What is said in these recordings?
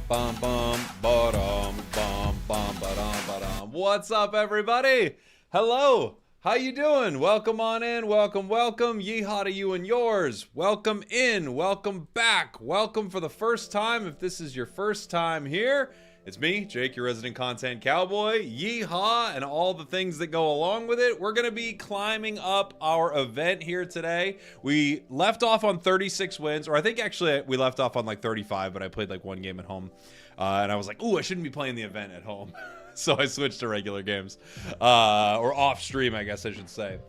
Bum bum ba-dum bum bum ba-dum ba-dum. What's up, everybody? Hello. How you doing? Welcome on in. Welcome. Yeehaw to you and yours. Welcome in. Welcome back. Welcome for the first time. If this is your first time here, it's me, Jake, your resident content cowboy. Yeehaw and all the things that go along with it. We're going to be climbing up our event here today. We left off on 36 wins, or I think actually we left off on like 35, but I played like one game at home. And I was like, ooh, I shouldn't be playing the event at home. So I switched to regular games. Or off stream, I guess I should say.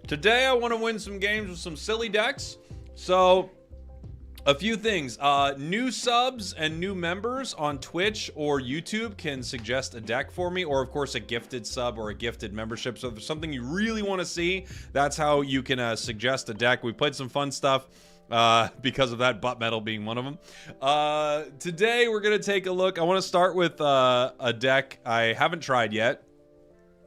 Today I want to win some games with some silly decks. So a few things. New subs and new members on Twitch or YouTube can suggest a deck for me, or of course a gifted sub or a gifted membership. So if there's something you really want to see, that's how you can suggest a deck. We played some fun stuff because of that, butt metal being one of them. Today we're going to take a look. I want to start with a deck I haven't tried yet.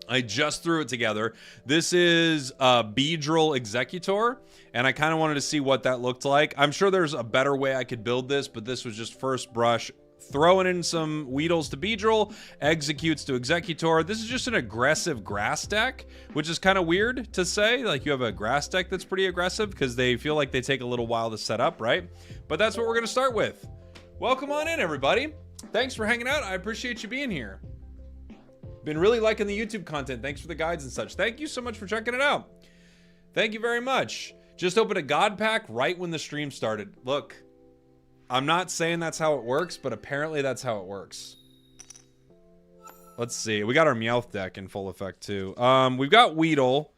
I just threw it together. This is Beedrill Executor, and I kind of wanted to see what that looked like. I'm sure there's a better way I could build this, but this was just first brush. Throwing in some Weedles to Beedrill, Executes to Executor. This is just an aggressive grass deck, which is kind of weird to say. Like, you have a grass deck that's pretty aggressive because they feel like they take a little while to set up, right? But that's what we're going to start with. Welcome on in, everybody. Thanks for hanging out. I appreciate you being here. Been really liking the YouTube content. Thanks for the guides and such. Thank you so much for checking it out. Thank you very much. Just opened a God pack right when the stream started. Look, I'm not saying that's how it works, but apparently that's how it works. Let's see. We got our Meowth deck in full effect too. We've got Weedle.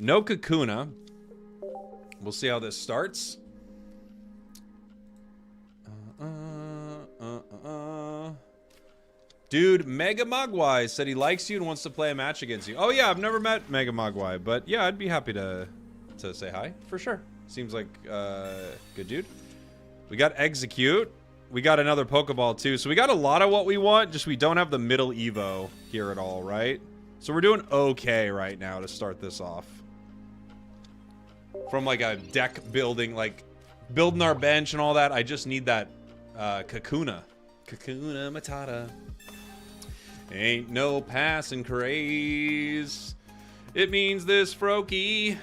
No Kakuna. We'll see how this starts. Dude, Mega Mogwai said he likes you and wants to play a match against you. Oh yeah, I've never met Mega Mogwai, but yeah, I'd be happy to say hi for sure. Seems like good dude. We got Execute. We got another Pokeball too. So we got a lot of what we want, just we don't have the middle Evo here at all, right? So we're doing okay right now to start this off. From like a deck building, like building our bench and all that, I just need that Kakuna. Kakuna Matata. Ain't no passing craze. It means this Froakie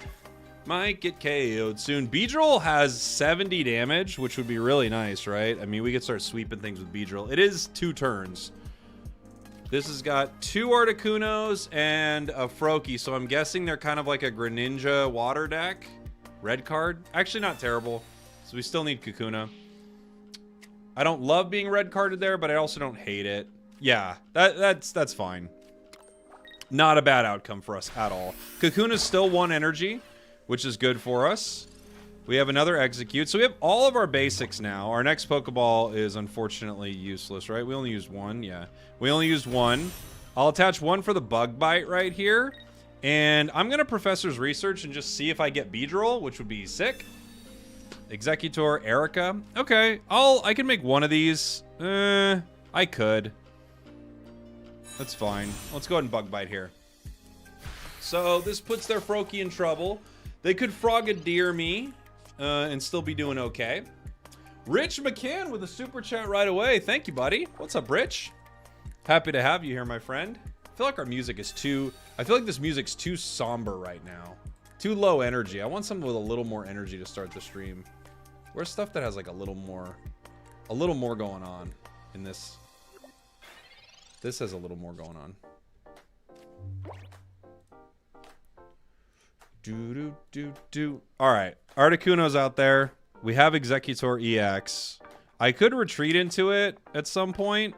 might get KO'd soon. Beedrill has 70 damage, which would be really nice, right? I mean, we could start sweeping things with Beedrill. It is 2 turns. This has got 2 Articunos and a Froakie, so I'm guessing they're kind of like a Greninja water deck. Red card. Actually, not terrible. So we still need Kakuna. I don't love being red carded there, but I also don't hate it. Yeah, that's fine. Not a bad outcome for us at all. Kakuna's still 1 energy, which is good for us. We have another Execute. So we have all of our basics now. Our next Pokeball is unfortunately useless, right? We only used 1. Yeah, we only used 1. I'll attach 1 for the Bug Bite right here. And I'm going to Professor's Research and just see if I get Beedrill, which would be sick. Executor, Erica. Okay, I can make 1 of these. I could. That's fine. Let's go ahead and Bug Bite here. So this puts their Froakie in trouble. They could Frogadier me and still be doing okay. Rich McCann with a super chat right away. Thank you, buddy. What's up, Rich? Happy to have you here, my friend. I feel like our music is too... I feel like this music's too somber right now. Too low energy. I want something with a little more energy to start the stream. Where's stuff that has like a little more going on in this? This has a little more going on. All right, Articuno's out there. We have Executor EX. I could retreat into it at some point.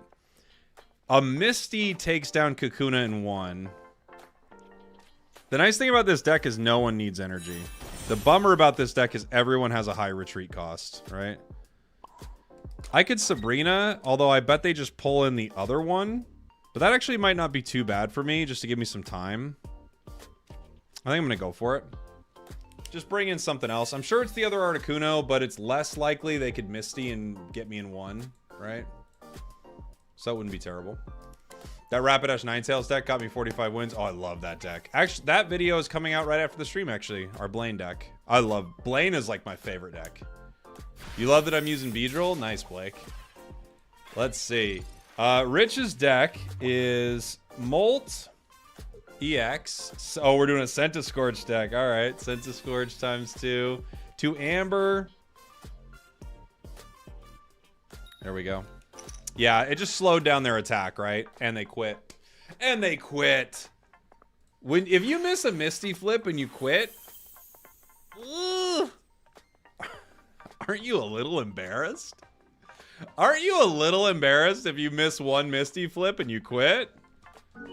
A Misty takes down Kakuna in 1. The nice thing about this deck is no one needs energy. The bummer about this deck is everyone has a high retreat cost, right? I could Sabrina, although I bet they just pull in the other one. But that actually might not be too bad for me, just to give me some time. I think I'm going to go for it. Just bring in something else. I'm sure it's the other Articuno, but it's less likely they could Misty and get me in 1, right? So that wouldn't be terrible. That Rapidash Ninetails deck got me 45 wins. Oh, I love that deck. Actually, that video is coming out right after the stream, actually. Our Blaine deck. I love... Blaine is like my favorite deck. You love that I'm using Beedrill? Nice, Blake. Let's see. Rich's deck is Molt EX. Oh, we're doing a Centiskorch deck. All right, Centiskorch times 2. 2 Amber. There we go. Yeah, it just slowed down their attack, right? And they quit. And they quit. If you miss a Misty flip and you quit, aren't you a little embarrassed? Aren't you a little embarrassed if you miss one Misty flip and you quit?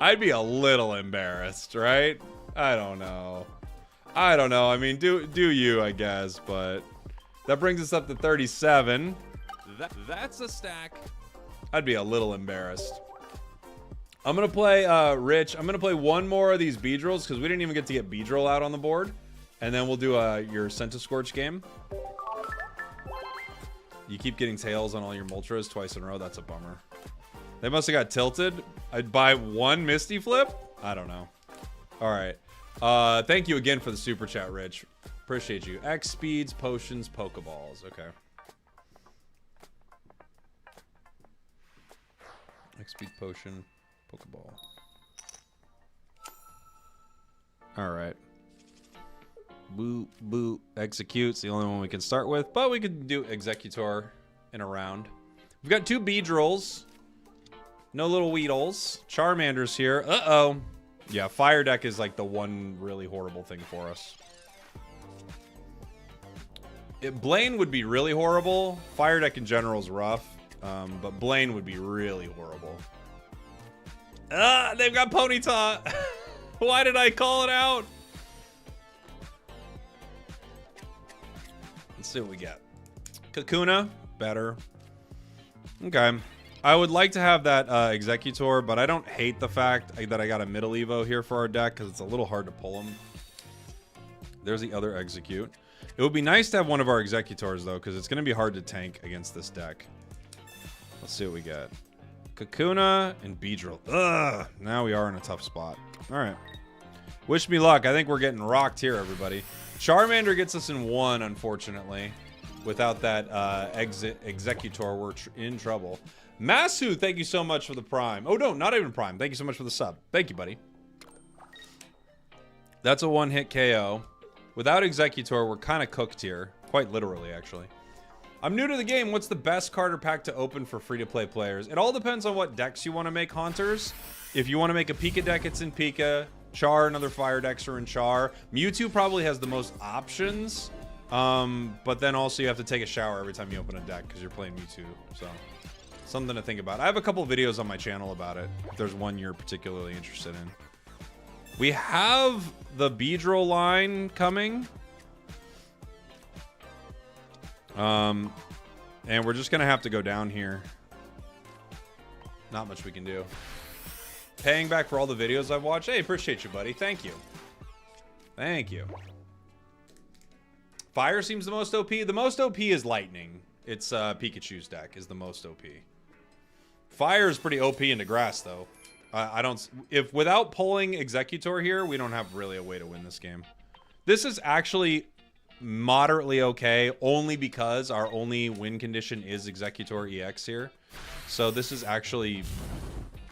I'd be a little embarrassed, right? I don't know. I mean, do you, I guess, but that brings us up to 37. That's a stack. I'd be a little embarrassed. I'm going to play Rich. I'm going to play one more of these Beedrills because we didn't even get to get Beedrill out on the board. And then we'll do your Centiskorch game. You keep getting tails on all your Moltres twice in a row. That's a bummer. They must have got tilted. I'd buy one Misty flip. I don't know. All right. Thank you again for the super chat, Rich. Appreciate you. X speeds, potions, Pokeballs. Okay. X speed potion, Pokeball. All right. Boo, boo, execute's the only one we can start with, but we could do Executor in a round. We've got 2 Beedrills. No little Weedles. Charmander's here. Uh-oh. Yeah, Fire deck is like the one really horrible thing for us. Blaine would be really horrible. Fire deck in general is rough, but Blaine would be really horrible. Ah, they've got Ponyta. Why did I call it out? Let's see what we get. Kakuna, better. Okay. I would like to have that Executor, but I don't hate the fact that I got a middle Evo here for our deck because it's a little hard to pull them. There's the other Execute. It would be nice to have one of our Executors, though, because it's going to be hard to tank against this deck. Let's see what we get. Kakuna and Beedrill. Ugh! Now we are in a tough spot. All right. Wish me luck. I think we're getting rocked here, everybody. Charmander gets us in 1, unfortunately. Without that Executor, we're in trouble. Masu, thank you so much for the Prime. Oh, no, not even Prime. Thank you so much for the sub. Thank you, buddy. That's a one-hit KO. Without Executor, we're kind of cooked here. Quite literally, actually. I'm new to the game. What's the best card or pack to open for free-to-play players? It all depends on what decks you want to make, Haunters. If you want to make a Pika deck, it's in Pika. Char and other fire decks are in Char. Mewtwo probably has the most options. But then also you have to take a shower every time you open a deck because you're playing Mewtwo. So, something to think about. I have a couple videos on my channel about it, if there's one you're particularly interested in. We have the Beedrill line coming. And we're just going to have to go down here. Not much we can do. Paying back for all the videos I've watched. Hey, appreciate you, buddy. Thank you. Thank you. Fire seems the most OP. The most OP is Lightning. It's Pikachu's deck is the most OP. Fire is pretty OP into grass, though. I don't... If without pulling Executor here, we don't have really a way to win this game. This is actually moderately okay, only because our only win condition is Executor EX here. So this is actually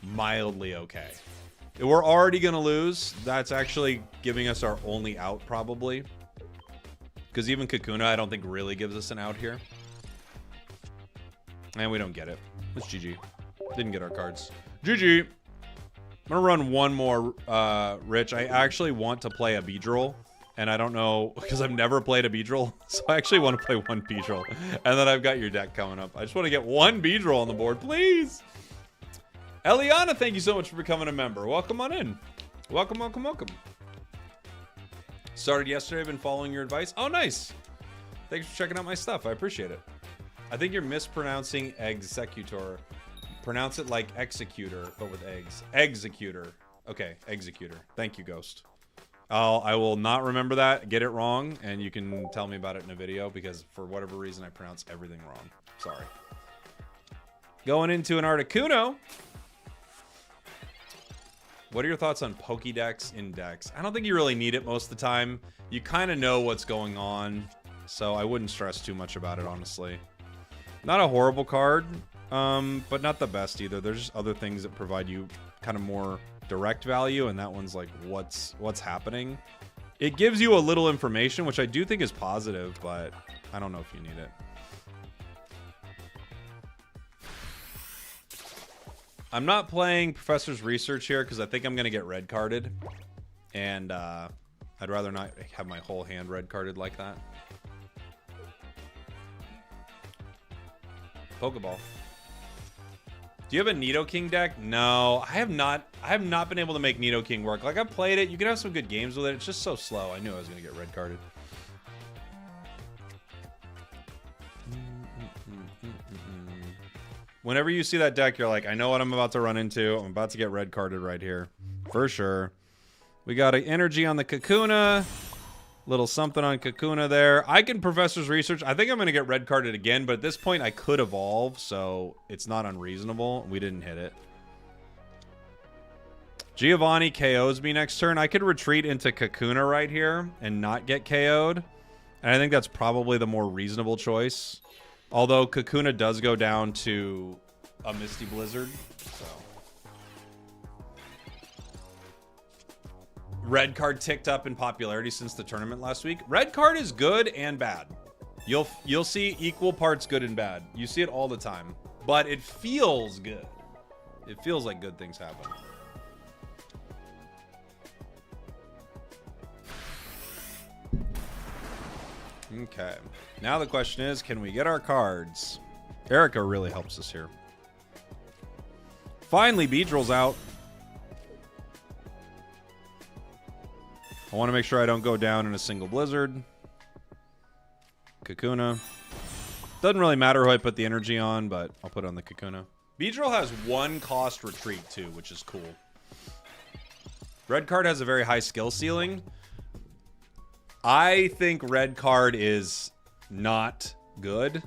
mildly okay. If we're already going to lose, that's actually giving us our only out, probably. Because even Kakuna, I don't think really gives us an out here. And we don't get it. It's GG. Didn't get our cards. GG. I'm going to run one more, Rich. I actually want to play a Beedrill. And I don't know, because I've never played a Beedrill. So I actually want to play one Beedrill. And then I've got your deck coming up. I just want to get one Beedrill on the board, please. Eliana, thank you so much for becoming a member. Welcome on in. Welcome, welcome, welcome. Started yesterday. I've been following your advice. Oh, nice. Thanks for checking out my stuff. I appreciate it. I think you're mispronouncing Executor. Pronounce it like Executor, but with eggs. Executor. Okay, Executor. Thank you, Ghost. I will not remember that, get it wrong, and you can tell me about it in a video, because for whatever reason I pronounce everything wrong. Sorry. Going into an Articuno. What are your thoughts on Pokédex in decks? I don't think you really need it most of the time. You kind of know what's going on. So I wouldn't stress too much about it, honestly. Not a horrible card, but not the best either. There's just other things that provide you kind of more direct value, and that one's like what's happening. It gives you a little information, which I do think is positive, but I don't know if you need it. I'm not playing Professor's Research here because I think I'm going to get red carded. And I'd rather not have my whole hand red carded like that. Pokeball. Do you have a Nidoking deck? No, I have not. I have not been able to make Nidoking work. Like, I've played it. You can have some good games with it. It's just so slow. I knew I was going to get red carded. Whenever you see that deck, you're like, I know what I'm about to run into. I'm about to get red carded right here. For sure. We got an energy on the Kakuna. Little something on Kakuna there. I can Professor's Research. I think I'm going to get red carded again, but at this point I could evolve, so it's not unreasonable. We didn't hit it. Giovanni KOs me next turn. I could retreat into Kakuna right here and not get KO'd. And I think that's probably the more reasonable choice. Although Kakuna does go down to a Misty Blizzard. So. Red card ticked up in popularity since the tournament last week. Red card is good and bad. You'll see equal parts good and bad. You see it all the time. But it feels good. It feels like good things happen. Okay. Now the question is, can we get our cards? Erica really helps us here. Finally, Beedrill's out. I want to make sure I don't go down in a single blizzard. Kakuna. Doesn't really matter who I put the energy on, but I'll put it on the Kakuna. Beedrill has 1 cost retreat too, which is cool. Red card has a very high skill ceiling. I think red card is not good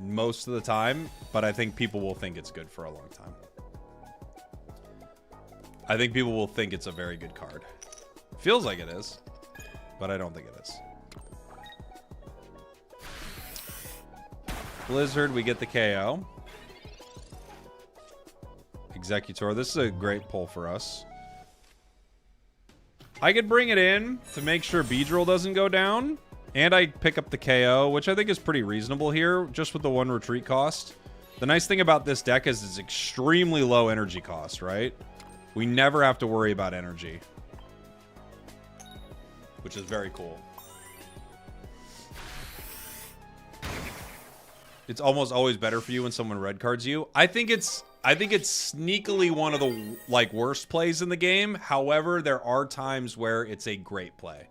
most of the time, but I think people will think it's good for a long time. I think people will think it's a very good card. Feels like it is, but I don't think it is. Blizzard, we get the KO. Executor, this is a great pull for us. I could bring it in to make sure Beedrill doesn't go down, and I pick up the KO, which I think is pretty reasonable here, just with the 1 retreat cost. The nice thing about this deck is it's extremely low energy cost, right? We never have to worry about energy, which is very cool. It's almost always better for you when someone red cards you. I think it's sneakily one of the worst plays in the game. However, there are times where it's a great play.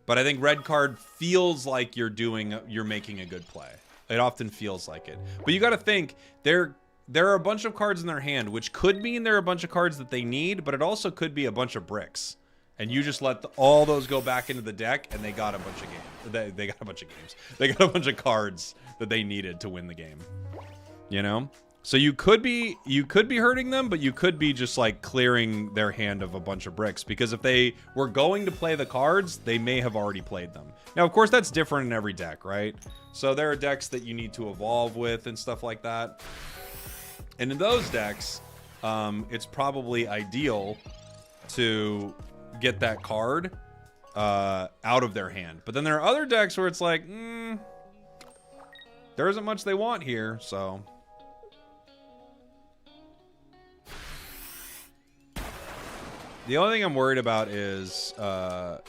But I think red card feels like you're making a good play. It often feels like it. But you got to think there are a bunch of cards in their hand, which could mean there are a bunch of cards that they need, but it also could be a bunch of bricks. And you just let all those go back into the deck, and they got a bunch of games. They got a bunch of games. They got a bunch of cards that they needed to win the game. You know? So you could be hurting them, but you could be just like clearing their hand of a bunch of bricks, because if they were going to play the cards, they may have already played them. Now, of course, that's different in every deck, right? So there are decks that you need to evolve with and stuff like that. And in those decks, it's probably ideal to get that card out of their hand. But then there are other decks where it's like, there isn't much they want here, so... The only thing I'm worried about is our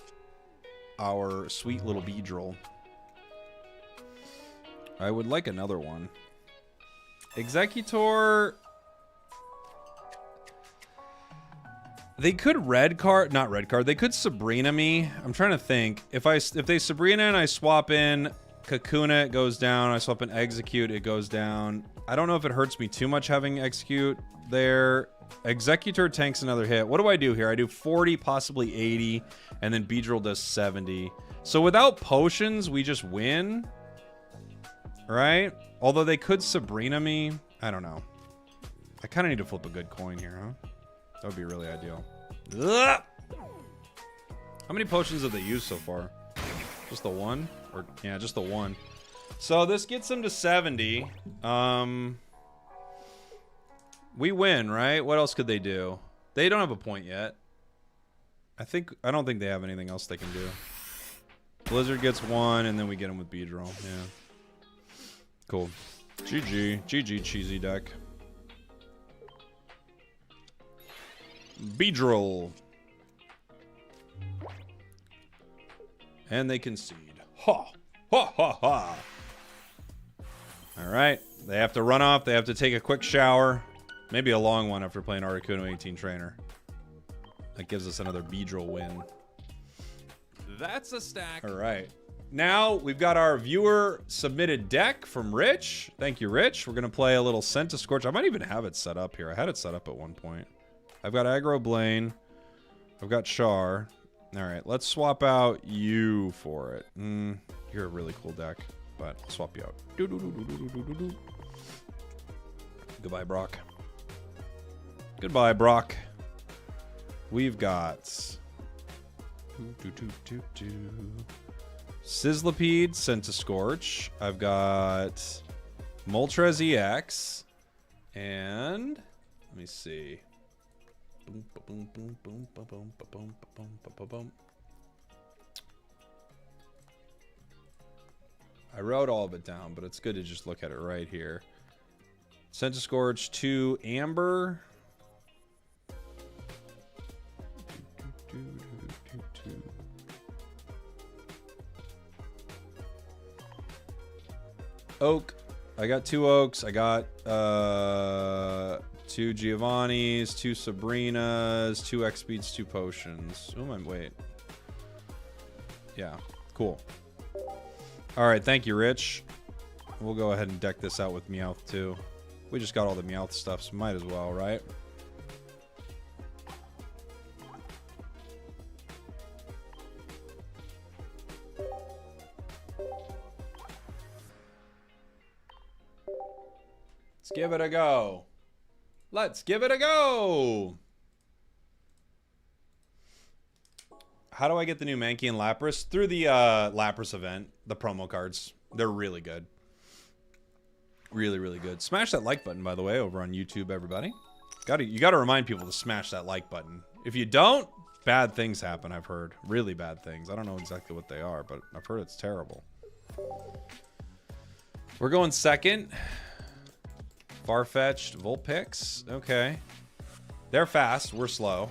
sweet little Beedrill. I would like another one. Executor... They could not red card. They could Sabrina me. I'm trying to think. If they Sabrina and I swap in Kakuna, it goes down. I swap in Execute, it goes down. I don't know if it hurts me too much having Execute there. Executor tanks another hit. What do I do here? I do 40, possibly 80, and then Beedrill does 70. So without potions, we just win, right? Although they could Sabrina me. I don't know. I kind of need to flip a good coin here, huh? That would be really ideal. Ugh! How many potions have they used so far? Just the one? Or yeah, just the one. So this gets them to 70. We win, right? What else could they do? They don't have a point yet. I don't think they have anything else they can do. Blizzard gets one, and then we get him with Beedrill. Yeah. Cool. GG. GG, cheesy deck. Beedrill. And they concede. Ha! Ha ha ha! Alright. They have to run off. They have to take a quick shower. Maybe a long one after playing Articuno 18 Trainer. That gives us another Beedrill win. That's a stack. All right. Now we've got our viewer submitted deck from Rich. Thank you, Rich. We're going to play a little Centiskorch. I might even have it set up here. I had it set up at one point. I've got Aggro Blaine. I've got Char. All right. Let's swap out you for it. You're a really cool deck, but I'll swap you out. Goodbye, Brock. Goodbye, Brock. We've got Sizzlipede, Centiskorch. I've got Moltres EX. And let me see. I wrote all of it down, but it's good to just look at it right here. Centiskorch 2 Amber. Oak. I got 2 Oaks. I got 2 Giovannis, 2 Sabrinas, 2 X Speeds, 2 Potions. Oh my, wait. Yeah, cool. All right, thank you, Rich. We'll go ahead and deck this out with Meowth too. We just got all the Meowth stuff, so might as well, right? Let's give it a go. Let's give it a go. How do I get the new Mankey and Lapras? Through the Lapras event, the promo cards. They're really good. Really, really good. Smash that like button, by the way, over on YouTube, everybody. You gotta remind people to smash that like button. If you don't, bad things happen, I've heard. Really bad things. I don't know exactly what they are, but I've heard it's terrible. We're going second. Farfetch'd, Vulpix. Okay. They're fast. We're slow.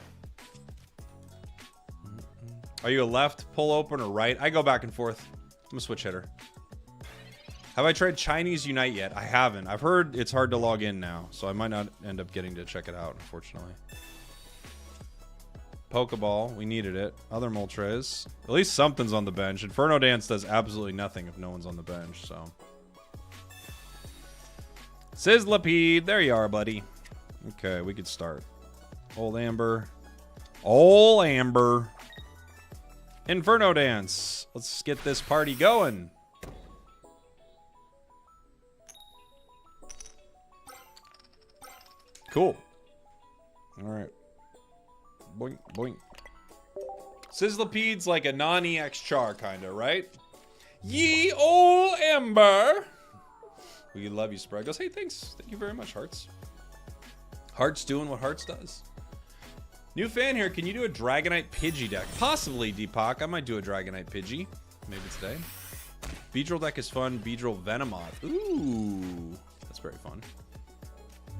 Are you a left pull open or right? I go back and forth. I'm a switch hitter. Have I tried Chinese Unite yet? I haven't. I've heard it's hard to log in now, so I might not end up getting to check it out, unfortunately. Pokeball. We needed it. Other Moltres. At least something's on the bench. Inferno Dance does absolutely nothing if no one's on the bench, so... Sizzlipede, there you are, buddy. Okay, we could start. Old Amber. Old Amber. Inferno Dance. Let's get this party going. Cool. Alright. Boink, boink. Sizzlipede's like a non-EX Char, kinda, right? Ye old Amber. We love you, Spragels. Hey, thanks. Thank you very much, Hearts. Hearts doing what Hearts does. New fan here. Can you do a Dragonite Pidgey deck? Possibly, Deepak. I might do a Dragonite Pidgey. Maybe today. Beedrill deck is fun. Beedrill Venomoth. Ooh. That's very fun.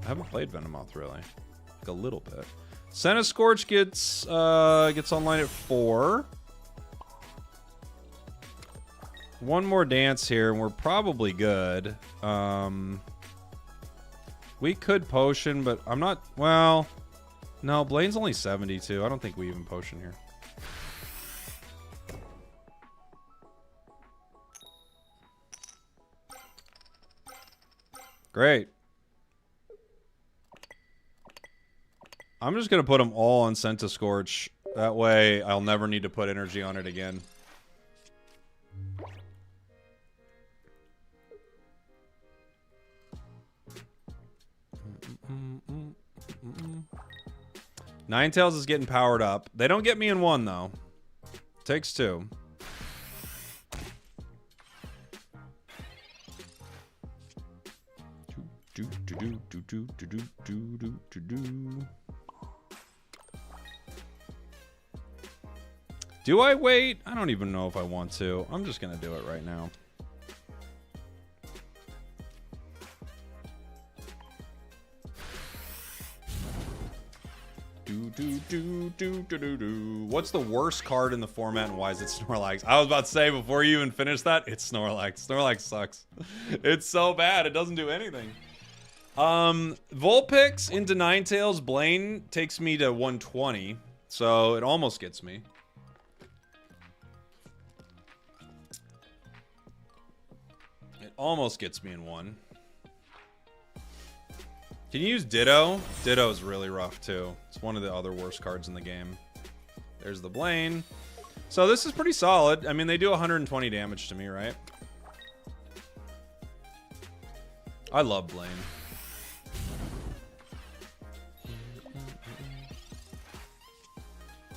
I haven't played Venomoth, really. Like a little bit. Centiskorch gets online at 4. One more dance here, and we're probably good. We could potion, but I'm not... Well, no, Blaine's only 72. I don't think we even potion here. Great. I'm just going to put them all on Centiskorch. That way, I'll never need to put energy on it again. Ninetails is getting powered up. They don't get me in one, though. Takes 2. Do I wait? I don't even know if I want to. I'm just gonna do it right now. What's the worst card in the format and why is it Snorlax? I was about to say before you even finish that, it's Snorlax. Snorlax sucks. It's so bad. It doesn't do anything. Vulpix into Ninetails. Blaine takes me to 120. So it almost gets me. It almost gets me in one. Can you use Ditto? Ditto is really rough too. It's one of the other worst cards in the game. There's the Blaine. So this is pretty solid. I mean, they do 120 damage to me, right? I love Blaine.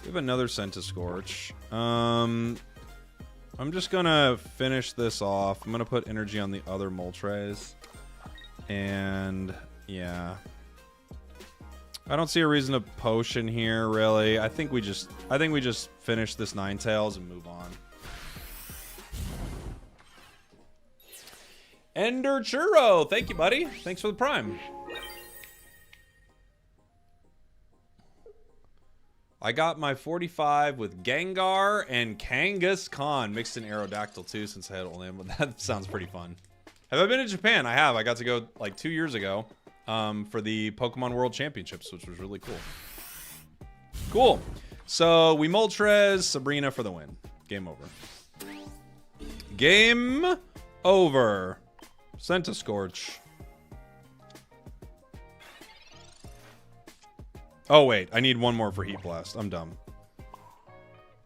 We have another Centiskorch. I'm just gonna finish this off. I'm gonna put energy on the other Moltres. And yeah. I don't see a reason to potion here, really. I think we just finish this Ninetails and move on. Ender Churro, thank you, buddy. Thanks for the prime. I got my 45 with Gengar and Kangaskhan mixed in Aerodactyl too, since I had only one. That sounds pretty fun. Have I been to Japan? I have. I got to go like 2 years ago for the Pokemon World Championships, which was really cool. Cool. So we Moltres, Sabrina for the win. Game over. Game over. Centiskorch. Oh, wait. I need one more for Heat Blast. I'm dumb.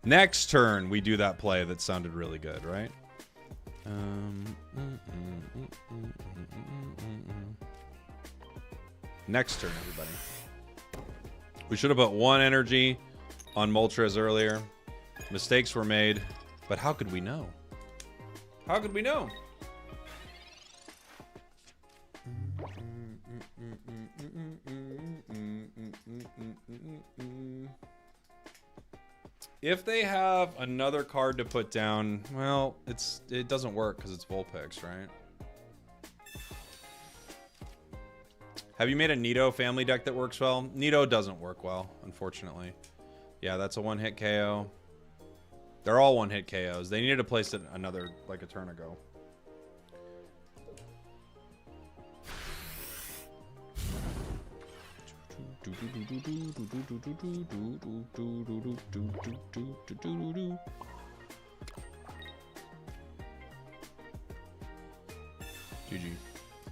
Next turn, we do that play that sounded really good, right? Next turn, everybody. We should have put one energy on Moltres earlier. Mistakes were made, but how could we know? How could we know? If they have another card to put down, well, it doesn't work because it's Vulpix, right? Have you made a Nido family deck that works well? Nido doesn't work well, unfortunately. Yeah, that's a one-hit KO. They're all one-hit KOs. They needed to place it another, like a turn ago. GG.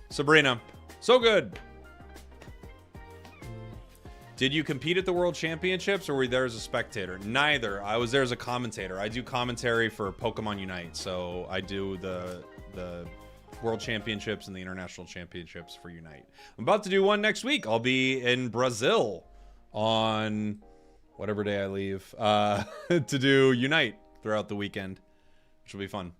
Sabrina. So good. Did you compete at the World Championships or were you there as a spectator? Neither. I was there as a commentator. I do commentary for Pokemon Unite. So I do the World Championships and the International Championships for Unite. I'm about to do one next week. I'll be in Brazil on whatever day I leave to do Unite throughout the weekend, which will be fun.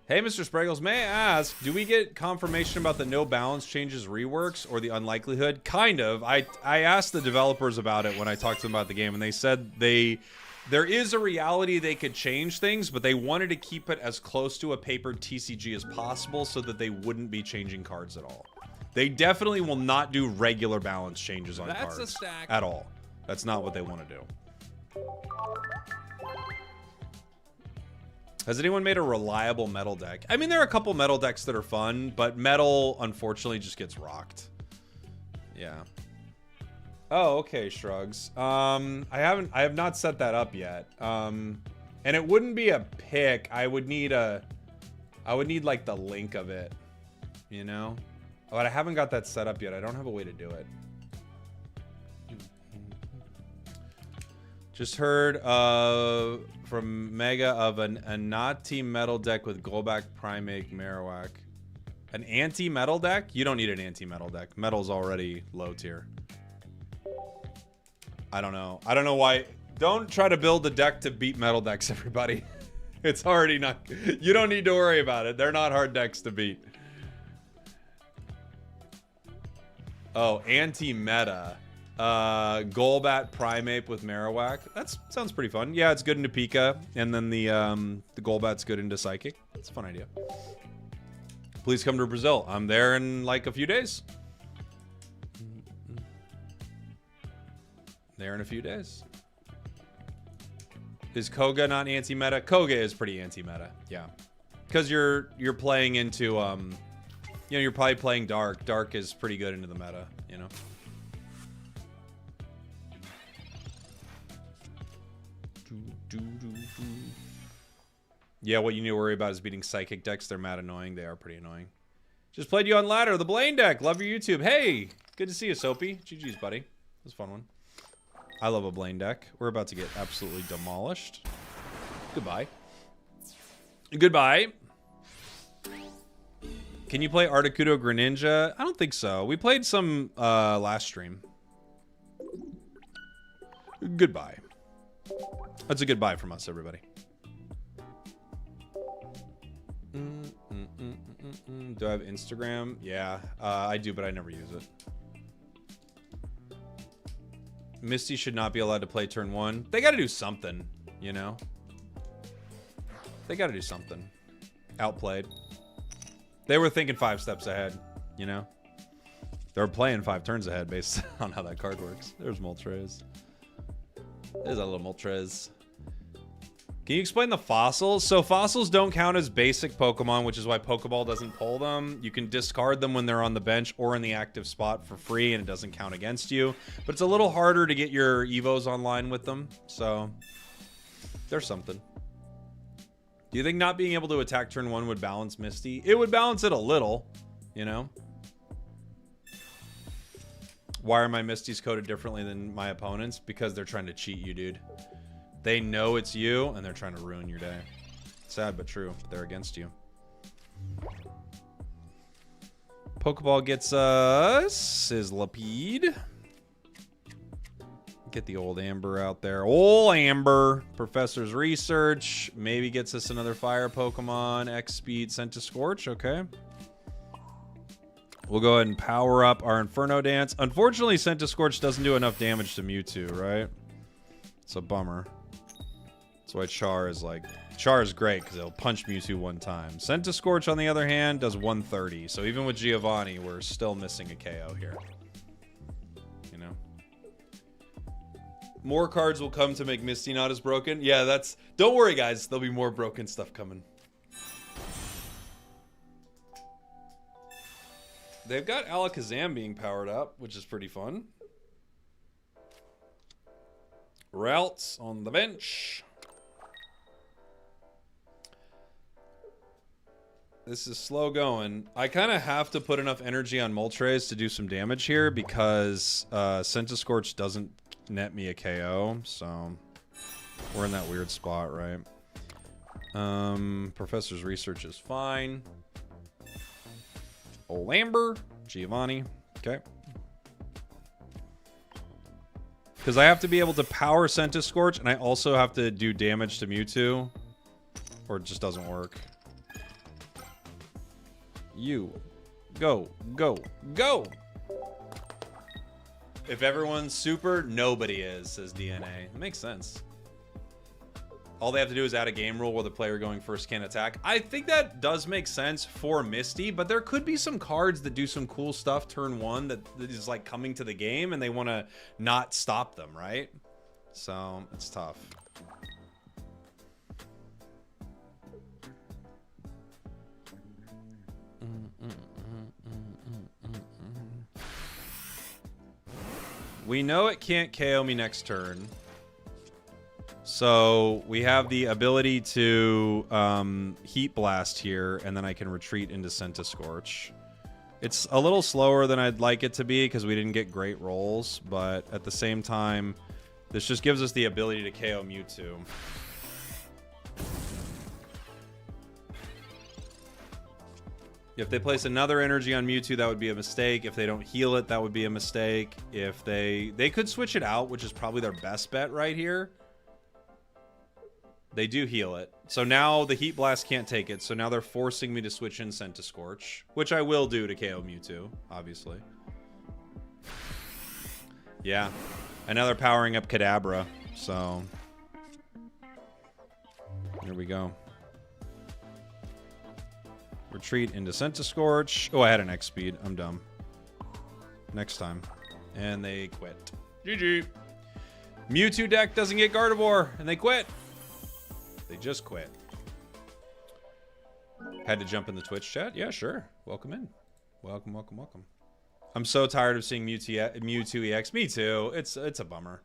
Hey, Mr. Spragels, may I ask, do we get confirmation about the no balance changes reworks or the unlikelihood? Kind of. I asked the developers about it when I talked to them about the game, and they said there is a reality they could change things, but they wanted to keep it as close to a papered TCG as possible so that they wouldn't be changing cards at all. They definitely will not do regular balance changes on cards a stack. At all. That's not what they want to do. Has anyone made a reliable metal deck? I mean, there are a couple metal decks that are fun, but metal, unfortunately, just gets rocked. Yeah. Oh, okay, Shrugs. I have not set that up yet. And it wouldn't be a pick. I would need like the link of it, you know? But I haven't got that set up yet. I don't have a way to do it. Just heard from Mega of an anti-metal deck with Golback, Primeape, Marowak. An anti-metal deck? You don't need an anti-metal deck. Metal's already low tier. I don't know. I don't know why. Don't try to build a deck to beat metal decks, everybody. It's already not... You don't need to worry about it. They're not hard decks to beat. Oh, anti-meta. Golbat Primeape with Marowak. That sounds pretty fun. Yeah, it's good into Pika. And then the Golbat's good into Psychic. That's a fun idea. Please come to Brazil. I'm there in like a few days. There in a few days. Is Koga not anti-meta? Koga is pretty anti-meta. Yeah. Because you're playing into you know, you're probably playing Dark. Dark is pretty good into the meta, you know. Yeah, what you need to worry about is beating Psychic decks. They're mad annoying. They are pretty annoying. Just played you on ladder. The Blaine deck. Love your YouTube. Hey, good to see you, Soapy. GG's, buddy. It was a fun one. I love a Blaine deck. We're about to get absolutely demolished. Goodbye. Goodbye. Can you play Articuno Greninja? I don't think so. We played some last stream. Goodbye. That's a goodbye from us, everybody. Do I have Instagram? Yeah, I do, but I never use it. Misty should not be allowed to play turn 1. They got to do something, you know? They got to do something. Outplayed. They were thinking 5 steps ahead, you know? They were playing 5 turns ahead based on how that card works. There's Moltres. There's a little Moltres. Can you explain the fossils? So fossils don't count as basic Pokemon, which is why Pokeball doesn't pull them. You can discard them when they're on the bench or in the active spot for free, and it doesn't count against you. But it's a little harder to get your Evos online with them, so there's something. Do you think not being able to attack turn 1 would balance Misty? It would balance it a little, you know? Why are my Misties coded differently than my opponents? Because they're trying to cheat you, dude. They know it's you, and they're trying to ruin your day. Sad but true. They're against you. Pokeball gets us Sizzlipede. Get the old Amber out there. Old Amber. Professor's Research. Maybe gets us another fire Pokemon. X-Speed Centiskorch. Okay. We'll go ahead and power up our Inferno Dance. Unfortunately, Centiskorch doesn't do enough damage to Mewtwo, right? It's a bummer. That's why Char is like... Char is great because it'll punch Mewtwo 1 time. Centiskorch, on the other hand, does 130. So even with Giovanni, we're still missing a KO here. You know? More cards will come to make Misty not as broken. Yeah, that's... Don't worry, guys. There'll be more broken stuff coming. They've got Alakazam being powered up, which is pretty fun. Routes on the bench. This is slow going. I kind of have to put enough energy on Moltres to do some damage here because Centiskorch doesn't net me a KO, so we're in that weird spot, right? Professor's Research is fine. Old Amber, Giovanni, okay. Because I have to be able to power Centiskorch, and I also have to do damage to Mewtwo, or it just doesn't work. You. Go. Go. Go! If everyone's super, nobody is, says DNA. It makes sense. All they have to do is add a game rule where the player going first can't attack. I think that does make sense for Misty, but there could be some cards that do some cool stuff turn 1 that is like coming to the game and they want to not stop them, right? So it's tough. We know it can't KO me next turn. So we have the ability to Heat Blast here, and then I can retreat into Centiskorch. It's a little slower than I'd like it to be because we didn't get great rolls, but at the same time, this just gives us the ability to KO Mewtwo. If they place another energy on Mewtwo, that would be a mistake. If they don't heal it, that would be a mistake. If they could switch it out, which is probably their best bet right here. They do heal it. So now the Heat Blast can't take it. So now they're forcing me to switch in Centiskorch, which I will do to KO Mewtwo, obviously. Yeah. And now they're powering up Kadabra. So here we go. Retreat into Centiskorch. Oh, I had an X speed. I'm dumb. Next time. And they quit. GG. Mewtwo deck doesn't get Gardevoir, and they quit. They just quit. Had to jump in the Twitch chat? Yeah, sure. Welcome in. Welcome, welcome, welcome. I'm so tired of seeing Mewtwo EX. Me too. It's a bummer.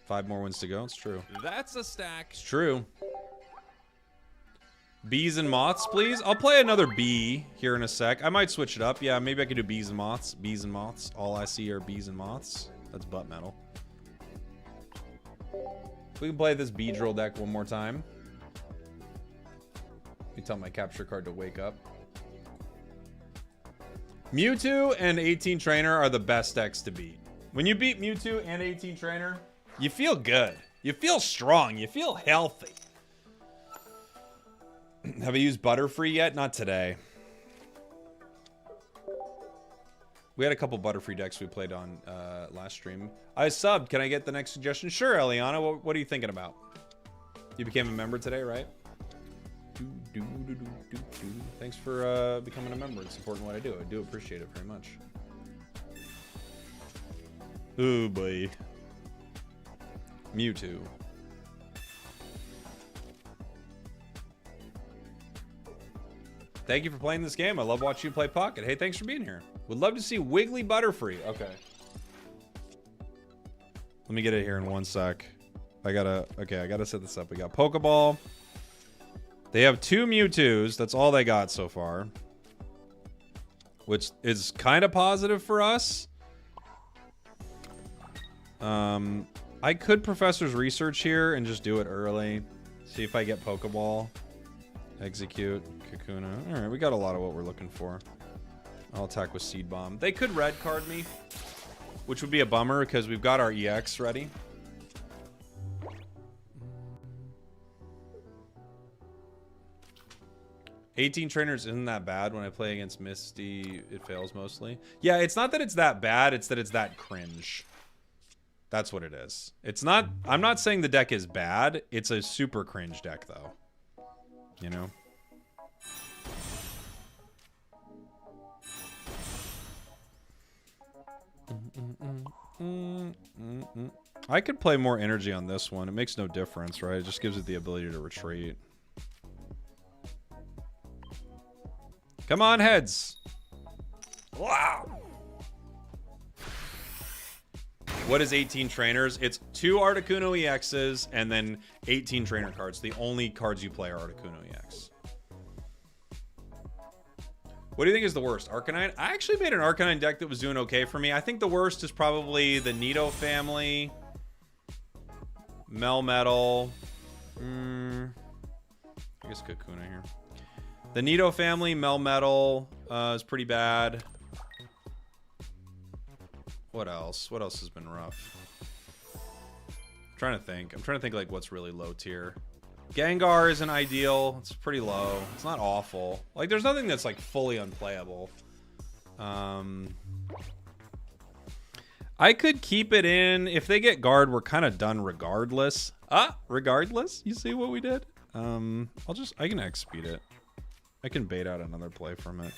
5 more wins to go. It's true. That's a stack. It's true. Bees and moths, please. I'll play another bee here in a sec. I might switch it up. Yeah, maybe I could do bees and moths. Bees and moths. All I see are bees and moths. That's butt metal. We can play this Beedrill deck one more time. You tell my capture card to wake up. Mewtwo and 18 Trainer are the best decks to beat. When you beat Mewtwo and 18 Trainer, you feel good. You feel strong. You feel healthy. Have I used Butterfree yet? Not today. We had a couple Butterfree decks we played on last stream. I subbed. Can I get the next suggestion? Sure, Eliana. What are you thinking about? You became a member today, right? Thanks for becoming a member and supporting what I do. I do appreciate it very much. Oh, boy. Mewtwo. Thank you for playing this game. I love watching you play Pocket. Hey, thanks for being here. Would love to see Wiggly Butterfree. Okay. Let me get it here in one sec. I gotta set this up. We got Pokeball. They have 2 Mewtwo's. That's all they got so far. Which is kind of positive for us. I could Professor's Research here and just do it early. See if I get Pokeball. Execute. Kakuna. Alright, we got a lot of what we're looking for. I'll attack with Seed Bomb. They could red card me, which would be a bummer because we've got our EX ready. $18 trainers isn't that bad. When I play against Misty, it fails mostly. Yeah, it's not that it's that bad, it's that it's that cringe. That's what it is. It's not, I'm not saying the deck is bad. It's a super cringe deck though. You know? I could play more energy on this one. It makes no difference, right? It just gives it the ability to retreat. Come on, heads. Wow. What is 18 trainers? It's 2 Articuno EXs and then 18 trainer cards. The only cards you play are Articuno EX. What do you think is the worst? Arcanine? I actually made an Arcanine deck that was doing okay for me. I think the worst is probably the Nido family. Melmetal. I guess Kakuna here. The Nido family, Melmetal is pretty bad. What else? What else has been rough? I'm trying to think. I'm trying to think like what's really low tier. Gengar isn't ideal. It's pretty low. It's not awful. Like there's nothing that's like fully unplayable. I could keep it in. If they get guard, we're kind of done regardless. Regardless? You see what we did? I can X speed it. I can bait out another play from it.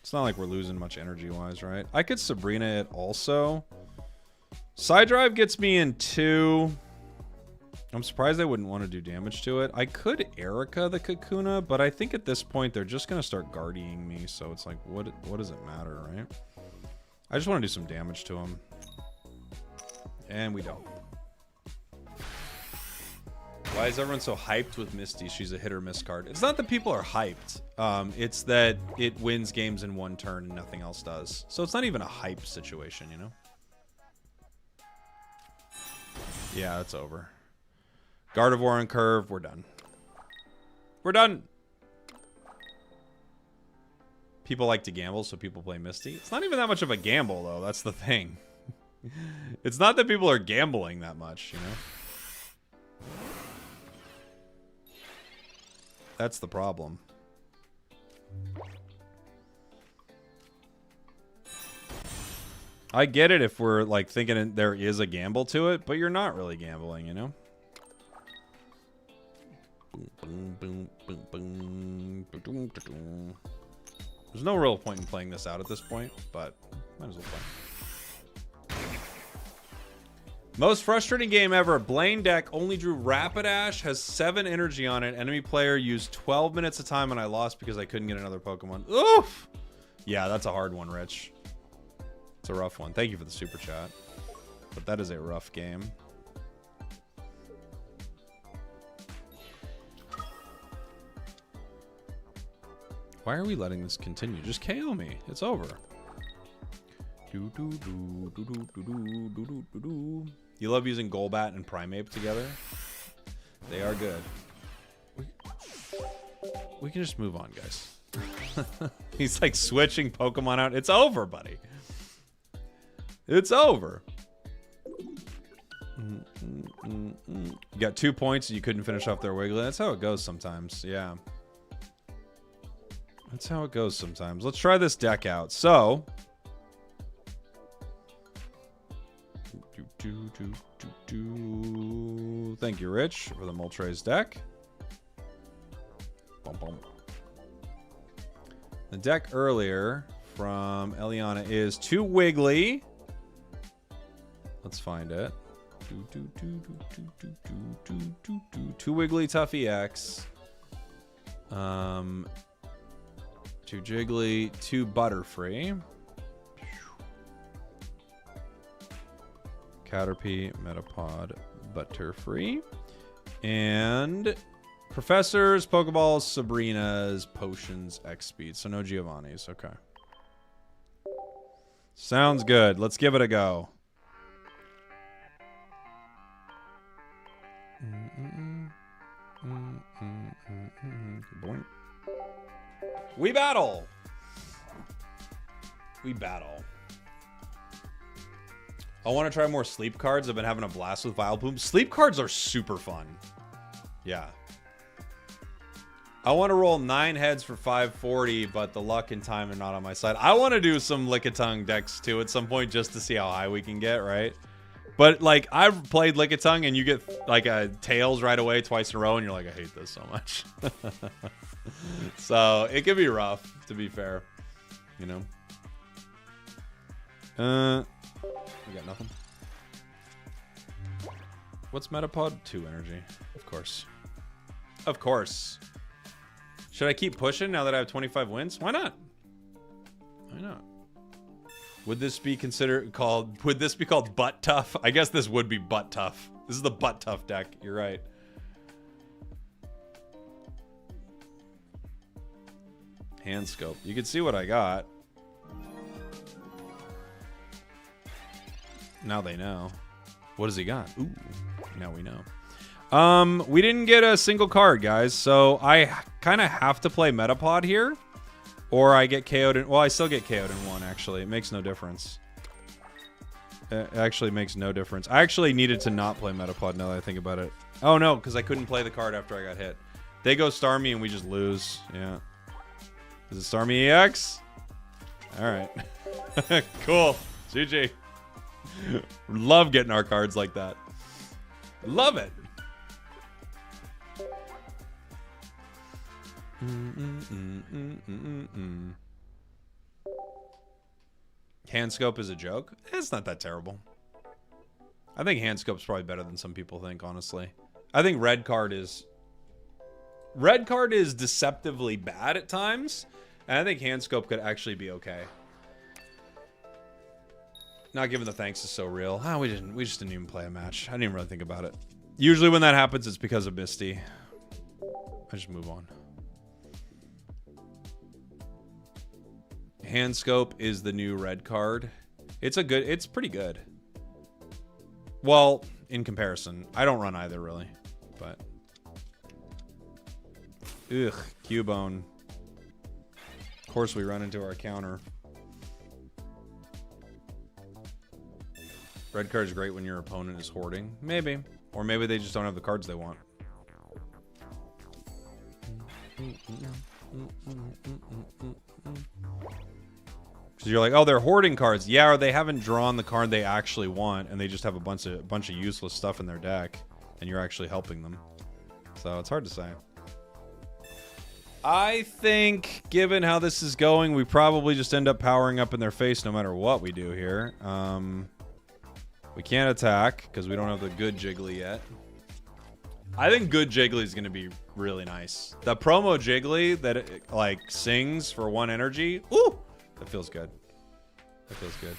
It's not like we're losing much energy-wise, right? I could Sabrina it also. Side Drive gets me in 2. I'm surprised they wouldn't want to do damage to it. I could Erica the Kakuna, but I think at this point they're just going to start guarding me, so it's like, what does it matter, right? I just want to do some damage to him. And we don't. Why is everyone so hyped with Misty? She's a hit or miss card. It's not that people are hyped. It's that it wins games in one turn and nothing else does. So it's not even a hype situation, you know? Yeah, it's over. Gardevoir and Curve, we're done. We're done. People like to gamble, so people play Misty. It's not even that much of a gamble, though. That's the thing. It's not that people are gambling that much, you know? That's the problem. I get it if we're like thinking there is a gamble to it, but you're not really gambling, you know? There's no real point in playing this out at this point, but might as well play. Most frustrating game ever. Blaine deck only drew Rapidash, has 7 energy on it. Enemy player used 12 minutes of time and I lost because I couldn't get another Pokemon. Oof! Yeah, that's a hard one, Rich. It's a rough one. Thank you for the super chat. But that is a rough game. Why are we letting this continue? Just KO me. It's over. You love using Golbat and Primeape together? They are good. We can just move on, guys. He's like switching Pokemon out. It's over, buddy. It's over. You got 2 points and you couldn't finish off their Wiggly. That's how it goes sometimes. Yeah. That's how it goes sometimes. Let's try this deck out. So. Thank you, Rich, for the Moltres deck. Bum, bum. The deck earlier from Eliana is 2 Wiggly. Let's find it. 2 Wigglytuff EX. 2 Jiggly, 2 Butterfree. Caterpie, Metapod, Butterfree. And Professors, Pokeballs, Sabrinas, Potions, X-Speed. So no Giovanni's. Okay. Sounds good. Let's give it a go. Boing. We battle. We battle. I want to try more sleep cards. I've been having a blast with Vileplume. Sleep cards are super fun. Yeah. I want to roll 9 heads for 540, but the luck and time are not on my side. I want to do some Lickitung decks too at some point just to see how high we can get, right? But like I've played Lickitung and you get like a Tails right away twice in a row and you're like, I hate this so much. So it can be rough, to be fair. You know? We got nothing. What's Metapod? 2 energy. Of course. Of course. Should I keep pushing now that I have 25 wins? Why not? Why not? Would this be called Butt Tough? I guess this would be Butt Tough. This is the Butt Tough deck. You're right. Hand scope. You can see what I got. Now they know. What has he got? Ooh. Now we know. We didn't get a single card, guys, so I kind of have to play Metapod here, or I get KO'd in... Well, I still get KO'd in 1, actually. It makes no difference. It actually makes no difference. I actually needed to not play Metapod now that I think about it. Oh, no, because I couldn't play the card after I got hit. They go Starmie and we just lose. Yeah. Is it Starmie EX? All right. Cool. GG. Love getting our cards like that. Love it. Hand scope is a joke? It's not that terrible. I think hand scope's probably better than some people think, honestly. I think red card is deceptively bad at times, and I think hand scope could actually be okay. Not giving the thanks is so real. Oh, we just didn't even play a match. I didn't even really think about it. Usually when that happens, it's because of Misty. I just move on. Hand scope is the new red card. It's pretty good. Well, in comparison. I don't run either, really. But. Ugh, Cubone. Of course we run into our counter. Red card's great when your opponent is hoarding. Maybe. Or maybe they just don't have the cards they want. Because you're like, oh, they're hoarding cards. Yeah, or they haven't drawn the card they actually want, and they just have a bunch of useless stuff in their deck, and you're actually helping them. So it's hard to say. I think, given how this is going, we probably just end up powering up in their face no matter what we do here. We can't attack because we don't have the good Jiggly yet. I think good Jiggly is going to be really nice. The promo Jiggly that it, like sings for 1 energy. Ooh, that feels good. That feels good.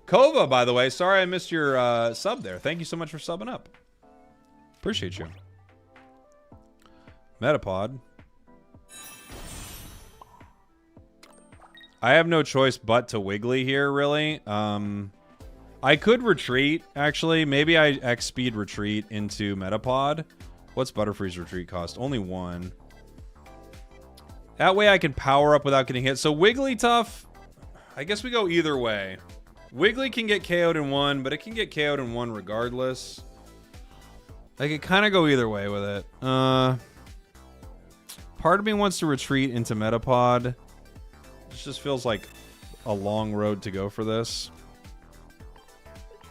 Kova, by the way, sorry I missed your sub there. Thank you so much for subbing up. Appreciate you. Metapod. I have no choice but to Wiggly here, really. I could retreat, actually. Maybe I X-speed retreat into Metapod. What's Butterfree's retreat cost? Only 1. That way I can power up without getting hit. So Wigglytuff, I guess we go either way. Wiggly can get KO'd in 1, but it can get KO'd in 1 regardless. I could kind of go either way with it. Part of me wants to retreat into Metapod. This just feels like a long road to go for this.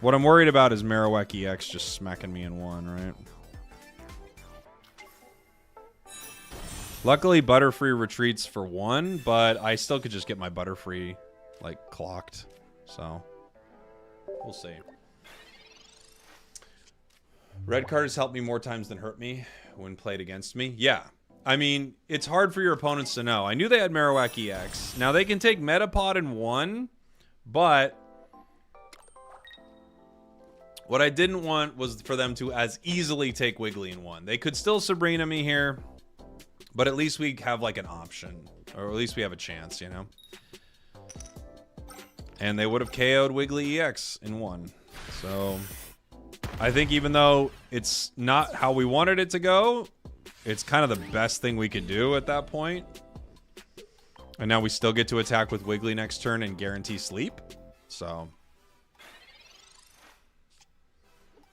What I'm worried about is Marowak EX just smacking me in 1, right? Luckily, Butterfree retreats for 1, but I still could just get my Butterfree, like, clocked. So, we'll see. Red card has helped me more times than hurt me when played against me. Yeah. I mean, it's hard for your opponents to know. I knew they had Marowak EX. Now, they can take Metapod in 1, but what I didn't want was for them to as easily take Wiggly in 1. They could still Sabrina me here, but at least we have like an option, or at least we have a chance, you know? And they would have KO'd Wiggly EX in 1. So I think even though it's not how we wanted it to go, it's kind of the best thing we could do at that point. And now we still get to attack with Wiggly next turn and guarantee sleep. So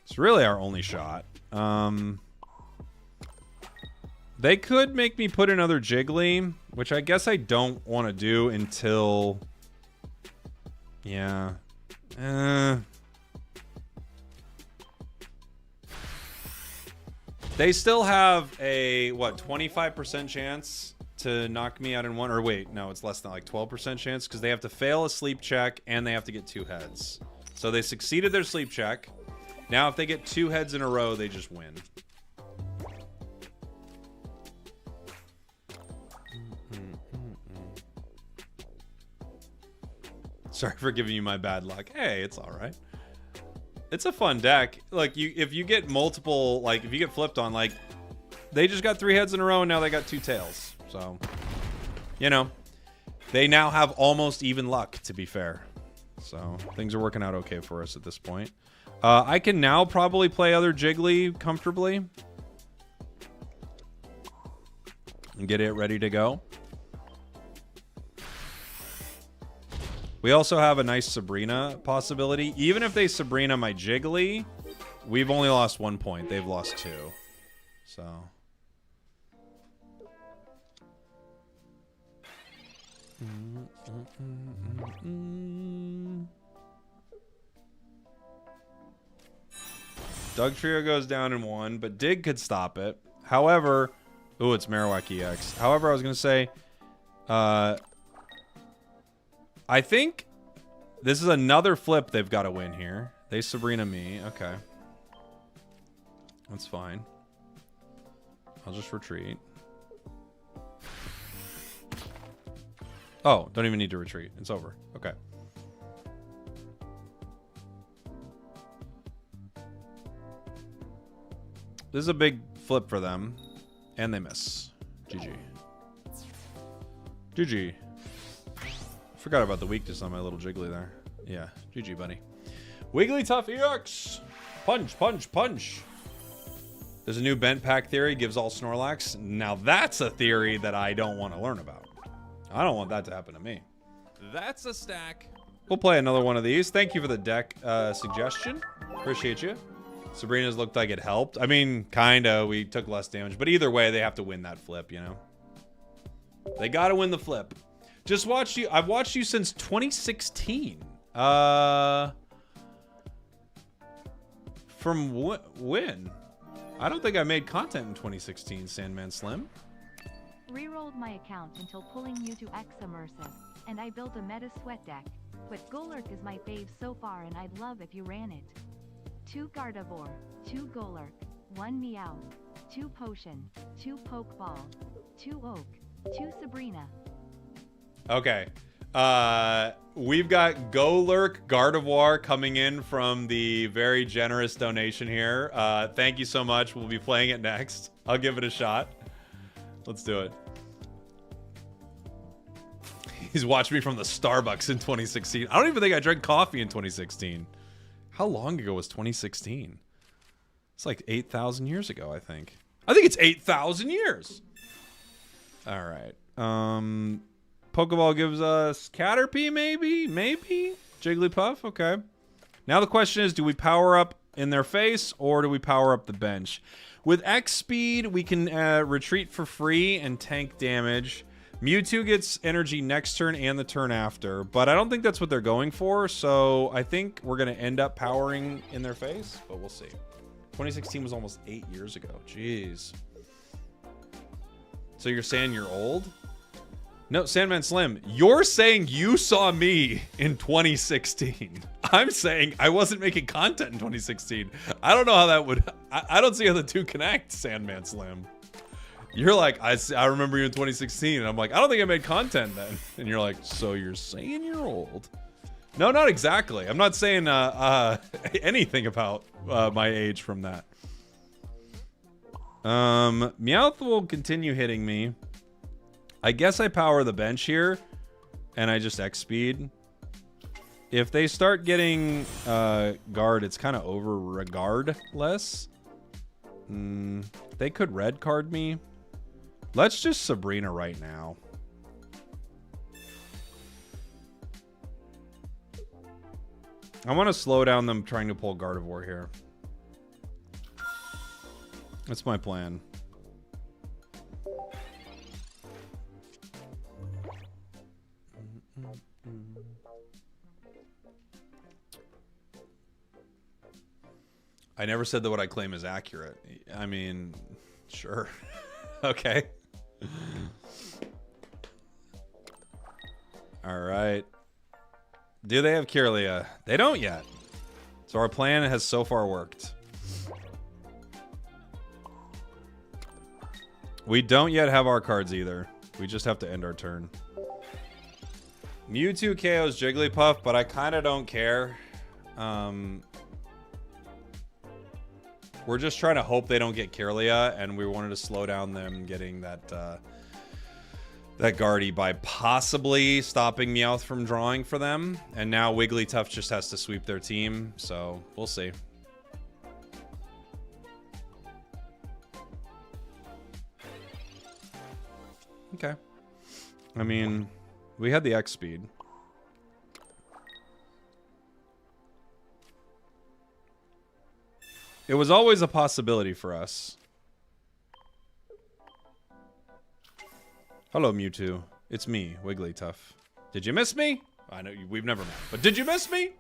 it's really our only shot. They could make me put another Jiggly, which I guess I don't want to do until... Yeah. They still have a, what, 25% chance to knock me out in 1? Or wait, no, it's less than like 12% chance because they have to fail a sleep check and they have to get 2 heads. So they succeeded their sleep check. Now if they get 2 heads in a row, they just win. Sorry for giving you my bad luck. Hey, it's all right. It's a fun deck. Like, if you get multiple, like, if you get flipped on, like, they just got 3 heads in a row, and now they got 2 tails. So, you know, they now have almost even luck, to be fair. So, things are working out okay for us at this point. I can now probably play other Jiggly comfortably. And get it ready to go. We also have a nice Sabrina possibility. Even if they Sabrina my Jiggly, we've only lost 1 point. They've lost 2. So. Doug Trio goes down in 1, but Dig could stop it. However, ooh, it's Marowak EX. However, I was going to say, I think this is another flip they've got to win here. They Sabrina me. Okay. That's fine. I'll just retreat. Oh, don't even need to retreat. It's over. Okay. This is a big flip for them. And they miss. GG. GG. Forgot about the weakness on my little Jiggly there. Yeah, GG, buddy. Wigglytuff EX! Punch, punch, punch! There's a new bent pack theory, gives all Snorlax. Now that's a theory that I don't want to learn about. I don't want that to happen to me. That's a stack We'll play another one of these. Thank you for the deck suggestion. Appreciate you. Sabrina's looked like it helped. I mean, kinda. We took less damage. But either way, they have to win that flip, you know? They gotta win the flip. Just watched you. I've watched you since 2016. From when? I don't think I made content in 2016, Sandman Slim. Rerolled my account until pulling Mewtwo X Immersive, and I built a meta sweat deck. But Golurk is my fave so far, and I'd love if you ran it. 2 Gardevoir, 2 Golurk, 1 Meowth, 2 Potion, 2 Pokeball, 2 Oak, 2 Sabrina. Okay. We've got Golurk Gardevoir coming in from the very generous donation here. Thank you so much. We'll be playing it next. I'll give it a shot. Let's do it. He's watched me from the Starbucks in 2016. I don't even think I drank coffee in 2016. How long ago was 2016? It's like 8,000 years ago, I think. I think it's 8,000 years. All right. Pokeball gives us Caterpie, maybe? Maybe? Jigglypuff? Okay. Now the question is, do we power up in their face, or do we power up the bench? With X speed, we can retreat for free and tank damage. Mewtwo gets energy next turn and the turn after, but I don't think that's what they're going for, so I think we're going to end up powering in their face, but we'll see. 2016 was almost 8 years ago. Jeez. So you're saying you're old? No, Sandman Slim, you're saying you saw me in 2016. I'm saying I wasn't making content in 2016. I don't know how that would... I don't see how the two connect, Sandman Slim. You're like, I remember you in 2016, and I'm like, I don't think I made content then. And you're like, so you're saying you're old? No, not exactly. I'm not saying anything about my age from that. Meowth will continue hitting me. I guess I power the bench here, and I just X speed. If they start getting guard, it's kind of over regardless. They could red card me. Let's just Sabrina right now. I want to slow down them trying to pull Gardevoir here. That's my plan. I never said that what I claim is accurate. I mean, sure. Okay. All right. Do they have Kirlia? They don't yet. So our plan has so far worked. We don't yet have our cards either. We just have to end our turn. Mewtwo KOs Jigglypuff, but I kind of don't care. We're just trying to hope they don't get Kirlia, and we wanted to slow down them getting that that Guardy by possibly stopping Meowth from drawing for them. And now Wigglytuff just has to sweep their team, so we'll see. Okay. I mean, we had the X speed. It was always a possibility for us. Hello, Mewtwo. It's me, Wigglytuff. Did you miss me? I know we've never met, but did you miss me?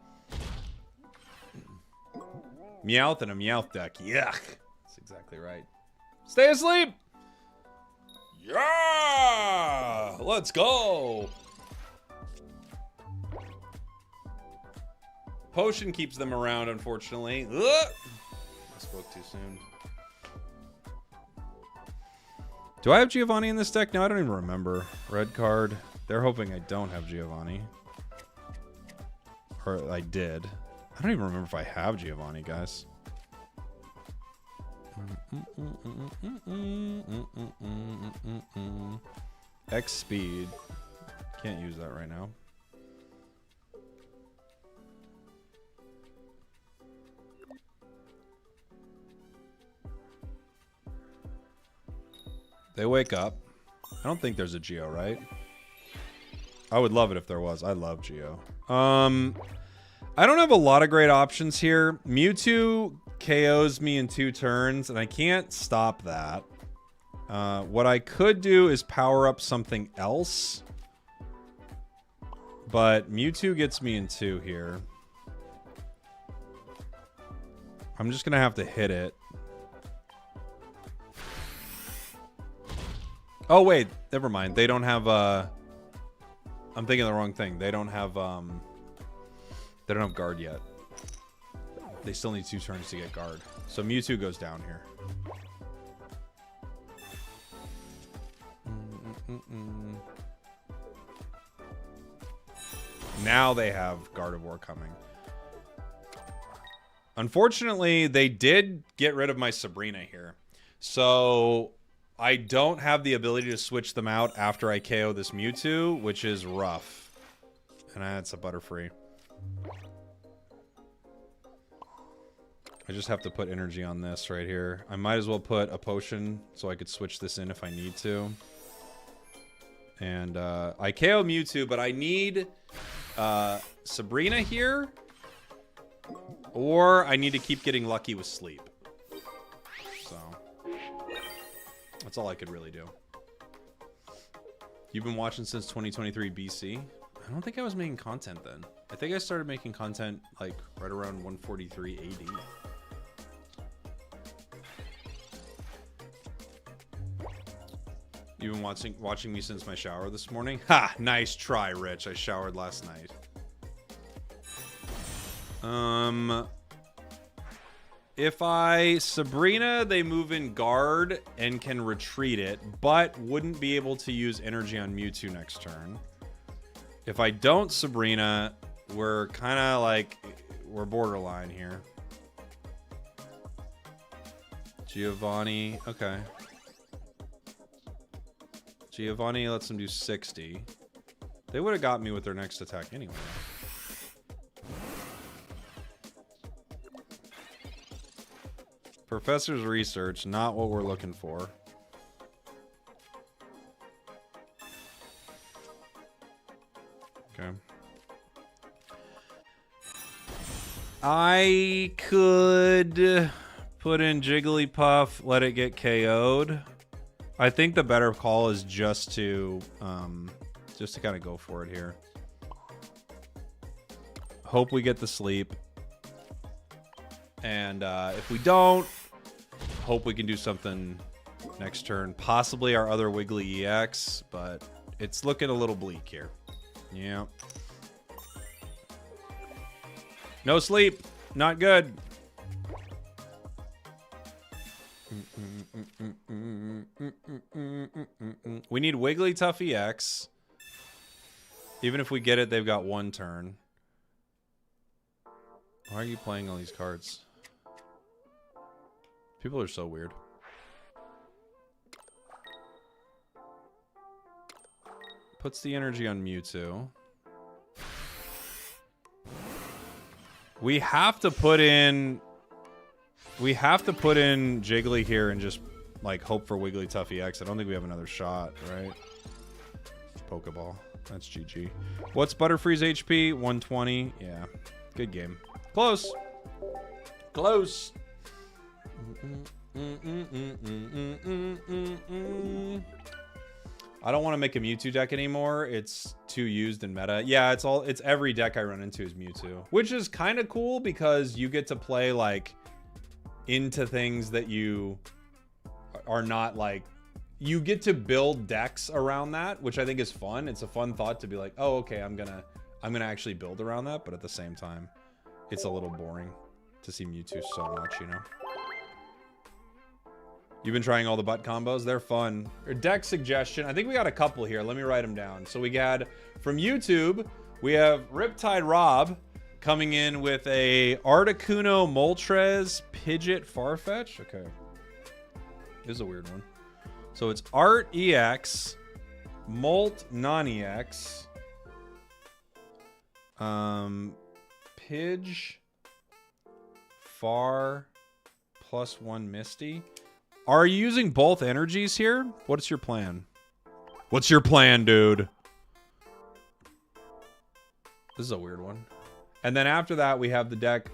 Meowth and a Meowth deck. Yuck. That's exactly right. Stay asleep. Yeah! Let's go. Potion keeps them around, unfortunately. Ugh! I spoke too soon. Do I have Giovanni in this deck? No, I don't even remember. Red card. They're hoping I don't have Giovanni. Or I did. I don't even remember if I have Giovanni, guys. X speed. Can't use that right now. They wake up. I don't think there's a Geo, right? I would love it if there was. I love Geo. I don't have a lot of great options here. Mewtwo KOs me in 2 turns, and I can't stop that. What I could do is power up something else. But Mewtwo gets me in 2 here. I'm just going to have to hit it. Oh, wait. Never mind. They don't have... I'm thinking the wrong thing. They don't have guard yet. They still need 2 turns to get guard. So Mewtwo goes down here. Now they have Gardevoir coming. Unfortunately, they did get rid of my Sabrina here. So I don't have the ability to switch them out after I KO this Mewtwo, which is rough. And that's a Butterfree. I just have to put energy on this right here. I might as well put a potion so I could switch this in if I need to. And I KO Mewtwo, but I need Sabrina here. Or I need to keep getting lucky with sleep. So that's all I could really do. You've been watching since 2023 BC? I don't think I was making content then. I think I started making content like right around 143 AD. You've been watching me since my shower this morning? Ha! Nice try, Rich. I showered last night. If I Sabrina, they move in guard and can retreat it, but wouldn't be able to use energy on Mewtwo next turn. If I don't Sabrina, we're kind of like, we're borderline here. Giovanni, okay. Giovanni lets them do 60. They would have got me with their next attack anyway. Professor's research, not what we're looking for. Okay. I could put in Jigglypuff, let it get KO'd. I think the better call is just to kind of go for it here. Hope we get the sleep. And if we don't, hope we can do something next turn. Possibly our other Wiggly EX, but it's looking a little bleak here. Yeah. No sleep. Not good. We need Wigglytuff EX. Even if we get it, they've got 1 turn. Why are you playing all these cards? People are so weird. Puts the energy on Mewtwo. We have to put in Jiggly here and just like hope for Wigglytuff EX. I don't think we have another shot, right? Pokeball. That's GG. What's Butterfree's HP? 120. Yeah. Good game. Close. Close. I don't want to make a Mewtwo deck anymore. It's too used in meta. Yeah, it's every deck I run into is Mewtwo, which is kind of cool because you get to play like into things that you are not like, you get to build decks around that, which I think is fun. It's a fun thought to be like, oh, okay, I'm gonna actually build around that, but at the same time, it's a little boring to see Mewtwo so much, you know? You've been trying all the butt combos. They're fun. Or deck suggestion. I think we got a couple here. Let me write them down. So we got from YouTube, we have Riptide Rob coming in with a Articuno Moltres Pidgeot Farfetch. Okay. This is a weird one. So it's Art EX, Molt Non-EX, Pidge, Far, +1 Misty. Are you using both energies here? What's your plan? What's your plan, dude? This is a weird one. And then after that, we have the deck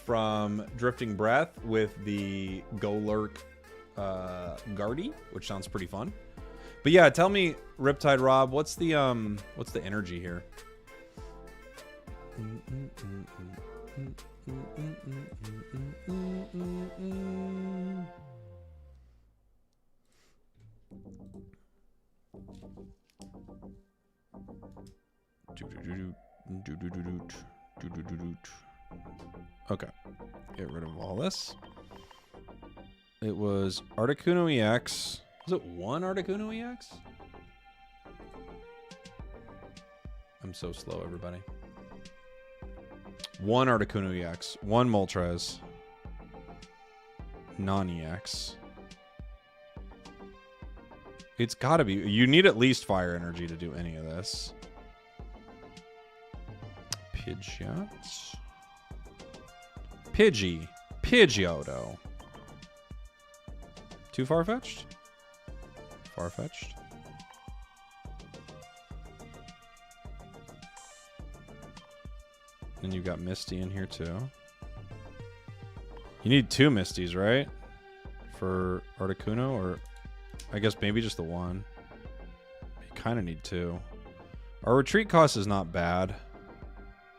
from Drifting Breath with the Golurk Guardy, which sounds pretty fun. But yeah, tell me, Riptide Rob, what's the energy here? Okay, get rid of all this. It was Articuno EX. Was it one Articuno EX? I'm so slow, everybody. One Articuno EX, one Moltres, non-EX. It's gotta be. You need at least fire energy to do any of this. Pidgeot. Pidgeotto. Too far-fetched? Far-fetched. And you've got Misty in here too. You need 2 Misties, right? For Articuno, or I guess maybe just the one. You kind of need 2. Our retreat cost is not bad.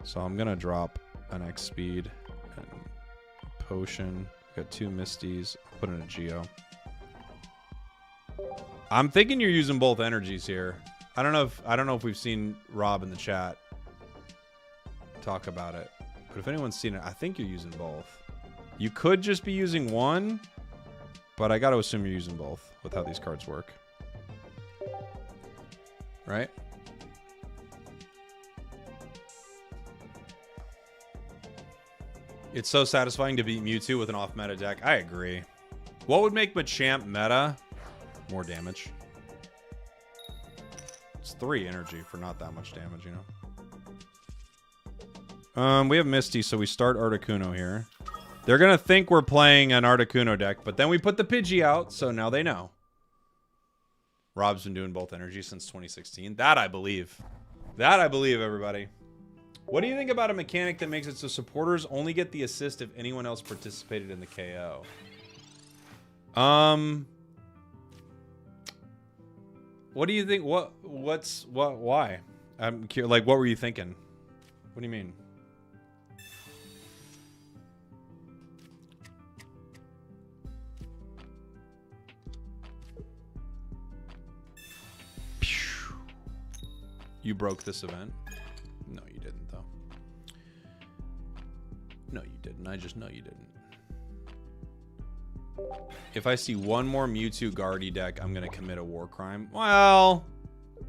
So I'm going to drop an X speed and a potion. Got 2 Misties. I'll put in a Geo. I'm thinking you're using both energies here. I don't know if we've seen Rob in the chat talk about it, but if anyone's seen it, I think you're using both. You could just be using one, but I got to assume you're using both with how these cards work. Right? It's so satisfying to beat Mewtwo with an off-meta deck. I agree. What would make Machamp meta? More damage. It's 3 energy for not that much damage, you know? We have Misty, so we start Articuno here. They're going to think we're playing an Articuno deck, but then we put the Pidgey out, so now they know. Rob's been doing both energies since 2016. That I believe. That I believe, everybody. What do you think about a mechanic that makes it so supporters only get the assist if anyone else participated in the KO? What do you think? Why? I'm curious, like, what were you thinking? What do you mean? You broke this event? No, you didn't, though. No, you didn't. I just know you didn't. If I see one more Mewtwo Guardy deck, I'm going to commit a war crime. Well,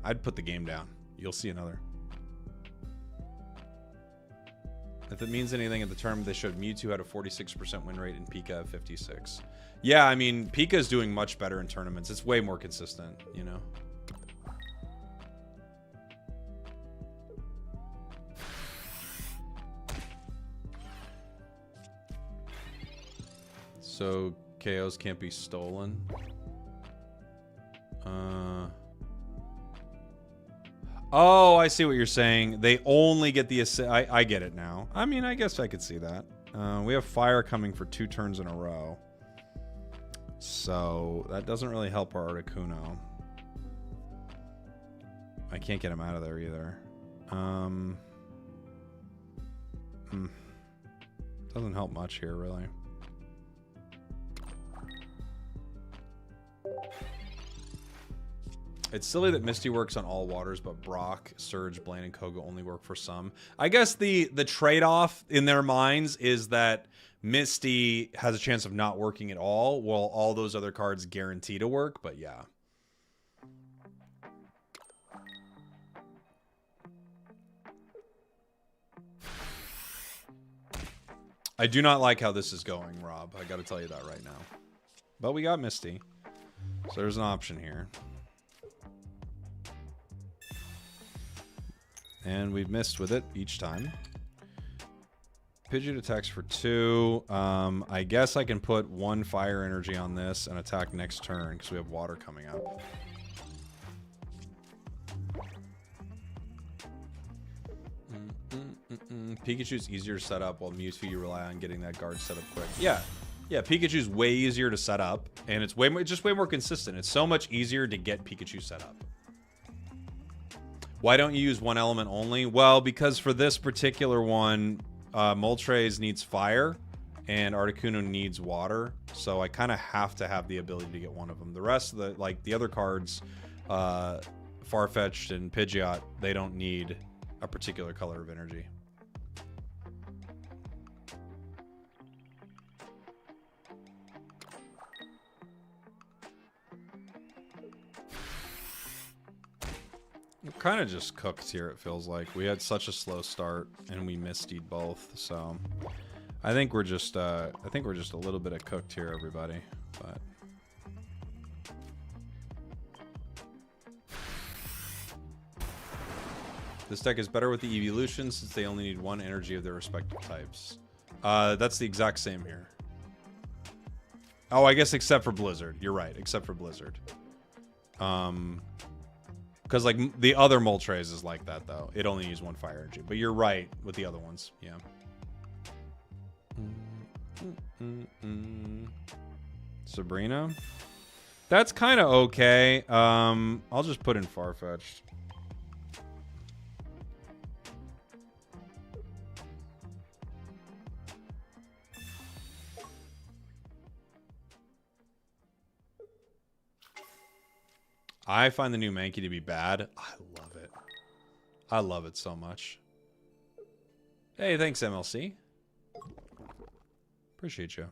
I'd put the game down. You'll see another. If it means anything, at the tournament, they showed Mewtwo had a 46% win rate and Pika at 56. Yeah, I mean, Pika's doing much better in tournaments. It's way more consistent, you know? So KOs can't be stolen. Oh, I see what you're saying. They only get the assist. I get it now. I mean, I guess I could see that. We have fire coming for 2 turns in a row. So that doesn't really help our Articuno. I can't get him out of there either. Doesn't help much here, really. It's silly that Misty works on all waters, but Brock, Surge, Blaine, and Koga only work for some. I guess the trade-off in their minds is that Misty has a chance of not working at all, while all those other cards guarantee to work, but yeah. I do not like how this is going, Rob. I gotta tell you that right now. But we got Misty. So there's an option here. And we've missed with it each time. Pidgeot attacks for 2. I guess I can put 1 fire energy on this and attack next turn because we have water coming up. Pikachu's easier to set up, while Mewtwo you rely on getting that guard set up quick. Yeah. Yeah, Pikachu's way easier to set up, and it's just way more consistent. It's so much easier to get Pikachu set up. Why don't you use one element only? Well, because for this particular one, Moltres needs fire, and Articuno needs water, so I kind of have to have the ability to get one of them. The rest of the, like, the other cards, Farfetch'd and Pidgeot, they don't need a particular color of energy. We're kind of just cooked here, it feels like. We had such a slow start, and we mistied both, so I think we're just a little bit of cooked here, everybody. But this deck is better with the evolution since they only need one energy of their respective types. That's the exact same here. Oh, I guess except for Blizzard. You're right, except for Blizzard. Because, like, the other Moltres is like that, though. It only uses one fire energy. But you're right with the other ones. Yeah. Sabrina? That's kind of okay. I'll just put in Farfetch'd. I find the new Mankey to be bad. I love it. I love it so much. Hey, thanks, MLC. Appreciate you.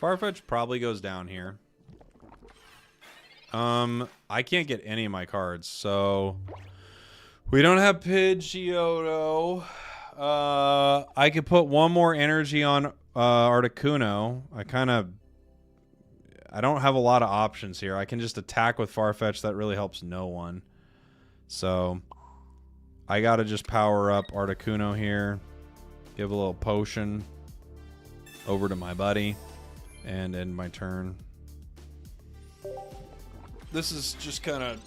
Farfetch probably goes down here. I can't get any of my cards, so we don't have Pidgeotto. I could put one more energy on Articuno. I don't have a lot of options here. I can just attack with Farfetch. That really helps no one. So I gotta just power up Articuno here. Give a little potion over to my buddy. And end my turn. This is just kind of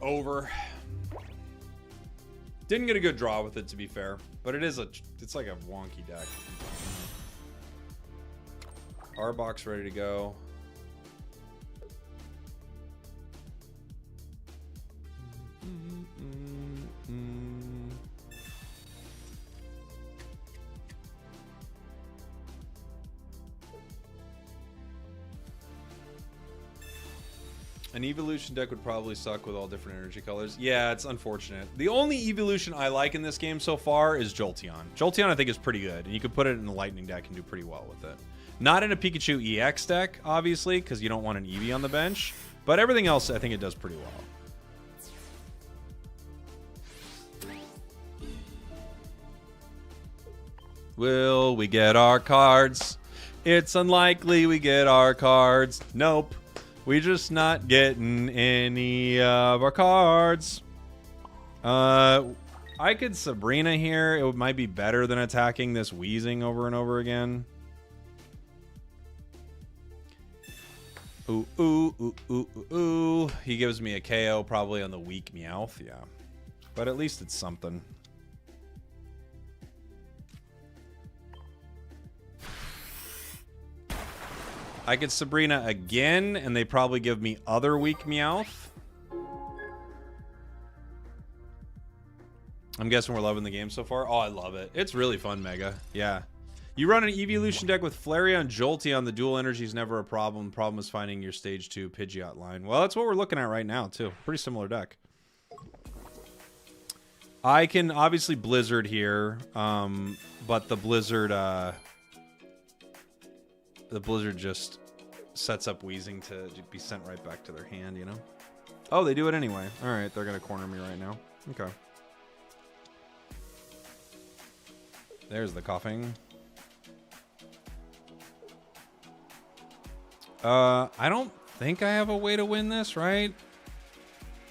over. Didn't get a good draw with it, to be fair. But it's like a wonky deck. Arbok's ready to go. An evolution deck would probably suck with all different energy colors. Yeah, it's unfortunate. The only evolution I like in this game so far is Jolteon. Jolteon I think is pretty good, and you could put it in a lightning deck and do pretty well with it. Not in a Pikachu EX deck, obviously, because you don't want an Eevee on the bench, but everything else I think it does pretty well. Will we get our cards? It's unlikely we get our cards. Nope. We're just not getting any of our cards. I could Sabrina here. It might be better than attacking this Wheezing over and over again. Ooh, ooh, ooh, ooh, ooh, ooh. He gives me a KO probably on the weak Meowth, yeah. But at least it's something. I could Sabrina again, and they probably give me other weak Meowth. I'm guessing we're loving the game so far. Oh, I love it. It's really fun, Mega. Yeah. You run an evolution deck with Flareon, Jolteon. The dual energy is never a problem. The problem is finding your stage 2 Pidgeot line. Well, that's what we're looking at right now, too. Pretty similar deck. I can obviously Blizzard here, but the Blizzard just sets up Wheezing to be sent right back to their hand, you know? Oh, they do it anyway. All right, they're going to corner me right now. Okay. There's the coughing. I don't think I have a way to win this, right?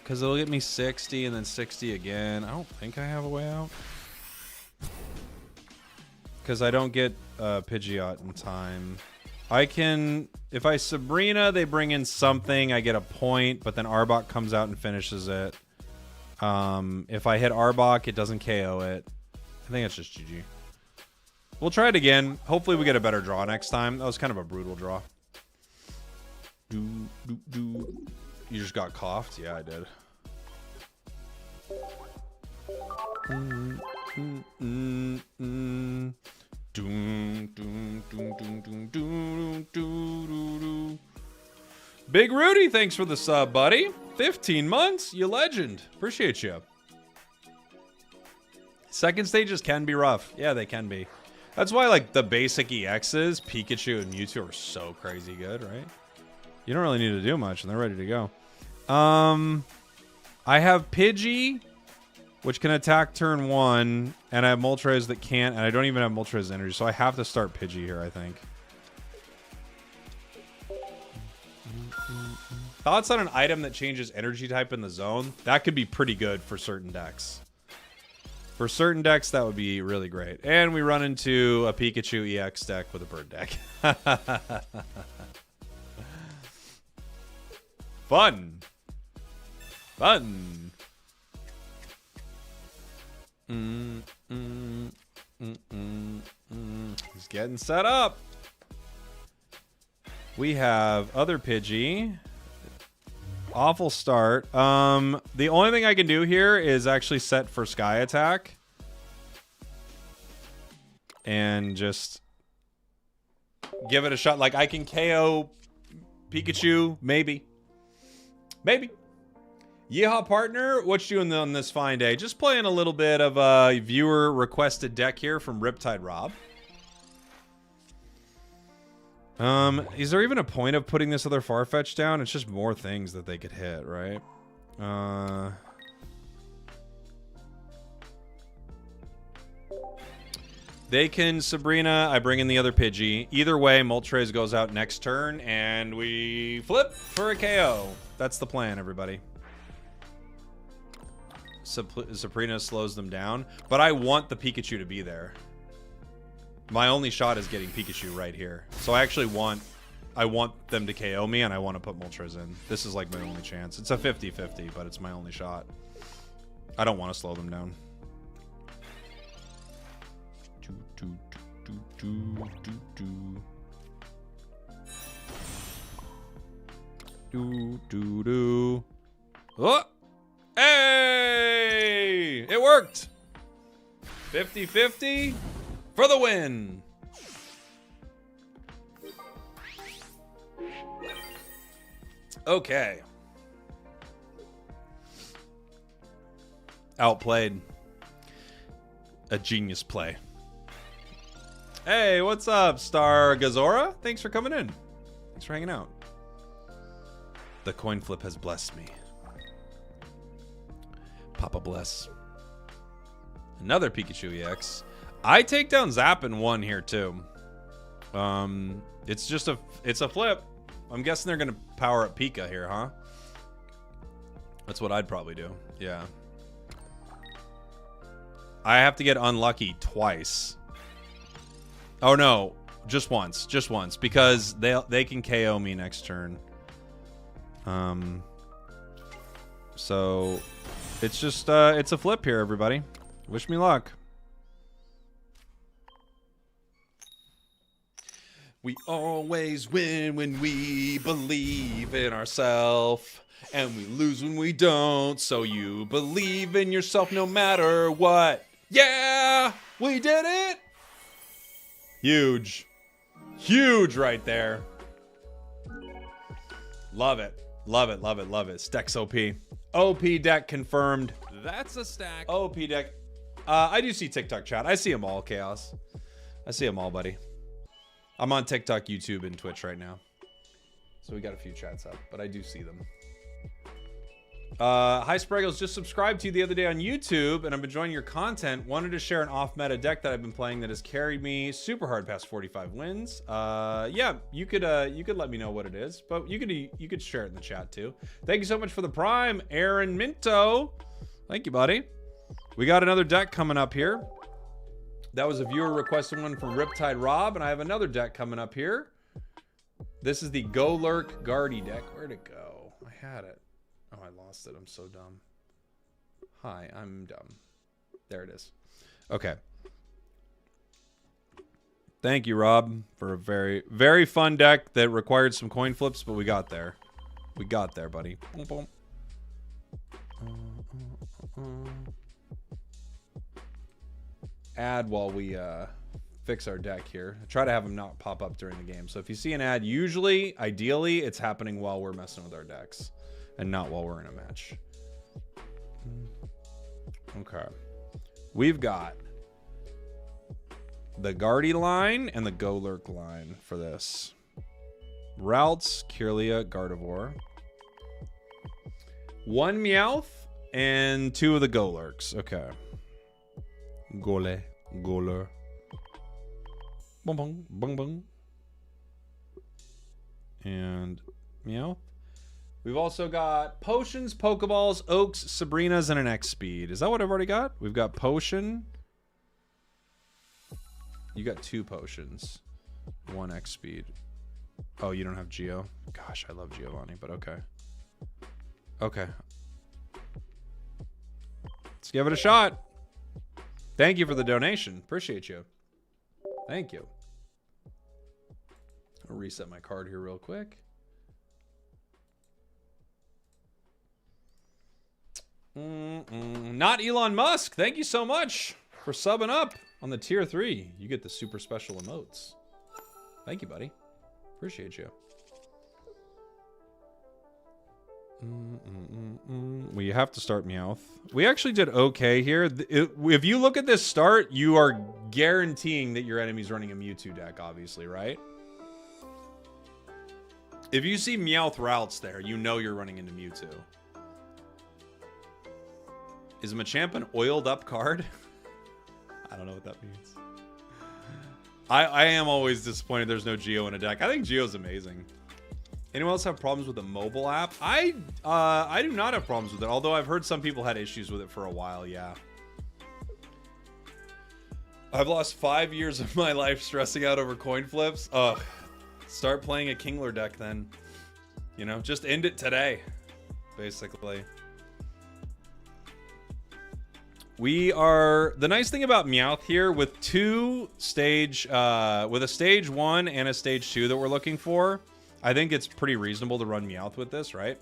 Because it'll get me 60 and then 60 again. I don't think I have a way out. Because I don't get Pidgeot in time. I can, if I Sabrina, they bring in something, I get a point, but then Arbok comes out and finishes it. If I hit Arbok, it doesn't KO it. I think it's just GG. We'll try it again. Hopefully we get a better draw next time. That was kind of a brutal draw. You just got coughed? Yeah, I did. Big Rudy, thanks for the sub, buddy. 15 months, you legend. Appreciate you. Second stages can be rough. Yeah, they can be. That's why, like, the basic EXs, Pikachu and Mewtwo are so crazy good, right? You don't really need to do much, and they're ready to go. I have Pidgey, which can attack turn 1, and I have Moltres that can't, and I don't even have Moltres energy, so I have to start Pidgey here, I think. Thoughts on an item that changes energy type in the zone? That could be pretty good for certain decks. For certain decks, that would be really great. And we run into a Pikachu EX deck with a bird deck. Fun. Fun. He's getting set up. We have other Pidgey. Awful start. The only thing I can do here is actually set for Sky Attack. And just give it a shot. Like, I can KO Pikachu, maybe. Maybe. Yeehaw partner, what you doing on this fine day? Just playing a little bit of a viewer requested deck here from Riptide Rob. Is there even a point of putting this other Farfetch down? It's just more things that they could hit, right? They can Sabrina. I bring in the other Pidgey. Either way, Moltres goes out next turn, and we flip for a KO. That's the plan, everybody. Sabrina slows them down, but I want the Pikachu to be there. My only shot is getting Pikachu right here. So I actually want them to KO me, and I want to put Moltres in. This is like my only chance. It's a 50-50, but it's my only shot. I don't want to slow them down. Oh! Hey! It worked! 50-50 for the win! Okay. Outplayed. A genius play. Hey, what's up, Star Gazora? Thanks for coming in. Thanks for hanging out. The coin flip has blessed me. Papa bless. Another Pikachu EX. I take down Zap in one here too. It's a flip. I'm guessing they're gonna power up Pika here, huh? That's what I'd probably do. Yeah. I have to get unlucky twice. Oh no, just once, because they can KO me next turn. So it's just it's a flip here, everybody. Wish me luck. We always win when we believe in ourselves, and we lose when we don't. So you believe in yourself no matter what. Yeah, we did it. Huge. Huge right there. Love it. Love it, love it, love it. Stex OP. OP deck confirmed. That's a stack. OP deck. I do see TikTok chat. I see them all, Chaos. I see them all, buddy. I'm on TikTok, YouTube, and Twitch right now. So we got a few chats up, but I do see them. Hi, Spragels. Just subscribed to you the other day on YouTube, and I've been enjoying your content. Wanted to share an off-meta deck that I've been playing that has carried me super hard past 45 wins. Yeah, you could let me know what it is, but you could share it in the chat too. Thank you so much for the Prime, Aaron Minto. Thank you, buddy. We got another deck coming up here. That was a viewer requested one from Riptide Rob, and I have another deck coming up here. This is the Golurk Guardy deck. Where'd it go? I had it. Oh, I lost it. I'm so dumb. Hi, I'm dumb. There it is. Okay. Thank you, Rob, for a very, very fun deck that required some coin flips, but we got there. We got there, buddy. Boom, boom. Ad while we fix our deck here. I try to have them not pop up during the game. So if you see an ad, usually, ideally, it's happening while we're messing with our decks and not while we're in a match. Okay. We've got the Guardy line and the Golurk line for this. Routes, Kirlia, Gardevoir. 1 Meowth and 2 of the Golurks. Okay. Golur. Bung, bung, bung, bung. And Meowth. We've also got Potions, Pokeballs, Oaks, Sabrinas, and an X Speed. Is that what I've already got? We've got Potion. You got 2 Potions. 1 X Speed. Oh, you don't have Geo? Gosh, I love Giovanni, but okay. Okay. Let's give it a shot. Thank you for the donation. Appreciate you. Thank you. I'll reset my card here real quick. Not Elon Musk. Thank you so much for subbing up on the tier 3. You get the super special emotes. Thank you, buddy. Appreciate you. We have to start Meowth. We actually did okay here. If you look at this start, you are guaranteeing that your enemy's running a Mewtwo deck, obviously, right? If you see Meowth routes there, you know you're running into Mewtwo. Is Machamp an oiled up card? I don't know what that means. I am always disappointed there's no Geo in a deck. I think Geo's amazing. Anyone else have problems with the mobile app? I do not have problems with it, although I've heard some people had issues with it for a while, yeah. I've lost 5 years of my life stressing out over coin flips. Ugh. Start playing a Kingler deck then. You know, just end it today, basically. We are, the nice thing about Meowth here with with a stage 1 and a stage 2 that we're looking for, I think it's pretty reasonable to run Meowth with this, right?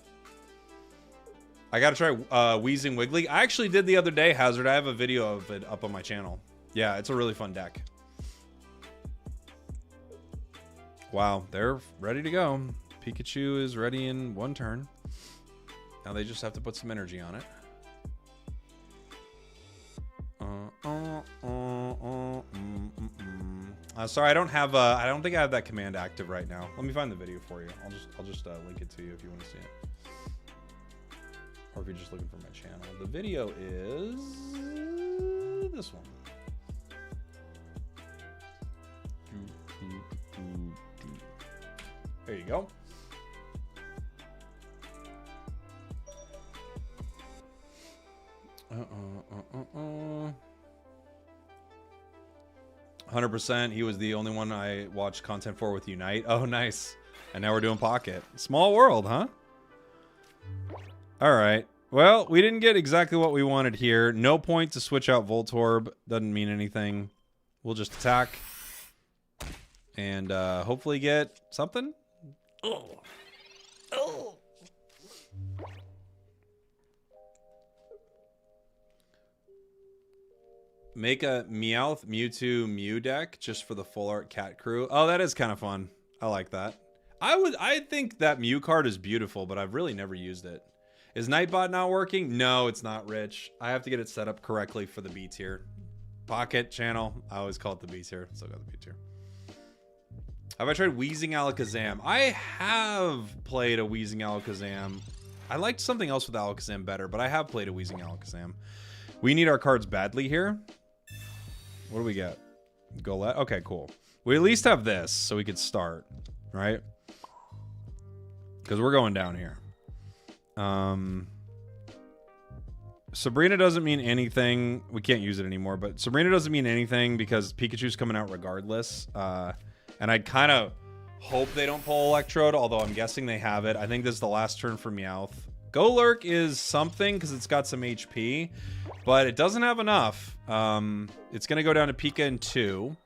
I gotta try Wheezing Wiggly. I actually did the other day, Hazard. I have a video of it up on my channel. Yeah, it's a really fun deck. Wow, they're ready to go. Pikachu is ready in 1 turn. Now they just have to put some energy on it. Sorry, I don't have. I don't think I have that command active right now. Let me find the video for you. I'll just link it to you if you want to see it, or if you're just looking for my channel. The video is this one. There you go. 100%. He was the only one I watched content for with Unite. Oh, nice. And now we're doing Pocket. Small world, huh? All right. Well, we didn't get exactly what we wanted here. No point to switch out Voltorb. Doesn't mean anything. We'll just attack. And hopefully get something. Oh. Oh. Make a Meowth, Mewtwo, Mew deck just for the full art cat crew. Oh, that is kind of fun. I like that. I think that Mew card is beautiful, but I've really never used it. Is Nightbot not working? No, it's not, Rich. I have to get it set up correctly for the B tier. Pocket channel. I always call it the B tier. Still got the B tier. Have I tried Wheezing Alakazam? I have played a Wheezing Alakazam. I liked something else with Alakazam better, but I have played a Wheezing Alakazam. We need our cards badly here. What do we get? Golett? Okay, cool. We at least have this, so we could start, right? Because we're going down here. Sabrina doesn't mean anything. We can't use it anymore, but Sabrina doesn't mean anything because Pikachu's coming out regardless. And I kind of hope they don't pull Electrode, although I'm guessing they have it. I think this is the last turn for Meowth. Golurk is something because it's got some HP, but it doesn't have enough. It's going to go down to Pika in 2.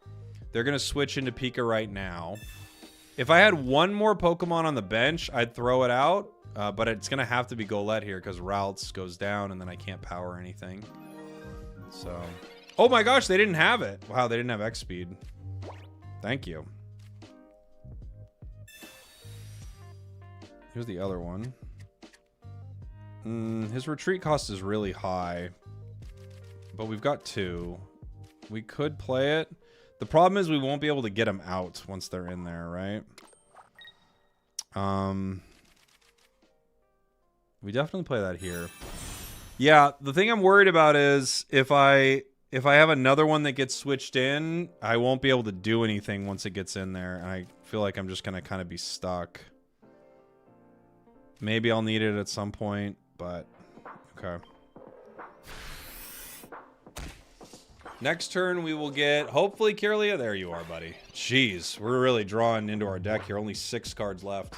They're going to switch into Pika right now. If I had one more Pokemon on the bench, I'd throw it out, but it's going to have to be Golett here because Routes goes down and then I can't power anything. So, oh my gosh, they didn't have it. Wow, they didn't have X speed. Thank you. Here's the other one. His retreat cost is really high, but we've got 2. We could play it. The problem is we won't be able to get them out once they're in there, right? We definitely play that here. Yeah, the thing I'm worried about is if I have another one that gets switched in, I won't be able to do anything once it gets in there, and I feel like I'm just gonna kind of be stuck. Maybe I'll need it at some point, but okay. Next turn, we will get, hopefully, Kirlia. There you are, buddy. Jeez, we're really drawing into our deck here. Only 6 cards left.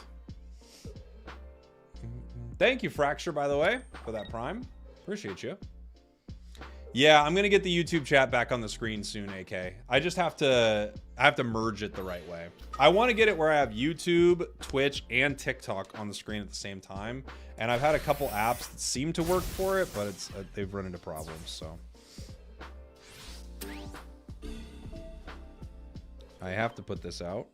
Thank you, Fracture, by the way, for that prime. Appreciate you. Yeah, I'm going to get the YouTube chat back on the screen soon, AK. I just have to merge it the right way. I want to get it where I have YouTube, Twitch, and TikTok on the screen at the same time. And I've had a couple apps that seem to work for it, but it's they've run into problems, so... I have to put this out.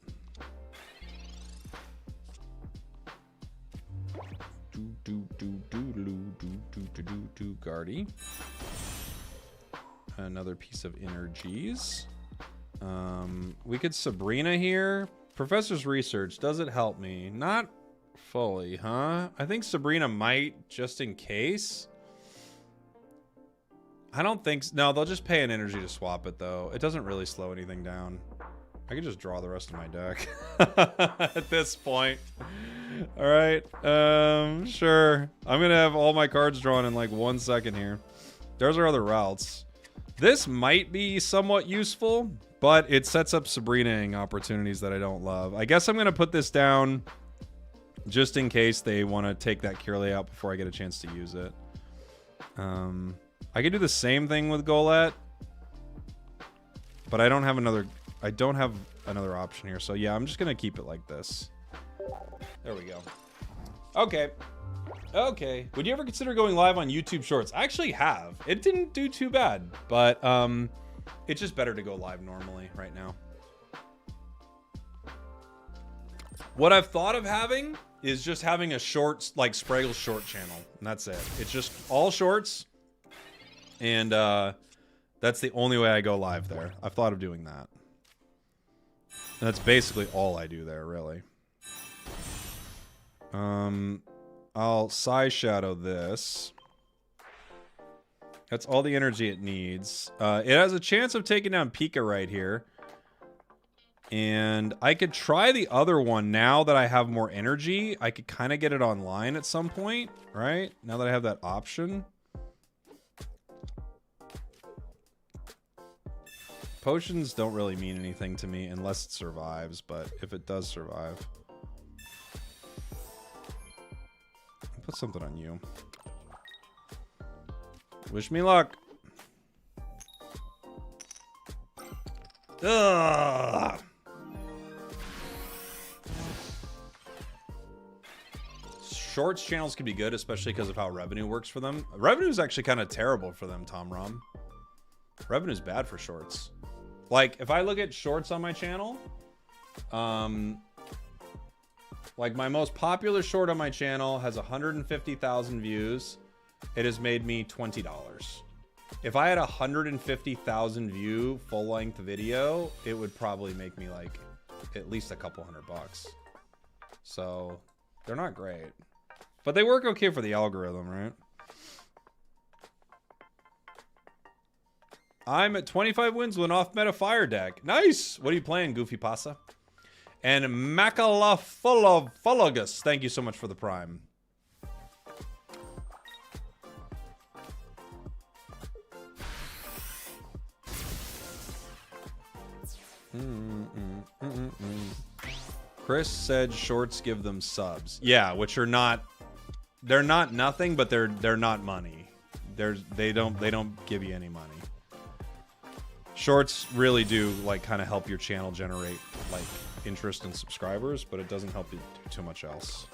Guardy. Another piece of energies. We could Sabrina here. Professor's research. Does it help me? Not fully, huh? I think Sabrina might, just in case. I don't think... No, they'll just pay an energy to swap it, though. It doesn't really slow anything down. I can just draw the rest of my deck at this point. All right. Sure. I'm going to have all my cards drawn in like 1 second here. There's our other routes. This might be somewhat useful, but it sets up Sabrina-ing opportunities that I don't love. I guess I'm going to put this down just in case they want to take that Kirlia out before I get a chance to use it. I could do the same thing with Golett, but I don't have another option here. So yeah, I'm just going to keep it like this. There we go. Okay. Okay. Would you ever consider going live on YouTube Shorts? I actually have. It didn't do too bad, but it's just better to go live normally right now. What I've thought of having is just having a shorts, like Spragels short channel, and that's it. It's just all shorts, and that's the only way I go live there. I've thought of doing that. And that's basically all I do there, really. I'll Side Shadow this. That's all the energy it needs. It has a chance of taking down Pika right here. And I could try the other one now that I have more energy. I could kind of get it online at some point, right? Now that I have that option. Potions don't really mean anything to me unless it survives, but if it does survive... Put something on you. Wish me luck. Ugh. Shorts channels can be good, especially because of how revenue works for them. Revenue is actually kind of terrible for them, Tom Rom. Revenue is bad for shorts. Like, if I look at shorts on my channel, like my most popular short on my channel has 150,000 views. It has made me $20. If I had 150,000 view full-length video, it would probably make me like at least a couple $100. So they're not great, but they work okay for the algorithm, right? I'm at 25 wins with an off-meta fire deck. Nice. What are you playing, Goofy Pasa? And Macalafologus, thank you so much for the prime. Chris said shorts give them subs. Yeah, which are not they're not nothing, but they're not money. They don't give you any money. Shorts really do like kind of help your channel generate like interest and subscribers, but it doesn't help you do too much else.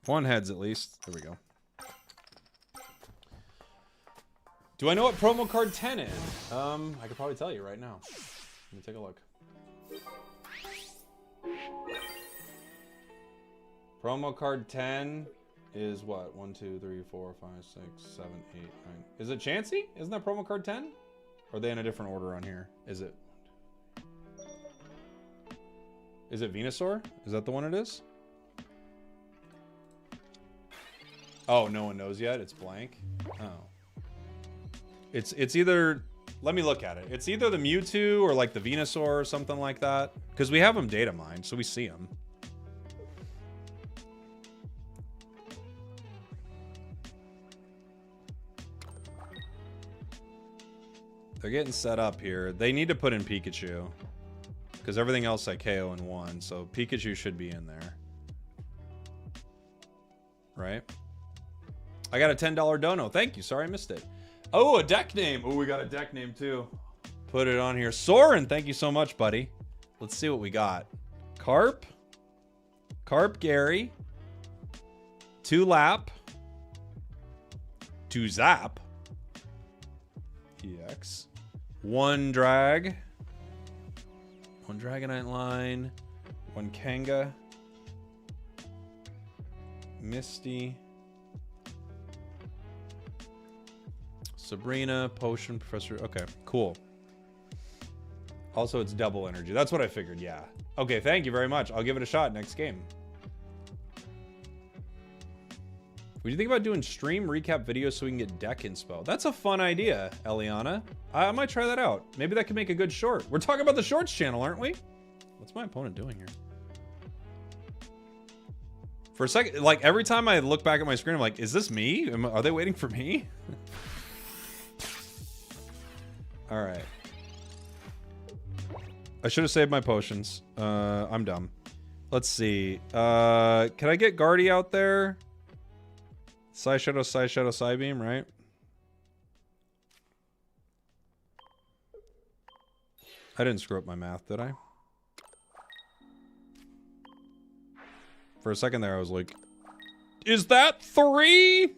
One heads at least. There we go. Do I know what promo card 10 is? I could probably tell you right now. Let me take a look. Promo card 10 is what? 1, 2, 3, 4, 5, 6, 7, 8, 9. Is it Chansey? Isn't that promo card 10? Or are they in a different order on here? Is it? Is it Venusaur? Is that the one it is? Oh, no one knows yet. It's blank. Oh. It's either, let me look at it. It's either the Mewtwo or like the Venusaur or something like that. Because we have them data mined, so we see them. They're getting set up here. They need to put in Pikachu. Because everything else I KO in one. So Pikachu should be in there. Right? I got a $10 dono. Thank you. Sorry I missed it. Oh, a deck name. Oh, we got a deck name too. Put it on here. Soren, thank you so much, buddy. Let's see what we got. Carp. Carp Gary. 2 Lap. 2 Zap. EX. 1 Drag. 1 Dragonite line. 1 Kanga. Misty. Sabrina, Potion, Professor. Okay, cool. Also, it's double energy. That's what I figured, yeah. Okay, thank you very much. I'll give it a shot next game. What do you think about doing stream recap videos so we can get deck inspo? That's a fun idea, Eliana. I might try that out. Maybe that could make a good short. We're talking about the shorts channel, aren't we? What's my opponent doing here? For a second, like every time I look back at my screen, I'm like, is this me? Are they waiting for me? All right. I should have saved my potions. I'm dumb. Let's see. Can I get Guardy out there? Psy Shadow, Psybeam, right? I didn't screw up my math, did I? For a second there, I was like, is that 3?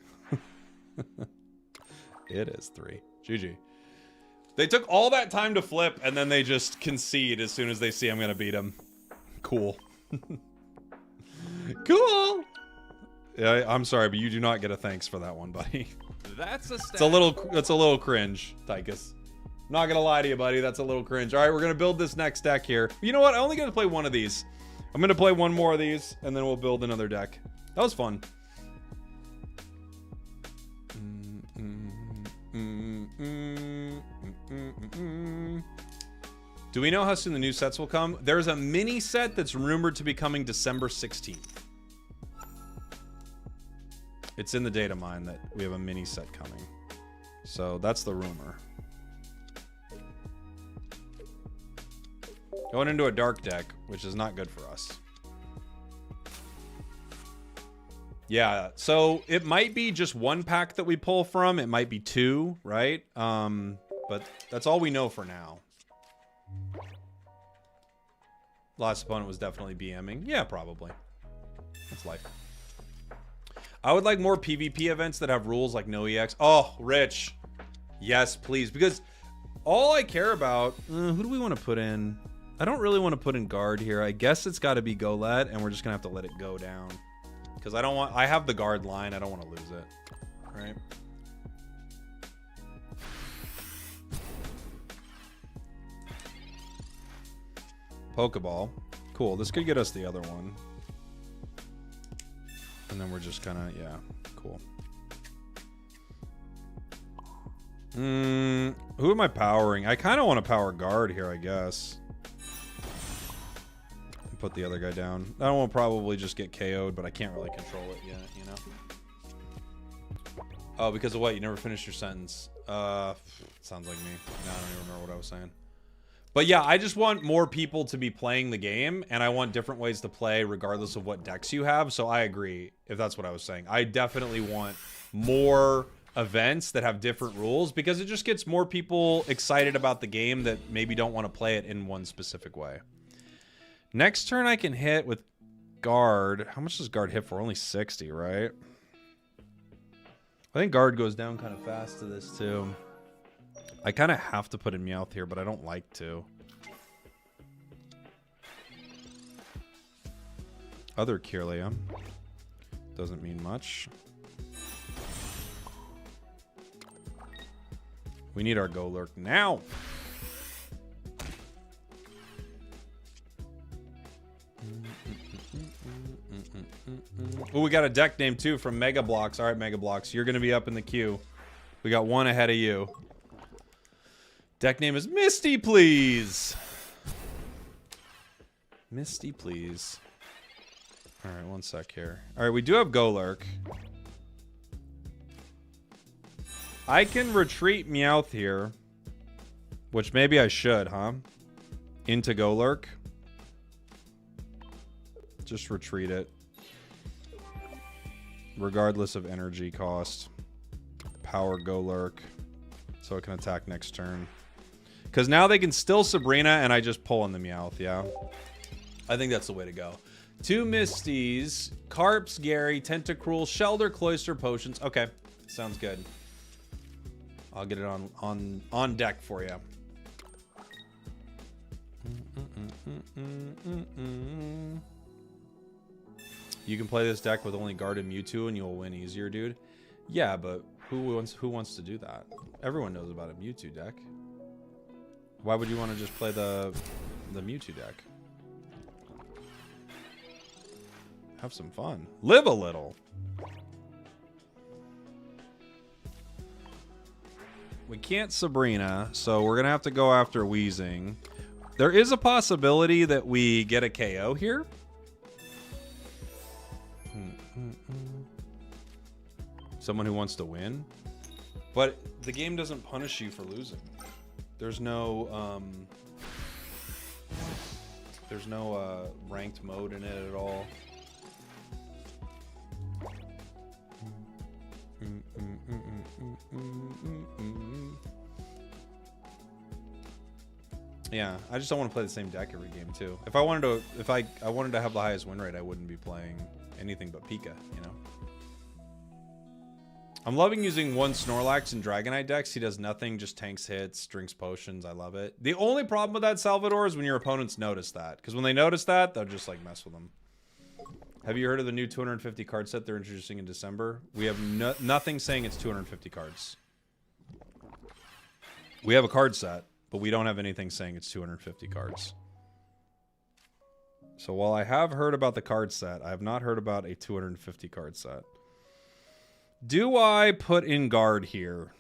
It is 3. GG. They took all that time to flip, and then they just concede as soon as they see I'm gonna beat them. Cool. Cool! Yeah, I'm sorry, but you do not get a thanks for that one, buddy. That's a It's a little cringe, Tychus. Not gonna lie to you, buddy. That's a little cringe. All right, we're gonna build this next deck here. You know what? I only get to play one of these. I'm gonna play one more of these, and then we'll build another deck. That was fun. Do we know how soon the new sets will come? There's a mini set that's rumored to be coming December 16th. It's in the data mine that we have a mini set coming. So that's the rumor. Going into a dark deck, which is not good for us. Yeah, so it might be just one pack that we pull from. It might be 2, right? But that's all we know for now. Last opponent was definitely BMing. Yeah, probably. That's life. I would like more PvP events that have rules like no EX. Oh, Rich. Yes, please. Because all I care about... who do we want to put in? I don't really want to put in guard here. I guess it's got to be Golett, and we're just going to have to let it go down. Because I don't want... I have the guard line. I don't want to lose it. Right? Pokeball. Cool. This could get us the other one. And then we're just kind of... Yeah. Cool. Who am I powering? I kind of want to power guard here, I guess. Put the other guy down. That one will probably just get KO'd, but I can't really control it yet, you know? Oh, because of what? You never finished your sentence. Sounds like me. No, I don't even remember what I was saying. But yeah, I just want more people to be playing the game, and I want different ways to play regardless of what decks you have. So I agree, if that's what I was saying. I definitely want more events that have different rules, because it just gets more people excited about the game that maybe don't want to play it in one specific way. Next turn I can hit with Guard. How much does Guard hit for? Only 60, right? I think Guard goes down kind of fast to this too. I kind of have to put in Meowth here, but I don't like to. Other Kirlia. Doesn't mean much. We need our Golurk now. Oh, we got a deck name too from Mega Blocks. All right, Mega Blocks, you're going to be up in the queue. We got one ahead of you. Deck name is Misty, please. Misty, please. All right, one sec here. All right, we do have Golurk. I can retreat Meowth here, which maybe I should, huh? Into Golurk. Just retreat it. Regardless of energy cost. Power Golurk. So it can attack next turn. Because now they can still Sabrina, and I just pull in the Meowth, yeah? I think that's the way to go. 2 Misties, Carps, Gary, Tentacruel, Shelter, Cloister, Potions. Okay, sounds good. I'll get it on deck for you. You can play this deck with only Guard and Mewtwo, and you'll win easier, dude. Yeah, but who wants to do that? Everyone knows about a Mewtwo deck. Why would you want to just play the Mewtwo deck? Have some fun. Live a little. We can't Sabrina, so we're going to have to go after Wheezing. There is a possibility that we get a KO here. Someone who wants to win. But the game doesn't punish you for losing. There's no ranked mode in it at all. Yeah, I just don't want to play the same deck every game too. If I wanted to have the highest win rate, I wouldn't be playing anything but Pika, you know. I'm loving using one Snorlax in Dragonite decks. He does nothing, just tanks hits, drinks potions. I love it. The only problem with that, Salvador, is when your opponents notice that. Because when they notice that, they'll just like mess with them. Have you heard of the new 250 card set they're introducing in December? We have nothing saying it's 250 cards. We have a card set, but we don't have anything saying it's 250 cards. So while I have heard about the card set, I have not heard about a 250 card set. Do I put in Guard here?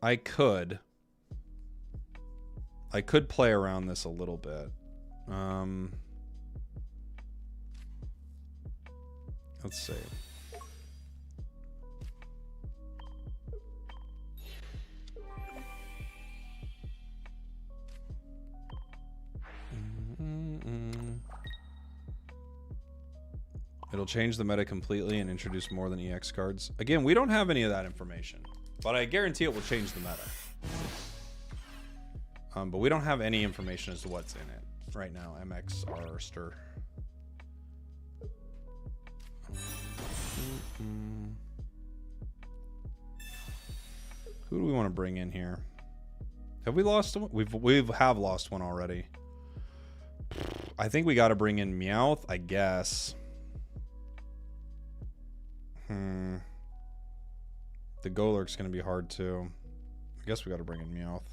I could. I could play around this a little bit. Let's see. It'll change the meta completely and introduce more than EX cards. Again, we don't have any of that information, but I guarantee it will change the meta. But we don't have any information as to what's in it right now. MXR stir. Who do we want to bring in here? Have we lost one? We have lost one already. I think we got to bring in Meowth, I guess. The Golurk's going to be hard too. I guess we got to bring in Meowth.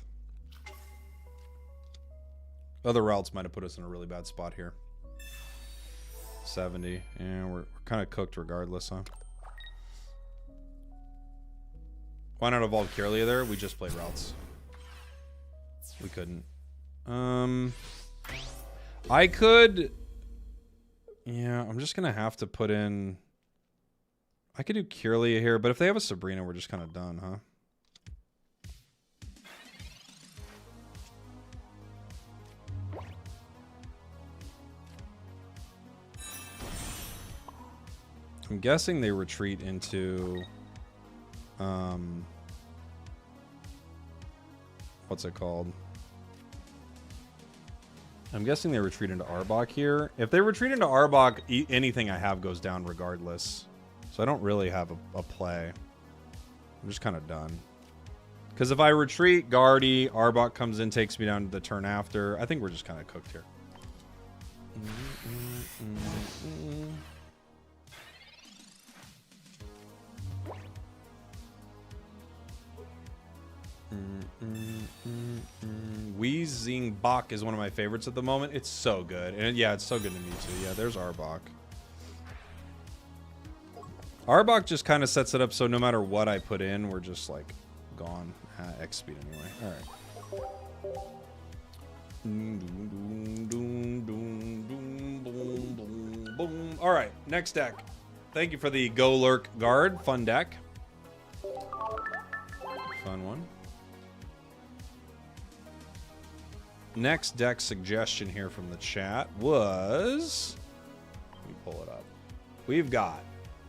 Other routes might have put us in a really bad spot here. 70. Yeah, we're kind of cooked regardless, huh? Why not evolve Kirlia there? We just played routes. We couldn't. I could... Yeah, I'm just going to have to put in... I could do Kirlia here, but if they have a Sabrina, we're just kind of done, huh? I'm guessing they retreat into... what's it called? I'm guessing they retreat into Arbok here. If they retreat into Arbok, anything I have goes down regardless. So I don't really have a play. I'm just kind of done. Because if I retreat, Guardy, Arbok comes in, takes me down to the turn after. I think we're just kind of cooked here. Wheezing-Bach is one of my favorites at the moment. It's so good. And yeah, it's so good to me too. Yeah, there's Arbok. Arbok just kind of sets it up so no matter what I put in, we're just like gone. X speed anyway. Alright. Alright, next deck. Thank you for the Golurk Guard. Fun deck. Fun one. Next deck suggestion here from the chat was... Let me pull it up. We've got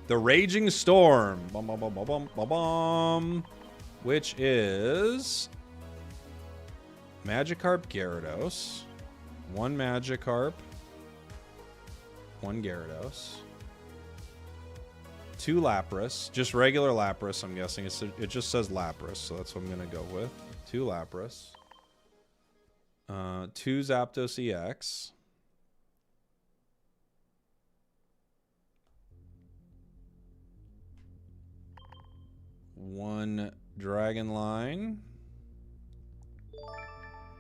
the Raging Storm. Bum, bum, bum, bum, bum, bum, bum, which is Magikarp Gyarados. One Magikarp. One Gyarados. Two Lapras. Just regular Lapras, I'm guessing. It just says Lapras, so that's what I'm going to go with. Two Lapras. Two Zapdos EX. One Dragonline,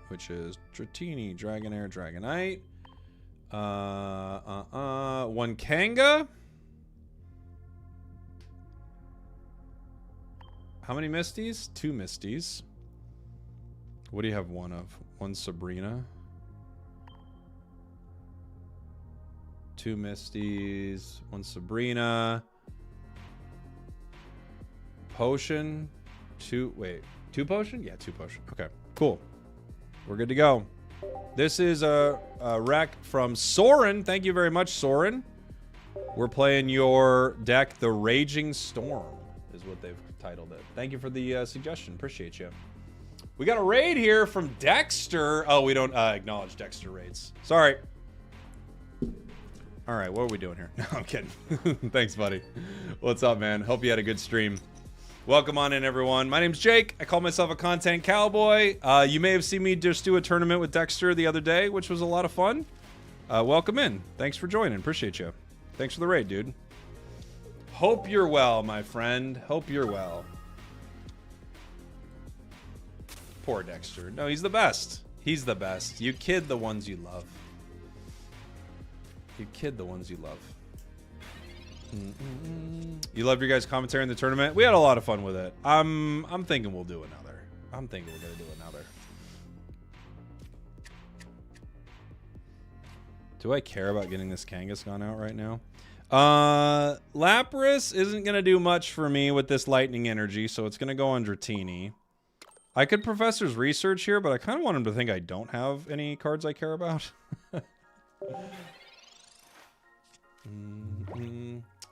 which is Dratini, Dragonair, Dragonite. One Kanga. How many Misties? Two Misties. What do you have one of? One Sabrina. Two Misties. One Sabrina. Potion. Two potion? Yeah, two potion. Okay, cool. We're good to go. This is a rec from Soren. Thank you very much, Soren. We're playing your deck, the Raging Storm, is what they've titled it. Thank you for the suggestion. Appreciate you. We got a raid here from Dexter. Oh, we don't acknowledge Dexter raids. Sorry. All right, what are we doing here? No, I'm kidding. Thanks, buddy. What's up, man? Hope you had a good stream. Welcome on in, everyone. My name's Jake. I call myself a content cowboy. You may have seen me just do a tournament with Dexter the other day, which was a lot of fun. Welcome in. Thanks for joining. Appreciate you. Thanks for the raid, dude. Hope you're well, my friend. Hope you're well. Poor Dexter. No, he's the best. He's the best. You kid the ones you love. You kid the ones you love. You loved your guys' commentary in the tournament. We had a lot of fun with it. I'm thinking we'll do another. I'm thinking we're gonna do another. Do I care about getting this Kangaskhan out right now? Lapras isn't gonna do much for me with this lightning energy, so it's gonna go on Dratini. I could Professor's Research here, but I kind of want him to think I don't have any cards I care about.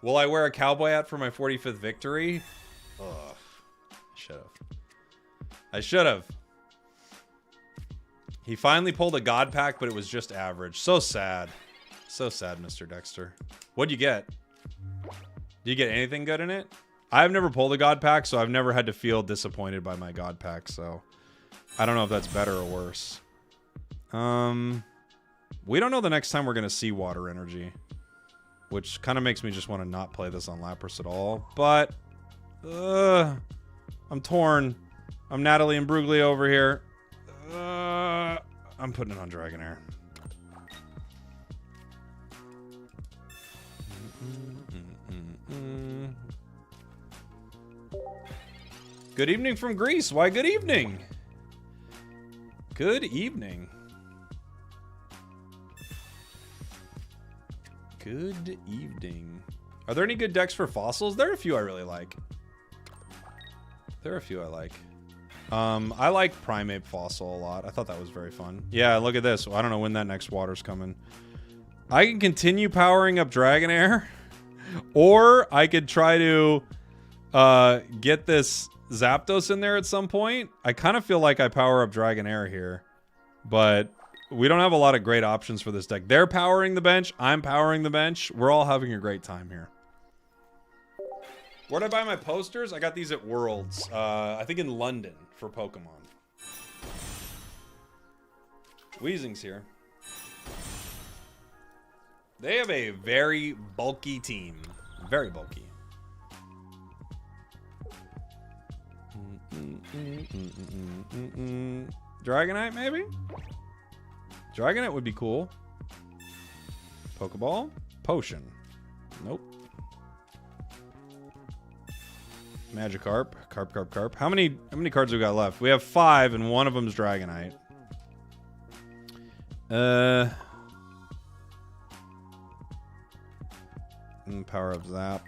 Will I wear a cowboy hat for my 45th victory? Ugh. I should have. He finally pulled a God Pack, but it was just average. So sad. So sad, Mr. Dexter. What'd you get? Did you get anything good in it? I've never pulled a God Pack, so I've never had to feel disappointed by my God Pack, so I don't know if that's better or worse. We don't know the next time we're going to see Water Energy, which kind of makes me just want to not play this on Lapras at all, but I'm torn. I'm Natalie and Bruglia over here. I'm putting it on Dragonair. Good evening from Greece. Why, good evening. Good evening. Good evening. Are there any good decks for fossils? There are a few I really like. I like Primeape Fossil a lot. I thought that was very fun. Yeah, look at this. I don't know when that next water's coming. I can continue powering up Dragonair. Or I could try to get this Zapdos in there at some point. I kind of feel like I power up Dragonair here. But we don't have a lot of great options for this deck. They're powering the bench. I'm powering the bench. We're all having a great time here. Where'd I buy my posters? I got these at Worlds. I think in London for Pokemon. Weezing's here. They have a very bulky team. Very bulky. Dragonite, maybe? Dragonite would be cool. Pokeball? Potion. Nope. Magikarp. Carp. How many cards we got left? We have 5, and one of them is Dragonite. Power up Zap.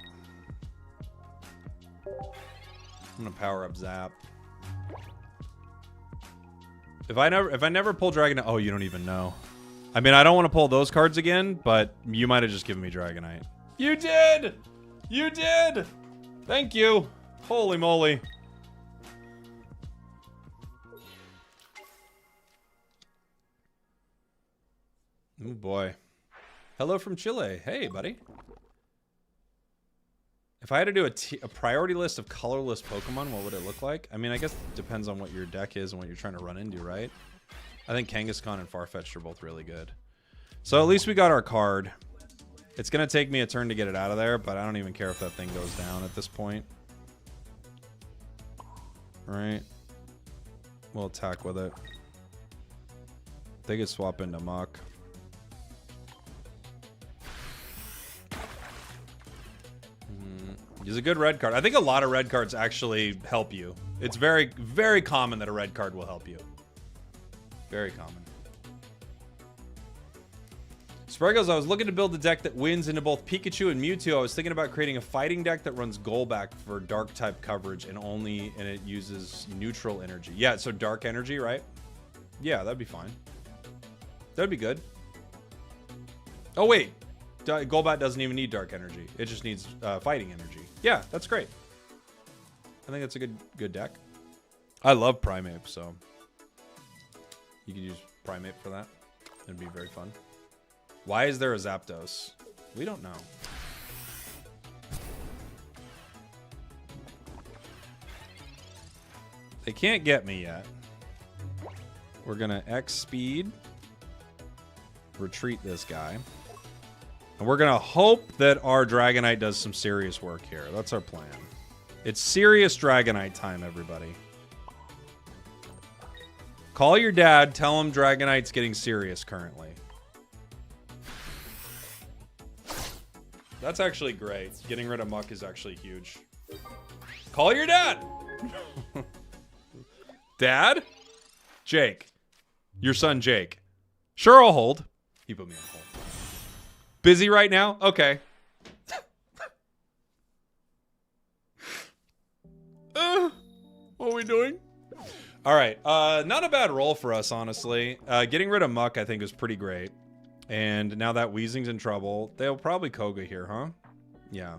I'm gonna power up Zap. If I never pull Dragonite, oh, you don't even know. I mean, I don't want to pull those cards again, but you might have just given me Dragonite. You did! You did! Thank you. Holy moly. Oh boy. Hello from Chile. Hey, buddy. If I had to do a priority list of colorless Pokemon, what would it look like? I mean, I guess it depends on what your deck is and what you're trying to run into, right? I think Kangaskhan and Farfetch'd are both really good. So at least we got our card. It's going to take me a turn to get it out of there, but I don't even care if that thing goes down at this point. Right. We'll attack with it. They could swap into Muck. He's a good red card. I think a lot of red cards actually help you. It's very, very common that a red card will help you. Very common. Spragels, I was looking to build a deck that wins into both Pikachu and Mewtwo. I was thinking about creating a fighting deck that runs Golback for dark type coverage and it uses neutral energy. Yeah, so dark energy, right? Yeah, that'd be fine. That'd be good. Oh, wait. Golbat doesn't even need dark energy. It just needs fighting energy. Yeah, that's great. I think that's a good deck. I love Primeape, so you could use Primeape for that. It'd be very fun. Why is there a Zapdos? We don't know. They can't get me yet. We're gonna X speed. Retreat this guy. And we're going to hope that our Dragonite does some serious work here. That's our plan. It's serious Dragonite time, everybody. Call your dad. Tell him Dragonite's getting serious currently. That's actually great. Getting rid of Muck is actually huge. Call your dad. Dad? Jake. Your son, Jake. Sure, I'll hold. He put me on hold. Busy right now? Okay. What are we doing? All right. Not a bad roll for us, honestly. Getting rid of Muck, I think, is pretty great. And now that Weezing's in trouble, they'll probably Koga here, huh? Yeah.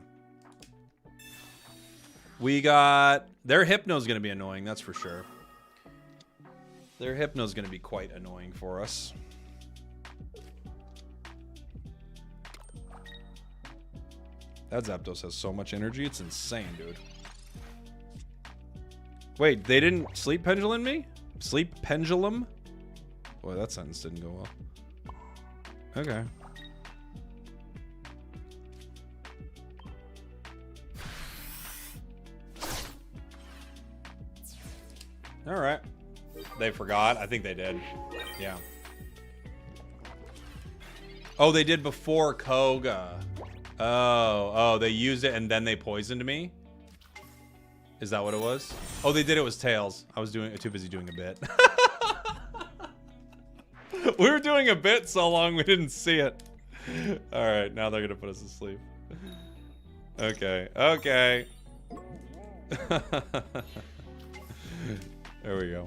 We got... Their Hypno's going to be annoying, that's for sure. Their Hypno's going to be quite annoying for us. That Zapdos has so much energy, it's insane, dude. Wait, they didn't Sleep Pendulum me? Sleep Pendulum? Boy, that sentence didn't go well. Okay. Alright. They forgot? I think they did. Yeah. Oh, they did before Koga. Oh, they used it and then they poisoned me? Is that what it was? Oh, they did it was Tails. I was too busy doing a bit. We were doing a bit so long we didn't see it. Alright, now they're gonna put us to sleep. Okay, okay. There we go.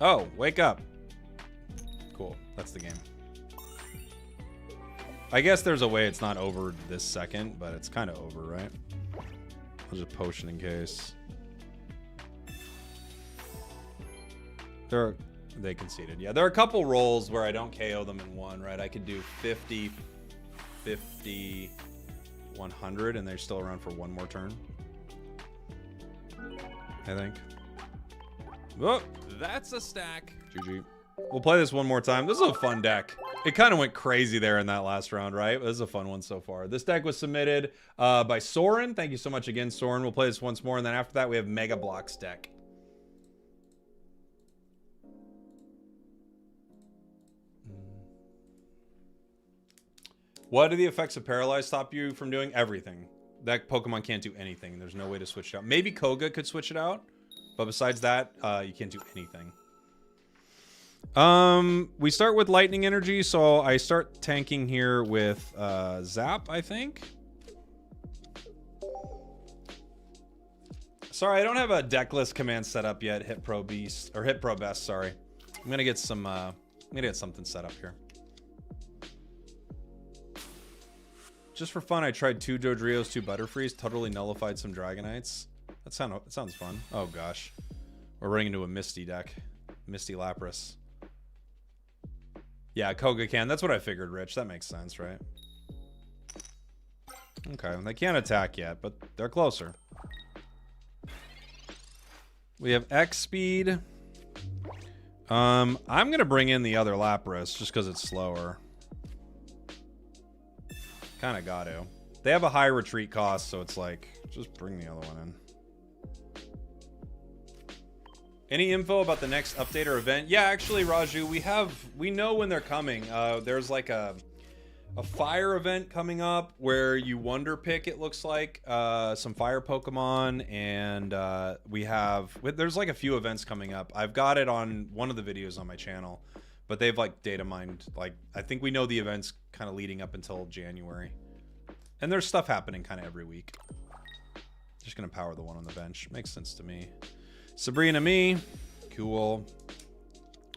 Oh, wake up. Cool. That's the game. I guess there's a way it's not over this second, but it's kind of over, right? I'll just potion in case. They conceded. Yeah, there are a couple rolls where I don't KO them in one, right? I could do 50, 50, 100, and they're still around for one more turn. I think. Oh, That's a stack. GG. We'll play this one more time. This is a fun deck. It kind of went crazy there in that last round, right? This is a fun one so far. This deck was submitted by Soren. Thank you so much again, Soren. We'll play this once more, and then after that, we have Mega Blocks deck. What do the effects of Paralyze stop you from doing? Everything. That Pokemon can't do anything. There's no way to switch it out. Maybe Koga could switch it out, but besides that, you can't do anything. We start with Lightning Energy, so I start tanking here with Zap, I think. Sorry, I don't have a deck list command set up yet. Hit Pro Beast or Hit Pro Best. Sorry, I'm gonna get some. I'm gonna get something set up here. Just for fun, I tried 2 Dodrios, 2 Butterfrees, totally nullified some Dragonites. That sounds fun. Oh gosh, we're running into a Misty deck, Misty Lapras. Yeah, Koga can. That's what I figured, Rich. That makes sense, right? Okay, they can't attack yet, but they're closer. We have X speed. I'm gonna bring in the other Lapras just because it's slower. Kind of got to. They have a high retreat cost, so it's like, just bring the other one in. Any info about the next update or event? Yeah, actually, Raju, we know when they're coming. There's like a fire event coming up where you wonder pick, it looks like, some fire Pokemon, and there's like a few events coming up. I've got it on one of the videos on my channel, but they've like data mined, like, I think we know the events kind of leading up until January. And there's stuff happening kind of every week. Just gonna power the one on the bench. Makes sense to me. Sabrina me. Cool.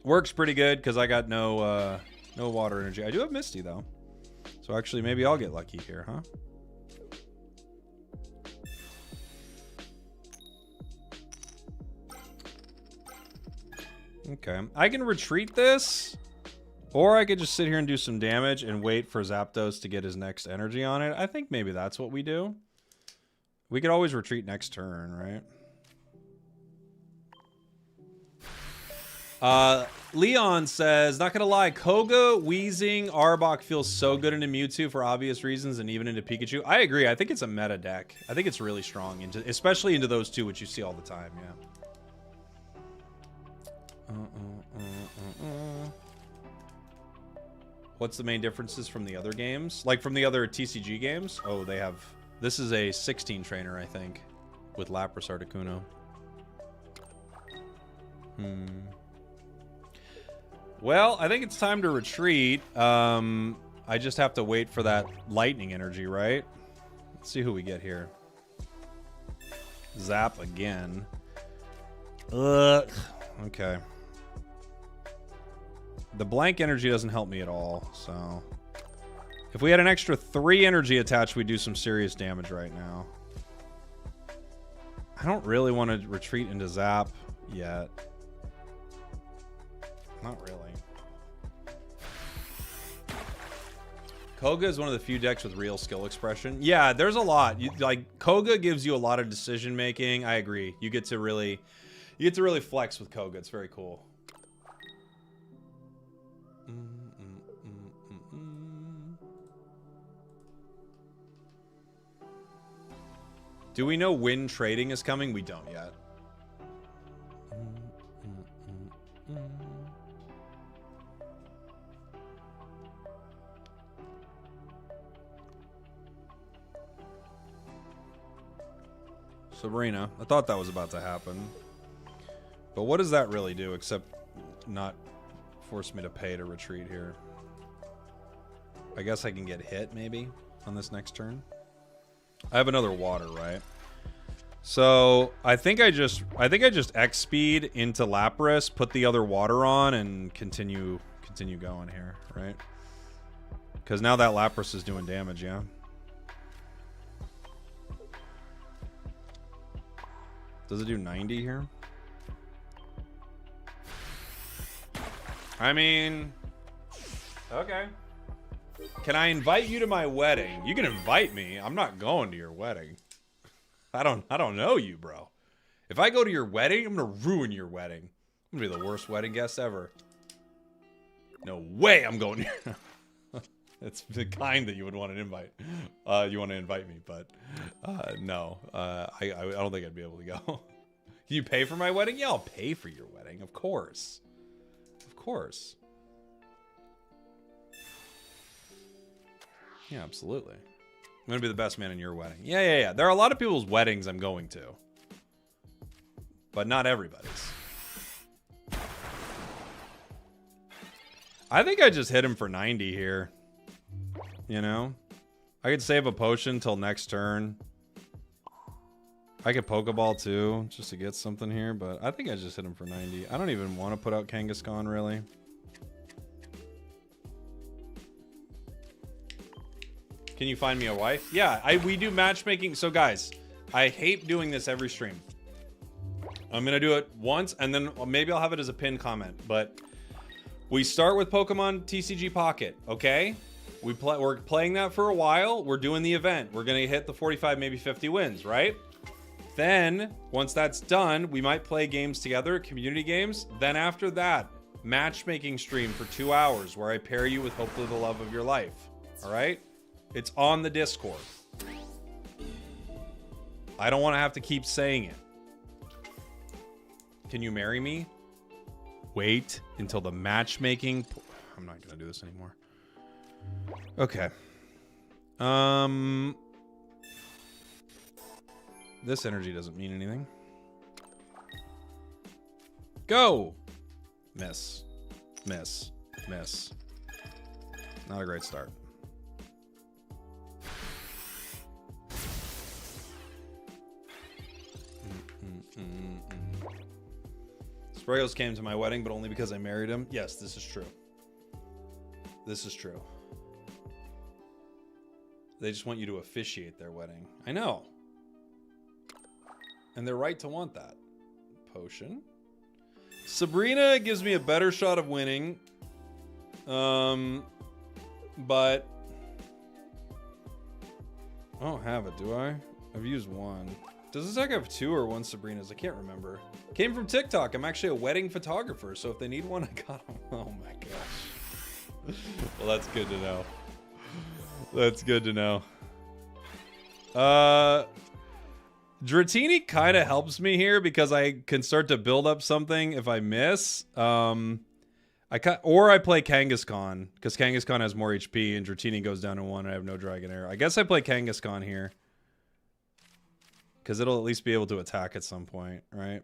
Works pretty good because I got no water energy. I do have Misty though. So actually maybe I'll get lucky here, huh? Okay. I can retreat this, or I could just sit here and do some damage and wait for Zapdos to get his next energy on it. I think maybe that's what we do. We could always retreat next turn, right? Leon says, not gonna lie, Koga, Wheezing, Arbok feels so good into Mewtwo for obvious reasons and even into Pikachu. I agree. I think it's a meta deck. I think it's really strong, especially into those two, which you see all the time, yeah. What's the main differences from the other games? Like from the other TCG games? Oh, they have... This is a 16 trainer, I think, with Lapras Articuno. Well, I think it's time to retreat. I just have to wait for that lightning energy, right? Let's see who we get here. Zap again. Ugh. Okay. The blank energy doesn't help me at all, so... If we had an extra 3 energy attached, we'd do some serious damage right now. I don't really want to retreat into Zap yet. Not really. Koga is one of the few decks with real skill expression. Yeah, there's a lot. Koga gives you a lot of decision making. I agree. You get to really flex with Koga. It's very cool. Do we know when trading is coming? We don't yet. Sabrina. I thought that was about to happen. But what does that really do except not force me to pay to retreat here? I guess I can get hit maybe on this next turn. I have another water, right? So I think I just X speed into Lapras, put the other water on, and continue continue going here, right? Because now that Lapras is doing damage, yeah. Does it do 90 here? I mean, okay. Can I invite you to my wedding? You can invite me. I'm not going to your wedding. I don't know you, bro. If I go to your wedding, I'm gonna ruin your wedding. I'm gonna be the worst wedding guest ever. No way I'm going here. It's the kind that you would want to invite. You want to invite me, but no. I don't think I'd be able to go. Can you pay for my wedding? Yeah, I'll pay for your wedding. Of course. Of course. Yeah, absolutely. I'm going to be the best man in your wedding. Yeah. There are a lot of people's weddings I'm going to. But not everybody's. I think I just hit him for 90 here. You know? I could save a potion till next turn. I could Pokeball too, just to get something here, but I think I just hit him for 90. I don't even want to put out Kangaskhan, really. Can you find me a wife? Yeah, we do matchmaking. So guys, I hate doing this every stream. I'm going to do it once, and then maybe I'll have it as a pinned comment, but we start with Pokemon TCG Pocket, okay? We're playing that for a while. We're doing the event. We're going to hit the 45, maybe 50 wins, right? Then, once that's done, we might play games together, community games. Then after that, matchmaking stream for 2 hours where I pair you with hopefully the love of your life, all right? It's on the Discord. I don't want to have to keep saying it. Can you marry me? Wait until the matchmaking... I'm not going to do this anymore. Okay. This energy doesn't mean anything. Go! Miss. Miss. Miss. Not a great start. Spragels came to my wedding, but only because I married him. Yes, this is true. This is true. They just want you to officiate their wedding. I know. And they're right to want that. Potion. Sabrina gives me a better shot of winning. But I don't have it, do I? I've used one. Does this deck have 2 or 1 Sabrinas? I can't remember. Came from TikTok. I'm actually a wedding photographer, so if they need one, I got them. Oh my gosh. Well, that's good to know. That's good to know. Dratini kind of helps me here because I can start to build up something if I miss. Or I play Kangaskhan because Kangaskhan has more HP and Dratini goes down to 1 and I have no Dragonair. I guess I play Kangaskhan here because it'll at least be able to attack at some point, right?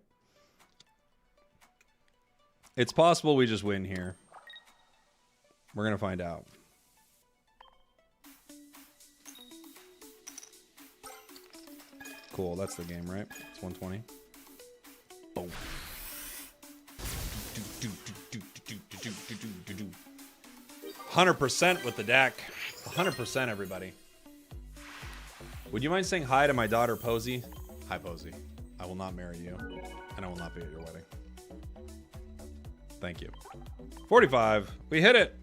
It's possible we just win here. We're going to find out. Cool, that's the game, right? It's 120. Boom. 100% with the deck. 100%, everybody. Would you mind saying hi to my daughter, Posey? Hi, Posey. I will not marry you, and I will not be at your wedding. Thank you. 45. We hit it.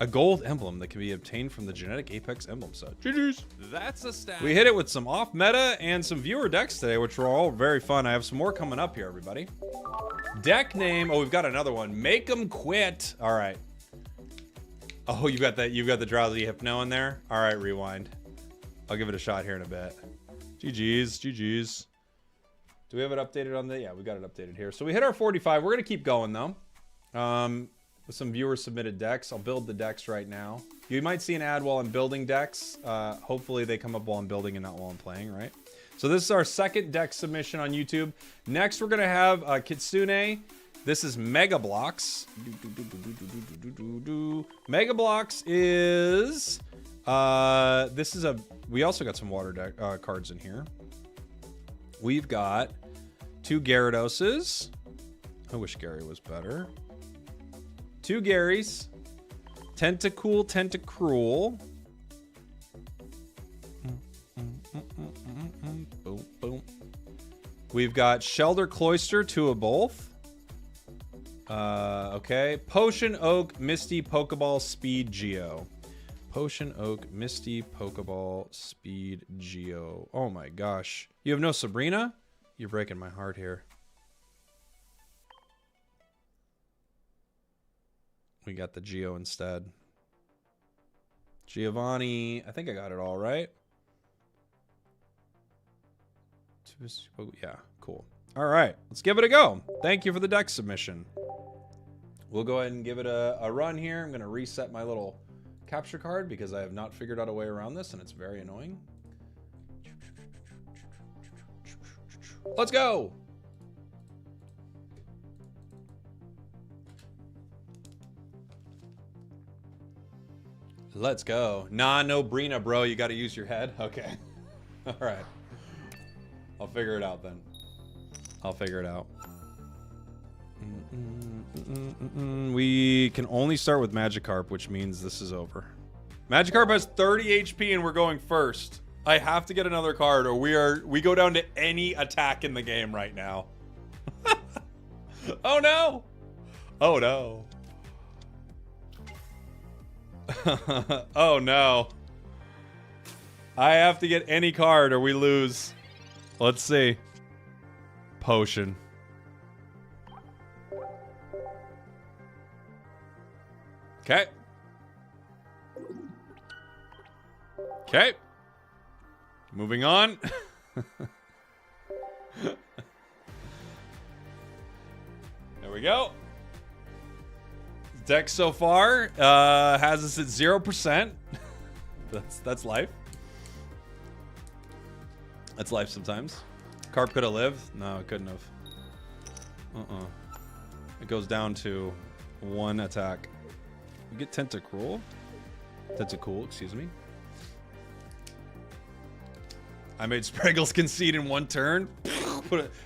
A gold emblem that can be obtained from the Genetic Apex emblem set. GG's. That's a stat. We hit it with some off meta and some viewer decks today, which were all very fun. I have some more coming up here, everybody. Deck name. Oh, we've got another one. Make 'em quit. All right. Oh, you got that. You've got the drowsy hypno in there. All right, rewind. I'll give it a shot here in a bit. GG's. GG's. Do we have it updated on the? Yeah, we got it updated here. So we hit our 45. We're gonna keep going though. With some viewer submitted decks. I'll build the decks right now. You might see an ad while I'm building decks. Hopefully they come up while I'm building and not while I'm playing, right? So this is our second deck submission on YouTube. Next, we're gonna have Kitsune. This is Mega Blocks. Mega Blocks is this is a. We also got some water deck cards in here. We've got 2 Gyarados. I wish Gary was better. 2 Garys, Tentacool, Tentacruel. Boom, boom. We've got Shelder Cloyster, 2 of both. Okay. Potion Oak, Misty, Pokeball, Speed, Geo. Potion Oak, Misty, Pokeball, Speed, Geo. Oh my gosh. You have no Sabrina? You're breaking my heart here. We got the Geo instead. Giovanni. I think I got it all right. Yeah, cool. All right, let's give it a go. Thank you for the deck submission. We'll go ahead and give it a run here. I'm going to reset my little capture card because I have not figured out a way around this, and it's very annoying. Let's go. Let's go. Nah, no Brina, bro. You got to use your head. Okay. All right. I'll figure it out then. I'll figure it out. We can only start with Magikarp, which means this is over. Magikarp has 30 HP and we're going first. I have to get another card or we go down to any attack in the game right now. Oh no. Oh no. Oh no. I have to get any card or we lose. Let's see. Potion. Okay. Okay. Moving on. There we go. Deck so far has us at 0%. That's life. That's life sometimes. Carp could have lived. No, it couldn't have. It goes down to 1 attack. We get Tentacruel. Tentacool, excuse me. I made Spragels concede in 1 turn.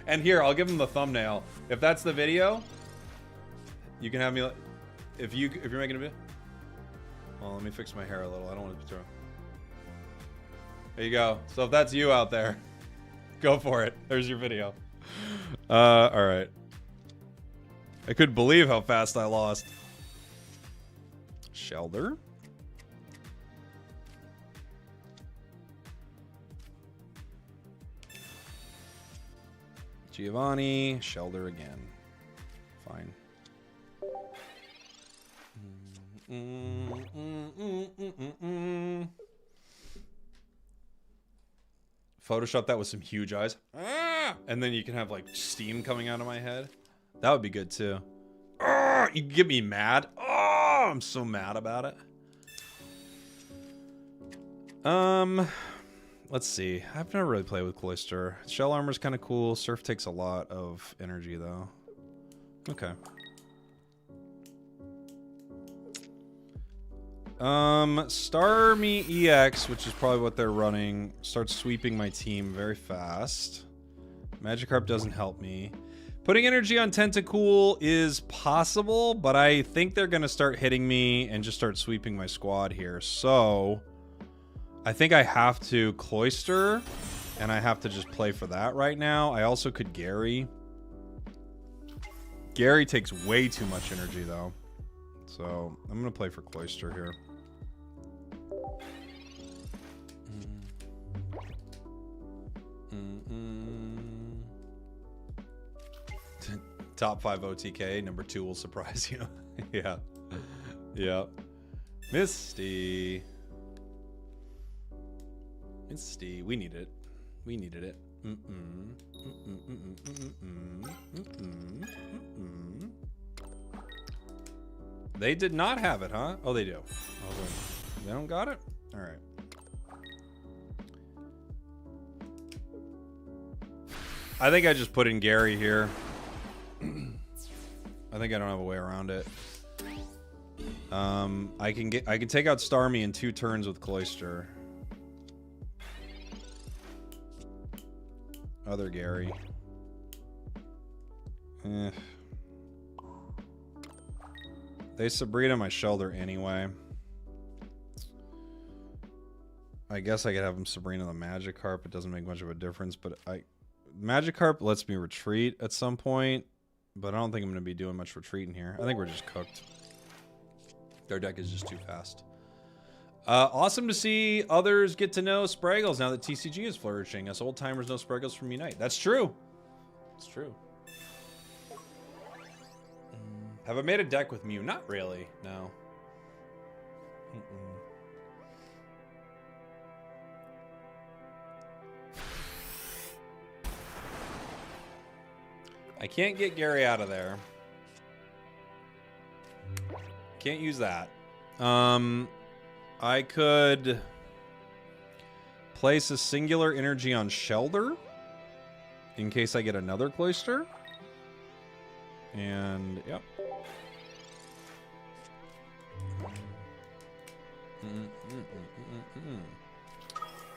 And here, I'll give him the thumbnail. If that's the video, you can have me. If you're making a video. Well, let me fix my hair a little. I don't want it to throw. There you go. So if that's you out there, go for it. There's your video. All right. I couldn't believe how fast I lost. Shelder. Giovanni. Shelder again. Fine. Photoshop that with some huge eyes. And then you can have like steam coming out of my head. That would be good too. You can get me mad. Oh, I'm so mad about it. Let's see. I've never really played with Cloyster. Shell Armor's kind of cool. Surf takes a lot of energy though. Okay. Starmie EX, which is probably what they're running, starts sweeping my team very fast. Magikarp doesn't help me. Putting energy on Tentacool is possible, but I think they're going to start hitting me and just start sweeping my squad here. So, I think I have to Cloyster, and I have to just play for that right now. I also could Gary. Gary takes way too much energy, though. So, I'm going to play for Cloyster here. Top 5 OTK, number 2 will surprise you. Yeah. Yeah. Misty. Misty. We need it. We needed it. They did not have it, huh? Oh, they do. Oh, they don't got it? All right. I think I just put in Gary here. I think I don't have a way around it. I can take out Starmie in 2 turns with Cloyster. Other Gary. They Sabrina my Shelter anyway. I guess I could have them Sabrina the Magikarp. It doesn't make much of a difference, but Magikarp lets me retreat at some point, but I don't think I'm going to be doing much retreating here. I think we're just cooked. Their deck is just too fast. Awesome to see others get to know Spraggles now that TCG is flourishing. Us old timers know Spraggles from Unite. That's true. It's true. Have I made a deck with Mew? Not really. No. I can't get Gary out of there. Can't use that. I could place a singular energy on Shelter in case I get another Cloister. And, yep.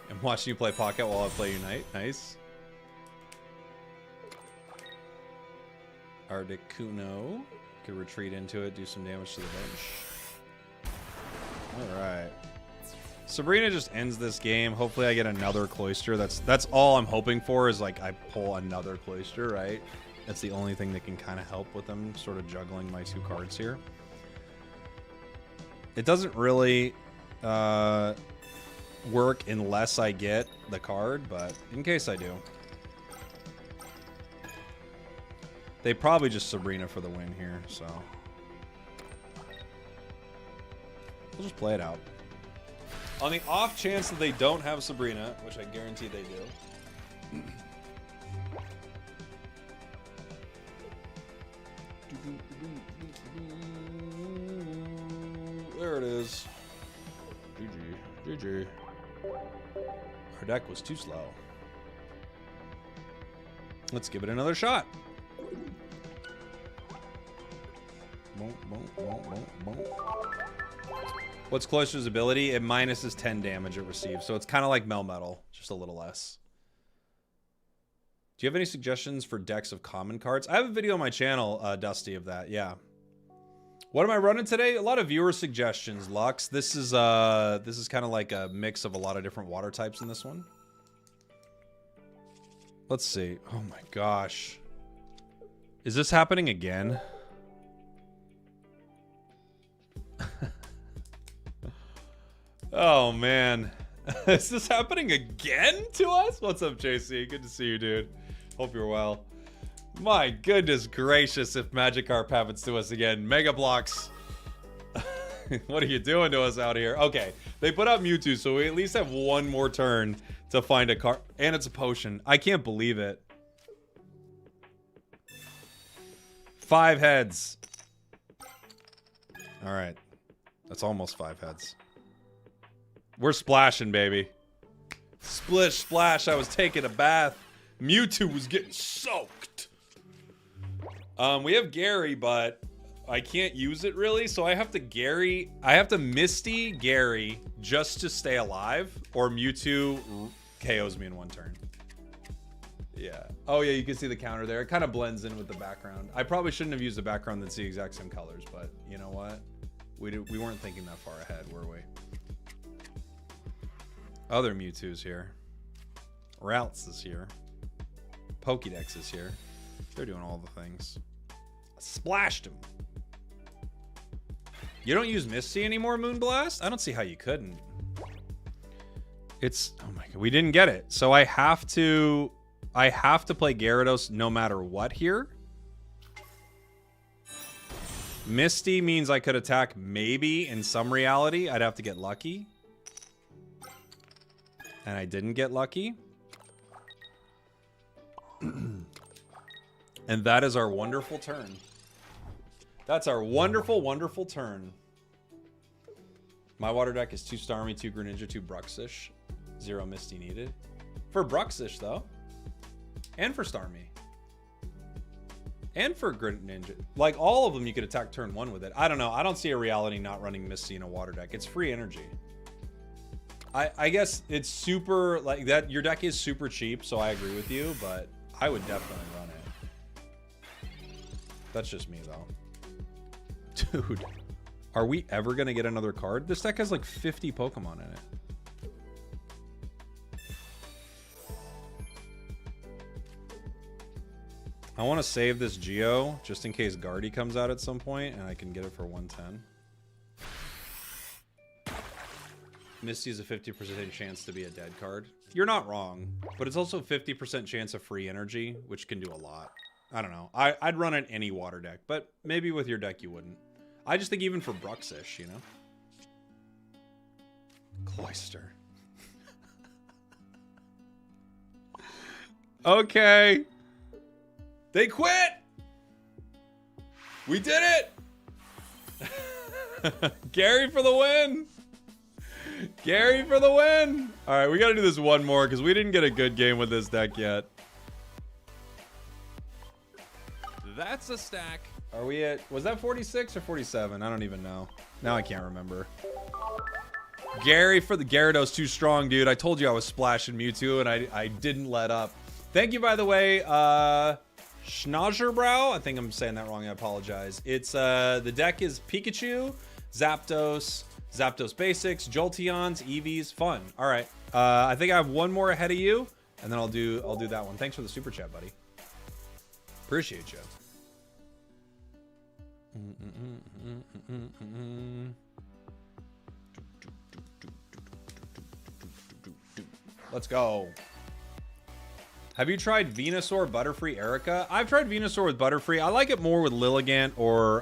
And watch you play Pocket while I play Unite. Nice. Articuno. Could retreat into it, do some damage to the bench. Alright. Sabrina just ends this game. Hopefully I get another Cloister. That's all I'm hoping for, is like I pull another Cloister, right? That's the only thing that can kind of help with them sort of juggling my two cards here. It doesn't really work unless I get the card, but in case I do. They probably just Sabrina for the win here, so we'll just play it out. On the off chance that they don't have Sabrina, which I guarantee they do. There it is. GG. GG. Our deck was too slow. Let's give it another shot. What's Cloister's ability? It minuses 10 damage it receives, so it's kind of like Melmetal, just a little less. Do you have any suggestions for decks of common cards? I have a video on my channel, Dusty, of that. Yeah. What am I running today? A lot of viewer suggestions, Lux. This is kind of like a mix of a lot of different water types in this one. Let's see. Oh my gosh. Is this happening again? Oh man. Is this happening again to us? What's up, JC? Good to see you, dude. Hope you're well. My goodness gracious, if Magikarp happens to us again. Mega Blocks. What are you doing to us out here? Okay, they put out Mewtwo, so we at least have one more turn to find a card. And it's a potion. I can't believe it. 5 heads. All right. That's almost 5 heads. We're splashing, baby. Splish, splash. I was taking a bath. Mewtwo was getting soaked. We have Gary, but I can't use it really, so I have to Misty Gary just to stay alive, or Mewtwo KOs me in one turn. Yeah. Oh yeah, you can see the counter there. It kind of blends in with the background. I probably shouldn't have used a background that's the exact same colors, but you know what? We weren't thinking that far ahead, were we? Other Mewtwo's here. Routes is here. Pokédex is here. They're doing all the things. Splashed him. You don't use Misty anymore, Moonblast? I don't see how you couldn't. It's, oh my god, we didn't get it. So I have to play Gyarados no matter what here. Misty means I could attack maybe in some reality. I'd have to get lucky. And I didn't get lucky. And that is our wonderful turn. That's our wonderful, wonderful turn. My water deck is 2 Starmie, 2 Greninja, 2 Bruxish. 0 Misty needed. For Bruxish, though. And for Starmie. And for Greninja. Like, all of them you could attack turn 1 with it. I don't know. I don't see a reality not running Misty in a water deck. It's free energy. I guess it's super, like, that. Your deck is super cheap, so I agree with you, but I would definitely run it. That's just me, though. Dude. Are we ever going to get another card? This deck has like 50 Pokemon in it. I want to save this Geo just in case Guardy comes out at some point and I can get it for 110. Misty is a 50% chance to be a dead card. You're not wrong, but it's also 50% chance of free energy, which can do a lot. I don't know. I'd run it any water deck, but maybe with your deck you wouldn't. I just think even for Bruxish, you know? Cloyster. Okay. They quit! We did it! Gary for the win! Gary for the win! Alright, we gotta do this one more because we didn't get a good game with this deck yet. That's a stack. Are we at... Was that 46 or 47? I don't even know. Now I can't remember. Gary for the... Gyarados too strong, dude. I told you I was splashing Mewtwo and I didn't let up. Thank you, by the way. Schnauzerbrow. I think I'm saying that wrong. I apologize. It's the deck is Pikachu, Zapdos, Zapdos Basics, Jolteons, Eevees. Fun. All right. I think I have one more ahead of you, and then I'll do that one. Thanks for the super chat, buddy. Appreciate you. Let's go. Have you tried Venusaur, Butterfree, Erica? I've tried Venusaur with Butterfree. I like it more with Lilligant or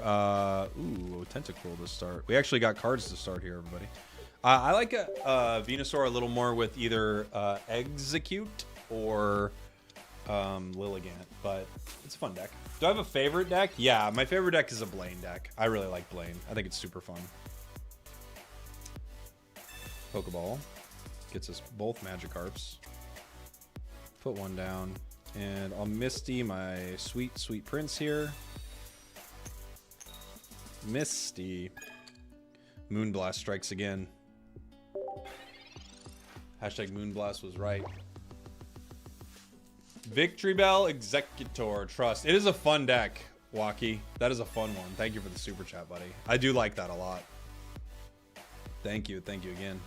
Tentacruel to start. We actually got cards to start here, everybody. I like Venusaur a little more with either Execute or Lilligant, but it's a fun deck. Do I have a favorite deck? Yeah, my favorite deck is a Blaine deck. I really like Blaine. I think it's super fun. Pokeball gets us both Magikarps. Put one down, and I'll Misty my sweet, sweet prince here. Misty. Moonblast strikes again. Hashtag Moonblast was right. Victory Bell, Executor, Trust. It is a fun deck, Waki. That is a fun one. Thank you for the super chat, buddy. I do like that a lot. Thank you again.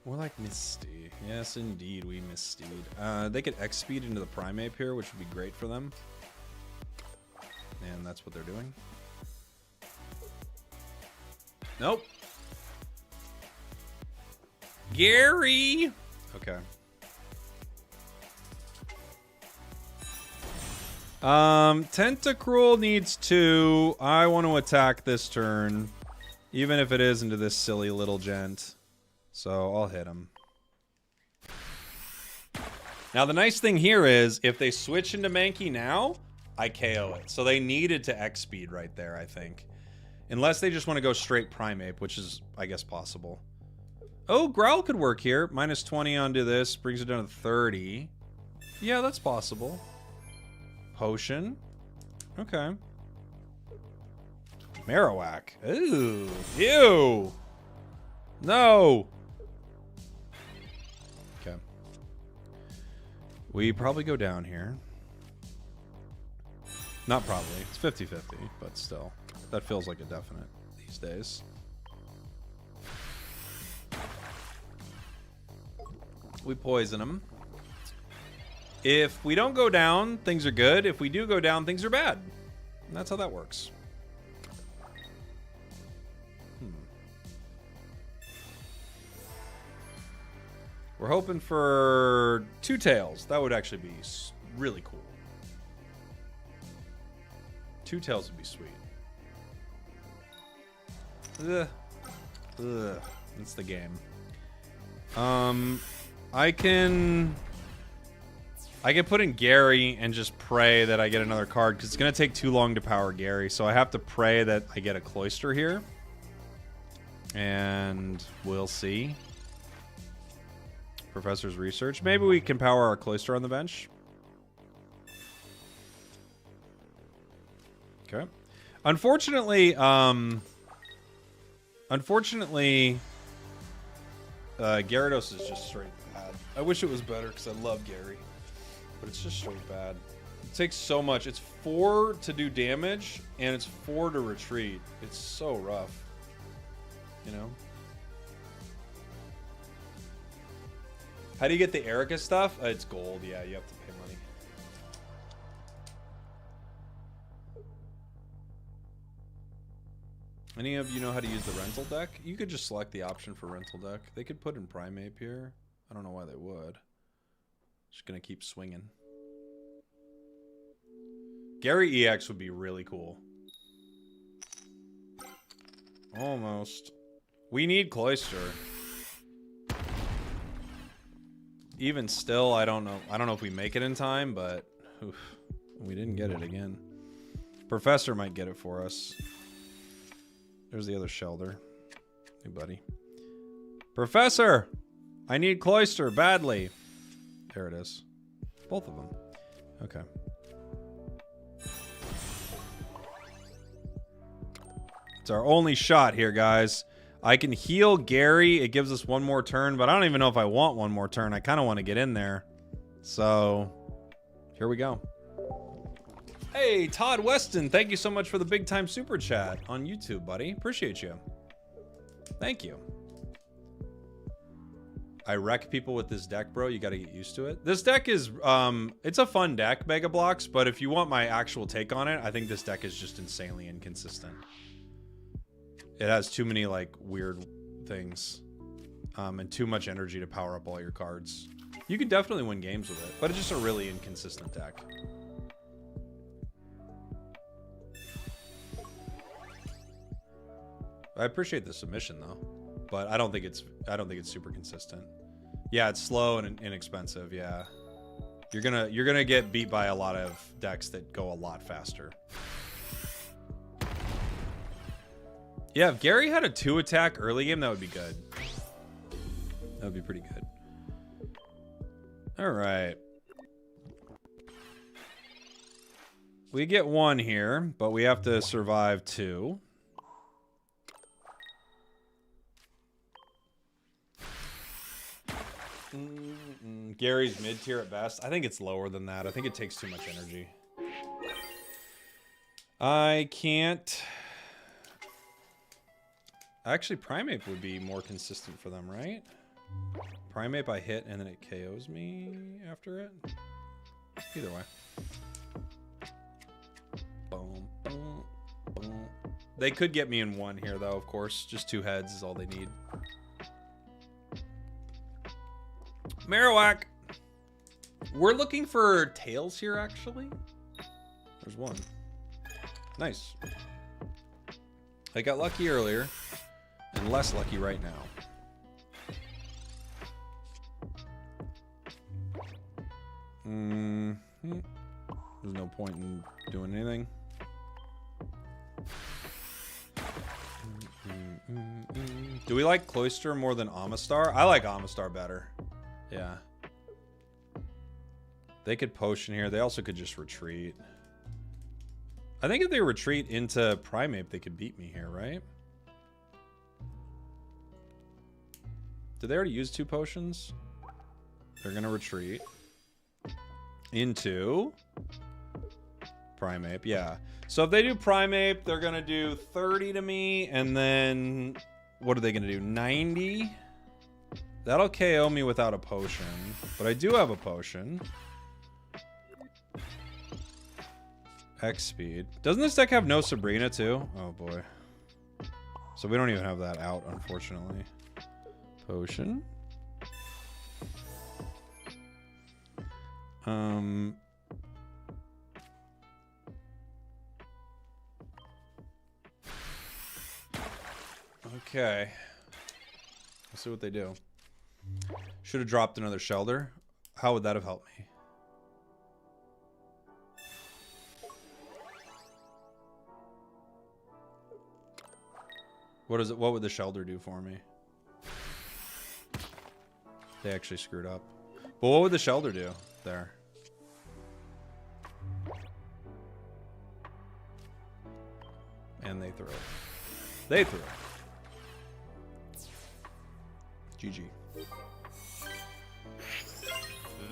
More like Misty. Yes, indeed, we Misty'd. They could X-Speed into the Primeape here, which would be great for them. And that's what they're doing. Nope. Gary! Okay. Tentacruel needs 2. I want to attack this turn. Even if it is into this silly little gent. So I'll hit him. Now the nice thing here is, if they switch into Mankey now, I KO it. So they needed to X-Speed right there, I think. Unless they just want to go straight Primeape, which is, I guess, possible. Oh, Growl could work here. Minus 20 onto this, brings it down to 30. Yeah, that's possible. Potion. Okay. Marowak. Ooh. Ew. No. Okay. We probably go down here. Not probably. It's 50-50, but still. That feels like a definite these days. We poison him. If we don't go down, things are good. If we do go down, things are bad. And that's how that works. We're hoping for 2 tails. That would actually be really cool. 2 tails would be sweet. Ugh. Ugh. That's the game. I can put in Gary and just pray that I get another card, because it's going to take too long to power Gary. So I have to pray that I get a Cloyster here. And we'll see. Professor's research. Maybe we can power our Cloyster on the bench. Okay. Unfortunately, Gyarados is just straight bad. I wish it was better because I love Gary, but it's just straight bad. It takes so much. It's 4 to do damage and it's 4 to retreat. It's so rough. you know? How do you get the Erica stuff? It's gold. Yeah, you have to pay money. Any of you know how to use the rental deck? You could just select the option for rental deck. They could put in Primeape here. I don't know why they would. Just gonna keep swinging. Gary EX would be really cool. Almost. We need Cloyster. Even still, I don't know. I don't know if we make it in time, but oof, we didn't get it again. Professor might get it for us. There's the other Shelder. Hey, buddy. Professor! I need Cloyster badly. There it is. Both of them. Okay. It's our only shot here, guys. I can heal Gary. It gives us one more turn, but I don't even know if I want one more turn. I kind of want to get in there. So, here we go. Hey, Todd Weston. Thank you so much for the big time super chat on YouTube, buddy. Appreciate you. Thank you. I wreck people with this deck, bro. You got to get used to it. This deck is, it's a fun deck, Mega Bloks, but if you want my actual take on it, I think this deck is just insanely inconsistent. It has too many, like, weird things, and too much energy to power up all your cards. You can definitely win games with it, but it's just a really inconsistent deck. I appreciate the submission though, but I don't think it's super consistent. Yeah, it's slow and inexpensive. Yeah, you're gonna get beat by a lot of decks that go a lot faster. Yeah, if Gary had a 2-attack early game, that would be good. That would be pretty good. All right. We get 1 here, but we have to survive 2. Gary's mid-tier at best. I think it's lower than that. I think it takes too much energy. I can't... Actually, Primeape would be more consistent for them, right? Primeape I hit and then it KOs me after it. Either way. Boom, boom, boom. They could get me in 1 here, though, of course. Just 2 heads is all they need. Marowak! We're looking for tails here, actually. There's 1. Nice. I got lucky earlier. And less lucky right now. There's no point in doing anything. Do we like Cloyster more than Amistar? I like Amistar better. Yeah. They could potion here. They also could just retreat. I think if they retreat into Primeape, they could beat me here, right? Did they already use 2 potions? They're going to retreat into Primeape. Yeah. So if they do Primeape, they're going to do 30 to me. And then what are they going to do? 90? That'll KO me without a potion. But I do have a potion. X speed. Doesn't this deck have no Sabrina too? Oh boy. So we don't even have that out, unfortunately. Potion. Okay. Let's see what they do. Should have dropped another Shelder. How would that have helped me? What is it? What would the Shelder do for me? They actually screwed up. But what would the Shelder do there? And they threw it. They threw it. GG.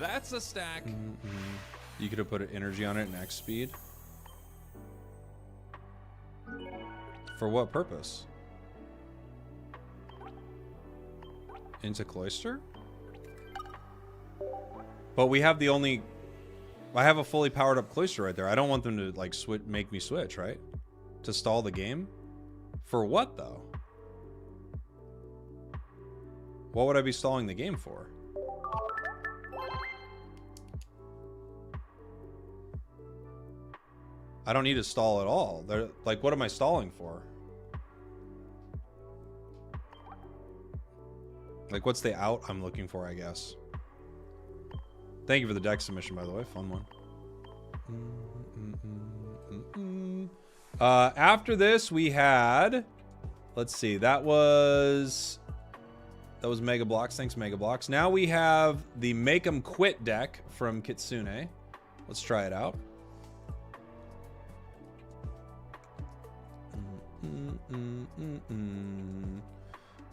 That's a stack. You could have put energy on it and X speed. For what purpose? Into Cloister? But we have the only... I have a fully powered up Cloister right there. I don't want them to, like, make me switch, right? To stall the game? For what, though? What would I be stalling the game for? I don't need to stall at all. They're, like, what am I stalling for? Like, what's the out I'm looking for, I guess? Thank you for the deck submission, by the way. Fun one. After this, we had... Let's see. That was Mega Blocks. Thanks, Mega Blocks. Now we have the Make 'em Quit deck from Kitsune. Let's try it out.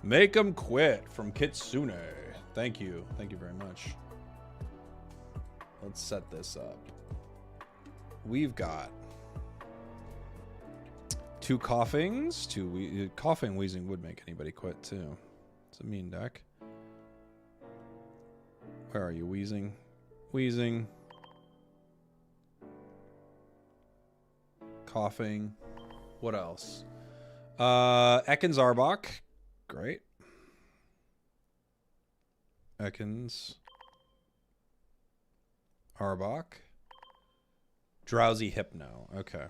Make 'em Quit from Kitsune. Thank you. Thank you very much. Let's set this up. We've got 2 Coughings. Coughing Wheezing would make anybody quit too. It's a mean deck. Where are you, Wheezing? Wheezing. Coughing. What else? Ekans Arbok. Great. Ekans. Arbok. Drowsy Hypno. Okay.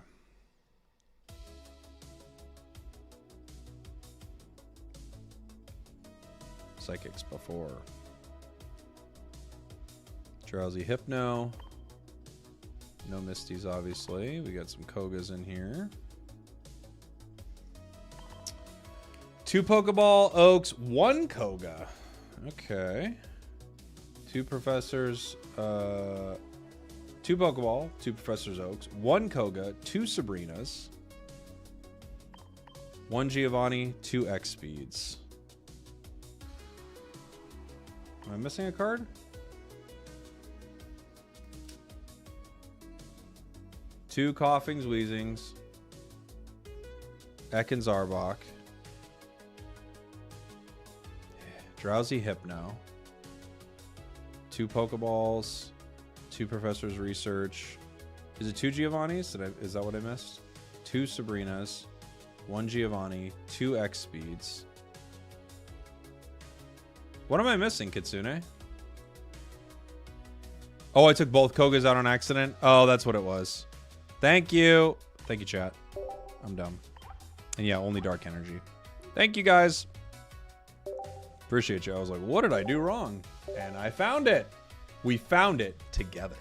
Psychics before. Drowsy Hypno. No Misties, obviously. We got some Kogas in here. 2 Pokeball Oaks, 1 Koga. Okay. 2 Professors, 2 Pokeball, 2 Professors Oaks, 1 Koga, 2 Sabrinas, 1 Giovanni, 2 X Speeds. Am I missing a card? Two Coughings, Wheezings, Ekans Arbok, Drowsy Hypno, 2 Pokeballs, 2 Professor's Research. Is it 2 Giovannis? Is that what I missed? 2 Sabrinas, 1 Giovanni, 2 X Speeds. What am I missing, Kitsune? Oh, I took both Kogas out on accident? Oh, that's what it was. Thank you. Thank you, chat. I'm dumb. And yeah, only Dark Energy. Thank you, guys. Appreciate you. I was like, what did I do wrong? And I found it. We found it together.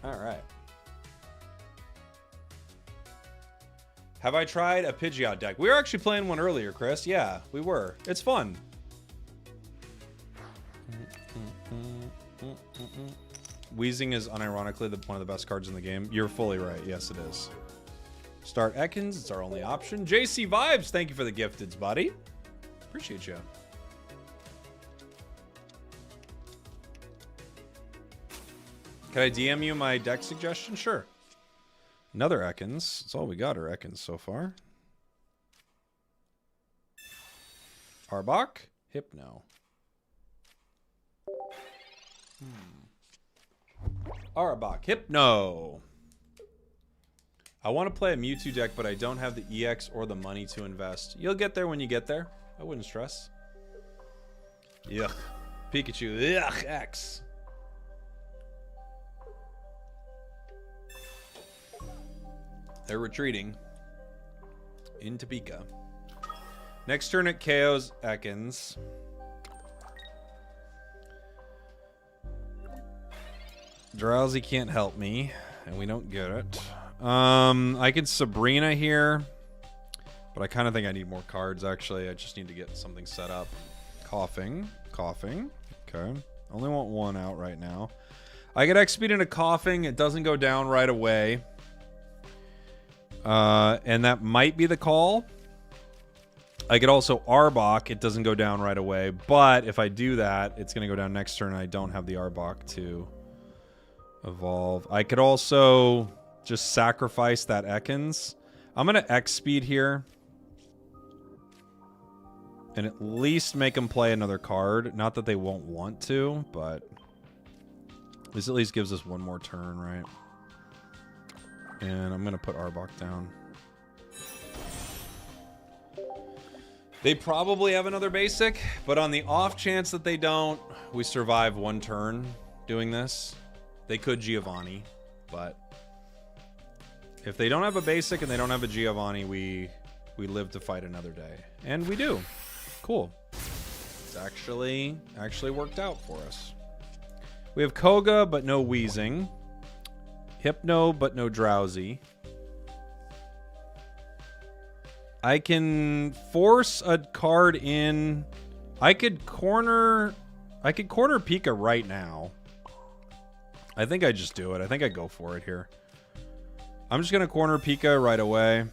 All right. Have I tried a Pidgeot deck? We were actually playing one earlier, Chris. Yeah, we were. It's fun. Wheezing is unironically one of the best cards in the game. You're fully right. Yes, it is. Start Ekans. It's our only option. JC Vibes. Thank you for the gifteds, buddy. Appreciate you. Can I DM you my deck suggestion? Sure. Another Ekans. That's all we got are Ekans so far. Arbok. Hypno. Arbok. Hypno. I want to play a Mewtwo deck, but I don't have the EX or the money to invest. You'll get there when you get there. I wouldn't stress. Yuck. Pikachu. Yuck. X. They're retreating into Pika. Next turn it KOs Ekans. Drowsy can't help me, and we don't get it. I could Sabrina here, but I kind of think I need more cards, actually. I just need to get something set up. Coughing. Coughing. Okay. Only want 1 out right now. I get X-Speed into Coughing. It doesn't go down right away. And that might be the call. I could also Arbok. It doesn't go down right away. But if I do that, it's going to go down next turn. And I don't have the Arbok to evolve. I could also just sacrifice that Ekans. I'm going to X-Speed here. And at least make them play another card. Not that they won't want to, but this at least gives us one more turn, right? And I'm going to put Arbok down. They probably have another basic, but on the off chance that they don't, we survive one turn doing this. They could Giovanni, but if they don't have a basic and they don't have a Giovanni, we live to fight another day. And we do. Cool. It's actually worked out for us. We have Koga, but no Wheezing. Hypno, but no Drowsy. I can force a card in. I could corner Pika right now. I think I just do it. I think I go for it here. I'm just going to corner Pika right away.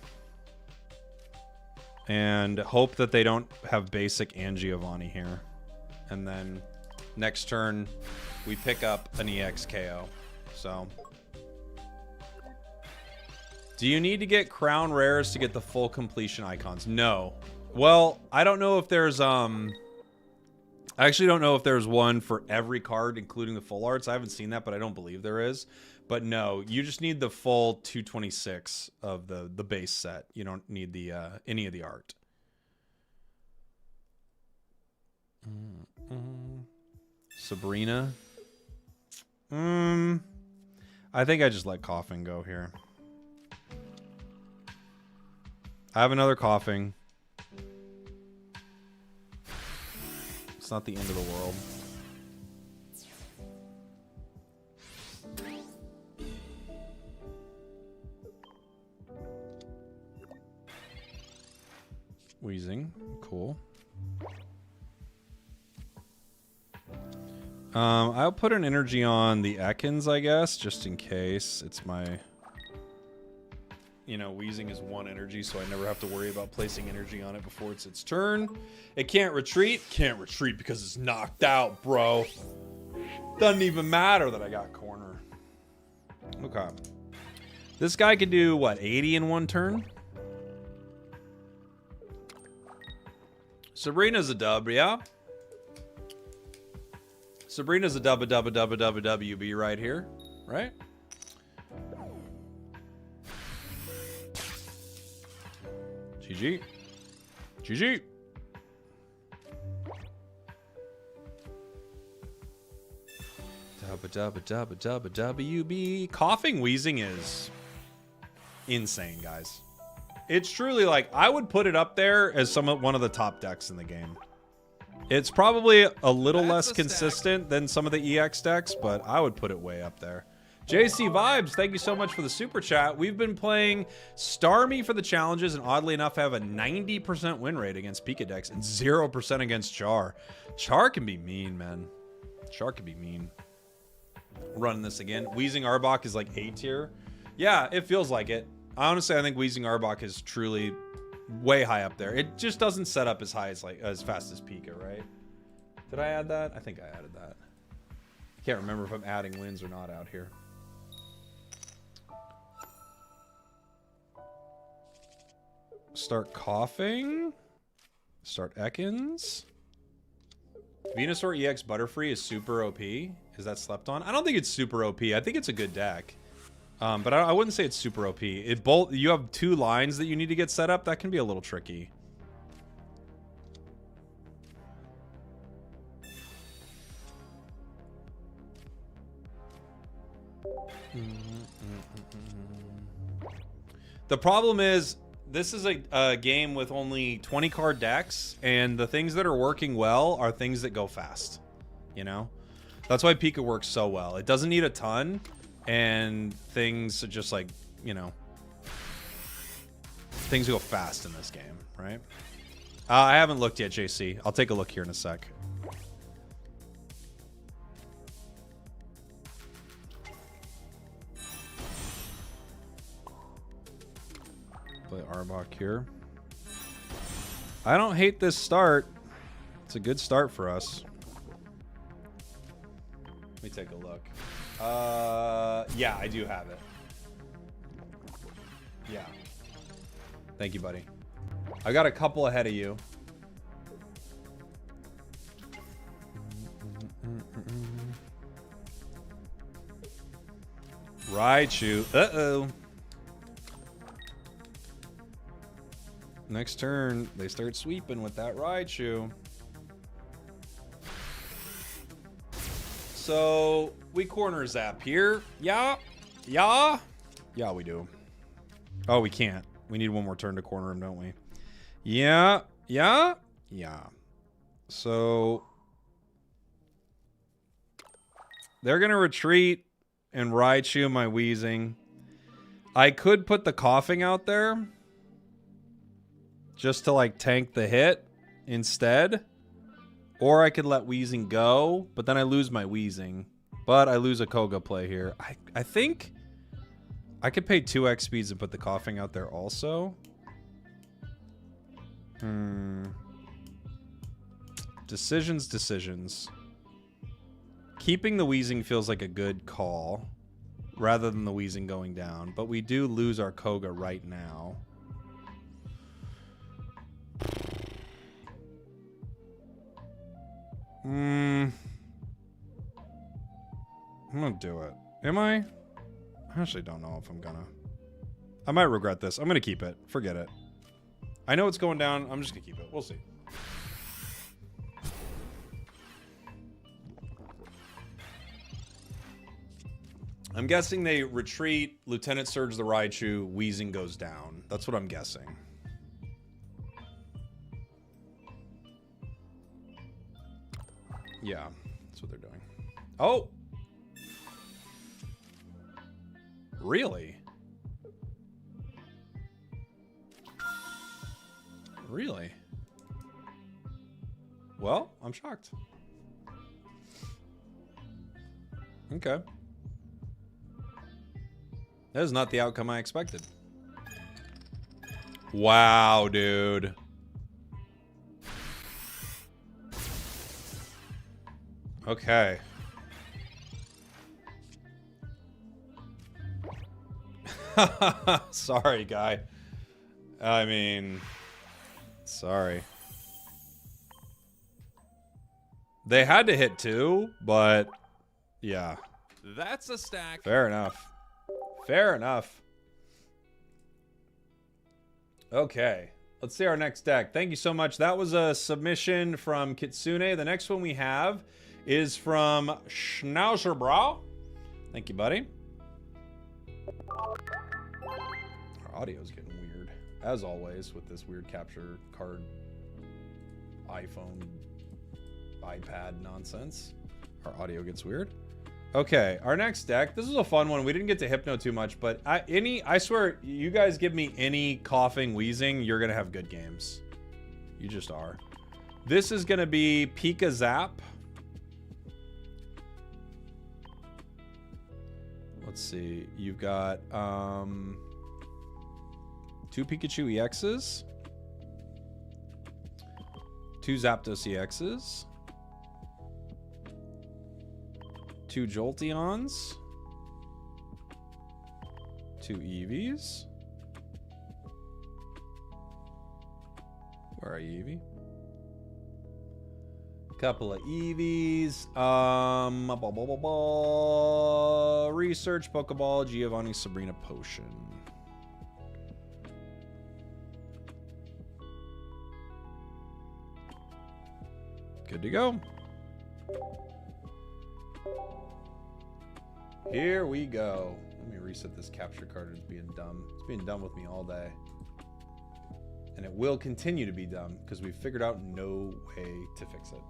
And hope that they don't have basic and Giovanni here. And then next turn, we pick up an EX KO. So, do you need to get crown rares to get the full completion icons? No. Well, I don't know if there's I actually don't know if there's one for every card, including the full arts. I haven't seen that, but I don't believe there is. But no, you just need the full 226 of the base set. You don't need the any of the art. Sabrina. I think I just let Coughing go here. I have another Coughing. It's not the end of the world. Wheezing. Cool. I'll put an energy on the Ekans, I guess, just in case. It's my... You know, Wheezing is 1 energy, so I never have to worry about placing energy on it before it's its turn. It can't retreat. Can't retreat because it's knocked out, bro. Doesn't even matter that I got corner. Okay. This guy can do, what, 80 in 1 turn? Sabrina's a dub, yeah? Sabrina's a WB right here, right? GG. GG. WB. Coughing Wheezing is insane, guys. It's truly like, I would put it up there as one of the top decks in the game. It's probably a little less consistent than some of the EX decks, but I would put it way up there. JC Vibes, thank you so much for the super chat. We've been playing Starmie for the challenges, and oddly enough, have a 90% win rate against Pika decks and 0% against Char. Char can be mean, man. Char can be mean. Running this again. Wheezing Arbok is like A tier. Yeah, it feels like it. Honestly, I think Wheezing Arbok is truly way high up there. It just doesn't set up as high as fast as Pika, right? Did I add that? I think I added that. I can't remember if I'm adding wins or not out here. Start Coughing. Start Ekans. Venusaur EX Butterfree is super OP. Is that slept on? I don't think it's super OP. I think it's a good deck. But I wouldn't say it's super OP. You have 2 lines that you need to get set up. That can be a little tricky. The problem is, this is a game with only 20 card decks, and the things that are working well are things that go fast. You know? That's why Pika works so well. It doesn't need a ton, and things are just like, you know, things go fast in this game, right? I haven't looked yet, JC. I'll take a look here in a sec. Play Arbok here. I don't hate this start. It's a good start for us. Let me take a look. Yeah, I do have it. Yeah. Thank you, buddy. I got a couple ahead of you. Raichu. Uh-oh. Next turn, they start sweeping with that Raichu. So, we corner zap here. Yeah. Yeah. Yeah, we do. Oh, we can't. We need one more turn to corner him, don't we? Yeah. Yeah. Yeah. So, they're going to retreat and Raichu my Wheezing. I could put the coughing out there just to like tank the hit instead. Or I could let Wheezing go, but then I lose my Wheezing. But I lose a Koga play here. I think I could pay 2x speeds and put the coughing out there also. Decisions. Keeping the Wheezing feels like a good call rather than the Wheezing going down. But we do lose our Koga right now. I'm gonna do it. Am I? I actually don't know if I'm gonna. I might regret this. I'm gonna keep it. Forget it. I know it's going down. I'm just gonna keep it. We'll see. I'm guessing they retreat, Lieutenant Surge the Raichu, Wheezing goes down. That's what I'm guessing. Yeah, that's what they're doing. Oh! Really? Really? Well, I'm shocked. Okay. That is not the outcome I expected. Wow, dude. Okay. Sorry, guy. I mean, sorry. They had to hit 2, but yeah. That's a stack. Fair enough. Fair enough. Okay. Let's see our next deck. Thank you so much. That was a submission from Kitsune. The next one we have is from Schnauzerbrau. Thank you, buddy. Our audio's getting weird, as always, with this weird capture card, iPhone, iPad nonsense. Our audio gets weird. Okay, our next deck. This is a fun one. We didn't get to Hypno too much, but I swear, you guys give me any coughing, wheezing, you're gonna have good games. You just are. This is gonna be Pika Zap. Let's see. You've got 2 Pikachu EXs, 2 Zapdos EXs, 2 Jolteons, 2 Eevees. Where are you, Eevee? Couple of Eevees. Research, Pokeball, Giovanni, Sabrina, Potion. Good to go. Here we go. Let me reset this capture card. It's being dumb. It's being dumb with me all day. And it will continue to be dumb because we've figured out no way to fix it.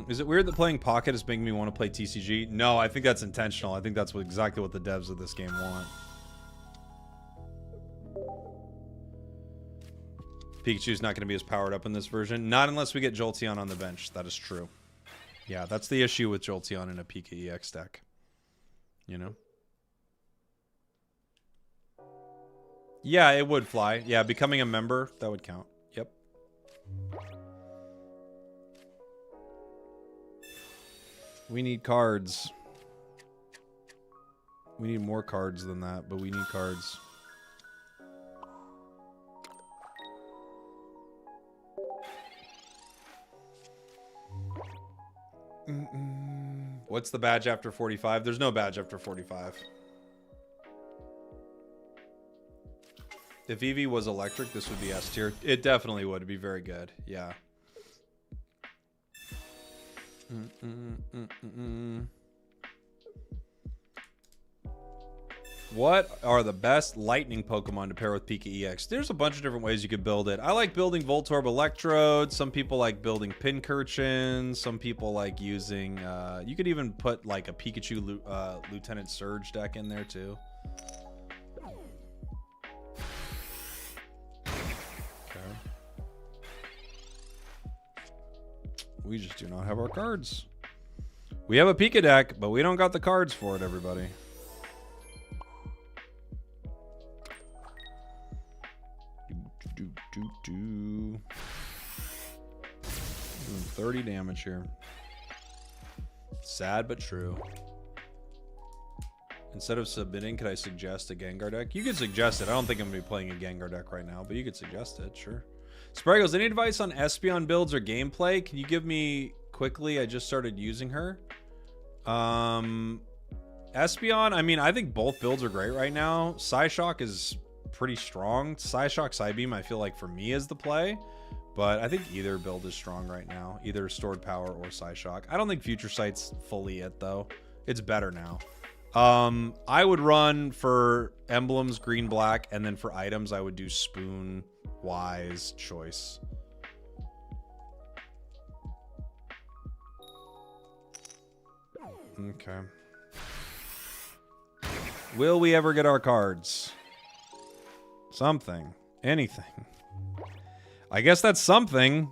Is it weird that playing Pocket is making me want to play TCG? No, I think that's intentional. I think that's exactly what the devs of this game want. Pikachu's not going to be as powered up in this version. Not unless we get Jolteon on the bench. That is true. Yeah, that's the issue with Jolteon in a Pika EX deck. You know? Yeah, it would fly. Yeah, becoming a member, that would count. Yep. We need cards. We need more cards than that, but we need cards. What's the badge after 45? There's no badge after 45. If Eevee was electric, this would be S tier. It definitely would. It'd be very good. Yeah. What are the best lightning Pokemon to pair with Pika EX? There's a bunch of different ways you could build it. I like building Voltorb Electrode. Some people like building Pincurchin. Some people like using... you could even put like a Pikachu Lieutenant Surge deck in there too. We just do not have our cards. We have a Pika deck, but we don't got the cards for it, everybody. Doing 30 damage here. Sad but true. Instead of submitting, could I suggest a Gengar deck? You could suggest it. I don't think I'm going to be playing a Gengar deck right now, but you could suggest it, sure. Spragels, any advice on Espeon builds or gameplay? Can you give me quickly? I just started using her. Espeon, I mean, I think both builds are great right now. Psyshock is pretty strong. Psyshock, Psybeam, I feel like for me is the play. But I think either build is strong right now. Either Stored Power or Psyshock. I don't think Future Sight's fully it, though. It's better now. I would run for emblems, green, black, and then for items, I would do Spoon, Wise, Choice. Okay. Will we ever get our cards? Something. Anything. I guess that's something.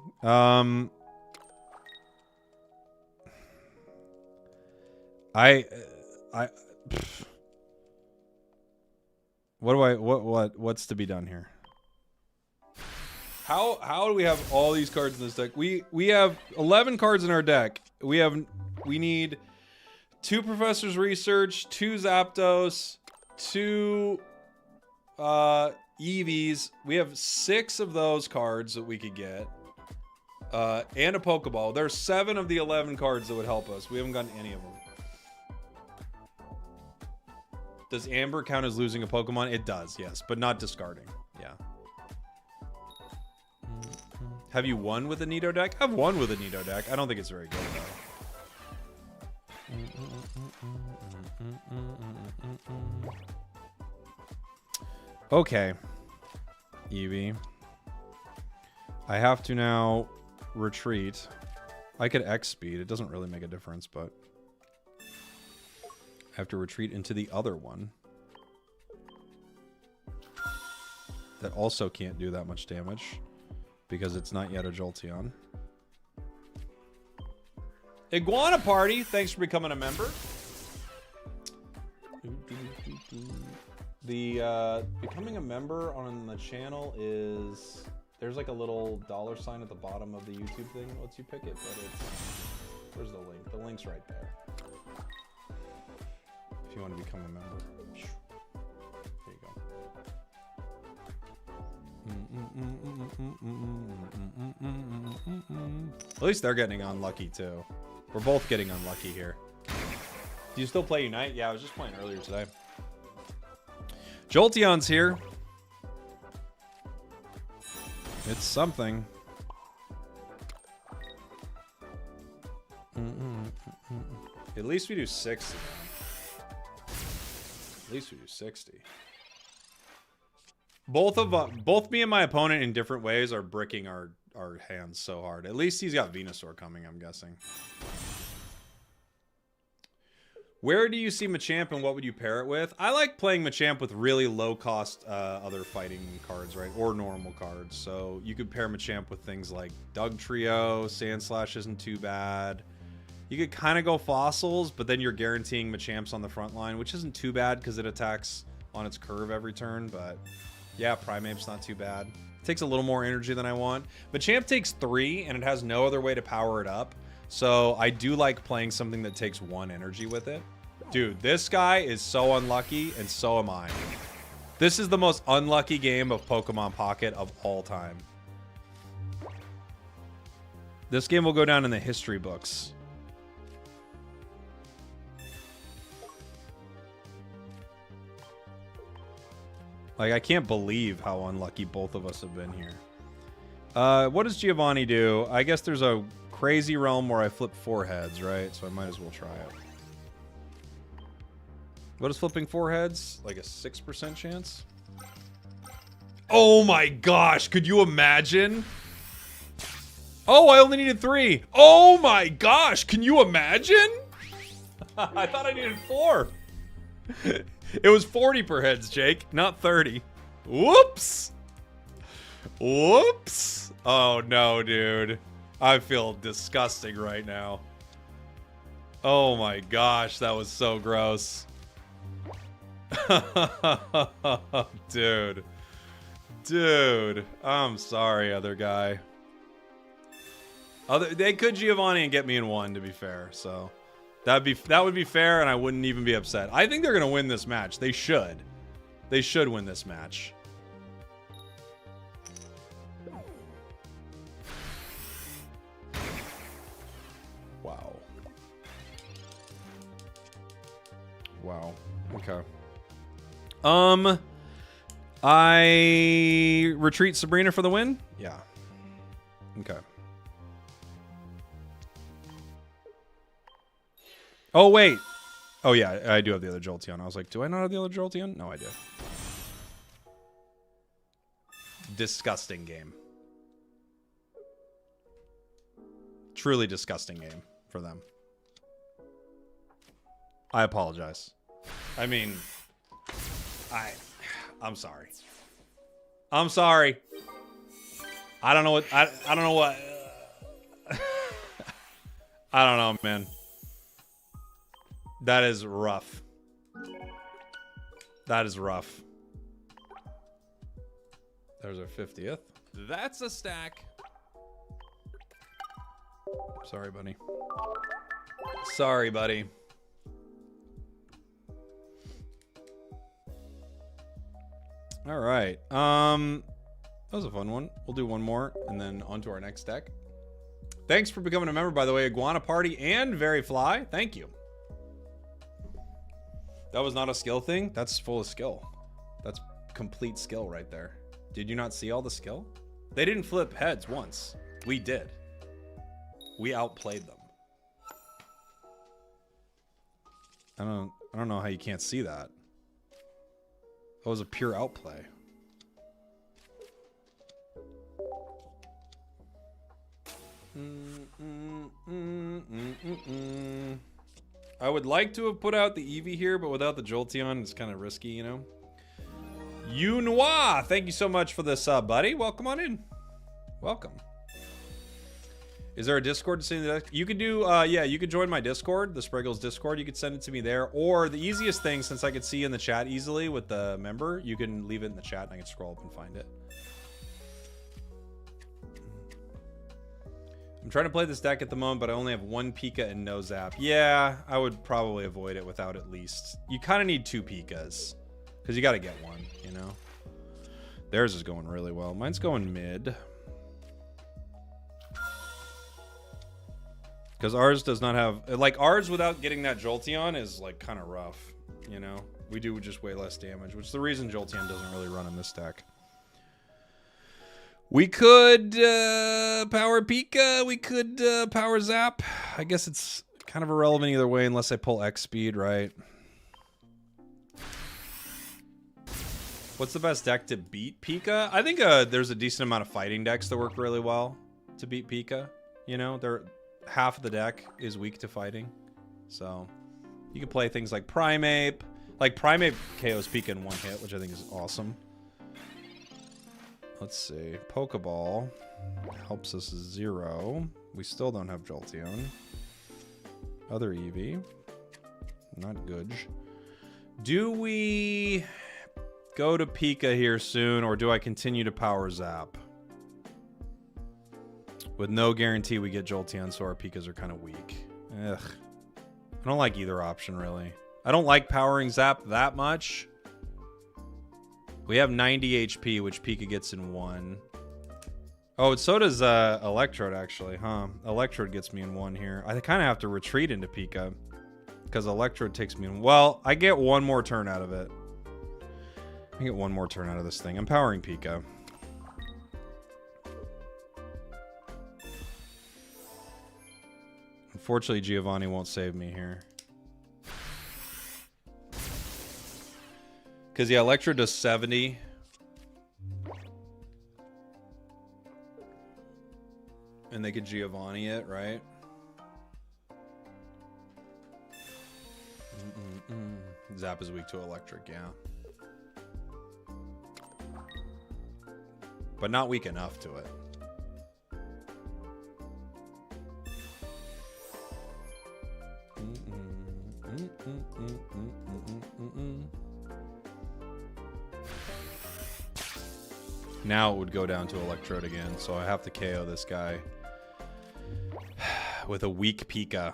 What's to be done here? How do we have all these cards in this deck? We have 11 cards in our deck. We need 2 Professor's Research, 2 Zapdos, 2 Eevees. We have 6 of those cards that we could get. And a Pokeball. There's 7 of the 11 cards that would help us. We haven't gotten any of them. Does Amber count as losing a Pokemon? It does, yes, but not discarding. Yeah. Have you won with a Nido deck? I've won with a Nido deck. I don't think it's very good, though. Okay. Eevee. I have to now retreat. I could X speed. It doesn't really make a difference, but... I have to retreat into the other one. That also can't do that much damage. Because it's not yet a Jolteon. Iguana Party, thanks for becoming a member. The becoming a member on the channel is... There's like a little $sign at the bottom of the YouTube thing that lets you pick it, but it's... Where's the link? The link's right there. If you want to become a member. There you go. At least they're getting unlucky too. We're both getting unlucky here. Do you still play Unite? Yeah, I was just playing earlier today. Jolteon's here. It's something. At least we do 60. At least we do 60. Both me and my opponent in different ways are bricking our hands so hard. At least he's got Venusaur coming, I'm guessing. Where do you see Machamp and what would you pair it with? I like playing Machamp with really low cost other fighting cards, right? Or normal cards. So you could pair Machamp with things like Dugtrio, Sandslash isn't too bad. You could kind of go Fossils, but then you're guaranteeing Machamp's on the front line, which isn't too bad because it attacks on its curve every turn. But yeah, Primeape's not too bad. It takes a little more energy than I want. Machamp takes 3, and it has no other way to power it up. So I do like playing something that takes 1 energy with it. Dude, this guy is so unlucky, and so am I. This is the most unlucky game of Pokemon Pocket of all time. This game will go down in the history books. Like, I can't believe how unlucky both of us have been here. What does Giovanni do? I guess there's a crazy realm where I flip 4 heads, right? So I might as well try it. What is flipping 4 heads? Like a 6% chance? Oh my gosh, could you imagine? Oh, I only needed 3. Oh my gosh, can you imagine? I thought I needed 4. It was 40 per heads, Jake, not 30. Whoops. Whoops. Oh no, dude. I feel disgusting right now. Oh my gosh, that was so gross. Dude. Dude. I'm sorry, other guy. They could Giovanni and get me in 1, to be fair, so that would be fair, and I wouldn't even be upset. I think they're gonna win this match. They should. They should win this match. Wow. Wow. Okay. I retreat Sabrina for the win? Yeah. Okay. Oh, wait. Oh, yeah, I do have the other Jolteon. I was like, do I not have the other Jolteon? No, I do. Disgusting game. Truly disgusting game for them. I apologize. I mean, I'm sorry. I'm sorry. I don't know what I don't know what I don't know, man. That is rough. That is rough. There's our 50th. That's a stack. Sorry, buddy. Sorry, buddy. All right. That was a fun one. We'll do one more and then on to our next deck. Thanks for becoming a member, by the way, Iguana Party and Very Fly. Thank you. That was not a skill thing. That's full of skill. That's complete skill right there. Did you not see all the skill? They didn't flip heads once. We did. We outplayed them. I don't know how you can't see that. That was a pure outplay. I would like to have put out the Eevee here, but without the Jolteon, it's kind of risky, you know? Yunhua, thank you so much for this, buddy. Welcome on in. Welcome. Is there a Discord to send the deck? You could do, yeah, you could join my Discord, the Spragels Discord. You could send it to me there. Or the easiest thing, since I could see in the chat easily with the member, you can leave it in the chat and I can scroll up and find it. I'm trying to play this deck at the moment, but I only have 1 Pika and no Zap. Yeah, I would probably avoid it without at least. You kind of need 2 Pikas, because you got to get one, you know? Theirs is going really well. Mine's going mid. Because ours does not have... Like, ours without getting that Jolteon is, like, kind of rough, you know? We do just way less damage, which is the reason Jolteon doesn't really run in this deck. We could power Pika. We could power Zap. I guess it's kind of irrelevant either way unless I pull X speed, right? What's the best deck to beat Pika? I think there's a decent amount of fighting decks that work really well to beat Pika. You know, half of the deck is weak to fighting. So you can play things like Primeape. Like Primeape KOs Pika in 1 hit, which I think is awesome. Let's see. Pokeball helps us 0. We still don't have Jolteon. Other Eevee. Not good. Do we go to Pika here soon, or do I continue to power Zap? With no guarantee we get Jolteon, so our Pikas are kind of weak. Ugh. I don't like either option, really. I don't like powering Zap that much. We have 90 HP, which Pika gets in 1. Oh, so does Electrode, actually, huh? Electrode gets me in 1 here. I kind of have to retreat into Pika, because Electrode takes me in... Well, I get 1 more turn out of it. I get one more turn out of this thing. I'm powering Pika. Unfortunately, Giovanni won't save me here. Because, yeah, Electro does 70. And they could Giovanni it, right? Zap is weak to electric, yeah. But not weak enough to it. Now it would go down to Electrode again, so I have to KO this guy with a weak Pika.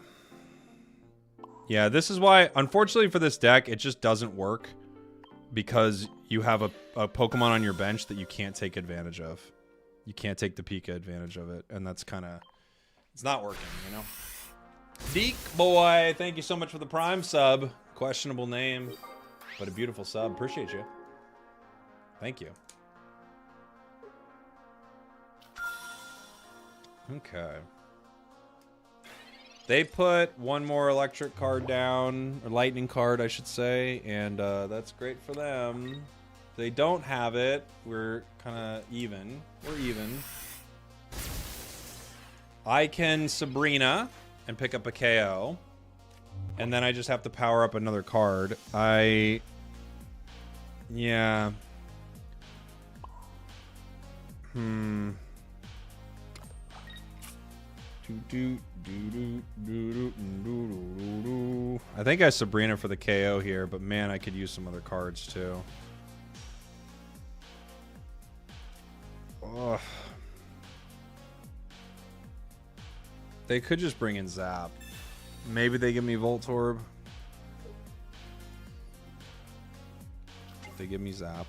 Yeah, this is why, unfortunately for this deck, it just doesn't work because you have a Pokemon on your bench that you can't take advantage of. You can't take the Pika advantage of it, and that's kind of, it's not working, you know? Deke Boy, thank you so much for the Prime sub. Questionable name, but a beautiful sub. Appreciate you. Thank you. Okay. They put one more electric card down, or lightning card, I should say, and that's great for them. They don't have it. We're kind of even. We're even. I can Sabrina and pick up a KO, and then I just have to power up another card. Yeah. I think I Sabrina for the KO here, but man, I could use some other cards too. Ugh. They could just bring in Zap. Maybe they give me Voltorb. They give me Zap.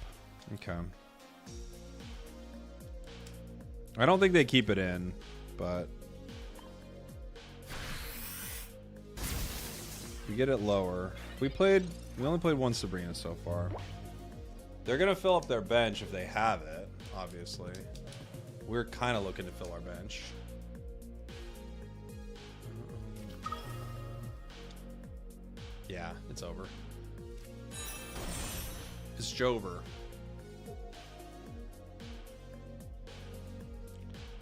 Okay. I don't think they keep it in, but we get it lower. We only played one Sabrina so far. They're gonna fill up their bench if they have it, obviously. We're kind of looking to fill our bench. Yeah, it's over. It's Jover.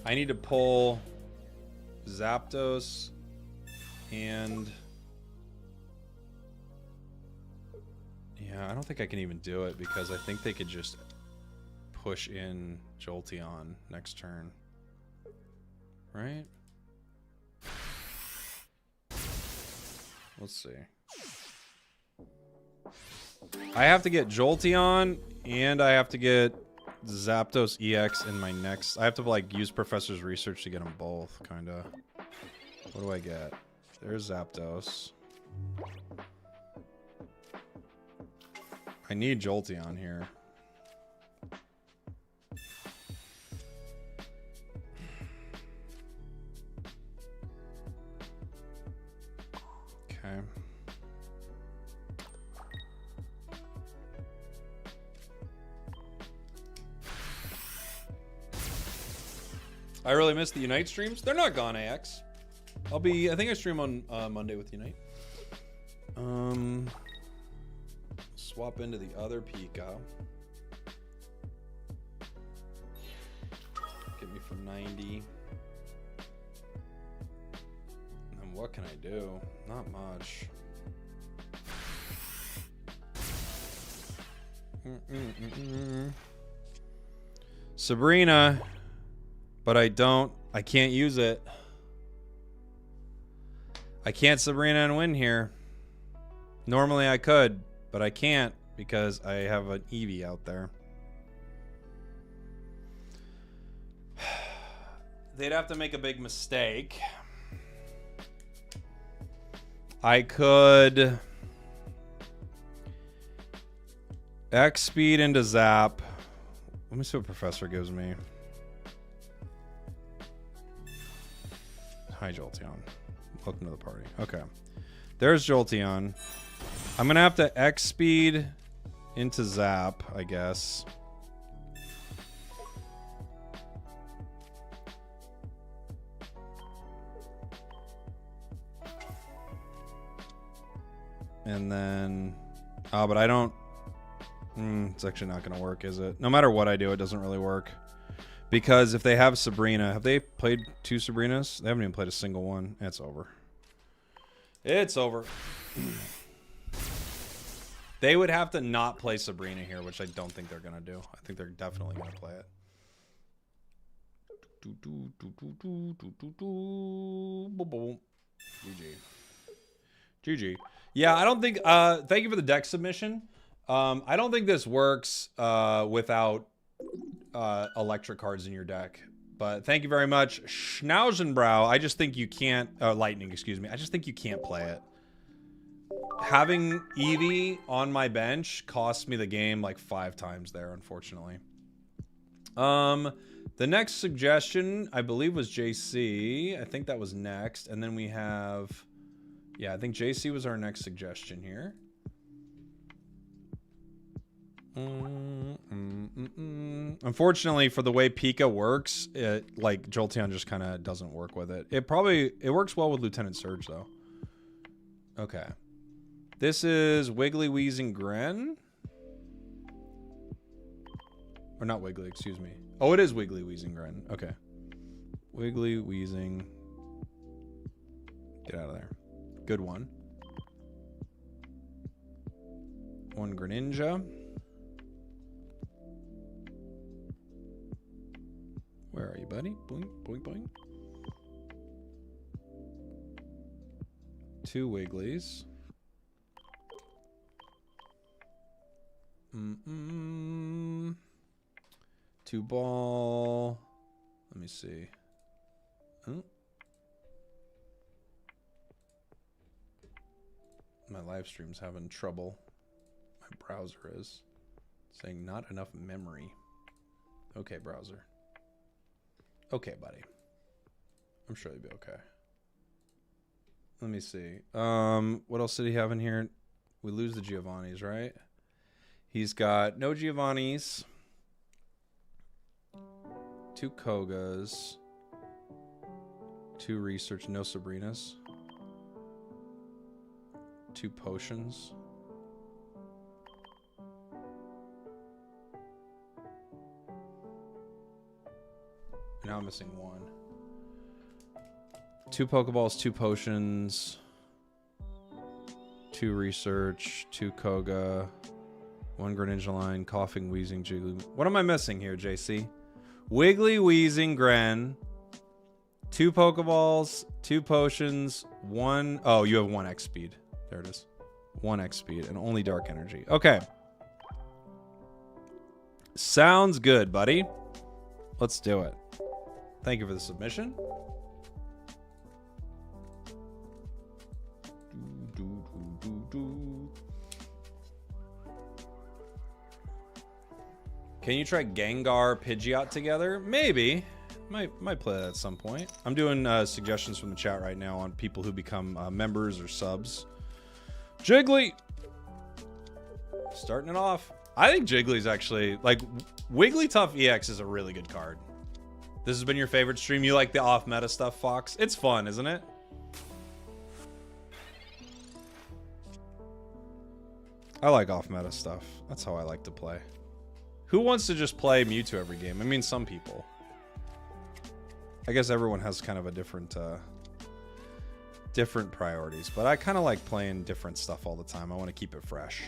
I need to pull Zapdos and yeah, I don't think I can even do it because I think they could just push in Jolteon next turn. Right? Let's see. I have to get Jolteon and I have to get Zapdos EX in my next. I have to like use Professor's Research to get them both, kind of. What do I get? There's Zapdos. I need Jolteon here. Okay. I really missed the Unite streams. They're not gone, AX. I think I stream on Monday with Unite. Swap into the other Pika. Get me from 90. And then what can I do? Not much. Sabrina. But I can't use it. I can't Sabrina and win here. Normally I could, but I can't because I have an Eevee out there. They'd have to make a big mistake. I could X speed into Zap. Let me see what Professor gives me. Hi, Jolteon. Welcome to the party. Okay. There's Jolteon. I'm going to have to X speed Into Zap, I guess. And then... Oh, but I don't... it's actually not going to work, is it? No matter what I do, it doesn't really work. Because if they have Sabrina... Have they played 2 Sabrinas? They haven't even played a single one. It's over. It's over. They would have to not play Sabrina here, which I don't think they're going to do. I think they're definitely going to play it. GG. GG. Yeah, I don't think... thank you for the deck submission. I don't think this works without electric cards in your deck. But thank you very much. Schnauzenbrow, I just think you can't... Lightning, excuse me. I just think you can't play it. Having Eevee on my bench cost me the game like 5 times there, unfortunately. The next suggestion, I believe, was JC. I think that was next. And then we have... Yeah, I think JC was our next suggestion here. Unfortunately, for the way Pika works, like Jolteon just kind of doesn't work with it. It works well with Lieutenant Surge though. Okay, this is Wiggly, Wheezing, Gren, or not Wiggly? Excuse me. Oh, it is Wiggly, Wheezing, Gren. Okay, Wiggly, Wheezing. Get out of there. Good one. One Greninja. Where are you, buddy? Boing, boing, boing. 2 Wigglies. 2 ball. Let me see. Oh. My live stream's having trouble. My browser is saying not enough memory. Okay, browser. Okay, buddy. I'm sure you'll be okay. Let me see. What else did he have in here? We lose the Giovanni's, right? He's got no Giovanni's. 2 Kogas. 2 Research, no Sabrinas. 2 Potions. Now I'm missing 1. 2 Pokeballs, 2 Potions, 2 Research, 2 Koga, 1 Greninja line, Coughing, Wheezing, Jiggly. What am I missing here, JC? Wiggly, Wheezing, Gren, 2 Pokeballs, 2 Potions, 1... Oh, you have 1 X speed. There it is. 1 X speed and only Dark Energy. Okay. Sounds good, buddy. Let's do it. Thank you for the submission. Can you try Gengar, Pidgeot together? Maybe. Might play that at some point. I'm doing suggestions from the chat right now on people who become members or subs. Jiggly! Starting it off. I think Jiggly's actually... Like, Wigglytuff EX is a really good card. This has been your favorite stream. You like the off-meta stuff, Fox? It's fun, isn't it? I like off-meta stuff. That's how I like to play. Who wants to just play Mewtwo every game? I mean, some people. I guess everyone has kind of a different priorities, but I kind of like playing different stuff all the time. I want to keep it fresh.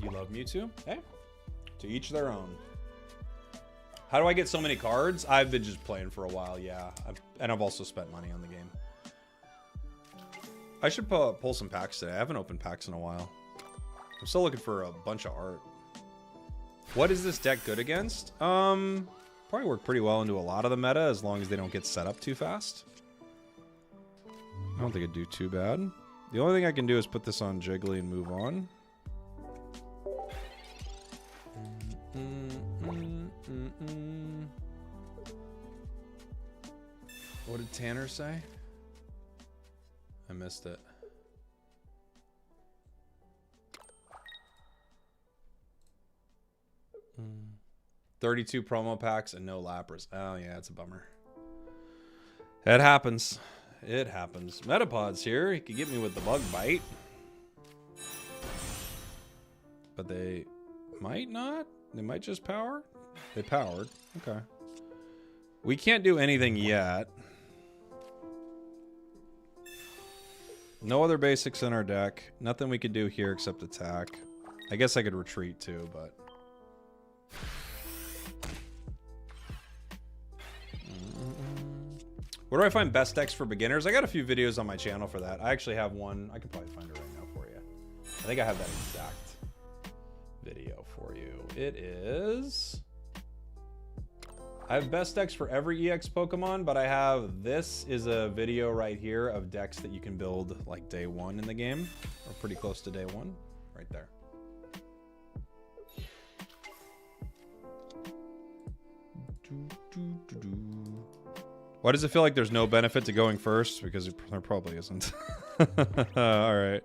You love Mewtwo? Hey, to each their own. How do I get so many cards? I've been just playing for a while, yeah. And I've also spent money on the game. I should pull some packs today. I haven't opened packs in a while. I'm still looking for a bunch of art. What is this deck good against? Probably work pretty well into a lot of the meta as long as they don't get set up too fast. I don't think it'd do too bad. The only thing I can do is put this on Jiggly and move on. What did Tanner say? I missed it. 32 promo packs and no Lapras. Oh, yeah, it's a bummer. It happens. It happens. Metapod's here. He could get me with the bug bite. But they might not. They might just power. They powered. Okay. We can't do anything yet. No other basics in our deck. Nothing we could do here except attack. I guess I could retreat too, but... Where do I find best decks for beginners? I got a few videos on my channel for that. I actually have one. I can probably find it right now for you. I think I have that exact video for you. It is... I have best decks for every EX Pokemon, but I have... This is a video right here of decks that you can build like day one in the game. Or pretty close to day one. Right there. Why does it feel like there's no benefit to going first? Because there probably isn't. All right.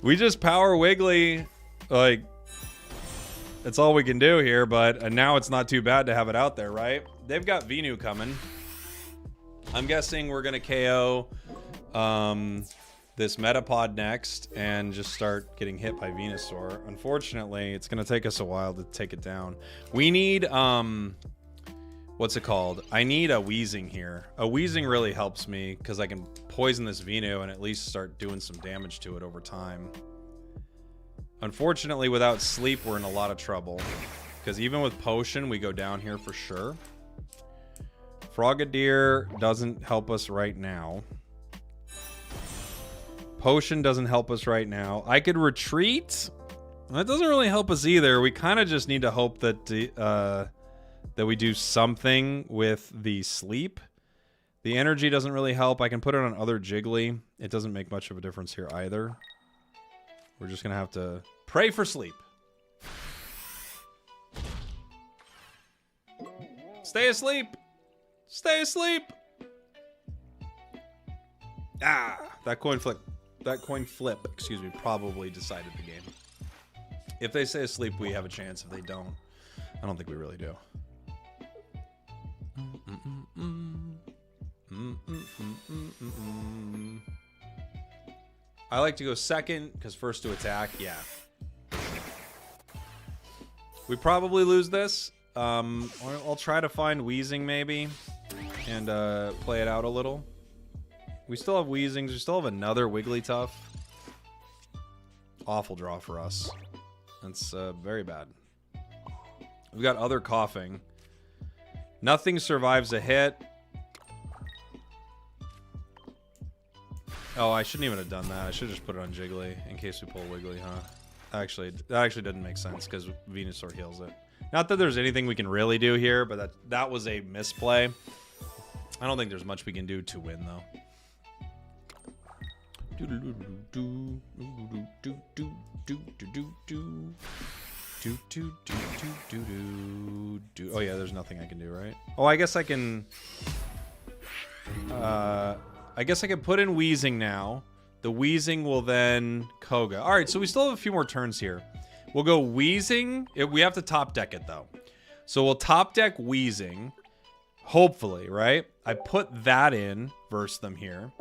We just power Wiggly. Like, it's all we can do here, but now it's not too bad to have it out there, right? They've got Venu coming. I'm guessing we're going to KO this Metapod next and just start getting hit by Venusaur. Unfortunately, it's going to take us a while to take it down. We need... what's it called? I need a Wheezing here. A Wheezing really helps me because I can poison this Venu and at least start doing some damage to it over time. Unfortunately, without sleep, we're in a lot of trouble. Because even with Potion, we go down here for sure. Frogadier doesn't help us right now. Potion doesn't help us right now. I could retreat. That doesn't really help us either. We kind of just need to hope that... that we do something with the sleep. The energy doesn't really help. I can put it on other Jiggly. It doesn't make much of a difference here either. We're just going to have to pray for sleep. Stay asleep. Stay asleep. Ah, that coin flip, excuse me, probably decided the game. If they stay asleep, we have a chance. If they don't, I don't think we really do. I like to go second because first to attack. Yeah, we probably lose this. I'll try to find Wheezing maybe and play it out a little. We still have Wheezings. We still have another Wigglytuff. Awful draw for us. That's very bad. We've got other coughing. Nothing survives a hit. Oh, I shouldn't even have done that. I should just put it on Jiggly in case we pull Wiggly, huh? That actually didn't make sense because Venusaur heals it. Not that there's anything we can really do here, but that was a misplay. I don't think there's much we can do to win, though. Oh yeah, there's nothing I can do, right? Oh, I guess I can... I guess I can put in Wheezing now. The Wheezing will then Koga. Alright, so we still have a few more turns here. We'll go Wheezing. We have to top deck it, though. So we'll top deck Wheezing. Hopefully, right? I put that in versus them here.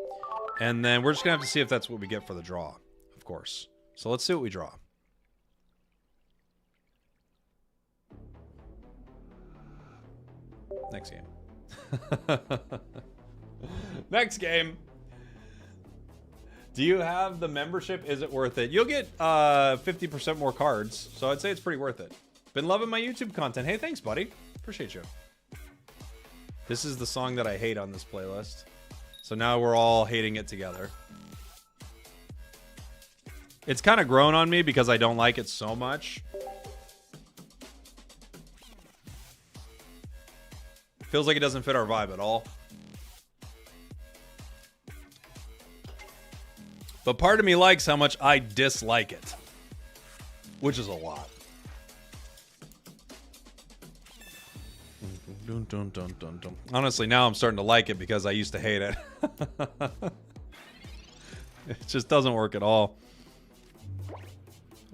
And then we're just going to have to see if that's what we get for the draw, of course. So let's see what we draw. Next game. Next game. Do you have the membership? Is it worth it? You'll get 50% more cards, so I'd say it's pretty worth it. Been loving my YouTube content. Hey, thanks, buddy. Appreciate you. This is the song that I hate on this playlist. So now we're all hating it together. It's kind of grown on me because I don't like it so much. Feels like it doesn't fit our vibe at all. But part of me likes how much I dislike it. Which is a lot. Honestly, now I'm starting to like it because I used to hate it. It just doesn't work at all.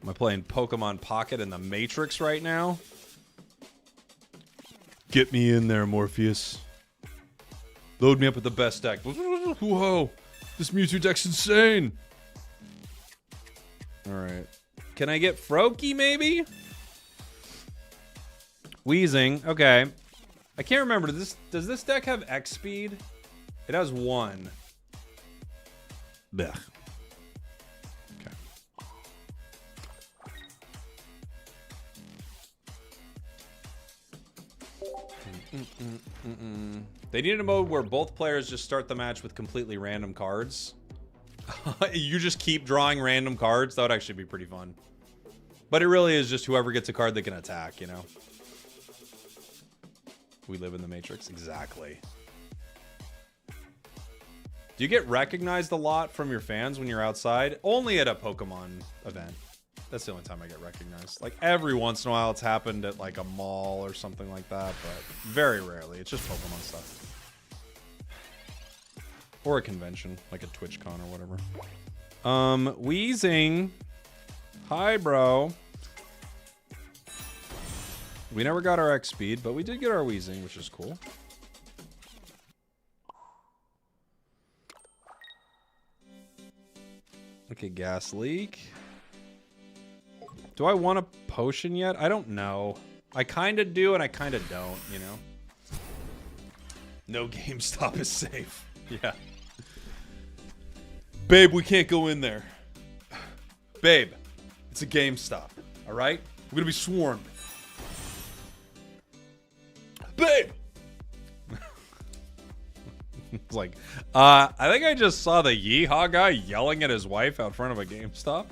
Am I playing Pokemon Pocket in the Matrix right now? Get me in there, Morpheus. Load me up with the best deck. Whoa. This Mewtwo deck's insane. Alright. Can I get Froakie, maybe? Wheezing. Okay. I can't remember. Does this deck have X speed? It has 1. Blech. Okay. They needed a mode where both players just start the match with completely random cards. You just keep drawing random cards. That would actually be pretty fun. But it really is just whoever gets a card that can attack, you know? We live in the Matrix. Exactly. Do you get recognized a lot from your fans when you're outside? Only at a Pokemon event. That's the only time I get recognized. Like, every once in a while it's happened at, like, a mall or something like that, but very rarely. It's just Pokemon stuff. Or a convention, like a TwitchCon or whatever. Wheezing. Hi, bro. We never got our X speed, but we did get our Wheezing, which is cool. Okay, gas leak. Do I want a potion yet? I don't know. I kind of do and I kind of don't, you know? No GameStop is safe. Yeah. Babe, we can't go in there. Babe, it's a GameStop, all right? We're gonna be swarmed. Babe! It's like, I think I just saw the Yeehaw guy yelling at his wife out front of a GameStop.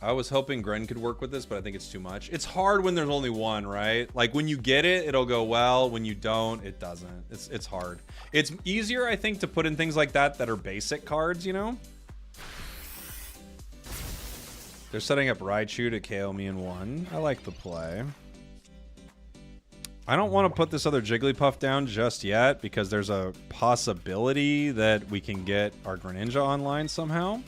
I was hoping Gren could work with this, but I think it's too much. It's hard when there's only one, right? Like, when you get it, it'll go well. When you don't, it doesn't. It's hard. It's easier, I think, to put in things like that that are basic cards, you know? They're setting up Raichu to KO me in 1. I like the play. I don't want to put this other Jigglypuff down just yet because there's a possibility that we can get our Greninja online somehow.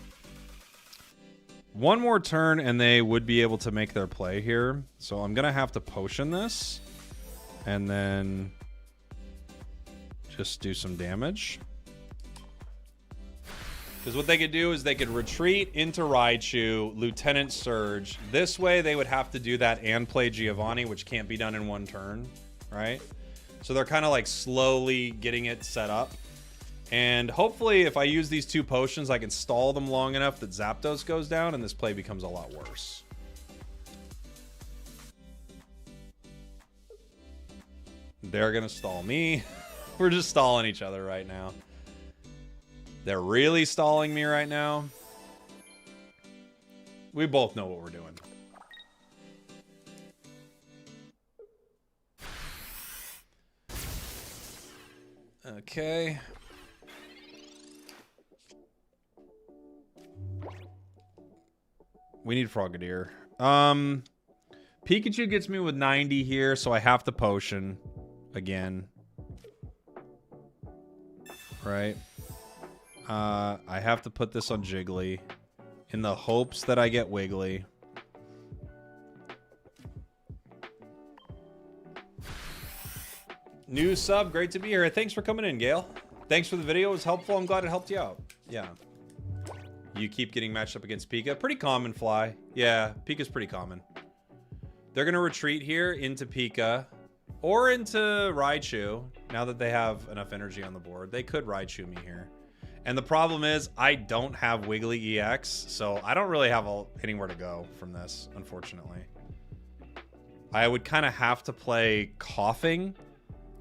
One more turn and they would be able to make their play here. So I'm going to have to potion this and then just do some damage. Because what they could do is they could retreat into Raichu, Lieutenant Surge. This way they would have to do that and play Giovanni, which can't be done in one turn, right? So they're kind of like slowly getting it set up. And hopefully if I use these 2 potions, I can stall them long enough that Zapdos goes down and this play becomes a lot worse. They're going to stall me. We're just stalling each other right now. They're really stalling me right now. We both know what we're doing. Okay. We need Frogadier. Pikachu gets me with 90 here, so I have to potion again. Right? I have to put this on Jiggly in the hopes that I get Wiggly. New sub, great to be here. Thanks for coming in, Gail. Thanks for the video. It was helpful. I'm glad it helped you out. Yeah. You keep getting matched up against Pika. Pretty common, Fly. Yeah, Pika's pretty common. They're going to retreat here into Pika or into Raichu now that they have enough energy on the board. They could Raichu me here. And the problem is I don't have Wiggly EX, so I don't really have anywhere to go from this, unfortunately. I would kind of have to play Coughing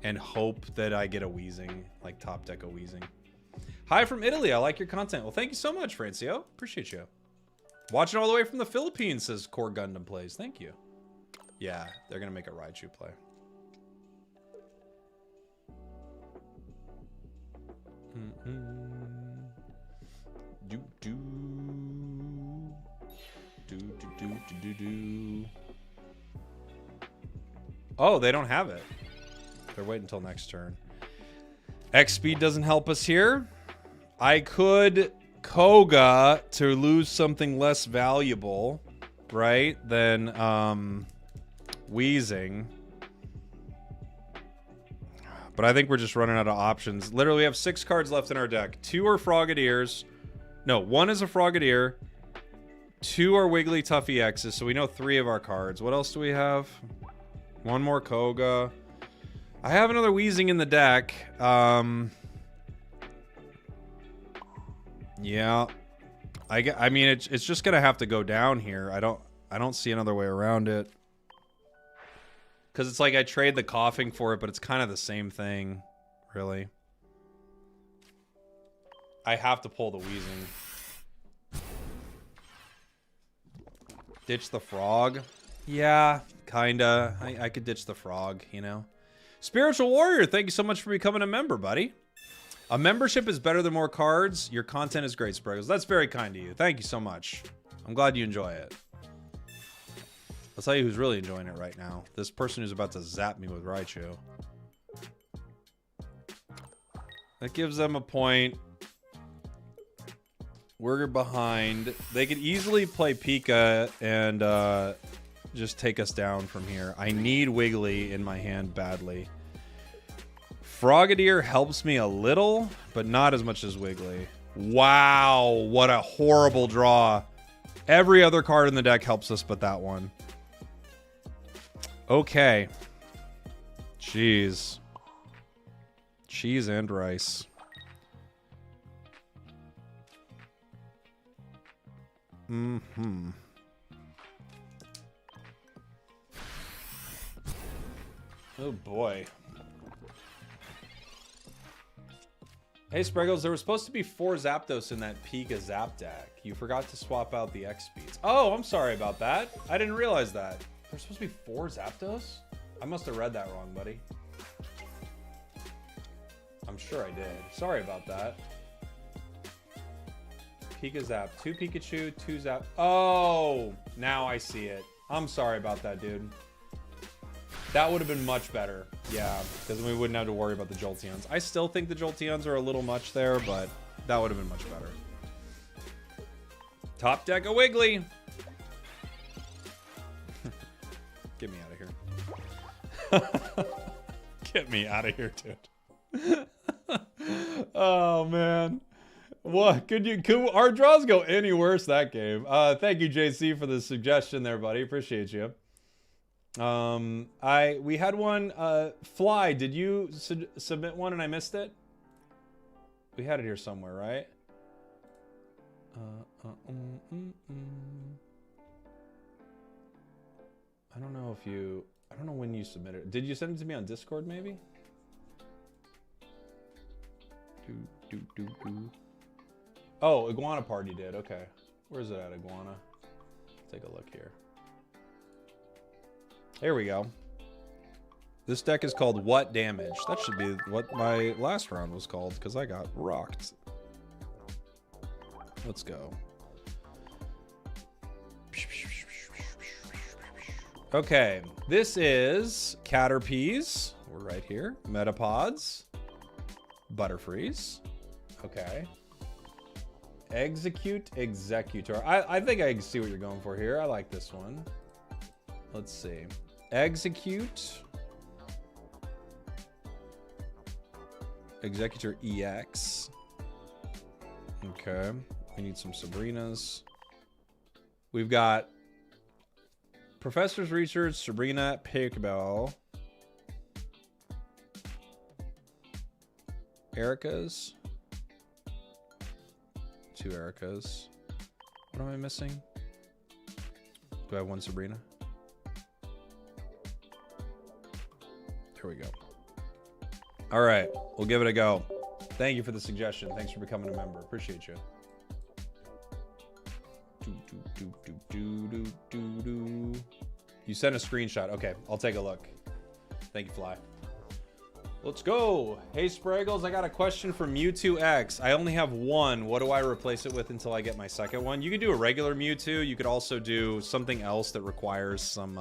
and hope that I get a Wheezing, like top deck a Wheezing. Hi from Italy. I like your content. Well, thank you so much, Francio. Appreciate you. Watching all the way from the Philippines, says Core Gundam Plays. Thank you. Yeah, they're going to make a Raichu play. Oh, they don't have it. They're waiting until next turn. X speed doesn't help us here. I could Koga to lose something less valuable, right, than Wheezing. But I think we're just running out of options. Literally, we have 6 cards left in our deck. 2 are Frogadiers. No, 1 is a Frogadier. 2 are Wigglytuff EXs, so we know 3 of our cards. What else do we have? 1 more Koga. I have another Wheezing in the deck. Yeah. I mean, it's just gonna have to go down here. I don't see another way around it. Because it's like I trade the coughing for it, but it's kind of the same thing, really. I have to pull the Wheezing. Ditch the frog? Yeah, kinda. I could ditch the frog, you know? Spiritual Warrior, thank you so much for becoming a member, buddy. A membership is better than more cards. Your content is great, Spragels. That's very kind of you. Thank you so much. I'm glad you enjoy it. I'll tell you who's really enjoying it right now. This person who's about to zap me with Raichu. That gives them a point. We're behind. They could easily play Pika and just take us down from here. I need Wiggly in my hand badly. Frogadier helps me a little, but not as much as Wiggly. Wow, what a horrible draw. Every other card in the deck helps us but that one. Okay. Jeez. Cheese and rice. Mm-hmm. Oh boy. Hey Spragels, there was supposed to be 4 Zapdos in that Pika Zap deck. You forgot to swap out the X speeds. Oh, I'm sorry about that. I didn't realize that. There's supposed to be 4 Zapdos? I must have read that wrong, buddy. I'm sure I did. Sorry about that. Pika Zap. 2 Pikachu, 2 Zap. Oh, now I see it. I'm sorry about that, dude. That would have been much better. Yeah, because we wouldn't have to worry about the Jolteons. I still think the Jolteons are a little much there, but that would have been much better. Top deck a Wiggly. Get me out of here. Get me out of here, dude. Oh, man. What? Could our draws go any worse that game? Thank you, JC, for the suggestion there, buddy. Appreciate you. We had one, Fly, did you submit one and I missed it? We had it here somewhere, right? I don't know if you, I don't know when you submitted it. Did you send it to me on Discord, maybe? Oh, Iguana Party did, okay. Where's it at, Iguana? Take a look here. There we go. This deck is called What Damage? That should be what my last round was called, because I got rocked. Let's go. Okay, this is Caterpies. We're right here. Metapods. Butterfrees. Okay. Execute Executor. I think I can see what you're going for here. I like this one. Let's see. Execute. Executor EX. Okay. We need some Sabrinas. We've got Professor's Research, Sabrina, Pickleball. Erica's. 2 Ericas. What am I missing? Do I have 1 Sabrina? Here we go. All right, we'll give it a go. Thank you for the suggestion. Thanks for becoming a member. Appreciate you. You sent a screenshot. Okay, I'll take a look. Thank you, Fly. Let's go. Hey, Spraggles, I got a question for Mewtwo X. I only have 1. What do I replace it with until I get my second one? You could do a regular Mewtwo. You could also do something else that requires some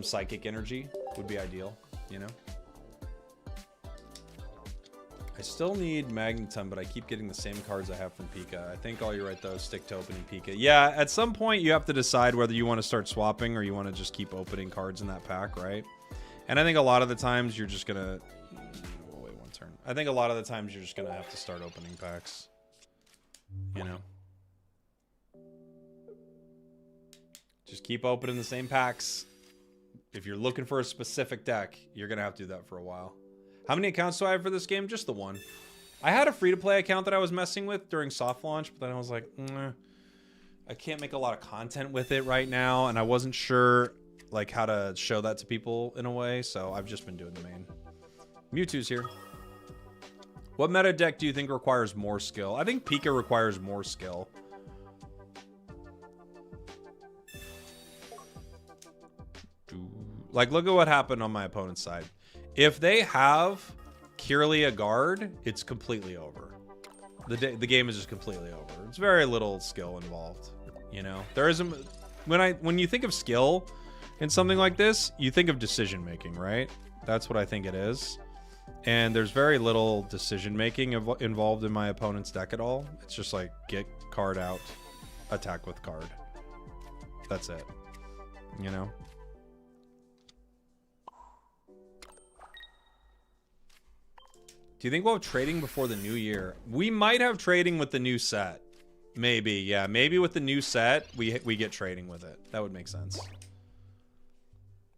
psychic energy. Would be ideal, you know? I still need Magneton, but I keep getting the same cards I have from Pika. I think all you're right, though. Stick to opening Pika. Yeah, at some point, you have to decide whether you want to start swapping or you want to just keep opening cards in that pack, right? And I think a lot of the times, you're just going to... We'll wait one turn. I think a lot of the times, you're just going to have to start opening packs. You know? Just keep opening the same packs. If you're looking for a specific deck, you're going to have to do that for a while. How many accounts do I have for this game? Just the one. I had a free-to-play account that I was messing with during soft launch, but then I was like, I can't make a lot of content with it right now, and I wasn't sure like how to show that to people in a way, so I've just been doing the main. Mewtwo's here. What meta deck do you think requires more skill? I think Pika requires more skill. Like, look at what happened on my opponent's side. If they have Kirlia guard, it's completely over. The game is just completely over. It's very little skill involved, you know. There isn't when you think of skill in something like this, you think of decision making, right? That's what I think it is. And there's very little decision making involved in my opponent's deck at all. It's just like get card out, attack with card. That's it. You know. Do you think we'll have trading before the new year? We might have trading with the new set. Maybe, yeah. Maybe with the new set, we get trading with it. That would make sense.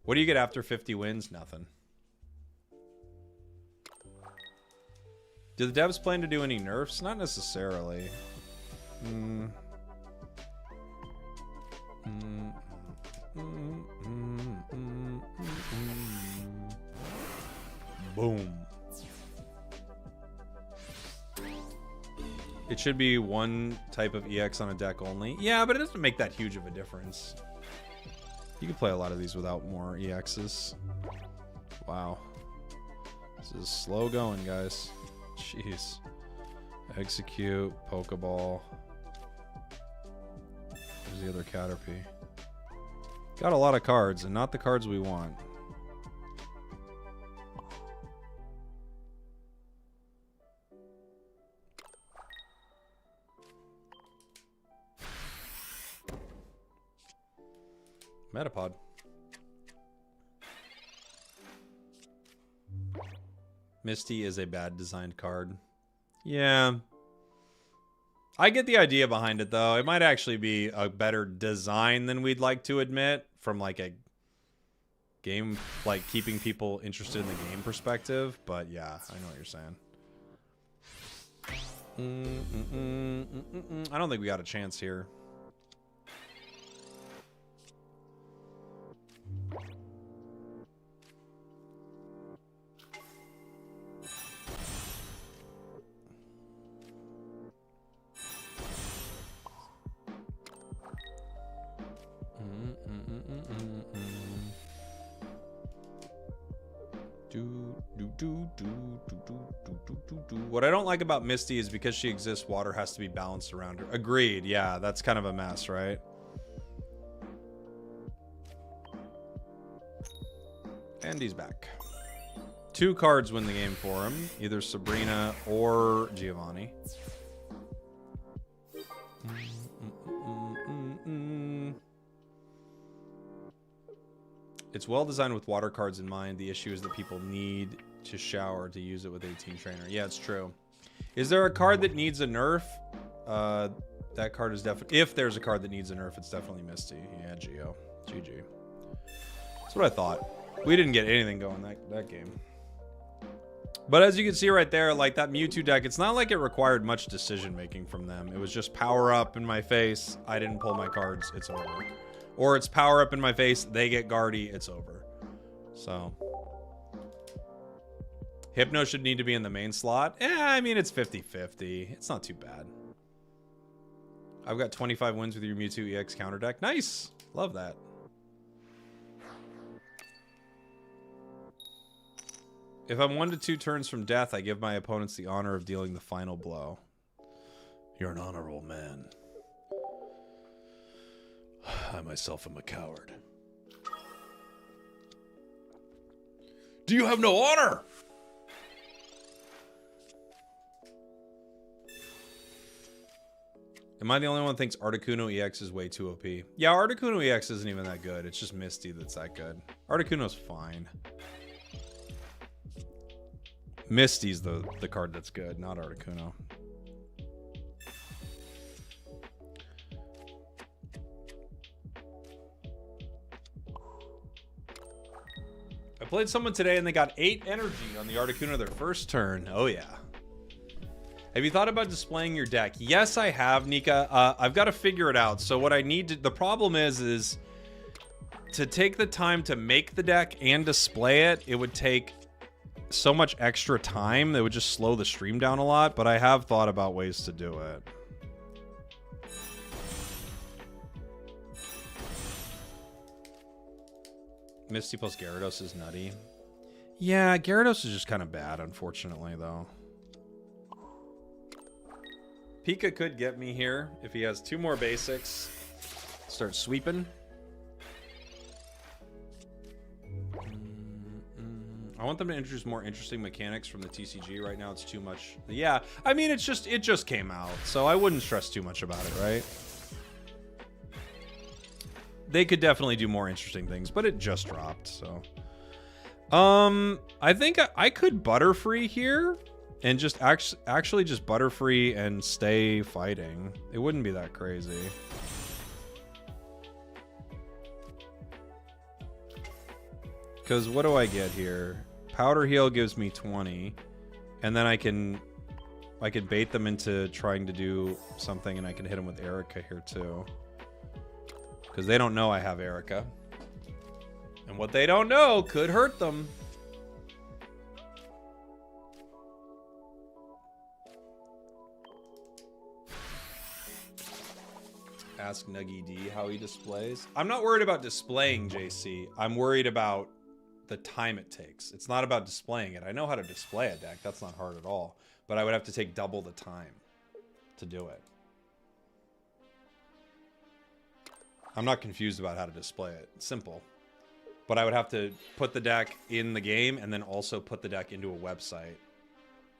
What do you get after 50 wins? Nothing. Do the devs plan to do any nerfs? Not necessarily. Boom. It should be one type of EX on a deck only. Yeah, but it doesn't make that huge of a difference. You can play a lot of these without more EXs. Wow. This is slow going, guys. Jeez. Execute, Pokeball. There's the other Caterpie. Got a lot of cards, and not the cards we want. Metapod. Misty is a bad designed card. Yeah. I get the idea behind it, though. It might actually be a better design than we'd like to admit from like a game, like keeping people interested in the game perspective. But yeah, I know what you're saying. I don't think we got a chance here. What I don't like about Misty is because she exists, water has to be balanced around her. Agreed. Yeah, that's kind of a mess, right? And he's back. 2 cards win the game for him. Either Sabrina or Giovanni. It's well designed with water cards in mind. The issue is that people need to shower to use it with 18 trainer. Yeah, it's true. Is there a card that needs a nerf? That card is definitely... If there's a card that needs a nerf, it's definitely Misty. Yeah, Geo. GG. That's what I thought. We didn't get anything going that game. But as you can see right there, like that Mewtwo deck, it's not like it required much decision making from them. It was just power up in my face. I didn't pull my cards. It's over. Or it's power up in my face. They get Guardy. It's over. So... Hypno should need to be in the main slot. I mean, it's 50-50. It's not too bad. I've got 25 wins with your Mewtwo EX counter deck. Nice. Love that. If I'm 1 to 2 turns from death, I give my opponents the honor of dealing the final blow. You're an honorable man. I myself am a coward. Do you have no honor? Am I the only one that thinks Articuno EX is way too OP? Yeah, Articuno EX isn't even that good. It's just Misty that's that good. Articuno's fine. Misty's the card that's good, not Articuno. I played someone today and they got 8 energy on the Articuno their first turn. Oh yeah. Have you thought about displaying your deck? Yes, I have, Nika. I've got to figure it out. So what I need to, the problem is to take the time to make the deck and display it, it would take so much extra time that would just slow the stream down a lot, but I have thought about ways to do it. Misty plus Gyarados is nutty. Yeah, Gyarados is just kind of bad, unfortunately, though. Pika could get me here if he has 2 more basics. Start sweeping. I want them to introduce more interesting mechanics from the TCG. Right now it's too much. Yeah, I mean, it just came out, so I wouldn't stress too much about it, right? They could definitely do more interesting things, but it just dropped, so. I think I could Butterfree here and just actually just Butterfree and stay fighting. It wouldn't be that crazy. Because what do I get here? Powder Heal gives me 20, and then I can bait them into trying to do something, and I can hit them with Erica here too. Because they don't know I have Erica. And what they don't know could hurt them. Ask Nuggy D how he displays. I'm not worried about displaying, JC. I'm worried about the time it takes. It's not about displaying it. I know how to display a deck. That's not hard at all. But I would have to take double the time to do it. I'm not confused about how to display it. It's simple. But I would have to put the deck in the game and then also put the deck into a website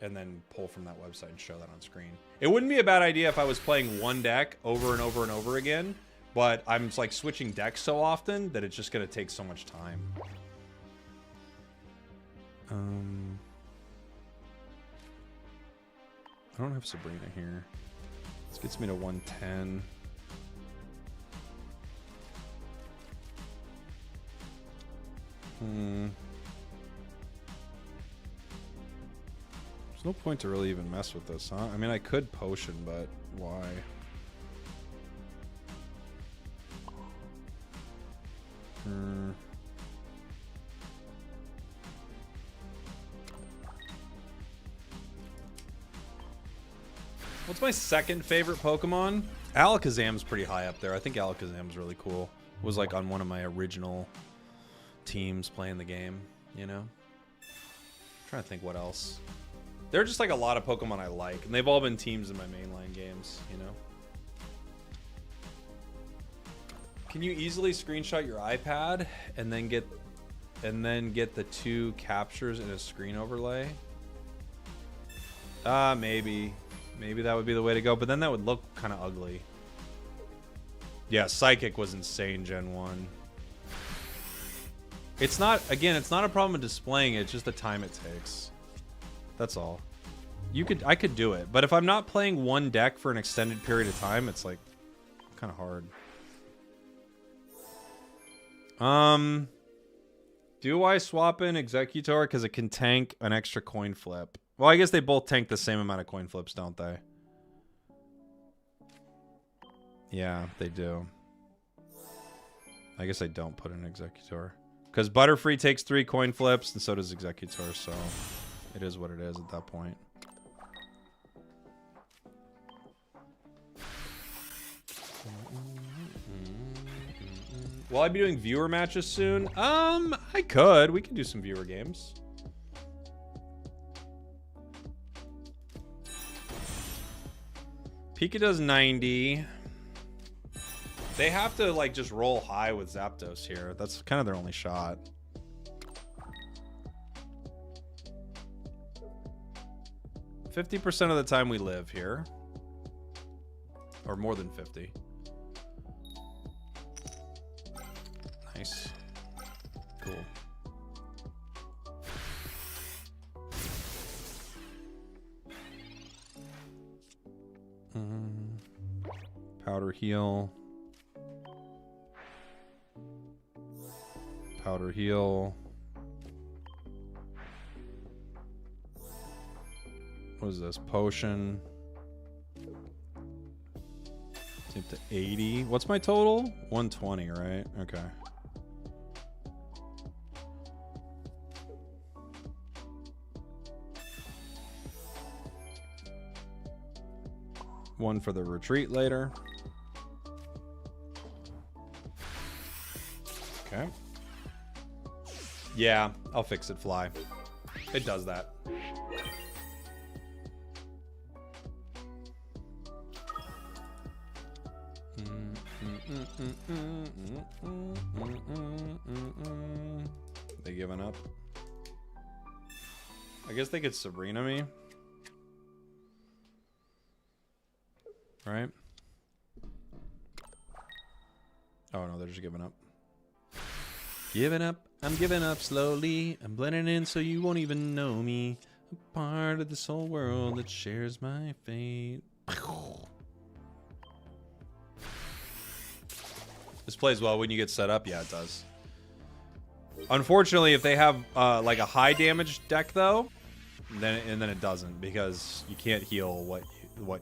and then pull from that website and show that on screen. It wouldn't be a bad idea if I was playing one deck over and over and over again, but I'm like switching decks so often that it's just going to take so much time. I don't have Sabrina here. This gets me to 110. There's no point to really even mess with this, huh? I mean, I could potion, but why? What's my second favorite Pokemon? Alakazam's pretty high up there. I think Alakazam's really cool. It was like on one of my original teams playing the game, you know? I'm trying to think what else. There are just like a lot of Pokemon I like, and they've all been teams in my mainline games, you know? Can you easily screenshot your iPad and then get the 2 captures in a screen overlay? Maybe. Maybe that would be the way to go, but then that would look kind of ugly. Yeah, Psychic was insane Gen 1. It's not, again, it's not a problem with displaying it, it's just the time it takes. That's all. I could do it, but if I'm not playing one deck for an extended period of time, it's like kind of hard. Do I swap in Executor because it can tank an extra coin flip? Well, I guess they both tank the same amount of coin flips, don't they? Yeah, they do. I guess I don't put in Executor. Because Butterfree takes 3 coin flips, and so does Executor, so it is what it is at that point. Will I be doing viewer matches soon? I could. We could do some viewer games. Pika does 90. They have to, like, just roll high with Zapdos here. That's kind of their only shot. "50% of the time we live here." Or more than 50. Nice. Cool. Powder heal. Powder heal. What is this? Potion. Up to 80. What's my total? 120, right? Okay. One for the retreat later. Okay. Yeah, I'll fix it, Fly. It does that. They giving up? I guess they could Sabrina me. Right? Oh no, they're just giving up. Giving up, I'm giving up slowly. I'm blending in so you won't even know me. A part of this whole world that shares my fate. This plays well when you get set up. Yeah, it does. Unfortunately, if they have like a high damage deck though, then it doesn't, because you can't heal what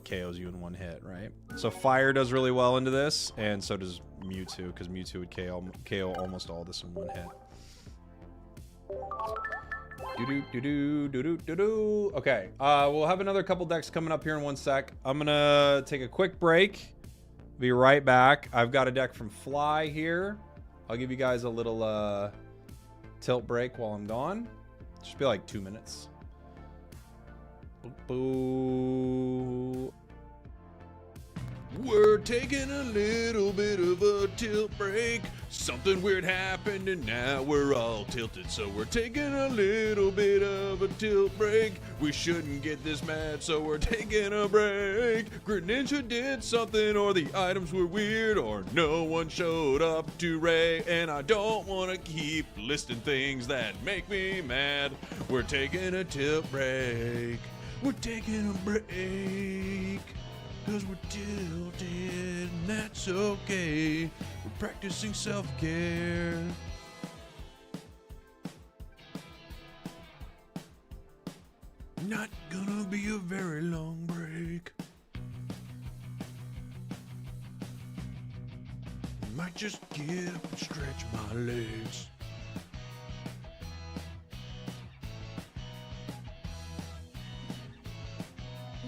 KOs you in one hit, right? So fire does really well into this, and so does Mewtwo, because Mewtwo would KO almost all this in one hit. Okay, we'll have another couple decks coming up here in 1 sec. I'm gonna take a quick break. Be right back. I've got a deck from Fly here. I'll give you guys a little tilt break while I'm gone. Just be like 2 minutes. Boo. We're taking a little bit of a tilt break. Something weird happened and now we're all tilted. So we're taking a little bit of a tilt break. We shouldn't get this mad, so we're taking a break. Greninja did something, or the items were weird, or no one showed up to Ray. And I don't want to keep listing things that make me mad. We're taking a tilt break. We're taking a break. Cause we're tilted, and that's okay. We're practicing self-care. Not gonna be a very long break. Might just get up and stretch my legs.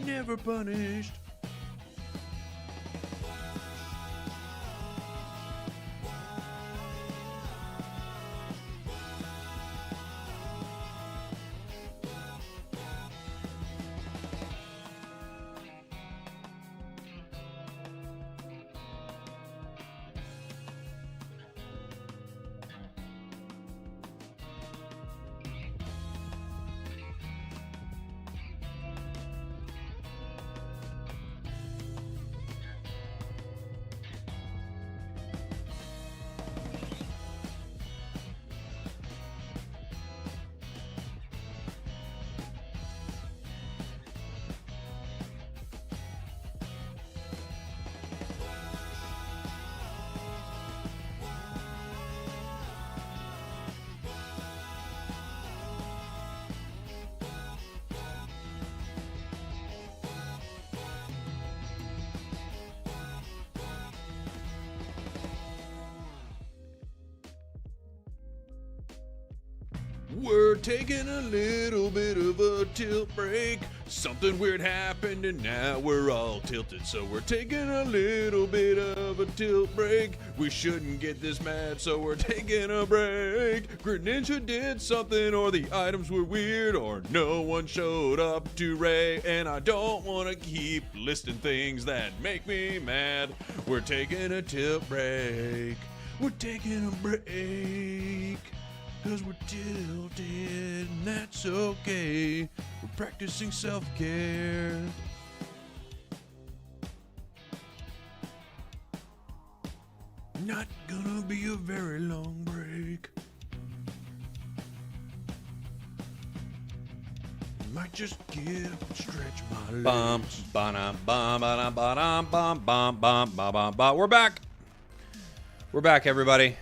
Never punished. We're taking a little bit of a tilt break. Something weird happened and now we're all tilted. So we're taking a little bit of a tilt break. We shouldn't get this mad, so we're taking a break. Greninja did something, or the items were weird, or no one showed up to Ray. And I don't want to keep listing things that make me mad. We're taking a tilt break. We're taking a break. Cause we're tilted, and that's okay. We're practicing self-care. Not gonna be a very long break. Might just get up and stretch my legs. Bum, ba-dum, bum, ba-dum, ba-dum, bum, bum, bum, ba, ba, ba. We're back. We're back, everybody.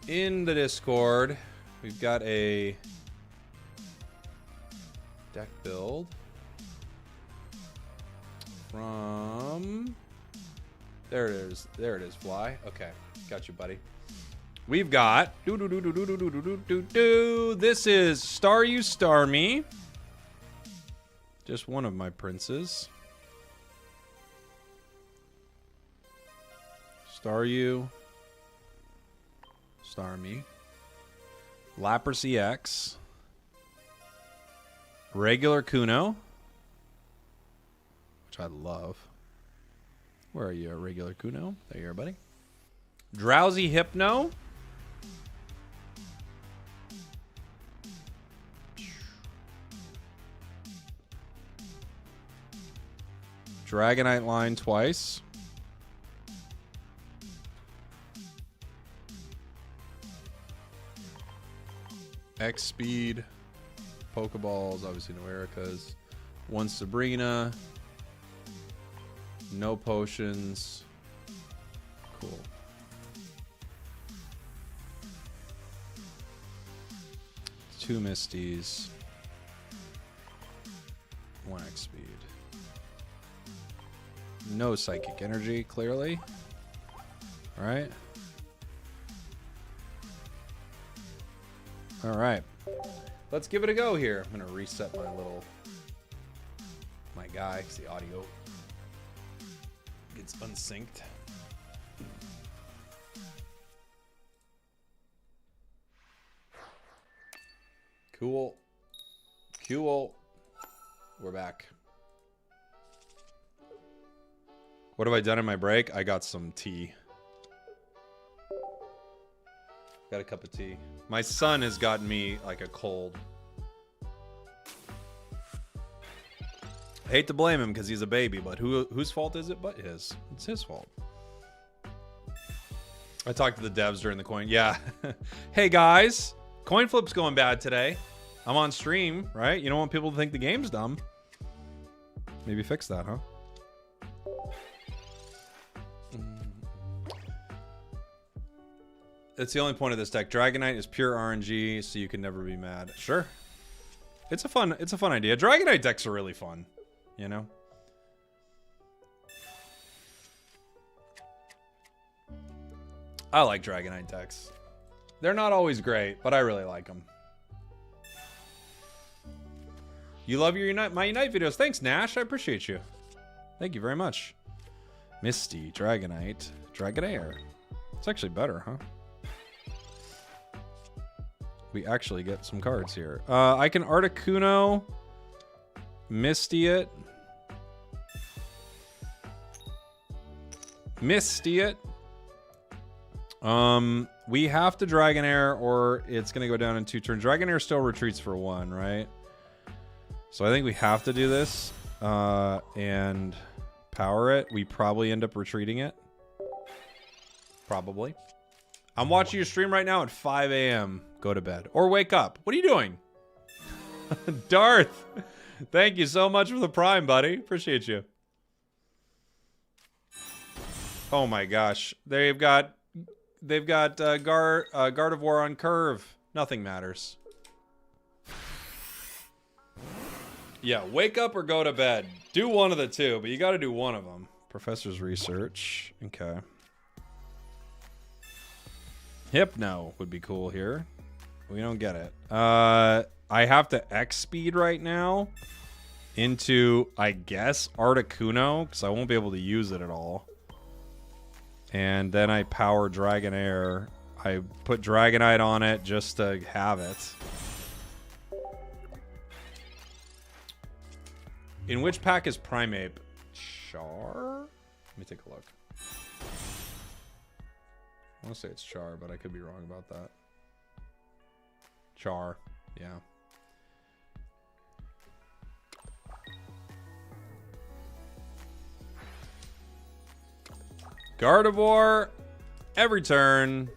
In the Discord, we've got a deck build from... There it is. There it is, Fly. Okay, got you, buddy. We've got this is Star You Star Me. Just one of my princes. Star You Star Me. Lapras EX. Regular Kuno, which I love. Where are you, regular Kuno? There you are, buddy. Drowsy Hypno. Dragonite line twice. X speed. Pokeballs, obviously no Ericas. One Sabrina. No potions. Cool. Two Misties. One X speed. No psychic energy, clearly. Alright. Alright. Let's give it a go here. I'm gonna reset my guy, because the audio gets unsynced. Cool. Cool. We're back. What have I done in my break? I got some tea. Got a cup of tea. My son has gotten me like a cold. I hate to blame him because he's a baby, but whose fault is it but his? It's his fault. I talked to the devs during the coin. Yeah. Hey guys, coin flip's going bad today. I'm on stream, right? You don't want people to think the game's dumb. Maybe fix that, huh? That's the only point of this deck. Dragonite is pure RNG, so you can never be mad. Sure. It's a fun idea. Dragonite decks are really fun, you know? I like Dragonite decks. They're not always great, but I really like them. You love your my Unite videos. Thanks, Nash. I appreciate you. Thank you very much. Misty, Dragonite, Dragonair. It's actually better, huh? We actually get some cards here. I can Articuno, Misty it. Misty it. We have to Dragonair or it's going to go down in 2 turns. Dragonair still retreats for 1, right? So I think we have to do this and power it. We probably end up retreating it. Probably. I'm watching your stream right now at 5 a.m. Go to bed. Or wake up. What are you doing? Darth! Thank you so much for the Prime, buddy. Appreciate you. Oh my gosh. They've got Gardevoir on curve. Nothing matters. Yeah, wake up or go to bed. Do one of the two, but you got to do one of them. Professor's research. Okay. Hypno would be cool here. We don't get it. I have to X speed right now into, I guess, Articuno, because I won't be able to use it at all. And then I power Dragonair. I put Dragonite on it just to have it. In which pack is Primeape? Char? Let me take a look. I want to say it's Char, but I could be wrong about that. Char, yeah. Gardevoir every turn.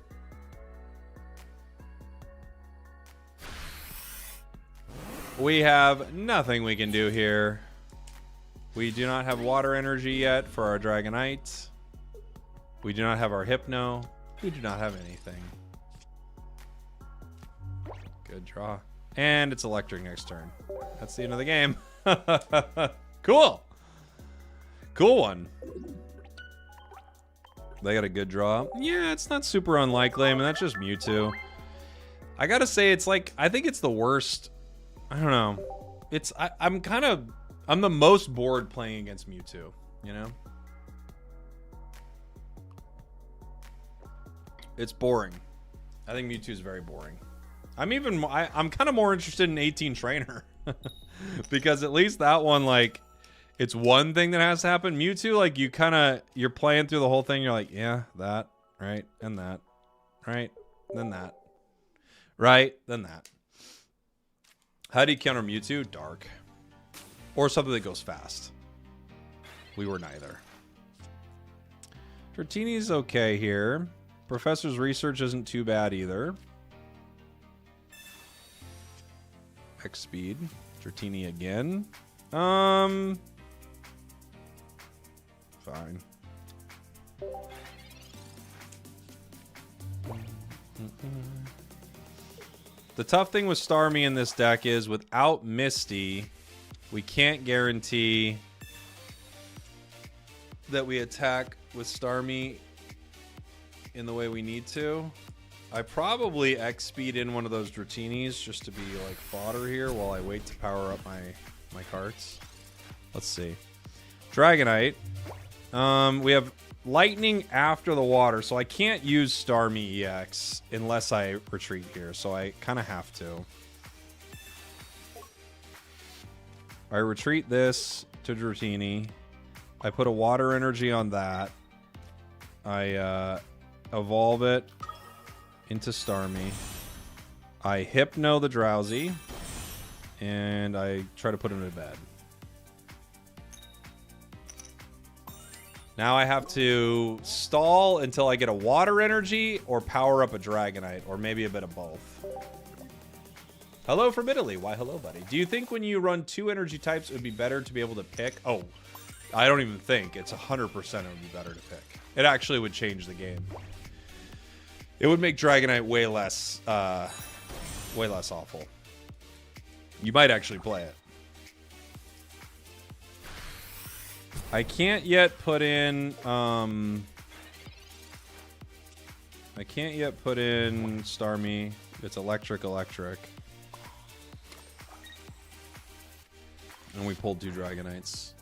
We have nothing we can do here. We do not have water energy yet for our Dragonite. We do not have our Hypno. We do not have anything. Good draw. And it's electric next turn. That's the end of the game. Cool. Cool one. They got a good draw. Yeah, it's not super unlikely. I mean, that's just Mewtwo. I gotta say, it's like, I think it's the worst. I don't know. It's, I'm the most bored playing against Mewtwo, you know? It's boring. I think Mewtwo is very boring. I'm kind of more interested in 18 Trainer. Because at least that one, like, it's one thing that has to happen. Mewtwo, like, you're playing through the whole thing. You're like, yeah, that, right, and that, right, then that, right, then that. How do you counter Mewtwo? Dark. Or something that goes fast. We were neither. Dratini's okay here. Professor's research isn't too bad either. X speed. Dratini again. Fine. The tough thing with Starmie in this deck is without Misty, we can't guarantee that we attack with Starmie in the way we need to. I probably X speed in one of those Dratinis just to be like fodder here while I wait to power up my cards. Let's see. Dragonite. We have lightning after the water, so I can't use Starmie EX unless I retreat here, so I kind of have to. I retreat this to Dratini. I put a water energy on that. I evolve it into Starmie. I Hypno the Drowsy. And I try to put him to bed. Now I have to stall until I get a water energy or power up a Dragonite, or maybe a bit of both. Hello from Italy. Why hello, buddy. Do you think when you run 2 energy types, it would be better to be able to pick? Oh, I don't even think. It's 100% it would be better to pick. It actually would change the game. It would make Dragonite way less awful. You might actually play it. I can't yet put in Starmie. It's electric. And we pulled 2 Dragonites.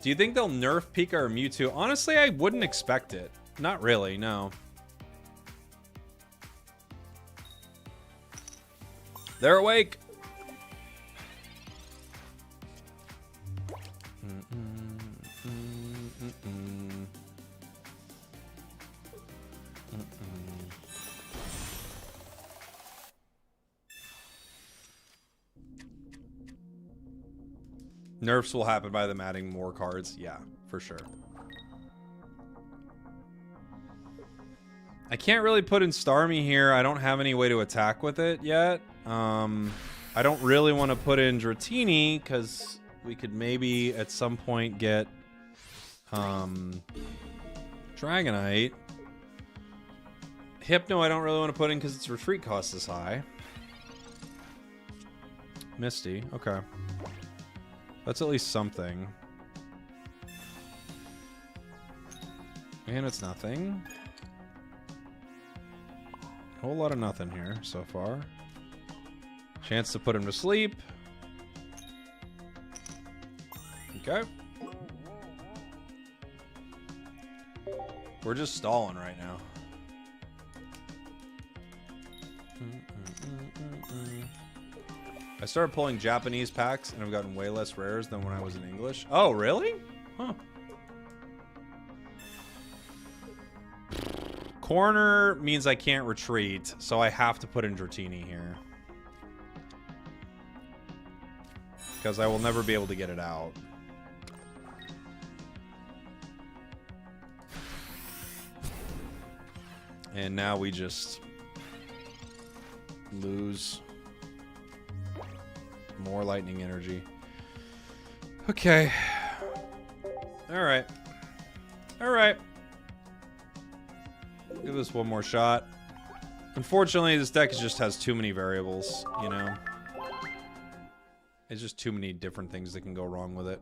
Do you think they'll nerf Pika or Mewtwo? Honestly, I wouldn't expect it. Not really, no. They're awake. Nerfs will happen by them adding more cards. Yeah, for sure. I can't really put in Starmie here. I don't have any way to attack with it yet. I don't really want to put in Dratini because we could maybe at some point get Dragonite. Hypno I don't really want to put in because its retreat cost is high. Misty, okay. That's at least something. And it's nothing. A whole lot of nothing here so far. Chance to put him to sleep. Okay. We're just stalling right now. I started pulling Japanese packs and I've gotten way less rares than when I was in English. Oh, really? Huh. Corner means I can't retreat, so I have to put in Dratini here. because I will never be able to get it out. And now we just lose more lightning energy. Okay. Alright. Alright. Give this one more shot. Unfortunately, this deck just has too many variables, you know? It's just too many different things that can go wrong with it.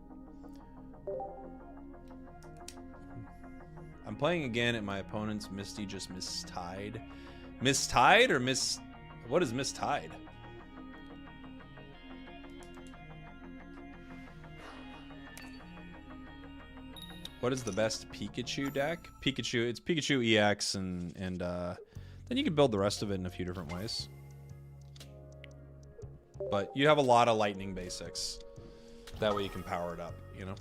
I'm playing again and my opponent's Misty just mistied. Mistied or miss... What is mistied? What is the best Pikachu deck? Pikachu, it's Pikachu EX and then you can build the rest of it in a few different ways. But you have a lot of lightning basics. That way you can power it up, you know?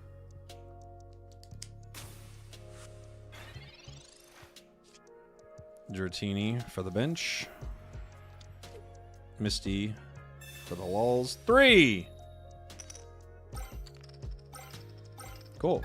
Dratini for the bench. Misty for the lulls. 3! Cool.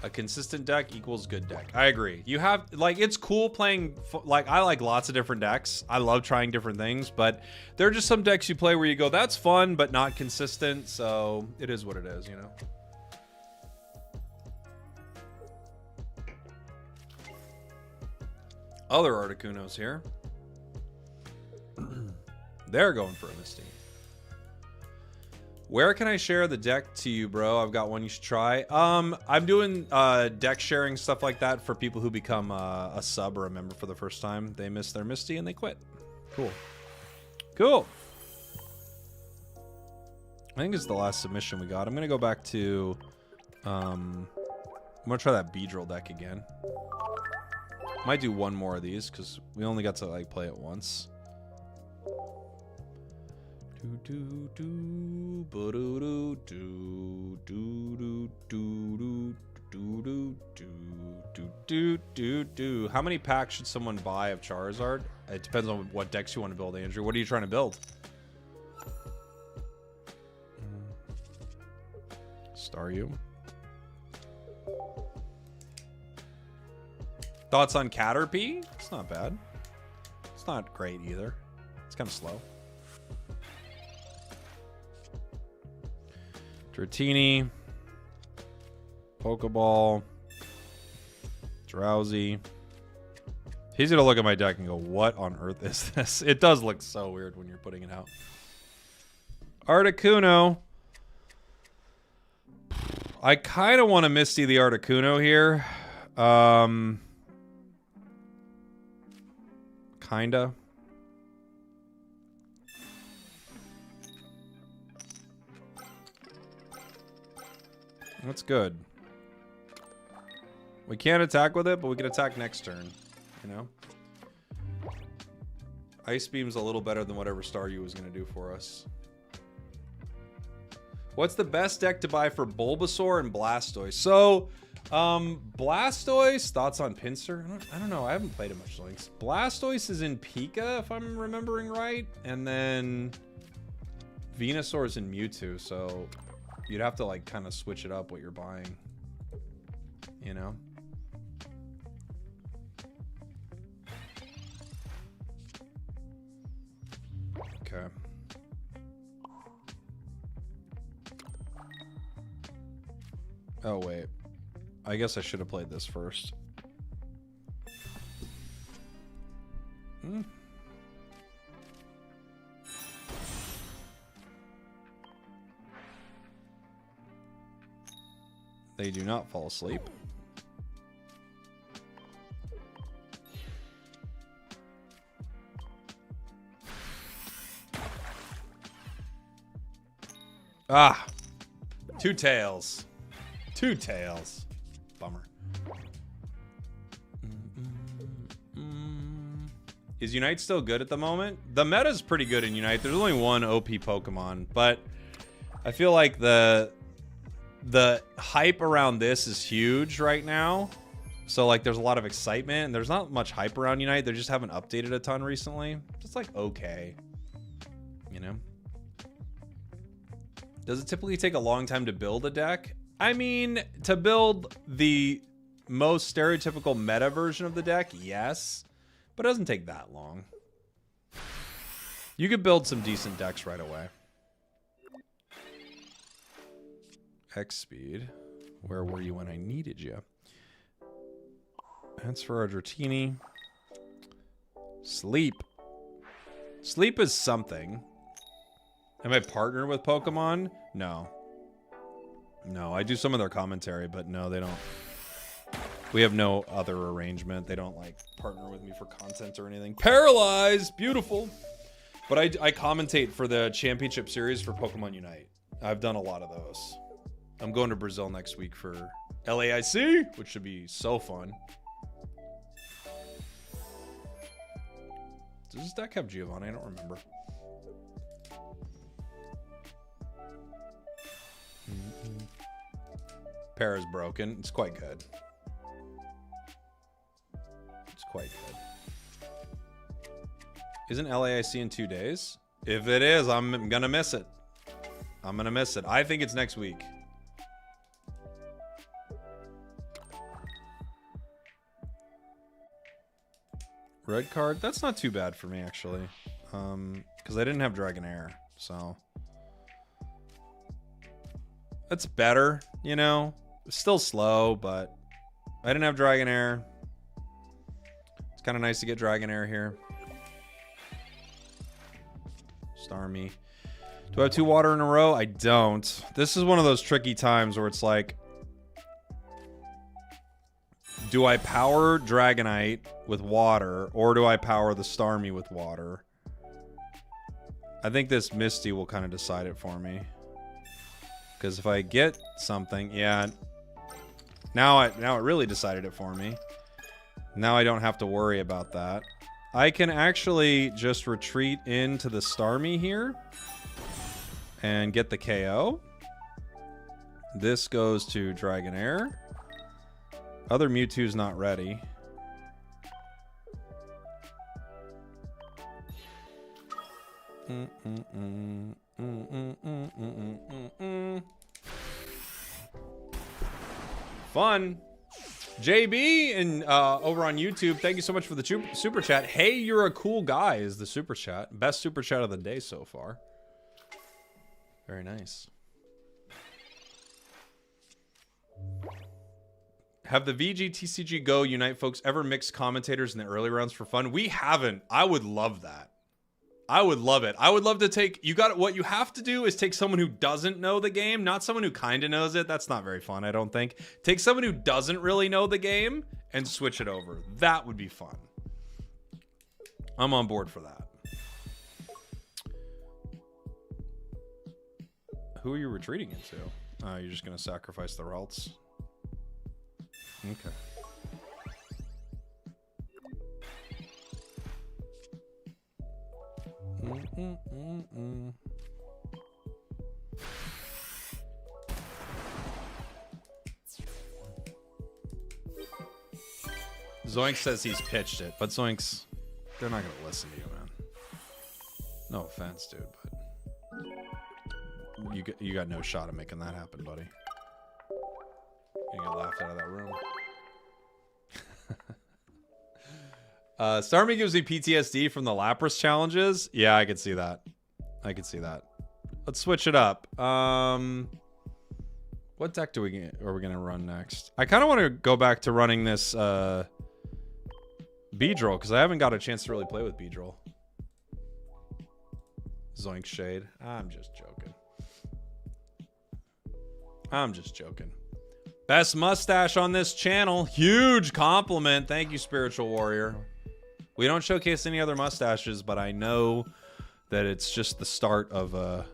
A consistent deck equals good deck. I agree. You have, like, it's cool playing, like, I like lots of different decks. I love trying different things, but there are just some decks you play where you go, that's fun, but not consistent, so it is what it is, you know? Other Articunos here. They're going for a Misty. Where can I share the deck to you, bro? I've got one you should try. I'm doing deck sharing, stuff like that for people who become a sub or a member for the first time. They miss their Misty and they quit. Cool. Cool. I think it's the last submission we got. I'm going to go back to... I'm going to try that Beedrill deck again. Might do one more of these because we only got to like play it once. How many packs should someone buy of Charizard? It depends on what decks you want to build, Andrew. What are you trying to build? Staryu. Thoughts on Caterpie? It's not bad. It's not great either. It's kind of slow. Dratini, Pokeball, Drowsy. He's gonna look at my deck and go, what on earth is this? It does look so weird when you're putting it out. Articuno. I kind of want to Misty the Articuno here. Kinda. That's good. We can't attack with it, but we can attack next turn. You know? Ice Beam's a little better than whatever Staryu was going to do for us. What's the best deck to buy for Bulbasaur and Blastoise? So, Blastoise, thoughts on Pinsir? I don't know. I haven't played it much links. Blastoise is in Pika, if I'm remembering right. And then Venusaur's in Mewtwo, so... You'd have to, like, kind of switch it up what you're buying. You know? Okay. Oh, wait. I guess I should have played this first. They do not fall asleep. Ah! Two tails. Two tails. Bummer. Is Unite still good at the moment? The meta's pretty good in Unite. There's only one OP Pokemon, but I feel like the hype around this is huge right now. So, like, there's a lot of excitement, and there's not much hype around Unite. They just haven't updated a ton recently. Just, like, okay. You know? Does it typically take a long time to build a deck? I mean, to build the most stereotypical meta version of the deck, yes. But it doesn't take that long. You could build some decent decks right away. X speed. Where were you when I needed you? That's for our Dratini. Sleep. Sleep is something. Am I partnered with Pokemon? No. No, I do some of their commentary, but no, they don't. We have no other arrangement. They don't, like, partner with me for content or anything. Paralyzed! Beautiful! But I commentate for the championship series for Pokemon Unite. I've done a lot of those. I'm going to Brazil next week for LAIC, which should be so fun. Does this deck have Giovanni? I don't remember. Para's broken. It's quite good. It's quite good. Isn't LAIC in 2 days? If it is, I'm gonna miss it. I'm gonna miss it. I think it's next week. Red card? That's not too bad for me, actually. Because I didn't have Dragonair, so... That's better, you know? It's still slow, but... I didn't have Dragonair. It's kind of nice to get Dragonair here. Starmie. Do I have 2 water in a row? I don't. This is one of those tricky times where it's like... Do I power Dragonite with water, or do I power the Starmie with water? I think this Misty will kind of decide it for me. Because if I get something, yeah. Now it really decided it for me. Now I don't have to worry about that. I can actually just retreat into the Starmie here and get the KO. This goes to Dragonair. Other Mewtwo's not ready. Fun. JB and over on YouTube, thank you so much for the super chat. Hey, you're a cool guy is the super chat. Best super chat of the day so far. Very nice. Have the VG TCG Go Unite folks ever mixed commentators in the early rounds for fun? We haven't. I would love that. I would love it. I would love to take... What you have to do is take someone who doesn't know the game, not someone who kind of knows it. That's not very fun, I don't think. Take someone who doesn't really know the game and switch it over. That would be fun. I'm on board for that. Who are you retreating into? You're just going to sacrifice the Ralts. Okay. Zoinks says he's pitched it, but Zoinks, they're not gonna listen to you, man. No offense, dude, but you got no shot at making that happen, buddy. You get laughed out of that room. Starmie gives me PTSD from the Lapras challenges. Yeah, I could see that. I could see that. Let's switch it up. What deck are we gonna run next? I kind of want to go back to running this Beedrill because I haven't got a chance to really play with Beedrill. Zoink shade. I'm just joking. I'm just joking. Best mustache on this channel. Huge compliment. Thank you, Spiritual Warrior. We don't showcase any other mustaches, but I know that it's just the start of a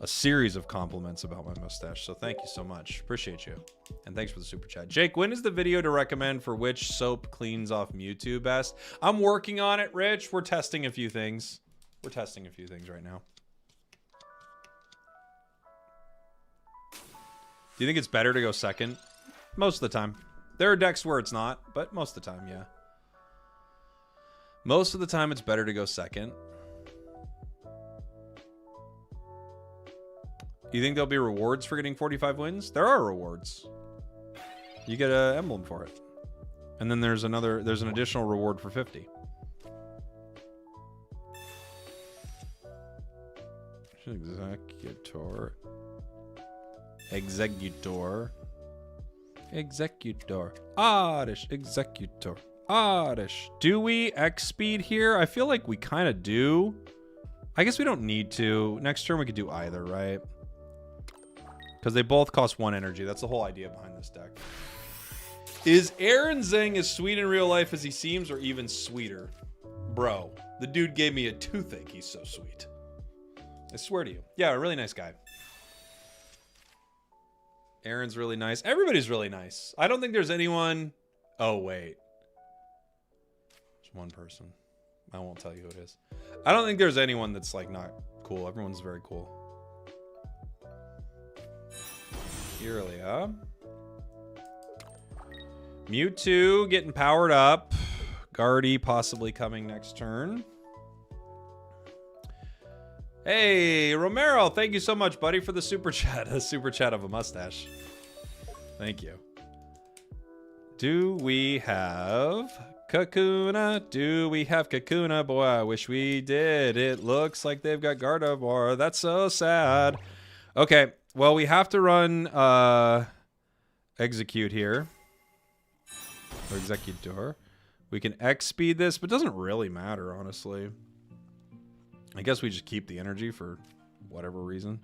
series of compliments about my mustache. So thank you so much. Appreciate you. And thanks for the super chat. Jake, when is the video to recommend for which soap cleans off Mewtwo best? I'm working on it, Rich. We're testing a few things. We're testing a few things right now. Do you think it's better to go second? Most of the time. There are decks where it's not, but most of the time, yeah. Most of the time, it's better to go second. You think there'll be rewards for getting 45 wins? There are rewards. You get an emblem for it. And then there's an additional reward for 50. Executor. Oddish. Executor. Oddish. Do we X speed here? I feel like we kind of do. I guess we don't need to. Next turn we could do either, right? Because they both cost 1 energy. That's the whole idea behind this deck. Is Aaron Zeng as sweet in real life as he seems, or even sweeter? Bro, the dude gave me a toothache. He's so sweet. I swear to you. Yeah, a really nice guy. Aaron's really nice. Everybody's really nice. I don't think there's anyone... Oh, wait. There's one person. I won't tell you who it is. I don't think there's anyone that's, like, not cool. Everyone's very cool. Irelia. Mewtwo getting powered up. Guardy possibly coming next turn. Hey, Romero, thank you so much, buddy, for the super chat. A super chat of a mustache. Thank you. Do we have Kakuna? Do we have Kakuna? Boy, I wish we did. It looks like they've got Gardevoir. That's so sad. Okay, well, we have to run Execute here. Or Executor. We can X speed this, but it doesn't really matter, honestly. I guess we just keep the energy for whatever reason.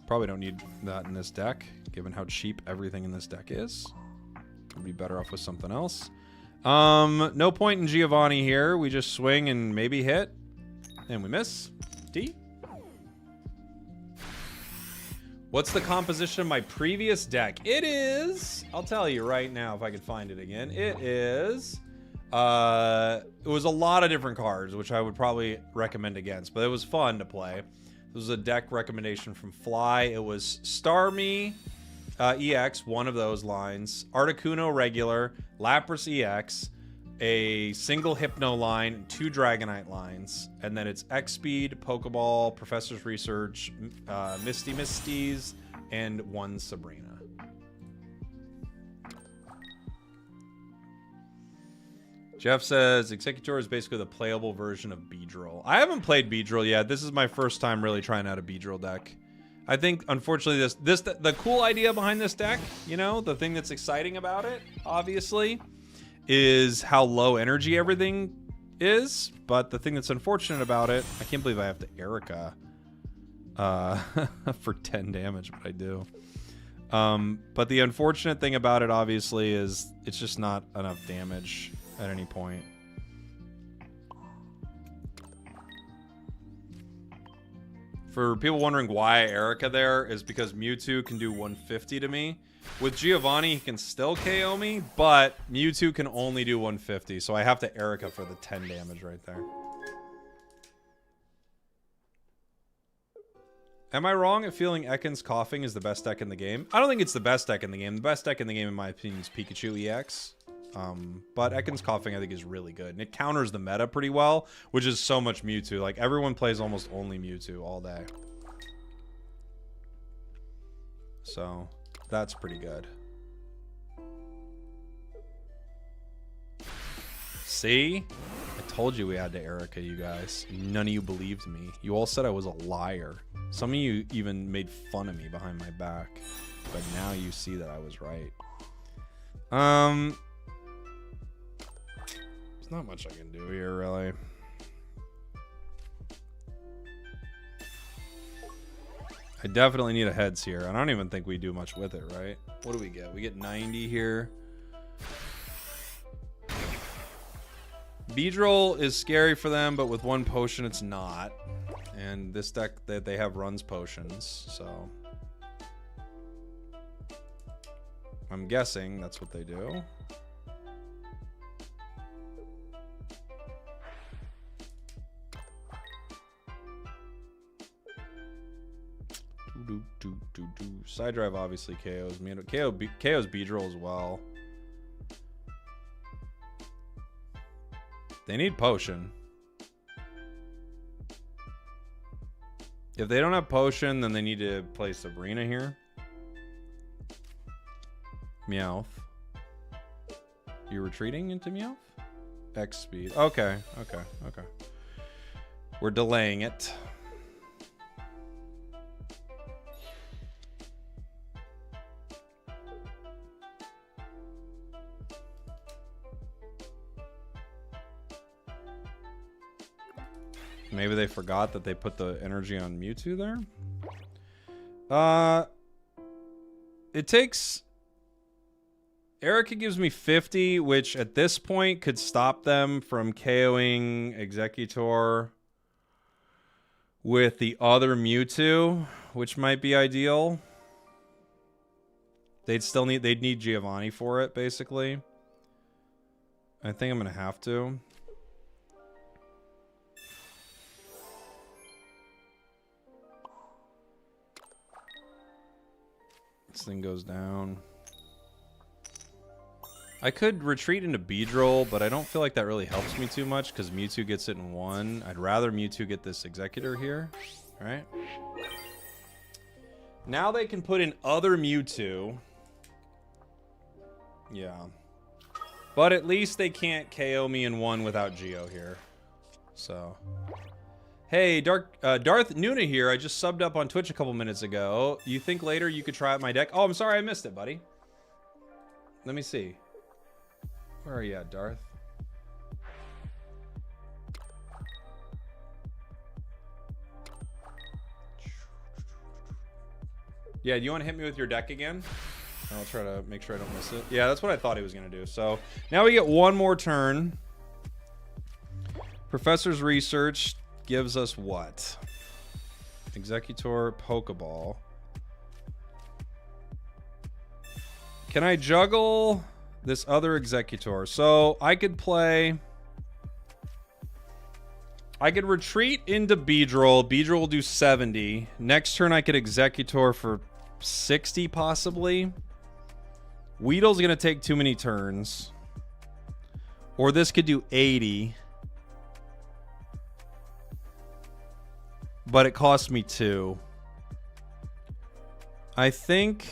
Probably don't need that in this deck, given how cheap everything in this deck is. Could be better off with something else. No point in Giovanni here. We just swing and maybe hit. And we miss. D. What's the composition of my previous deck? It is, I'll tell you right now if I could find it again. It is, it was a lot of different cards, which I would probably recommend against, but it was fun to play. This was a deck recommendation from Fly. It was Starmie EX, one of those lines, Articuno regular, Lapras EX, a single Hypno line, 2 Dragonite lines, and then it's X-Speed, Pokeball, Professor's Research, Misty Misties, and 1 Sabrina. Jeff says, Executor is basically the playable version of Beedrill. I haven't played Beedrill yet. This is my first time really trying out a Beedrill deck. I think, unfortunately, the cool idea behind this deck, you know, the thing that's exciting about it, obviously, is how low energy everything is. But the thing that's unfortunate about it, I can't believe I have to Erica for 10 damage, but I do. But the unfortunate thing about it, obviously, is it's just not enough damage at any point. For people wondering why Erica there, is because Mewtwo can do 150 to me. With Giovanni, he can still KO me, but Mewtwo can only do 150, so I have to Erica for the 10 damage right there. Am I wrong at feeling Ekans Coughing is the best deck in the game? I don't think it's the best deck in the game. The best deck in the game, in my opinion, is Pikachu EX. But Ekans Coughing, I think, is really good. And it counters the meta pretty well, which is so much Mewtwo. Like, everyone plays almost only Mewtwo all day. So, that's pretty good. See? I told you we had to Erica, you guys. None of you believed me. You all said I was a liar. Some of you even made fun of me behind my back. But now you see that I was right. There's not much I can do here, really. I definitely need a heads here. I don't even think we do much with it, right? What do we get? We get 90 here. Beedrill is scary for them, but with 1 potion, it's not. And this deck, that they have runs potions, so I'm guessing that's what they do. Side Drive obviously KOs. KOs Beedrill as well. They need Potion. If they don't have Potion, then they need to play Sabrina here. Meowth. You're retreating into Meowth? X speed. Okay. We're delaying it. Maybe they forgot that they put the energy on Mewtwo there. It takes... Erica gives me 50, which at this point could stop them from KOing Exeggutor with the other Mewtwo, which might be ideal. They'd need Giovanni for it, basically. I think I'm gonna have to. This thing goes down. I could retreat into Beedrill, but I don't feel like that really helps me too much because Mewtwo gets it in one. I'd rather Mewtwo get this Exeggutor here, right? Now they can put in other Mewtwo. Yeah. But at least they can't KO me in one without Geo here. So. Hey, Darth Nuna here. I just subbed up on Twitch a couple minutes ago. You think later you could try out my deck? Oh, I'm sorry I missed it, buddy. Let me see. Where are you at, Darth? Yeah, do you want to hit me with your deck again? I'll try to make sure I don't miss it. Yeah, that's what I thought he was going to do. So now we get one more turn. Professor's Research gives us what? Exeggutor, Pokeball. Can I juggle this other Exeggutor? So I could play... I could retreat into Beedrill. Beedrill will do 70. Next turn I could Exeggutor for 60 possibly. Weedle's going to take too many turns. Or this could do 80. But it costs me 2. I think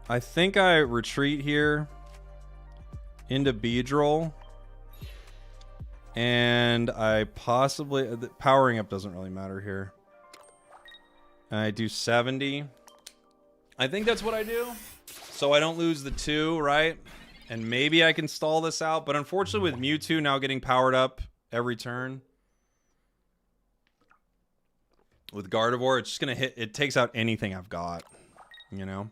I retreat here into Beedrill. And I possibly... Powering up doesn't really matter here. And I do 70. I think that's what I do. So I don't lose the 2, right? And maybe I can stall this out. But unfortunately with Mewtwo now getting powered up every turn. With Gardevoir, it's just going to hit... It takes out anything I've got. You know?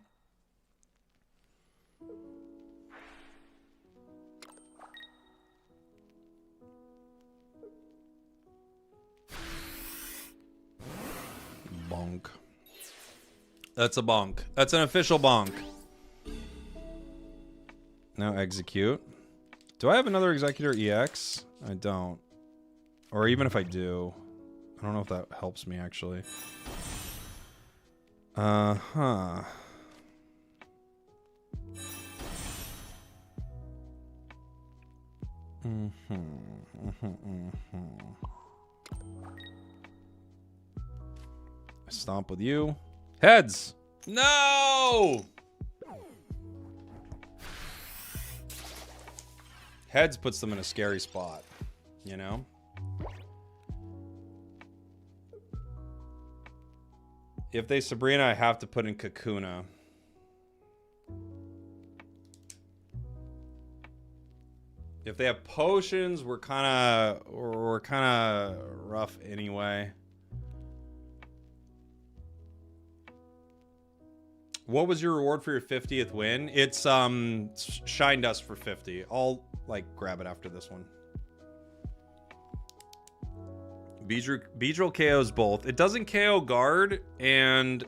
Bonk. That's a bonk. That's an official bonk. Now execute. Do I have another Exeggutor EX? I don't. Or even if I do. I don't know if that helps me, actually. Uh-huh. Stomp with you. Heads! No! Heads puts them in a scary spot, you know? If they Sabrina, I have to put in Kakuna. If they have potions, we're kind of rough anyway. What was your reward for your 50th win? It's Shine Dust for 50. I'll like grab it after this one. Beedrill KOs both. It doesn't KO guard, and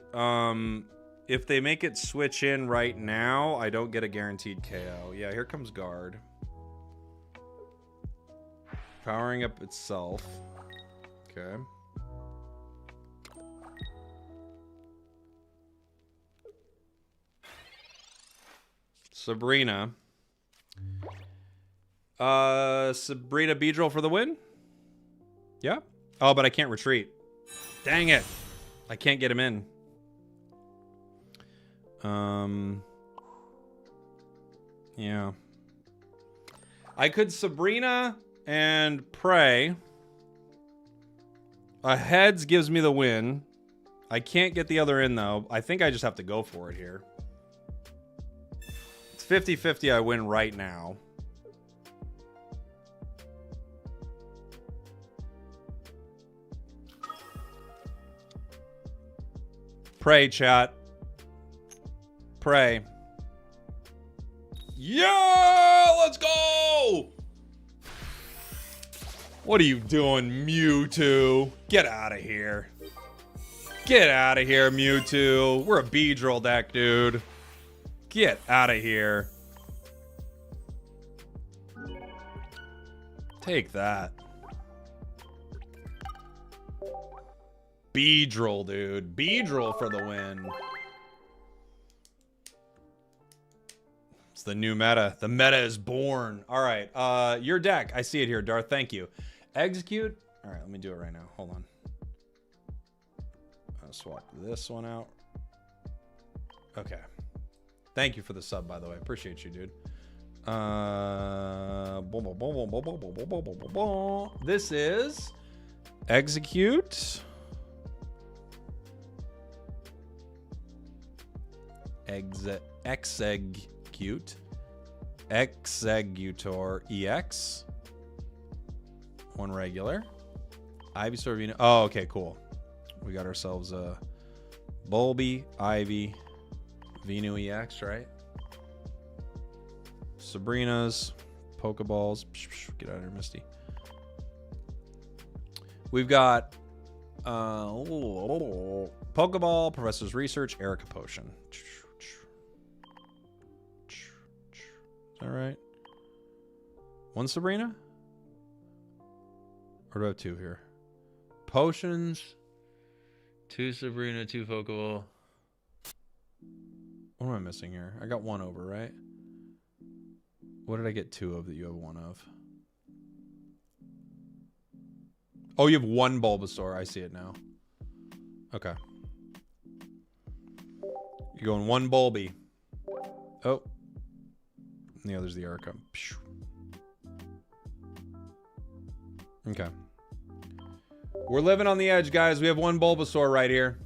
if they make it switch in right now, I don't get a guaranteed KO. Yeah, here comes guard. Powering up itself. Okay. Sabrina. Sabrina Beedrill for the win? Yeah? Oh, but I can't retreat. Dang it. I can't get him in. Yeah. I could Sabrina and pray. A heads gives me the win. I can't get the other in, though. I think I just have to go for it here. It's 50-50 I win right now. Pray, chat. Pray. Yeah! Let's go! What are you doing, Mewtwo? Get out of here. Get out of here, Mewtwo. We're a Beedrill deck, dude. Get out of here. Take that. Beedrill, dude. Beedrill for the win. It's the new meta. The meta is born. All right. Your deck. I see it here, Darth. Thank you. Execute. All right. Let me do it right now. Hold on. I'll swap this one out. Okay. Thank you for the sub, by the way. Appreciate you, dude. This is execute. Execute. Executor EX. One regular. Ivysaur Vino. Oh, okay, cool. We got ourselves a Bulby, Ivy, Vino EX, right? Sabrina's, Pokeballs. Get out of here, Misty. We've got Pokeball, Professor's Research, Erica Potion. Is that right? One Sabrina? Or do I have two here? Potions. Two Sabrina, two Pokeball. What am I missing here? I got one over, right? What did I get two of that you have one of? Oh, you have one Bulbasaur. I see it now. Okay. You're going one Bulby. Oh. And the other's the Erica. Okay. We're living on the edge, guys. We have one Bulbasaur right here.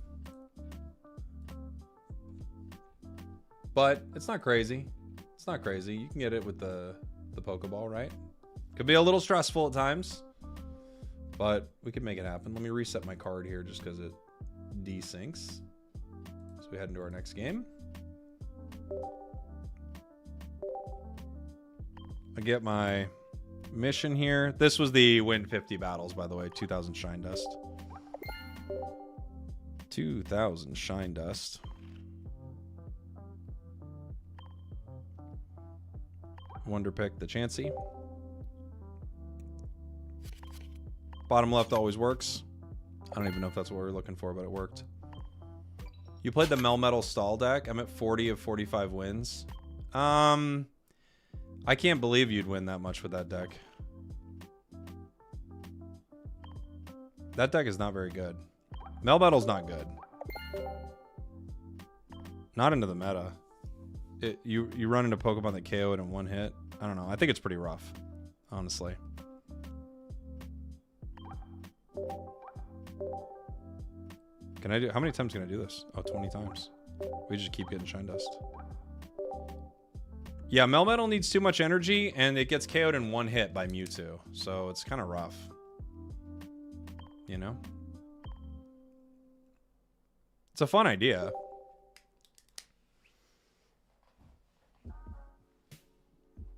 But it's not crazy. It's not crazy. You can get it with the Pokeball, right? Could be a little stressful at times. But we can make it happen. Let me reset my card here just because it desyncs. So we head into our next game. I get my mission here. This was the win 50 battles, by the way. 2,000 Shine Dust. 2,000 Shine Dust. Wonder Pick the Chansey. Bottom left always works. I don't even know if that's what we were looking for, but it worked. You played the Melmetal Stall deck. I'm at 40 of 45 wins. I can't believe you'd win that much with that deck. That deck is not very good. Melmetal's not good. Not into the meta. You run into Pokemon that KO it in one hit. I don't know. I think it's pretty rough, honestly. Can I do... How many times can I do this? Oh, 20 times. We just keep getting Shine Dust. Yeah, Melmetal needs too much energy, and it gets KO'd in one hit by Mewtwo. So it's kind of rough. You know? It's a fun idea.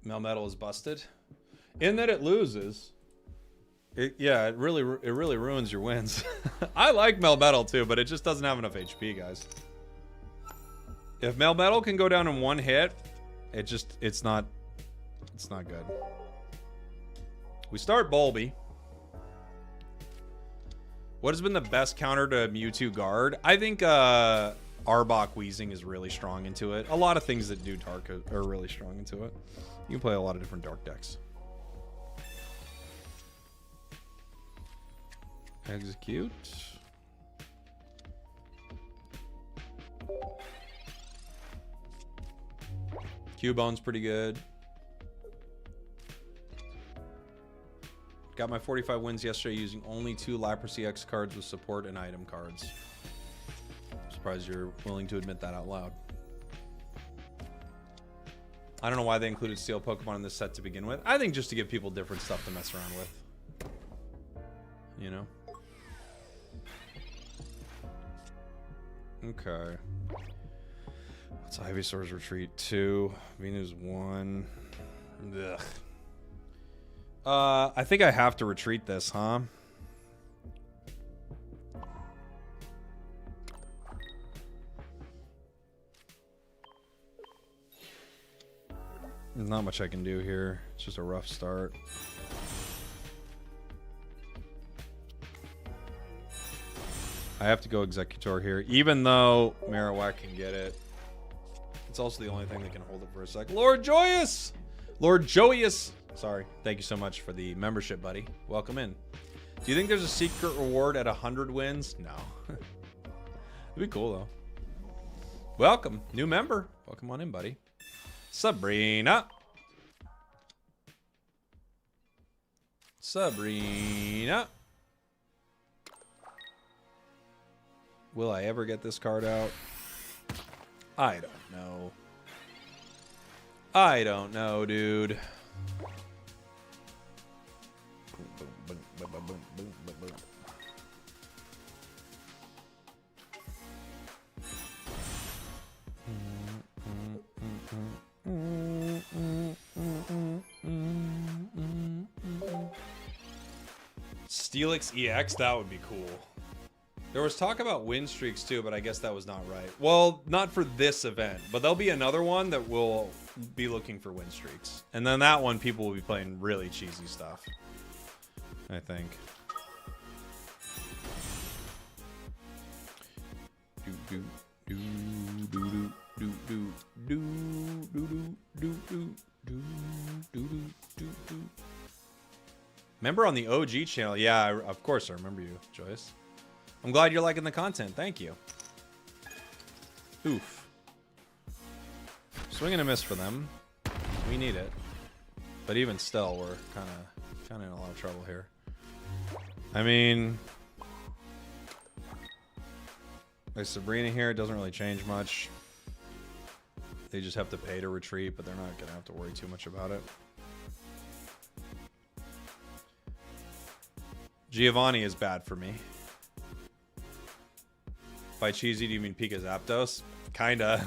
Melmetal is busted. In that it loses. It really ruins your wins. I like Melmetal too, but it just doesn't have enough HP, guys. If Melmetal can go down in one hit, it's not good. We start Bulby. What has been the best counter to Mewtwo guard? I think Arbok Wheezing is really strong into it. A lot of things that do dark are really strong into it. You can play a lot of different dark decks. Execute. Cubone's pretty good. Got my 45 wins yesterday using only 2 Lapras EX cards with support and item cards. I'm surprised you're willing to admit that out loud. I don't know why they included Steel Pokemon in this set to begin with. I think just to give people different stuff to mess around with. You know? Okay. What's Ivysaur's Retreat? 2. Venu's 1. Ugh. I think I have to retreat this, huh? There's not much I can do here. It's just a rough start. I have to go Executor here, even though Marowak can get it. It's also the only thing that can hold it for a sec. Lord Joyous! Lord Joyous! Sorry. Thank you so much for the membership, buddy. Welcome in. Do you think there's a secret reward at 100 wins? No. It'd be cool, though. Welcome. New member. Welcome on in, buddy. Sabrina. Sabrina. Will I ever get this card out? I don't know. I don't know, dude. Steelix EX, that would be cool. There was talk about win streaks too, but I guess that was not right. Well, not for this event, but there'll be another one that will be looking for win streaks. And then that one, people will be playing really cheesy stuff, I think. Remember on the OG channel? Yeah, of course I remember you, Joyce. I'm glad you're liking the content. Thank you. Oof. Swing and a miss for them. We need it. But even still, we're kind of in a lot of trouble here. I mean, like Sabrina here, it doesn't really change much. They just have to pay to retreat, but they're not going to have to worry too much about it. Giovanni is bad for me. By cheesy, do you mean Pika Zapdos? Kinda.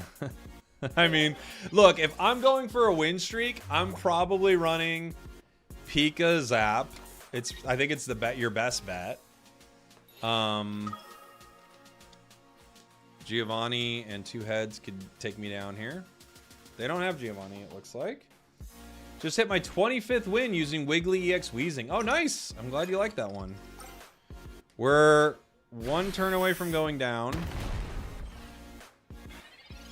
I mean, look, if I'm going for a win streak, I'm probably running Pika Zap. I think it's your best bet. Giovanni and 2 heads could take me down here. They don't have Giovanni, it looks like. Just hit my 25th win using Wiggly EX Wheezing. Oh, nice. I'm glad you like that one. We're 1 turn away from going down.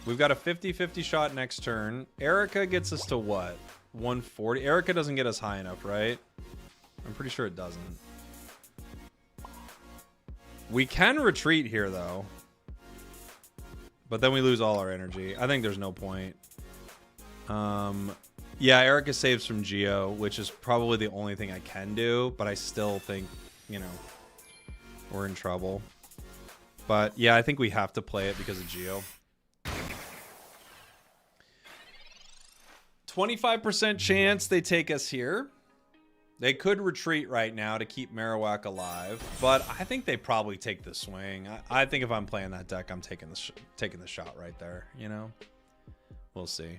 We've got a 50-50 shot next turn. Erica gets us to what? 140? Erica doesn't get us high enough, right? I'm pretty sure it doesn't. We can retreat here, though. But then we lose all our energy. I think there's no point. Yeah, Erica saves from Geo, which is probably the only thing I can do. But I still think, you know, we're in trouble. But yeah, I think we have to play it because of Geo. 25% chance they take us here. They could retreat right now to keep Marowak alive, but I think they probably take the swing. I think if I'm playing that deck, I'm taking the shot right there, you know? We'll see.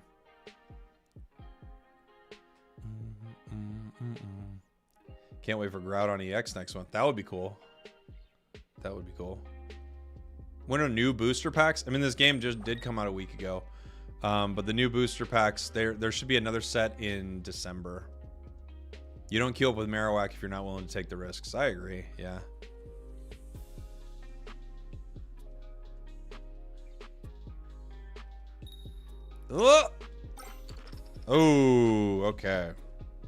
Can't wait for Groudon EX next month. That would be cool. That would be cool. When are new booster packs? I mean, this game just did come out a week ago. But the new booster packs, there should be another set in December. You don't queue up with Marowak if you're not willing to take the risks. I agree, yeah. Oh, okay.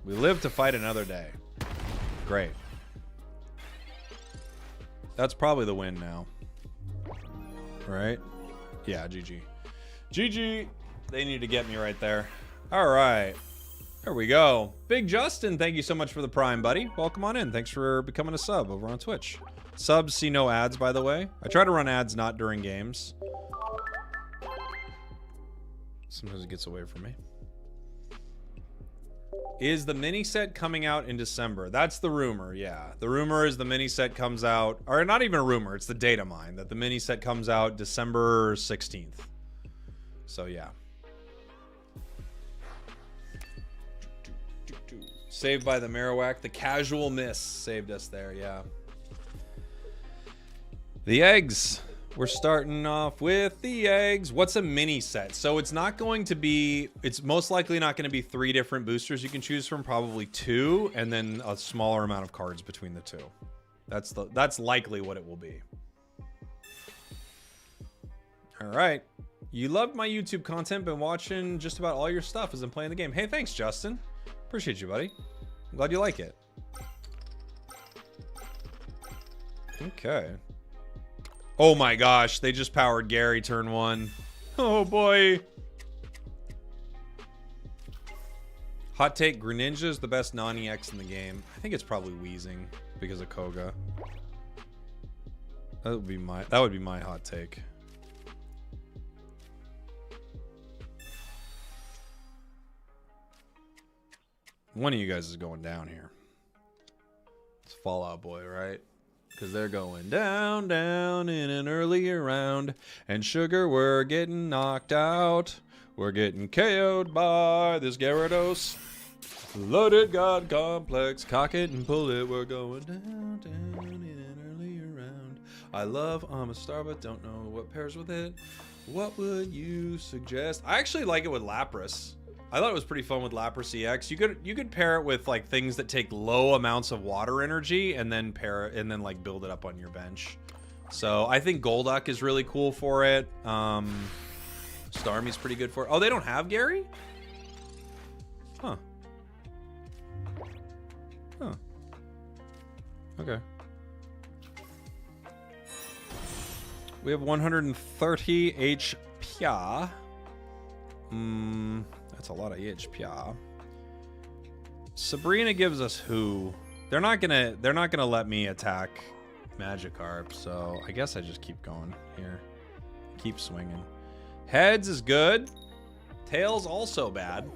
We live to fight another day. Great. That's probably the win now. Right? Yeah, GG. GG. They need to get me right there. All right. There we go. Big Justin, thank you so much for the Prime, buddy. Welcome on in. Thanks for becoming a sub over on Twitch. Subs see no ads, by the way. I try to run ads not during games. Sometimes it gets away from me. Is the mini set coming out in December? That's the rumor, yeah. The rumor is the mini set comes out, or not even a rumor, it's the data mine, that the mini set comes out December 16th. So, yeah. Saved by the Marowak. The casual miss saved us there, yeah. The eggs. We're starting off with the eggs. What's a mini set? So it's not going to be, it's most likely not going to be 3 different boosters you can choose from, probably 2, and then a smaller amount of cards between the 2. That's likely what it will be. All right. You loved my YouTube content, been watching just about all your stuff as I'm playing the game. Hey, thanks, Justin. Appreciate you, buddy. I'm glad you like it. Okay. Oh my gosh, they just powered Gary turn 1. Oh boy. Hot take, Greninja is the best non-EX in the game. I think it's probably Wheezing because of Koga. That would be my hot take. One of you guys is going down here. It's Fallout Boy, right? Because they're going down, down in an earlier round. And Sugar, we're getting knocked out. We're getting KO'd by this Gyarados. Loaded God complex. Cock it and pull it. We're going down, down in an earlier round. I love Amistar, but don't know what pairs with it. What would you suggest? I actually like it with Lapras. I thought it was pretty fun with Lapras EX. You could pair it with like things that take low amounts of water energy and then pair it and then like build it up on your bench. So I think Golduck is really cool for it. Starmie's pretty good for it. Oh, they don't have Gary? Huh. Huh. Okay. We have 130 HP. That's a lot of HP. Sabrina gives us who? They're not gonna let me attack Magikarp, so I guess I just keep going here. Keep swinging. Heads is good. Tails also bad.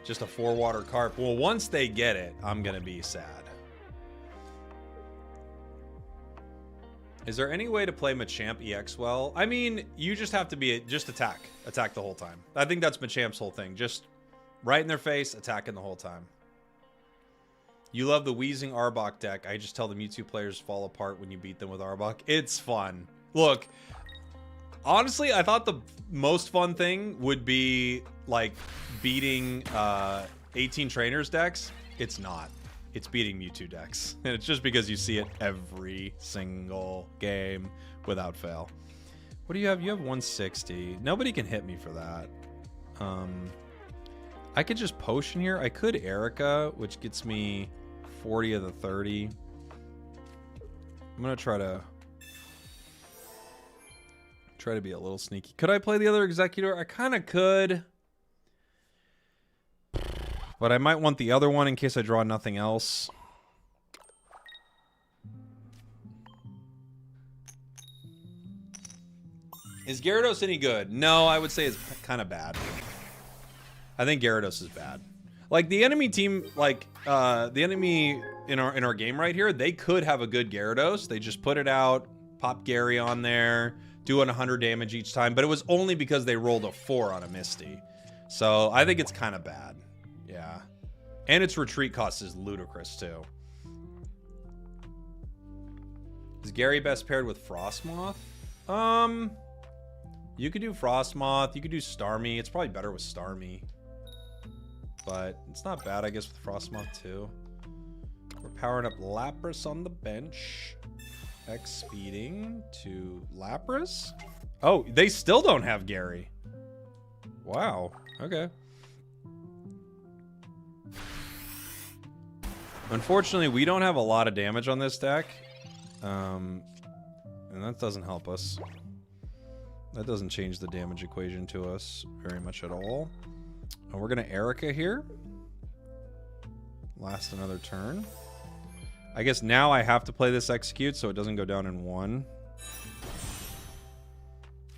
Just a 4-water carp. Well, once they get it, I'm gonna be sad. Is there any way to play Machamp EX well? I mean, you just have to be just attack the whole time. I think that's Machamp's whole thing. Just right in their face, attacking the whole time. You love the Wheezing Arbok deck. I just tell the Mewtwo players fall apart when you beat them with Arbok. It's fun. Look, honestly, I thought the most fun thing would be like beating 18 trainers decks. It's not. It's beating Mewtwo decks. And it's just because you see it every single game without fail. What do you have? You have 160. Nobody can hit me for that. I could just potion here. I could Erica, which gets me 40 of the 30. I'm going to try to be a little sneaky. Could I play the other Executor? I kind of could. But I might want the other one in case I draw nothing else. Is Gyarados any good? No, I would say it's kind of bad. I think Gyarados is bad. Like the enemy team, like the enemy in our game right here, they could have a good Gyarados. They just put it out, pop Gary on there, doing 100 damage each time. But it was only because they rolled a 4 on a Misty. So I think it's kind of bad. Yeah. And its retreat cost is ludicrous, too. Is Gary best paired with Frostmoth? You could do Frostmoth. You could do Starmie. It's probably better with Starmie. But it's not bad, I guess, with Frostmoth, too. We're powering up Lapras on the bench. X speeding to Lapras. Oh, they still don't have Gary. Wow. Okay. Unfortunately, we don't have a lot of damage on this deck. And that doesn't help us. That doesn't change the damage equation to us very much at all. And we're going to Erica here. Last another turn. I guess now I have to play this execute so it doesn't go down in 1.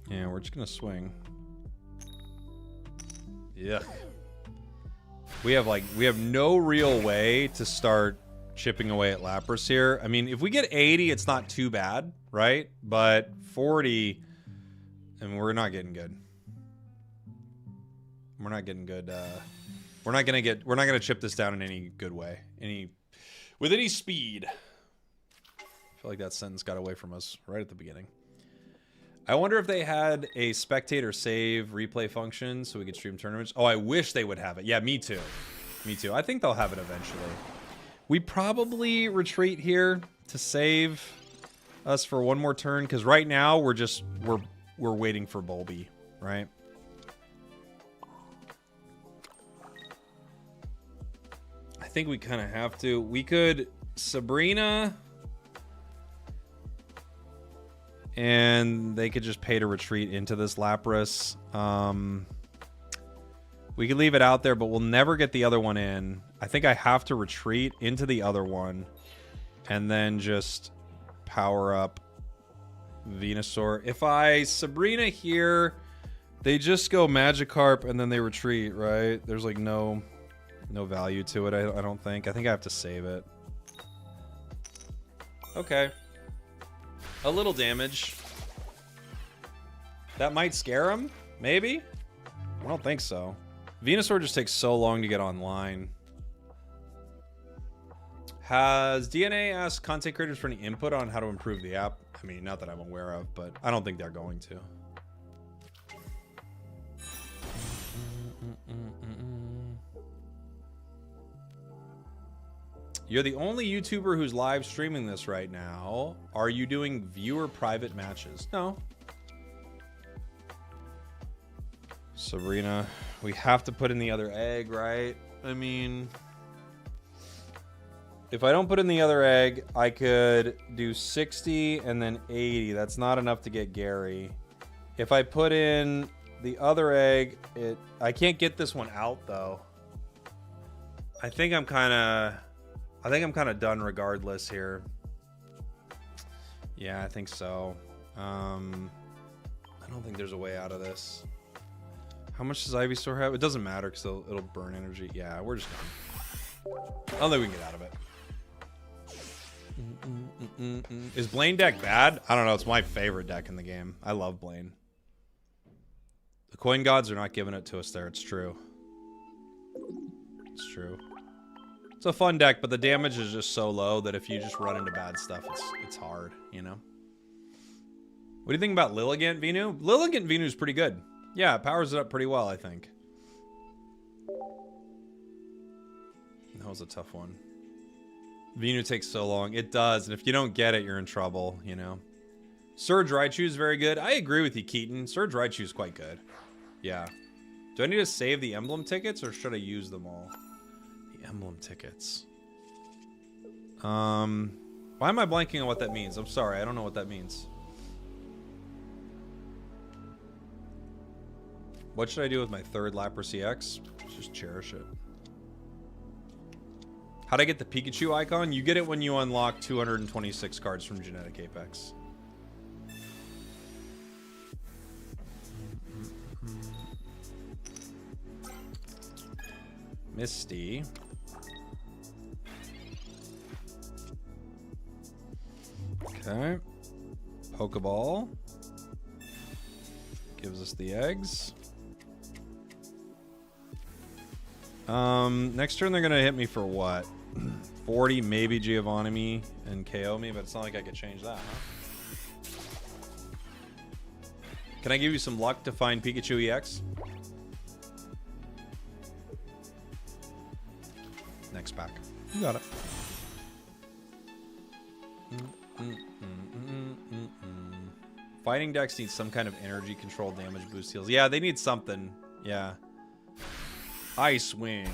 Yeah, we're just going to swing. Yeah. We have no real way to start chipping away at Lapras here. I mean, if we get 80, it's not too bad, right? But 40, and we're not getting good. We're not getting good. We're not gonna chip this down in any good way. With any speed. I feel like that sentence got away from us right at the beginning. I wonder if they had a spectator save replay function so we could stream tournaments. Oh, I wish they would have it. Yeah, me too. Me too. I think they'll have it eventually. We probably retreat here to save us for one more turn because right now we're waiting for Bulby, right? I think we kind of have to. We could Sabrina, and they could just pay to retreat into this Lapras. We could leave it out there, but we'll never get the other one in. I think I have to retreat into the other one and then just power up Venusaur. If I Sabrina here, they just go Magikarp and then they retreat, right? There's like no value to it, I don't think. I think I have to save it. Okay. A little damage. That might scare him, maybe? I don't think so. Venusaur just takes so long to get online. Has DNA asked content creators for any input on how to improve the app? I mean, not that I'm aware of, but I don't think they're going to. You're the only YouTuber who's live streaming this right now. Are you doing viewer private matches? No. Sabrina, we have to put in the other egg, right? I mean, if I don't put in the other egg, I could do 60 and then 80. That's not enough to get Gary. If I put in the other egg, I can't get this one out though. I think I'm kind of done regardless here. Yeah, I think so. I don't think there's a way out of this. How much does Ivysaur have? It doesn't matter because it'll burn energy. Yeah, we're just done. I don't think we can get out of it. Is Blaine deck bad? I don't know. It's my favorite deck in the game. I love Blaine. The coin gods are not giving it to us there. It's true. It's true. It's a fun deck, but the damage is just so low that if you just run into bad stuff, it's hard, you know? What do you think about Lilligant Venu? Lilligant Venu is pretty good. Yeah, it powers it up pretty well, I think. That was a tough one. Venu takes so long. It does, and if you don't get it, you're in trouble, you know? Surge Raichu is very good. I agree with you, Keaton. Surge Raichu is quite good. Yeah. Do I need to save the Emblem tickets, or should I use them all? The Emblem tickets. Why am I blanking on what that means? I'm sorry, I don't know what that means. What should I do with my third Lapras EX? Just cherish it. How'd I get the Pikachu icon? You get it when you unlock 226 cards from Genetic Apex. Misty. Okay. Pokeball. Gives us the eggs. Next turn they're gonna hit me for what? 40, maybe Giovanni me and KO me, but it's not like I could change that, huh? Can I give you some luck to find Pikachu EX? Next pack. You got it. Fighting decks need some kind of energy control damage boost heals. Yeah, they need something. Yeah. Ice Wing.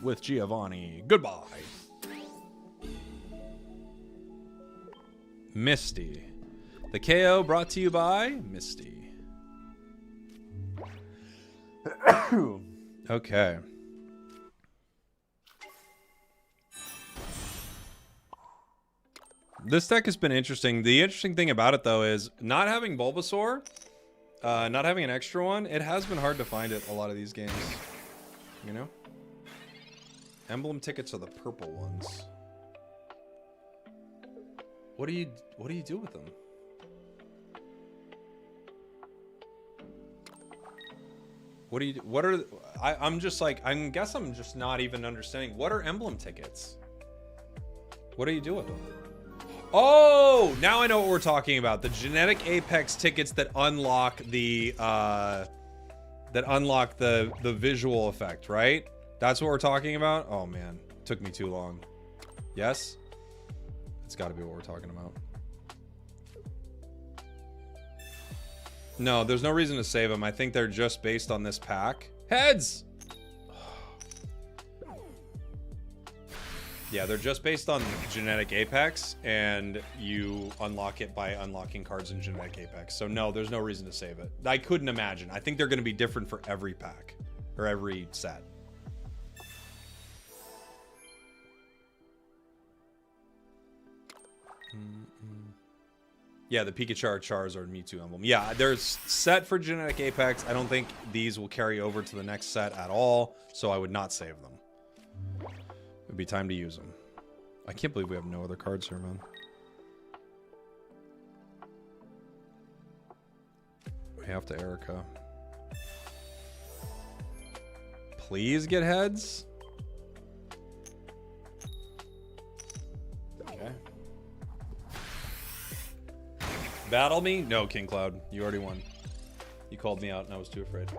With Giovanni. Goodbye. Misty. The KO brought to you by Misty. Okay. This deck has been interesting. The interesting thing about it, though, is not having Bulbasaur, not having an extra one, it has been hard to find it a lot of these games. You know? Emblem tickets are the purple ones. What do you do with them? I'm just like, I guess I'm just not even understanding. What are emblem tickets? What do you do with them? Oh, now I know what we're talking about. The genetic apex tickets that unlock the visual effect, right? That's what we're talking about? Oh man, took me too long. Yes? It's gotta be what we're talking about. No, there's no reason to save them. I think they're just based on this pack. Heads! Yeah, they're just based on Genetic Apex, and you unlock it by unlocking cards in Genetic Apex. So no, there's no reason to save it. I couldn't imagine. I think they're going to be different for every pack, or every set. Yeah, the Pikachu, Charizard, Mewtwo emblem. Yeah, they're set for Genetic Apex. I don't think these will carry over to the next set at all, so I would not save them. It'd be time to use them. I can't believe we have no other cards here, man. We have to Erica. Please get heads. Okay. Battle me? No, King Cloud. You already won. You called me out and I was too afraid.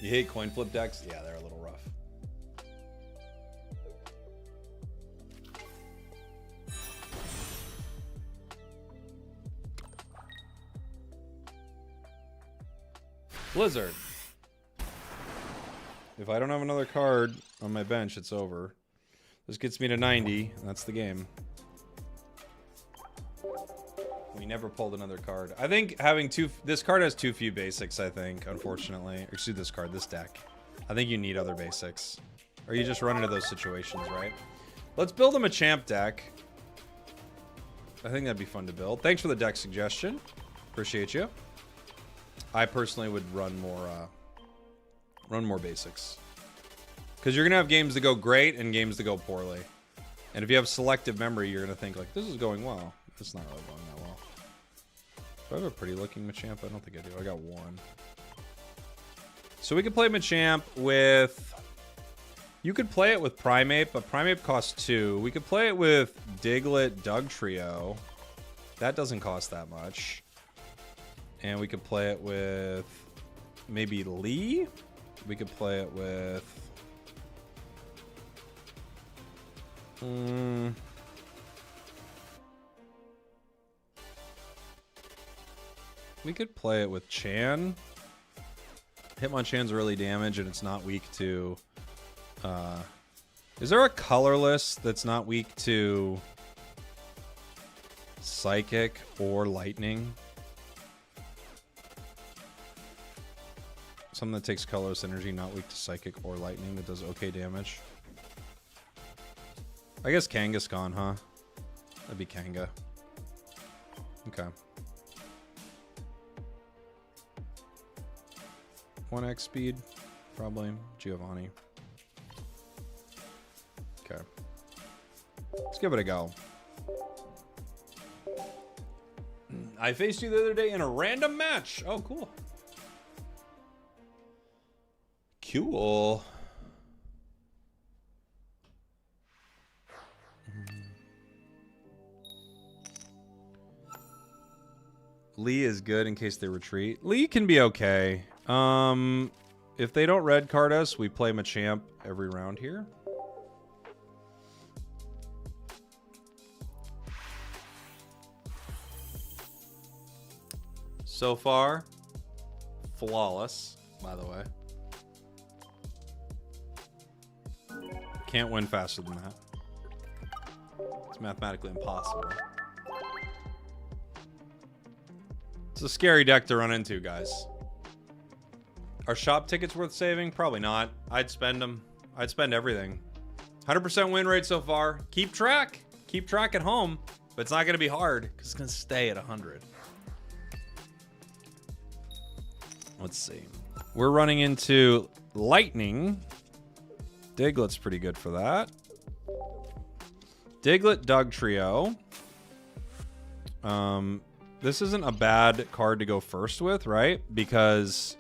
You hate coin flip decks? Yeah, they're a little rough. Blizzard. If I don't have another card on my bench, it's over. This gets me to 90. That's the game. We never pulled another card. I think having this card has too few basics, I think, unfortunately. Excuse this card, this deck. I think you need other basics. Or you just run into those situations, right? Let's build him a champ deck. I think that'd be fun to build. Thanks for the deck suggestion. Appreciate you. I personally would run more basics. Because you're going to have games that go great and games that go poorly. And if you have selective memory, you're going to think, like, this is going well. It's not really going that well. Do I have a pretty looking Machamp? I don't think I do. I got one. So we could play Machamp with... You could play it with Primeape, but Primeape costs 2. We could play it with Diglett Dugtrio. That doesn't cost that much. And we could play it with... maybe Lee? We could play it with... We could play it with Chan. Hitmonchan's really damage and it's not weak to... is there a colorless that's not weak to Psychic or Lightning? Something that takes colorless energy, not weak to Psychic or Lightning, that does okay damage. I guess Kangaskhan, huh? That'd be Kanga. Okay. 1x speed, probably. Giovanni. Okay. Let's give it a go. I faced you the other day in a random match. Oh, cool. Cool. Lee is good in case they retreat. Lee can be okay. If they don't red card us, we play Machamp every round here. So far, flawless, by the way. Can't win faster than that. It's mathematically impossible. It's a scary deck to run into, guys. Are shop tickets worth saving? Probably not. I'd spend them. I'd spend everything. 100% win rate so far. Keep track. Keep track at home. But it's not going to be hard because it's going to stay at 100. Let's see. We're running into Lightning. Diglett's pretty good for that. Diglett, Dug Trio. This isn't a bad card to go first with, right? Because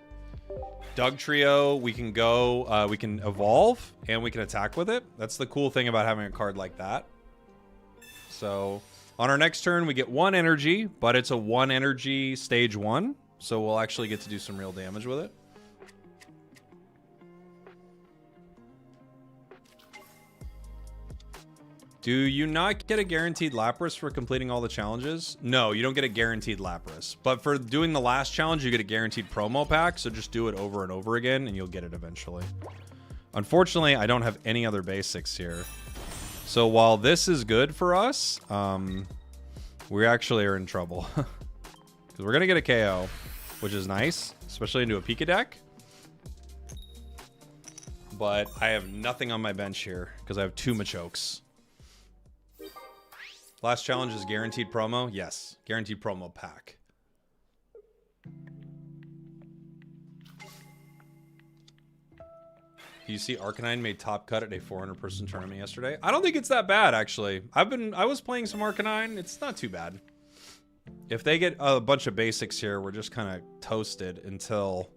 Dug Trio, we can go, we can evolve, and we can attack with it. That's the cool thing about having a card like that. So, on our next turn, we get 1 energy, but it's a 1 energy stage 1. So we'll actually get to do some real damage with it. Do you not get a guaranteed Lapras for completing all the challenges? No, you don't get a guaranteed Lapras. But for doing the last challenge, you get a guaranteed promo pack. So just do it over and over again, and you'll get it eventually. Unfortunately, I don't have any other basics here. So while this is good for us, we actually are in trouble. Because we're going to get a KO, which is nice, especially into a Pika deck. But I have nothing on my bench here because I have 2 Machokes. Last challenge is guaranteed promo. Yes, guaranteed promo pack. Do you see Arcanine made top cut at a 400-person tournament yesterday? I don't think it's that bad, actually. I was playing some Arcanine. It's not too bad. If they get a bunch of basics here, we're just kind of toasted until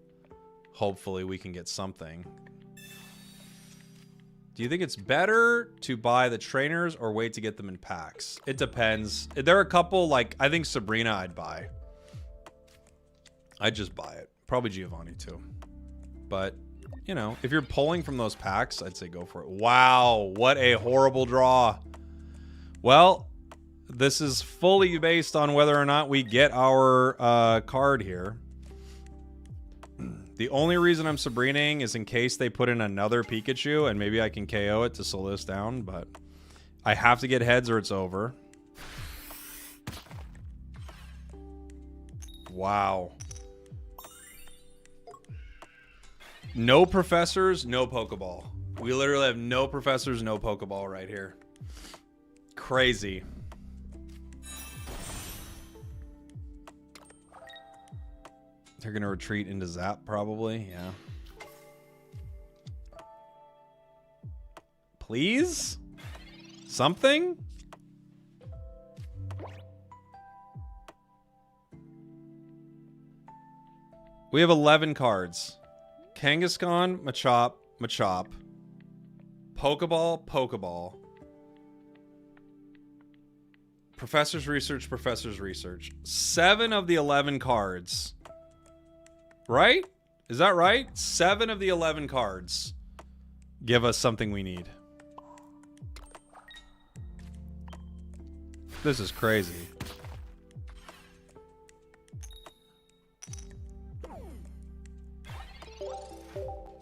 hopefully we can get something. Do you think it's better to buy the trainers or wait to get them in packs? It depends. There are a couple, like, I think Sabrina I'd buy. I'd just buy it. Probably Giovanni too. But, you know, if you're pulling from those packs, I'd say go for it. Wow, what a horrible draw. Well, this is fully based on whether or not we get our card here. The only reason I'm Sabrinaing is in case they put in another Pikachu, and maybe I can KO it to slow this down, but I have to get heads or it's over. Wow. No professors, no Pokeball. We literally have no professors, no Pokeball right here. Crazy. They're going to retreat into Zap, probably. Yeah. Please? Something? We have 11 cards. Kangaskhan, Machop, Machop. Pokeball, Pokeball. Professor's Research, Professor's Research. 7 of the 11 cards. Right? Is that right? 7 of the 11 cards give us something we need. This is crazy.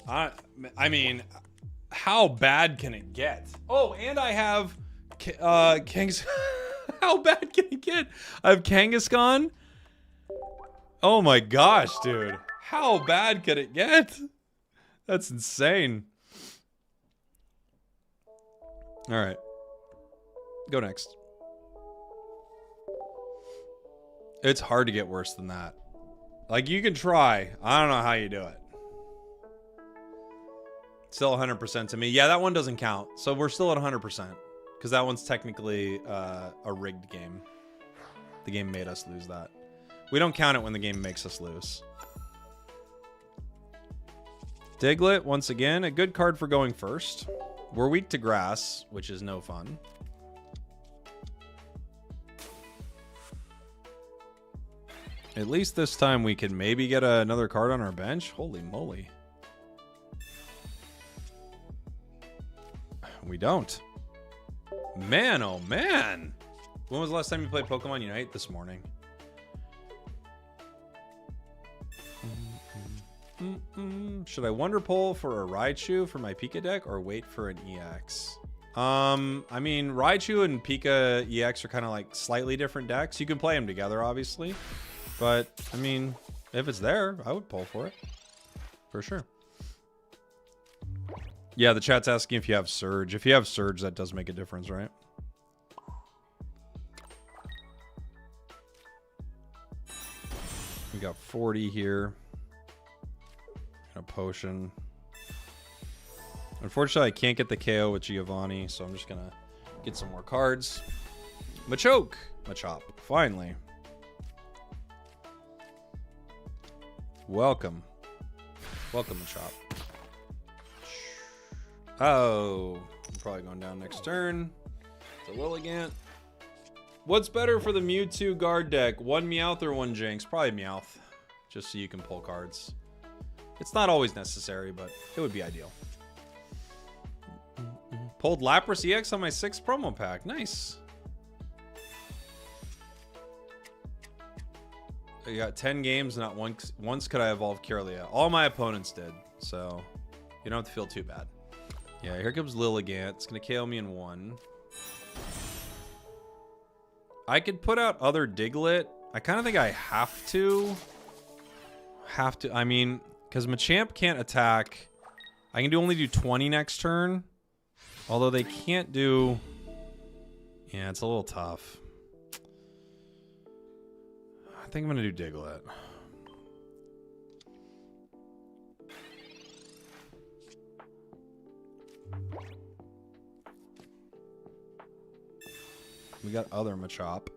I mean, how bad can it get? Oh, and I have Kangaskhan. How bad can it get? I have Kangaskhan. Oh my gosh, dude. How bad could it get? That's insane. All right. Go next. It's hard to get worse than that. Like, you can try. I don't know how you do it. Still 100% to me. Yeah, that one doesn't count. So we're still at 100%. Because that one's technically a rigged game. The game made us lose that. We don't count it when the game makes us lose. Diglett, once again, a good card for going first. We're weak to grass, which is no fun. At least this time we can maybe get another card on our bench. Holy moly. We don't. Man, oh man. When was the last time you played Pokemon Unite? This morning. Should I Wonder Pull for a Raichu for my Pika deck or wait for an EX? I mean, Raichu and Pika EX are kind of like slightly different decks. You can play them together, obviously. But, I mean, if it's there, I would pull for it. For sure. Yeah, the chat's asking if you have Surge. If you have Surge, that does make a difference, right? We got 40 here. A potion. Unfortunately, I can't get the KO with Giovanni, so I'm just gonna get some more cards. Machoke! Machop. Finally. Welcome. Welcome, Machop. Oh. I'm probably going down next turn. The Lilligant. What's better for the Mewtwo guard deck? One Meowth or one Jinx? Probably Meowth. Just so you can pull cards. It's not always necessary, but it would be ideal. Pulled Lapras EX on my 6th promo pack. Nice. I got 10 games, not once could I evolve Kirlia. All my opponents did, so you don't have to feel too bad. Yeah, here comes Lilligant. It's going to KO me in 1. I could put out other Diglett. I kind of think I have to. I mean... Because Machamp can't attack. I can only do 20 next turn. Although they can't do... Yeah, it's a little tough. I think I'm going to do Diglett. We got other Machop.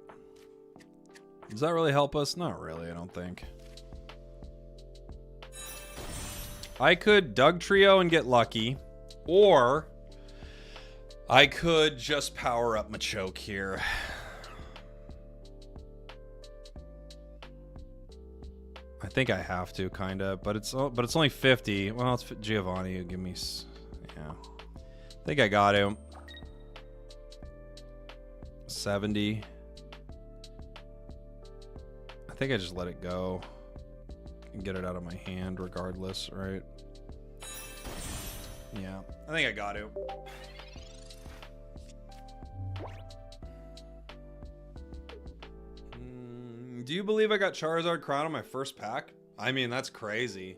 Does that really help us? Not really, I don't think. I could Doug Trio and get lucky, or I could just power up Machoke here. I think I have to, kind of, but it's only 50. Well, it's Giovanni. Give me, yeah. I think I got him. 70. I think I just let it go. And get it out of my hand regardless, right? Yeah, I think I got to. Do you believe I got Charizard Crown on my first pack? I mean, that's crazy.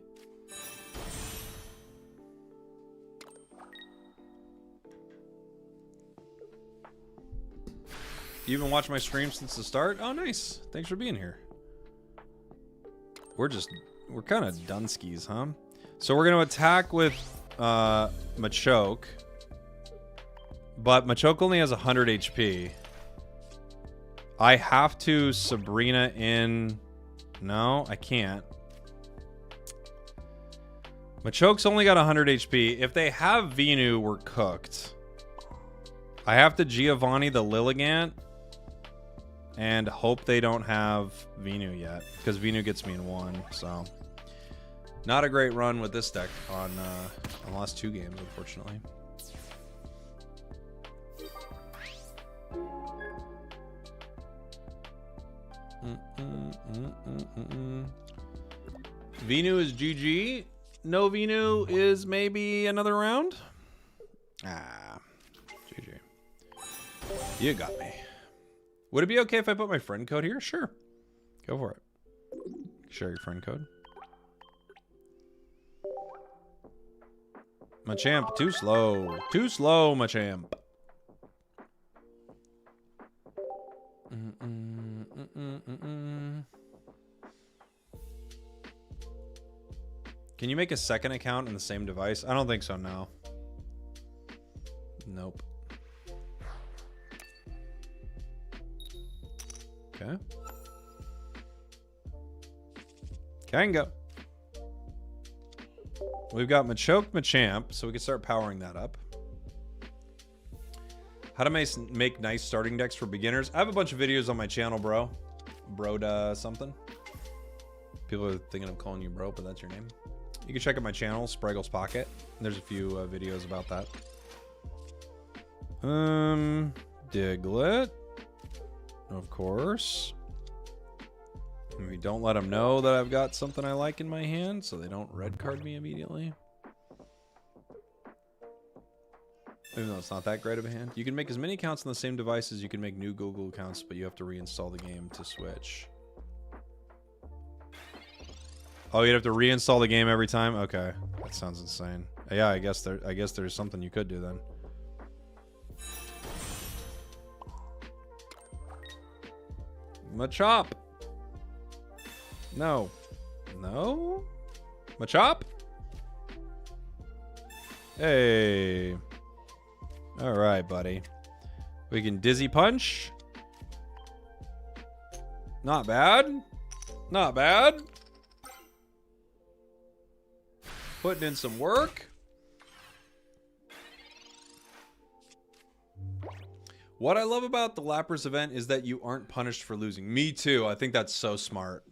You even watched my stream since the start? Oh, nice. Thanks for being here. We're kind of Dunskies, huh? So we're going to attack with Machoke. But Machoke only has 100 HP. I have to Sabrina in... No, I can't. Machoke's only got 100 HP. If they have Venu, we're cooked. I have to Giovanni the Lilligant. And hope they don't have Venu yet. Because Venu gets me in 1, so... Not a great run with this deck on the last 2 games, unfortunately. Venu is GG. No Venu is maybe another round. Ah, GG. You got me. Would it be okay if I put my friend code here? Sure. Go for it. Share your friend code. Machamp, too slow. Too slow, Machamp. Can you make a second account in the same device? I don't think so, no. Nope. Okay. Kanga. We've got Machoke, Machamp, so we can start powering that up. How to make nice starting decks for beginners. I have a bunch of videos on my channel, bro. Broda something. People are thinking I'm calling you bro, but that's your name. You can check out my channel, Spragels Pocket. There's a few videos about that. Diglett. Of course. We don't let them know that I've got something I like in my hand, so they don't red card me immediately. Even though it's not that great of a hand. You can make as many accounts on the same device as you can make new Google accounts, but you have to reinstall the game to switch. Oh, you'd have to reinstall the game every time? Okay. That sounds insane. Yeah, I guess there's something you could do then. Machop. No. No? Machop? Hey. All right, buddy. We can Dizzy Punch. Not bad. Not bad. Putting in some work. What I love about the Lapras event is that you aren't punished for losing. Me too. I think that's so smart.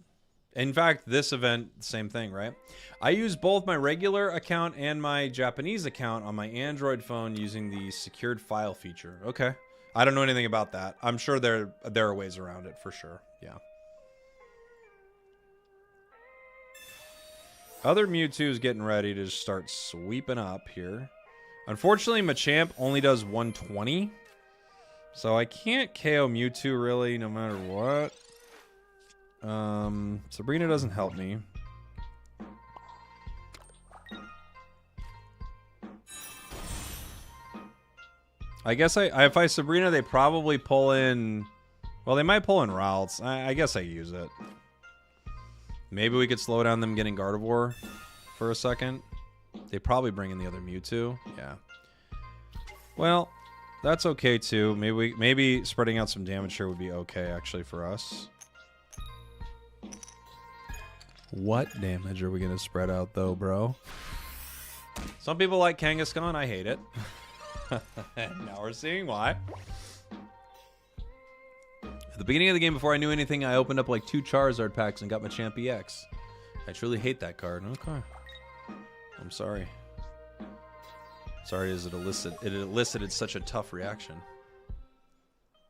In fact, this event, same thing, right? I use both my regular account and my Japanese account on my Android phone using the secured file feature. Okay. I don't know anything about that. I'm sure there are ways around it for sure. Yeah. Other Mewtwo's getting ready to just start sweeping up here. Unfortunately, Machamp only does 120. So I can't KO Mewtwo really, no matter what. Sabrina doesn't help me. I guess if I Sabrina, they probably pull in... Well, they might pull in Ralts. I guess I use it. Maybe we could slow down them getting Gardevoir for a second. They probably bring in the other Mewtwo. Yeah. Well... That's okay too. Maybe spreading out some damage here would be okay actually for us. What damage are we gonna spread out though, bro? Some people like Kangaskhan. I hate it. And now we're seeing why. At the beginning of the game, before I knew anything, I opened up like 2 Charizard packs and got Machamp EX. I truly hate that card. Okay. I'm sorry. Sorry, it elicited such a tough reaction.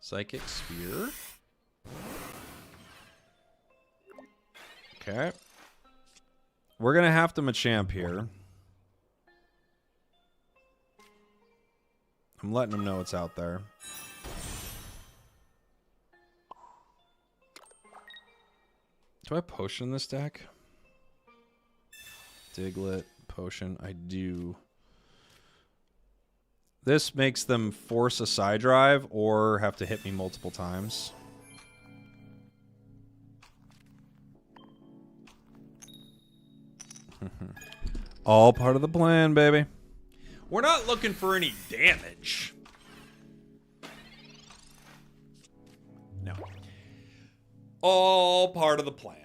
Psychic Sphere. Okay. We're gonna have to Machamp here. I'm letting him know it's out there. Do I potion in this deck? Diglett, potion. I do. This makes them force a side drive or have to hit me multiple times. All part of the plan, baby. We're not looking for any damage. No. All part of the plan.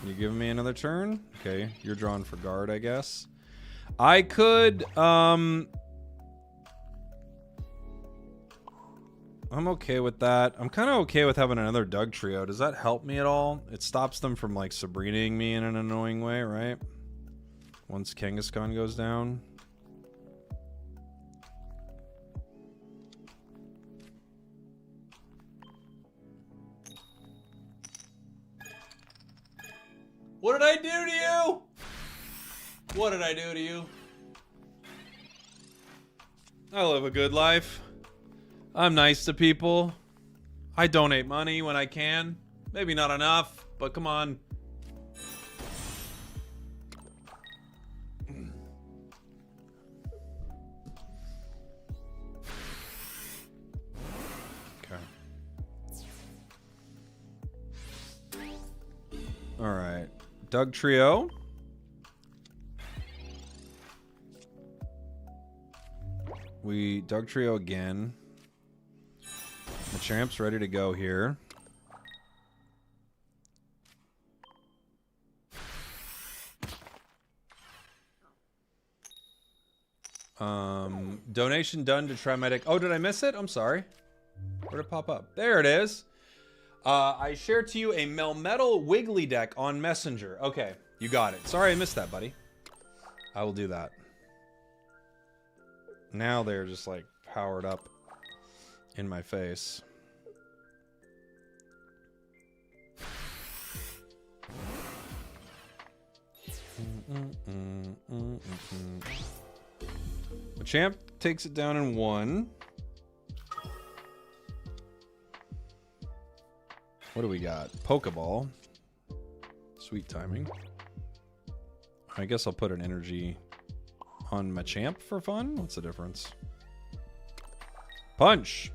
You giving me another turn? Okay, you're drawing for guard, I guess. I could, I'm okay with that. I'm kind of okay with having another Doug Trio. Does that help me at all? It stops them from, like, Sabrinaing me in an annoying way, right? Once Kangaskhan goes down. What did I do to you? What did I do to you? I live a good life. I'm nice to people. I donate money when I can. Maybe not enough, but come on. Okay. All right. Doug Trio. We Doug Trio again. Machamp's ready to go here. Donation done to try my deck. Oh, did I miss it? I'm sorry. Where'd it pop up? There it is. I shared to you a Melmetal Wiggly deck on Messenger. Okay, you got it. Sorry I missed that, buddy. I will do that. Now they're just like powered up in my face. The champ takes it down in 1. What do we got? Pokeball. Sweet timing. I guess I'll put an energy on Machamp for fun. What's the difference? Punch.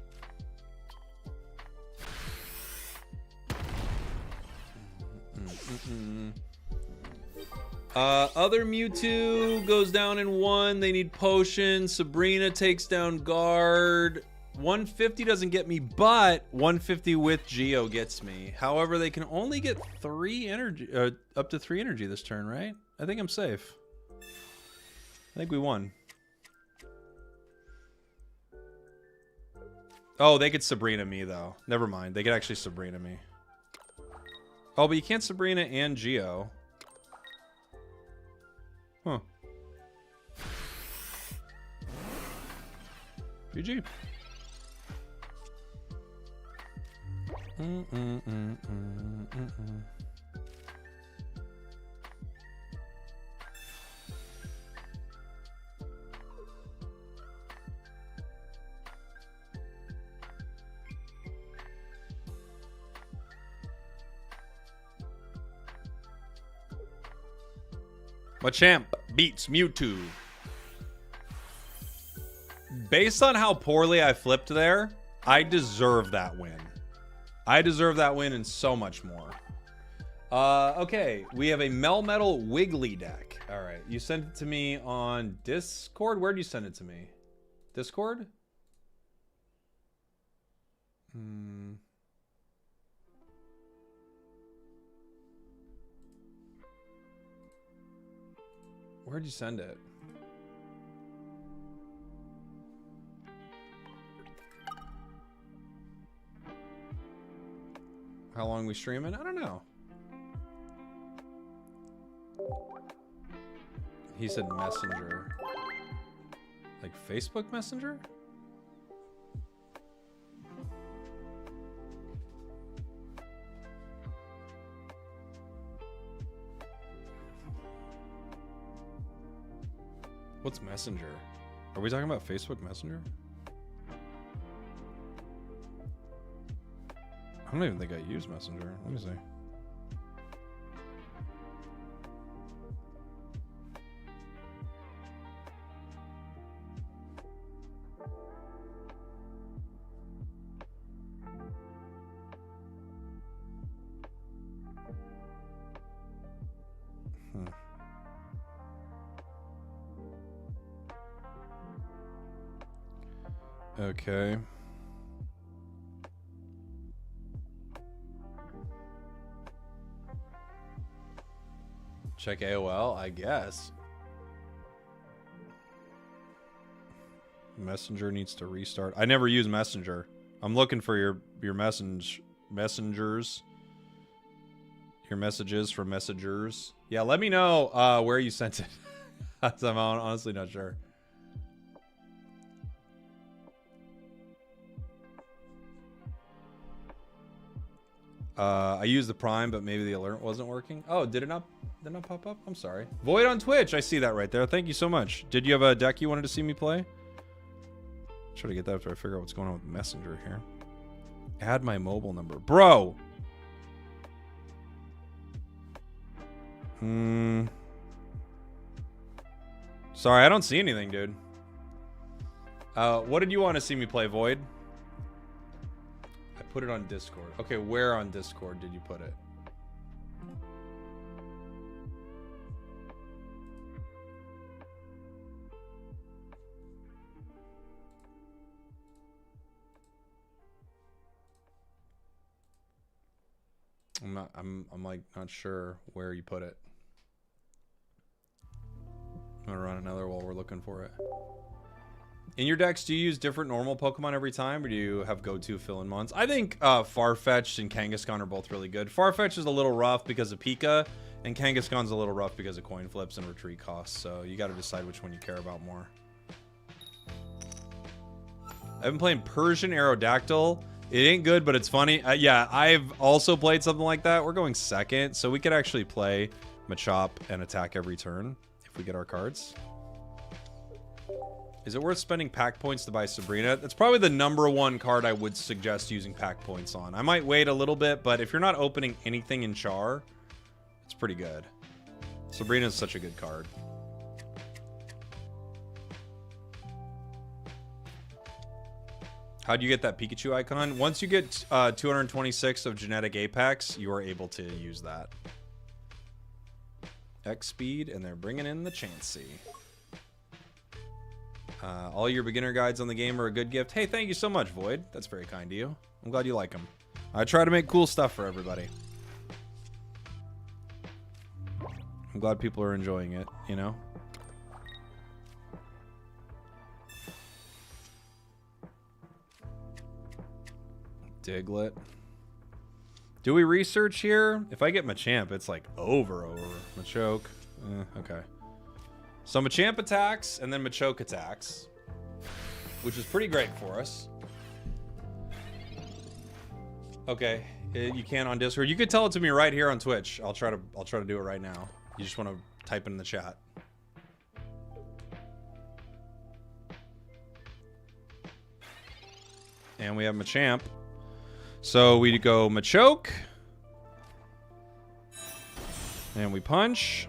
Other Mewtwo goes down in 1. They need potion. Sabrina takes down guard. 150 doesn't get me, but 150 with Geo gets me. However, they can only get 3 energy, up to 3 energy this turn, right? I think I'm safe. I think we won. Oh, they could Sabrina me, though. Never mind. They could actually Sabrina me. Oh, but you can't Sabrina and Geo. Huh. GG. Machamp beats Mewtwo. Based on how poorly I flipped there, I deserve that win. I deserve that win and so much more. Okay, we have a Melmetal Wiggly deck. All right, you sent it to me on Discord. Where'd you send it to me? Discord? Where'd you send it? How long we streaming? I don't know. He said Messenger. Like Facebook Messenger? What's Messenger? Are we talking about Facebook Messenger? I don't even think I use Messenger. Let me see. Okay. Check AOL, I guess. Messenger needs to restart. I never use Messenger. I'm looking for your messengers. Your messages from messengers. Yeah, let me know where you sent it. I'm honestly not sure. I used the Prime, but maybe the alert wasn't working. Oh, did it not pop up? I'm sorry. Void on Twitch. I see that right there. Thank you so much. Did you have a deck you wanted to see me play? Try to get that after I figure out what's going on with Messenger here. Add my mobile number. Bro! Sorry, I don't see anything, dude. What did you want to see me play, Void? I put it on Discord. Okay, where on Discord did you put it? I'm like not sure where you put it. I'm gonna run another while we're looking for it. In your decks, do you use different normal Pokemon every time, or do you have go-to fill-in mons? I think Farfetch'd and Kangaskhan are both really good. Farfetch'd is a little rough because of Pika, and Kangaskhan's a little rough because of coin flips and retreat costs, so you got to decide which one you care about more. I've been playing Persian Aerodactyl. It ain't good, but it's funny. Yeah, I've also played something like that. We're going second, so we could actually play Machop and attack every turn if we get our cards. Is it worth spending pack points to buy Sabrina? That's probably the #1 card I would suggest using pack points on. I might wait a little bit, but if you're not opening anything in Char, it's pretty good. Sabrina is such a good card. How do you get that Pikachu icon? Once you get 226 of Genetic Apex, you are able to use that. X speed, and they're bringing in the Chansey. All your beginner guides on the game are a good gift. Hey, thank you so much, Void. That's very kind of you. I'm glad you like them. I try to make cool stuff for everybody. I'm glad people are enjoying it, you know? Diglett. Do we research here? If I get Machamp, it's like over. Machoke. Okay. So Machamp attacks, and then Machoke attacks, which is pretty great for us. Okay, you can on Discord. You could tell it to me right here on Twitch. I'll try to do it right now. You just want to type it in the chat. And we have Machamp. So we go Machoke, and we punch.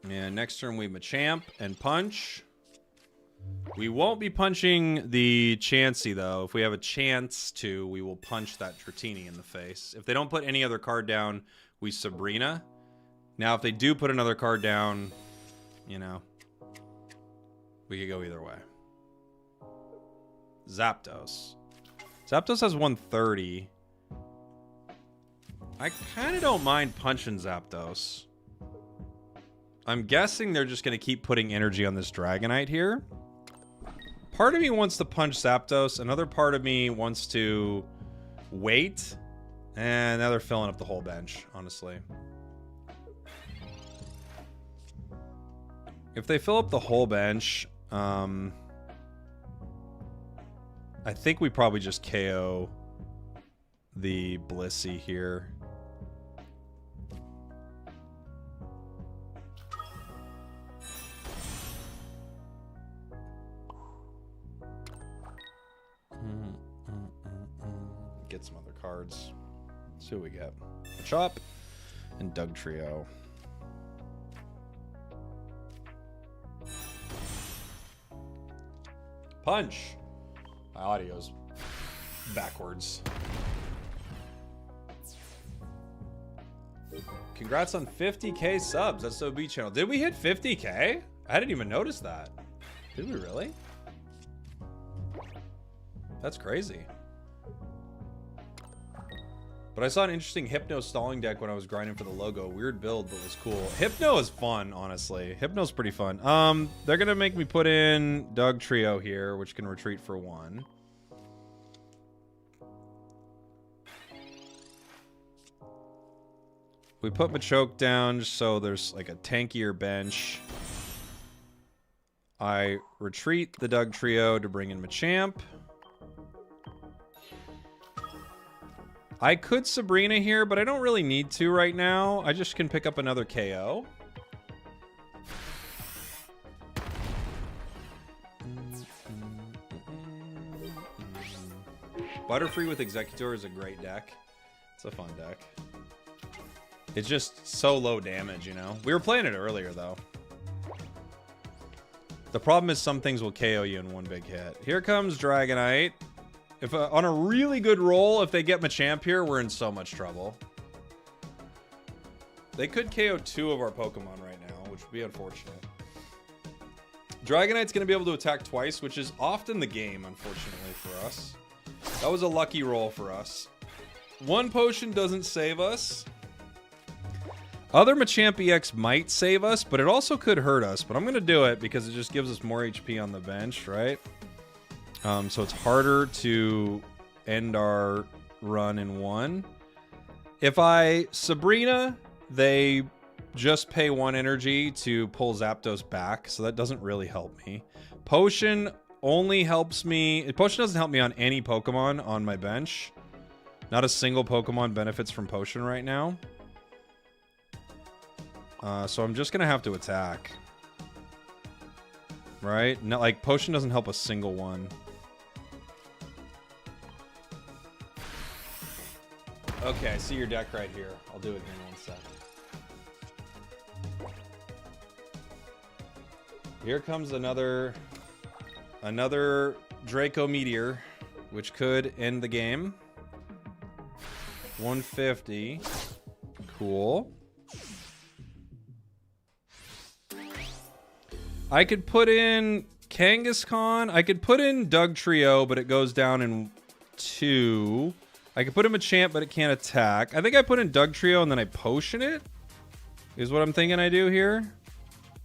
And next turn we Machamp and punch. We won't be punching the Chansey though. If we have a chance to, we will punch that Dratini in the face. If they don't put any other card down, we Sabrina. Now if they do put another card down, you know, we could go either way. Zapdos. Zapdos has 130. I kind of don't mind punching Zapdos. I'm guessing they're just going to keep putting energy on this Dragonite here. Part of me wants to punch Zapdos. Another part of me wants to wait. And now they're filling up the whole bench, honestly. If they fill up the whole bench, I think we probably just KO the Blissey here. Get some other cards. Let's see what we get. Chop and Doug Trio. Punch. My audio's backwards. Congrats on 50K subs. That's the OB channel. Did we hit 50K? I didn't even notice that. Did we really? That's crazy. But I saw an interesting Hypno stalling deck when I was grinding for the logo. Weird build, but was cool. Hypno is fun, honestly. Hypno's pretty fun. They're gonna make me put in Doug Trio here, which can retreat for 1. We put Machoke down just so there's like a tankier bench. I retreat the Doug Trio to bring in Machamp. I could Sabrina here, but I don't really need to right now. I just can pick up another KO. Butterfree with Executor is a great deck. It's a fun deck. It's just so low damage, you know? We were playing it earlier, though. The problem is some things will KO you in one big hit. Here comes Dragonite. If on a really good roll, if they get Machamp here, we're in so much trouble. They could KO 2 of our Pokemon right now, which would be unfortunate. Dragonite's going to be able to attack twice, which is often the game, unfortunately, for us. That was a lucky roll for us. 1 potion doesn't save us. Other Machamp EX might save us, but it also could hurt us. But I'm going to do it because it just gives us more HP on the bench, right? So it's harder to end our run in one. If I Sabrina, they just pay 1 energy to pull Zapdos back, so that doesn't really help me. Potion only helps me... Potion doesn't help me on any Pokemon on my bench. Not a single Pokemon benefits from Potion right now. So I'm just going to have to attack. Right? No, like, Potion doesn't help a single one. Okay, I see your deck right here. I'll do it here in 1 sec. Here comes another Draco Meteor, which could end the game. 150. Cool. I could put in Kangaskhan. I could put in Dugtrio, but it goes down in 2. I could put in Machamp, but it can't attack. I think I put in Dugtrio and then I Potion it, is what I'm thinking I do here.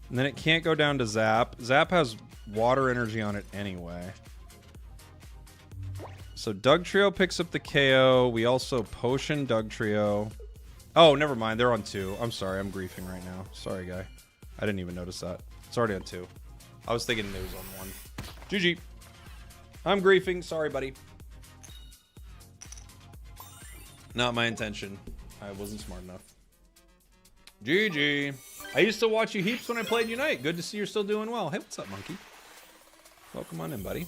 And then it can't go down to Zap. Zap has water energy on it anyway. So Dugtrio picks up the KO. We also Potion Dugtrio. Oh, never mind. They're on 2. I'm sorry. I'm griefing right now. Sorry, guy. I didn't even notice that. It's already on 2. I was thinking it was on 1. GG. I'm griefing. Sorry, buddy. Not my intention. I wasn't smart enough. GG. I used to watch you heaps when I played Unite. Good to see you're still doing well. Hey, what's up, monkey? Welcome on in, buddy.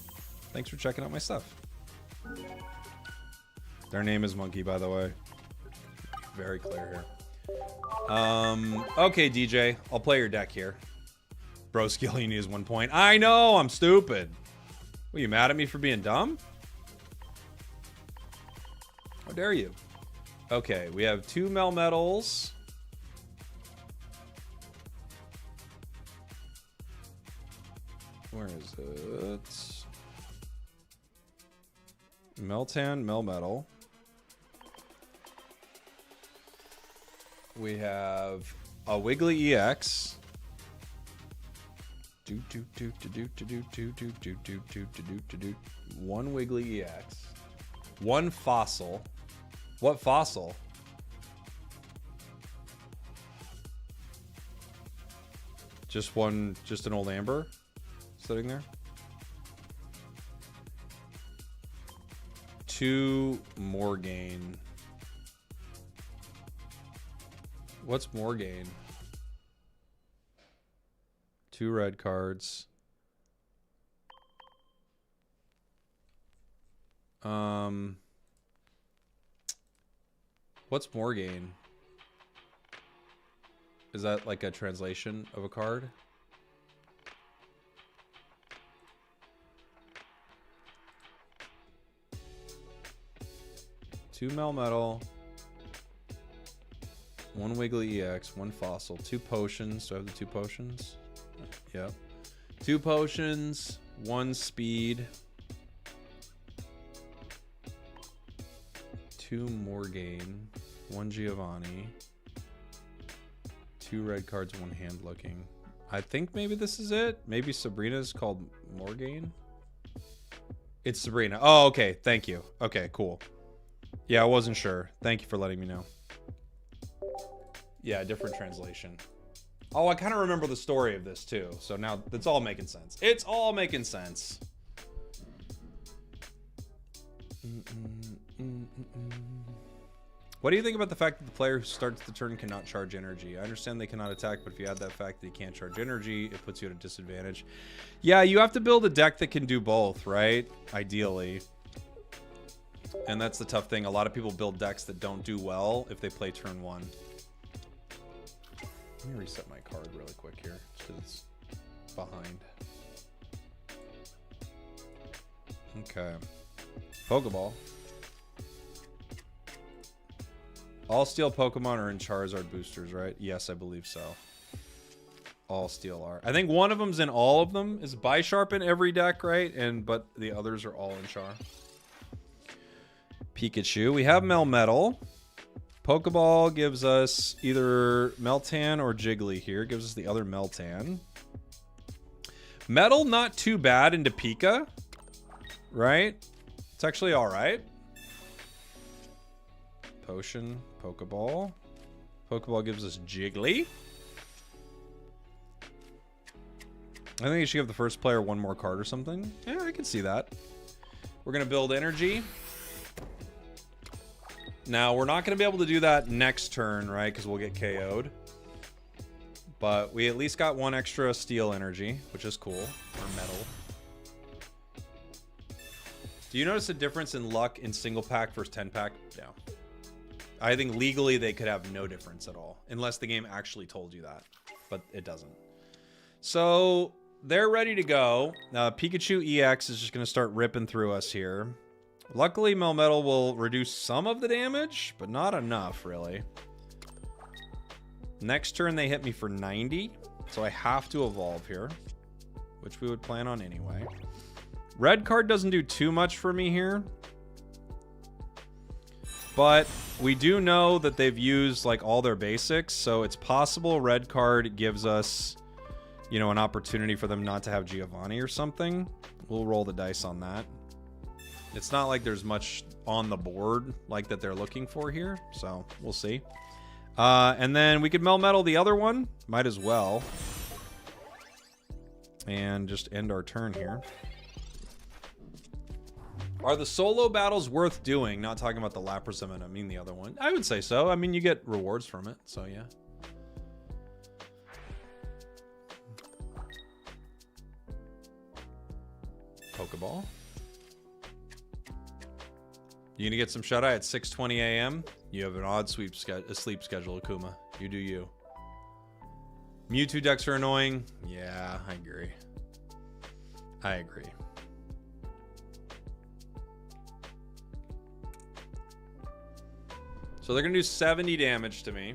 Thanks for checking out my stuff. Their name is Monkey, by the way. Very clear here. Okay, DJ. I'll play your deck here. Bro, skill you need is 1 point. I know, I'm stupid. Were you mad at me for being dumb? How dare you? Okay, we have 2 Melmetals. Where is it? Meltan, Melmetal. We have a Wiggly EX. One Wiggly EX. 1 Fossil. What fossil? Just an old amber sitting there. 2 Morgain. What's Morgain? 2 red cards. What's Morgain? Is that like a translation of a card? Two Melmetal. 1 Wiggly EX, 1 Fossil, 2 potions. Do I have the 2 potions? Yep. 2 potions, 1 speed. 2 Morgain, 1 Giovanni, 2 red cards, 1 hand looking. I think maybe this is it. Maybe Sabrina's called Morgain. It's Sabrina. Oh, okay. Thank you. Okay, cool. Yeah, I wasn't sure. Thank you for letting me know. Yeah, different translation. Oh, I kind of remember the story of this too. So now it's all making sense. It's all making sense. What do you think about the fact that the player who starts the turn cannot charge energy? I understand they cannot attack, but if you add that fact that he can't charge energy, it puts you at a disadvantage. Yeah, you have to build a deck that can do both, right? Ideally. And that's the tough thing. A lot of people build decks that don't do well if they play turn 1. Let me reset my card really quick here, just because it's behind. Okay. Pokeball. All steel Pokemon are in Charizard boosters, right? Yes, I believe so. All steel are. I think one of them's in all of them. Is Bisharp in every deck, right? But the others are all in Char. Pikachu. We have Melmetal. Pokeball gives us either Meltan or Jiggly here. Gives us the other Meltan. Metal, not too bad into Pika. Right? It's actually alright. Potion, Pokeball. Pokeball gives us Jiggly. I think you should give the first player one more card or something. Yeah, I can see that. We're going to build energy. Now, we're not going to be able to do that next turn, right? Because we'll get KO'd. But we at least got one extra steel energy, which is cool. Or metal. Do you notice a difference in luck in single pack versus 10 pack? No. I think legally they could have no difference at all. Unless the game actually told you that. But it doesn't. So, they're ready to go. Pikachu EX is just going to start ripping through us here. Luckily, Melmetal will reduce some of the damage, but not enough, really. Next turn, they hit me for 90, so I have to evolve here, which we would plan on anyway. Red card doesn't do too much for me here, but we do know that they've used like all their basics, so it's possible red card gives us, you know, an opportunity for them not to have Giovanni or something. We'll roll the dice on that. It's not like there's much on the board like that they're looking for here, so we'll see. And then we could Melmetal the other one. Might as well. And just end our turn here. Are the solo battles worth doing? Not talking about the Lapras, I mean the other one. I would say so. I mean, you get rewards from it, so yeah. Pokeball. You gonna get some shut-eye at 6:20 a.m.? You have an odd sleep schedule, Akuma. You do you. Mewtwo decks are annoying. Yeah, I agree. I agree. So they're gonna do 70 damage to me,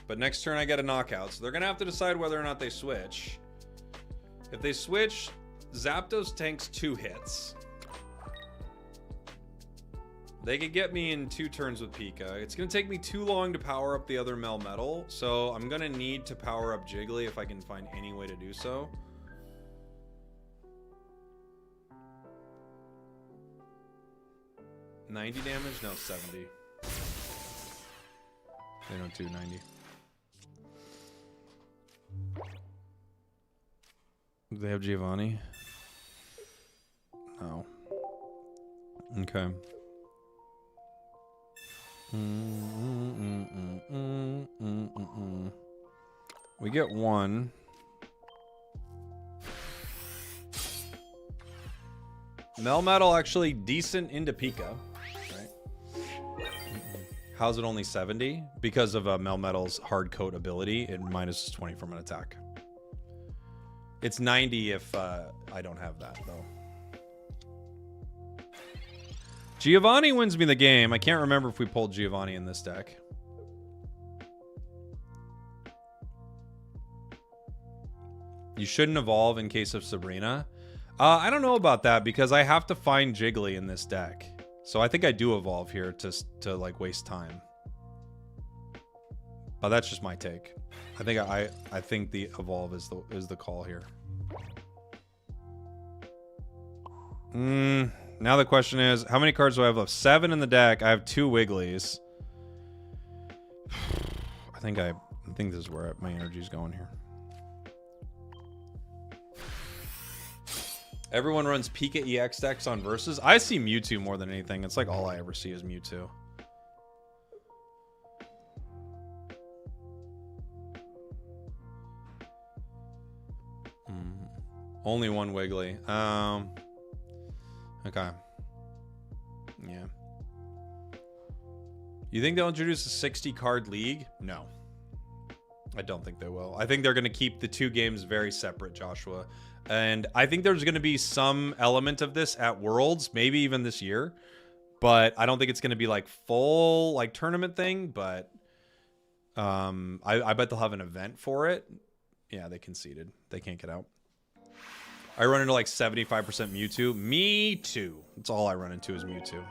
but next turn I get a knockout. So they're gonna have to decide whether or not they switch. If they switch, Zapdos tanks 2 hits. They could get me in 2 turns with Pika. It's going to take me too long to power up the other Melmetal, so I'm going to need to power up Jiggly if I can find any way to do so. $90 damage? No, 70. They don't do 90. Do they have Giovanni? No. Okay. We get 1. Melmetal actually decent into Pika, right? How's it only 70? Because of Melmetal's hard coat ability, it minus 20 from an attack. It's 90 if I don't have that, though. Giovanni wins me the game. I can't remember if we pulled Giovanni in this deck. You shouldn't evolve in case of Sabrina. I don't know about that because I have to find Jiggly in this deck. So I think I do evolve here to like waste time. But that's just my take. I think the evolve is the call here. Now the question is, how many cards do I have left? 7 in the deck. I have 2 Wigglies. I think this is where my energy's going here. Everyone runs Pika EX decks on Versus. I see Mewtwo more than anything. It's like all I ever see is Mewtwo. Only 1 Wiggly. Okay. Yeah. You think they'll introduce a 60 card league? No. I don't think they will. I think they're going to keep the 2 games very separate, Joshua. And I think there's going to be some element of this at Worlds, maybe even this year. But I don't think it's going to be like full like tournament thing, but I bet they'll have an event for it. Yeah, they conceded. They can't get out. I run into like 75% Mewtwo. Me too. That's all I run into is Mewtwo.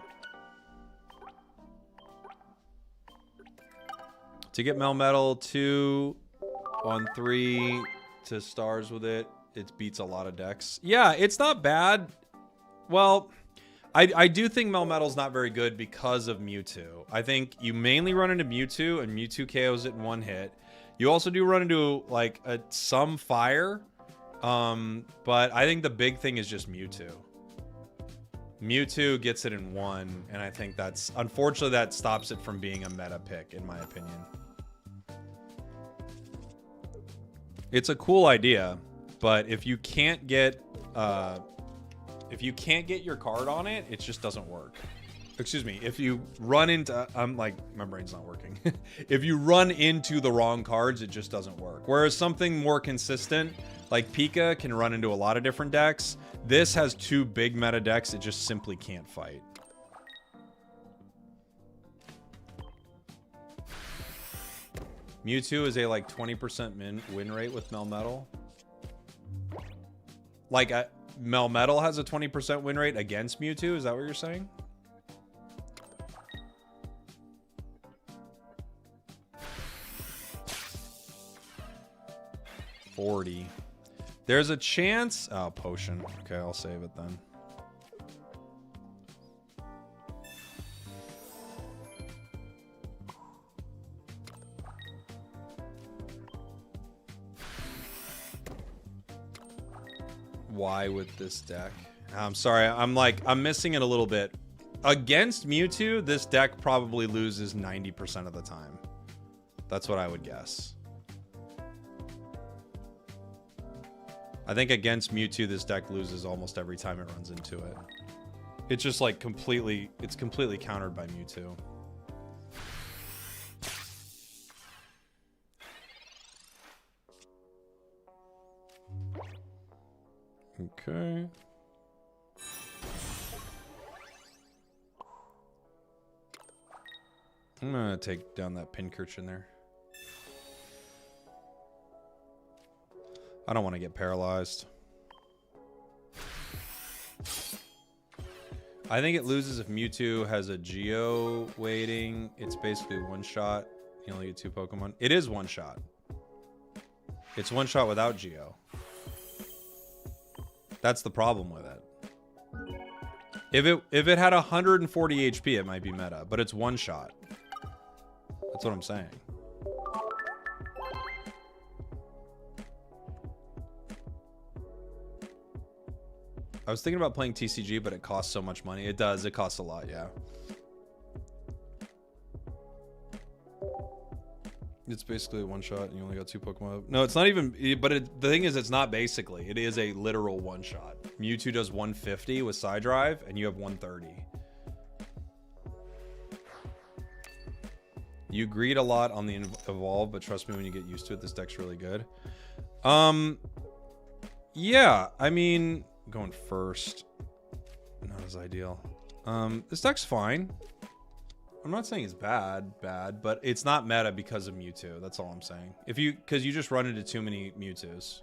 To get Melmetal 2 on 3 to stars with it, it beats a lot of decks. Yeah, it's not bad. Well, I do think Melmetal's not very good because of Mewtwo. I think you mainly run into Mewtwo, and Mewtwo KOs it in one hit. You also do run into, like, some fire. But I think the big thing is just Mewtwo. Mewtwo gets it in one, and I think that's... Unfortunately, that stops it from being a meta pick, in my opinion. It's a cool idea, but if you can't get... if you can't get your card on it, it just doesn't work. Excuse me. If you run into... I'm like... My brain's not working. If you run into the wrong cards, it just doesn't work. Whereas something more consistent, like Pika, can run into a lot of different decks. This has 2 big meta decks. It just simply can't fight. Mewtwo is a like 20% win rate with Melmetal. Like Melmetal has a 20% win rate against Mewtwo. Is that what you're saying? $40. There's a chance. Oh, potion. Okay, I'll save it then. Why with this deck? I'm sorry. I'm missing it a little bit. Against Mewtwo, this deck probably loses 90% of the time. That's what I would guess. I think against Mewtwo, this deck loses almost every time it runs into it. It's just like completely countered by Mewtwo. Okay. I'm gonna take down that Pincurch in there. I don't want to get paralyzed. I think it loses if Mewtwo has a Geo waiting. It's basically one shot. You only get 2 Pokemon. It is one shot. It's one shot without Geo. That's the problem with it. If it had 140 HP, it might be meta, but it's one shot. That's what I'm saying. I was thinking about playing TCG, but it costs so much money. It does. It costs a lot, yeah. It's basically a one shot and you only got 2 Pokemon. No, it's not even... But the thing is, it's not basically. It is a literal one shot. Mewtwo does 150 with Side Drive, and you have 130. You greed a lot on the Evolve, but trust me, when you get used to it, this deck's really good. Yeah, I mean... Going first, not as ideal. This deck's fine. I'm not saying it's bad, but it's not meta because of Mewtwo. That's all I'm saying. Because you just run into too many Mewtwo's,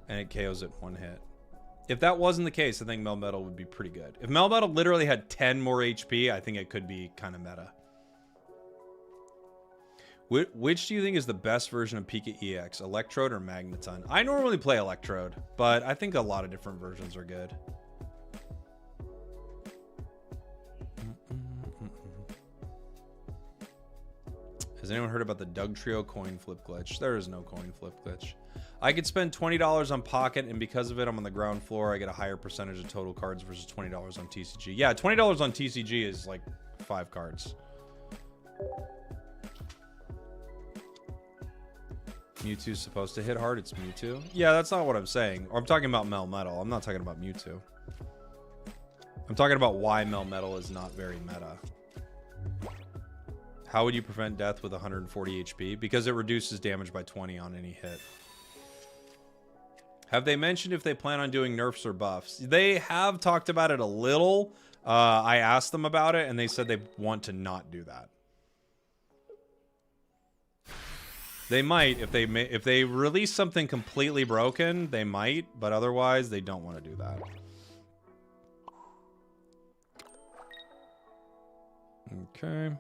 and it KOs it one hit. If that wasn't the case, I think Melmetal would be pretty good. If Melmetal literally had 10 more HP, I think it could be kind of meta. Which do you think is the best version of Pika EX, Electrode or Magneton? I normally play Electrode, but I think a lot of different versions are good. Has anyone heard about the Doug Trio coin flip glitch? There is no coin flip glitch. I could spend $20 on Pocket, and because of it, I'm on the ground floor. I get a higher percentage of total cards versus $20 on TCG. Yeah, $20 on TCG is like 5 cards. Mewtwo's supposed to hit hard. It's Mewtwo. Yeah, that's not what I'm saying. I'm talking about Melmetal. I'm not talking about Mewtwo. I'm talking about why Melmetal is not very meta. How would you prevent death with 140 HP? Because it reduces damage by 20 on any hit. Have they mentioned if they plan on doing nerfs or buffs? They have talked about it a little. I asked them about it, and they said they want to not do that. They might if they release something completely broken, they might, but otherwise they don't want to do that. Okay.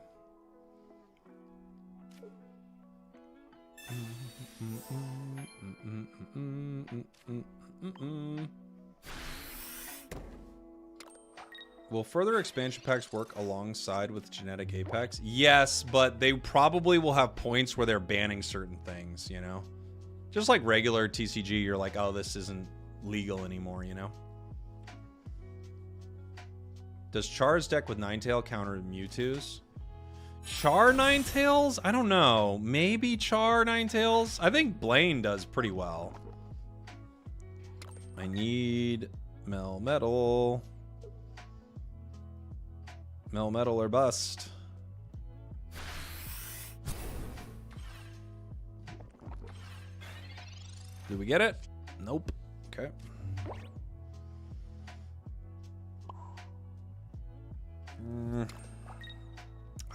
Will further expansion packs work alongside with Genetic Apex? Yes, but they probably will have points where they're banning certain things, you know? Just like regular TCG, you're like, oh, this isn't legal anymore, you know? Does Char's deck with Ninetail counter Mewtwo's? Char Ninetails? I don't know. Maybe Char Ninetails? I think Blaine does pretty well. I need Melmetal. Melmetal or bust. Did we get it? Nope. Okay.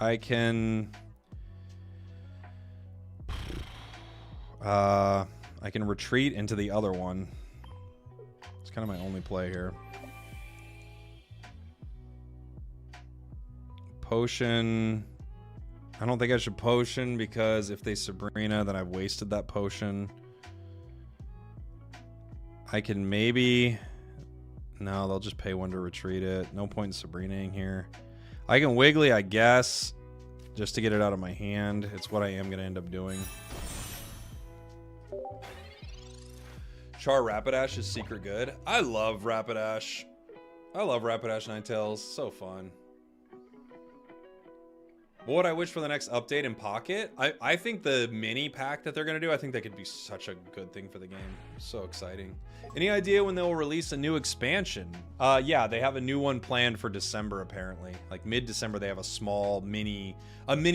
I can retreat into the other one. It's kind of my only play here. Potion. I don't think I should potion because if they Sabrina, then I've wasted that potion. I can maybe... No, they'll just pay one to retreat it. No point in Sabrinaing here. I can Wiggly, I guess, just to get it out of my hand. It's what I am going to end up doing. Char Rapidash is secret good. I love Rapidash. I love Rapidash Ninetales. So fun. What would I wish for the next update in Pocket? I think the mini pack that they're going to do, I think that could be such a good thing for the game. So exciting. Any idea when they'll release a new expansion? Yeah, they have a new one planned for December, apparently. Like mid-December, they have a small mini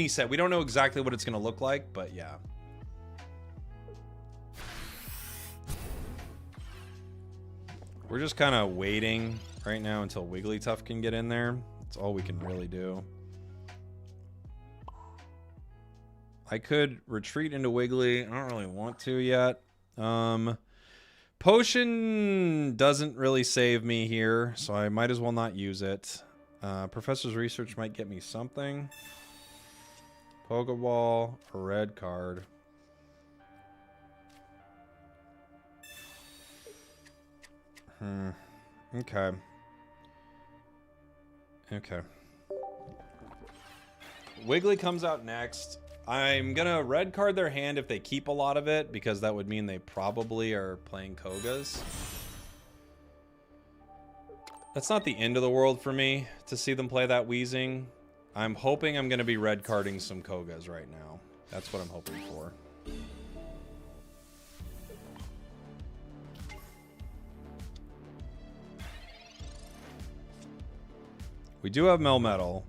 set. We don't know exactly what it's going to look like, but yeah. We're just kind of waiting right now until Wigglytuff can get in there. That's all we can really do. I could retreat into Wiggly. I don't really want to yet. Potion doesn't really save me here, so I might as well not use it. Professor's Research might get me something. Pokeball, a red card. Okay. Okay. Wiggly comes out next. I'm gonna red card their hand if they keep a lot of it, because that would mean they probably are playing Kogas. That's not the end of the world for me to see them play that Wheezing. I'm hoping I'm gonna be red carding some Kogas right now. That's what I'm hoping for. We do have Melmetal.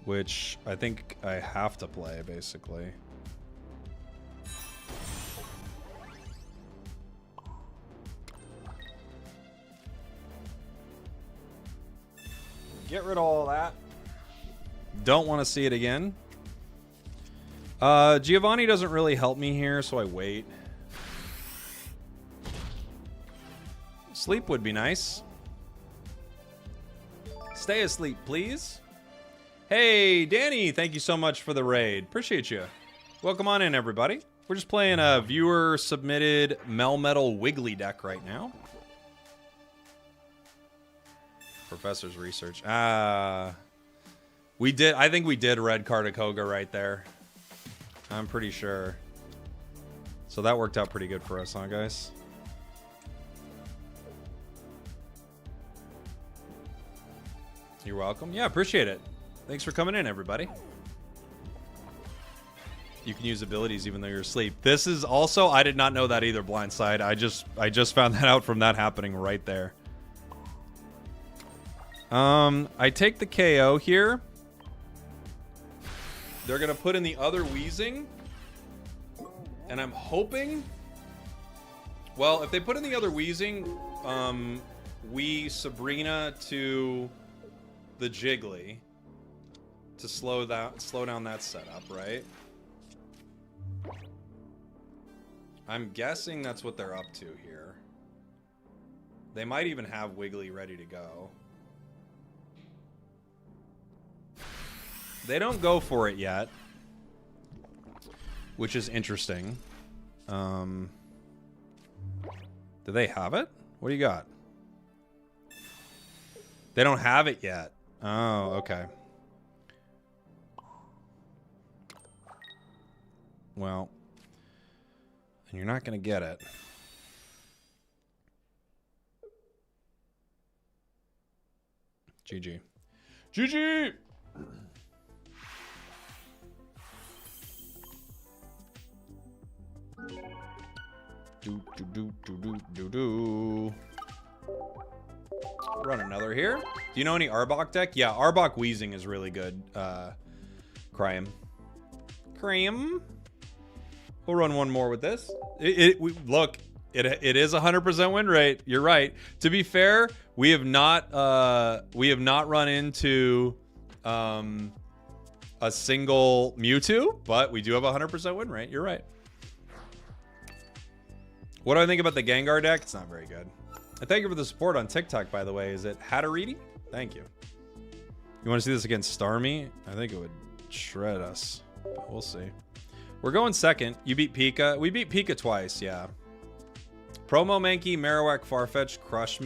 Which I think I have to play, basically. Get rid of all that. Don't want to see it again. Giovanni doesn't really help me here, so I wait. Sleep would be nice. Stay asleep, please. Hey, Danny, thank you so much for the raid. Appreciate you. Welcome on in, everybody. We're just playing a viewer-submitted Melmetal Wiggly deck right now. Professor's Research. We did. I think we did red card a Koga right there. I'm pretty sure. So that worked out pretty good for us, huh, guys? You're welcome. Yeah, appreciate it. Thanks for coming in, everybody. You can use abilities even though you're asleep. This is also, I did not know that either, Blindside. I just found that out from that happening right there. I take the KO here. They're gonna put in the other Wheezing. And I'm hoping... Well, if they put in the other Wheezing, we Sabrina to the Jiggly. To slow down that setup, right? I'm guessing that's what they're up to here. They might even have Wiggly ready to go. They don't go for it yet. which is interesting. Do they have it? What do you got? They don't have it yet. Oh, okay. Well, and you're not going to get it. GG. GG! Do, do, do, do, do, do, do. Run another here. Do you know any Arbok deck? Yeah, Arbok Wheezing is really good. Cryam. We'll run one more with this. Look, it is 100% win rate. You're right. To be fair, we have not run into a single Mewtwo, but we do have a 100% win rate. You're right. What do I think about the Gengar deck? It's not very good. And thank you for the support on TikTok, by the way. Is it Hatteriti? Thank you. You want to see this against Starmie? I think it would shred us. But we'll see. We're going second. You beat Pika. We beat Pika twice, yeah. Promo Mankey, Marowak, Farfetch crushed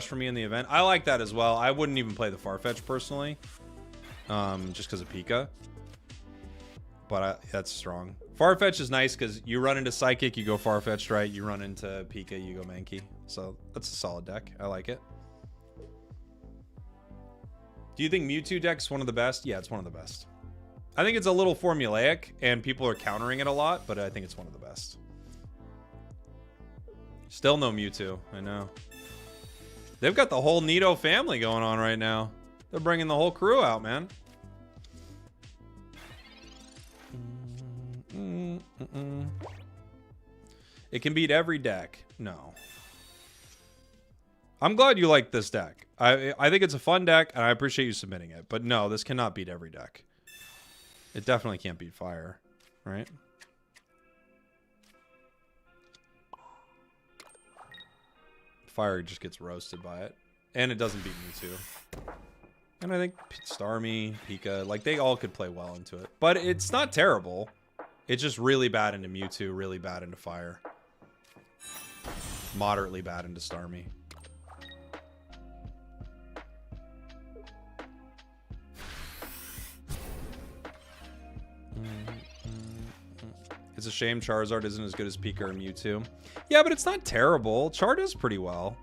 for me in the event. I like that as well. I wouldn't even play the Farfetch personally. Just because of Pika. But that's strong. Farfetch is nice because you run into Psychic, you go Farfetched, right? You run into Pika, you go Mankey. So that's a solid deck. I like it. Do you think Mewtwo deck's one of the best? Yeah, it's one of the best. I think it's a little formulaic and people are countering it a lot, but I think it's one of the best. Still no Mewtwo. I know. They've got the whole Nito family going on right now. They're bringing the whole crew out, man. It can beat every deck. No. I'm glad you like this deck. I think it's a fun deck, and I appreciate you submitting it. But no, this cannot beat every deck. It definitely can't beat Fire, right? Fire just gets roasted by it. And it doesn't beat Mewtwo. And I think Starmie, Pika, like they all could play well into it. But it's not terrible. It's just really bad into Mewtwo, really bad into Fire. Moderately bad into Starmie. It's a shame Charizard isn't as good as Pika or Mewtwo. Yeah, but it's not terrible. Char does pretty well.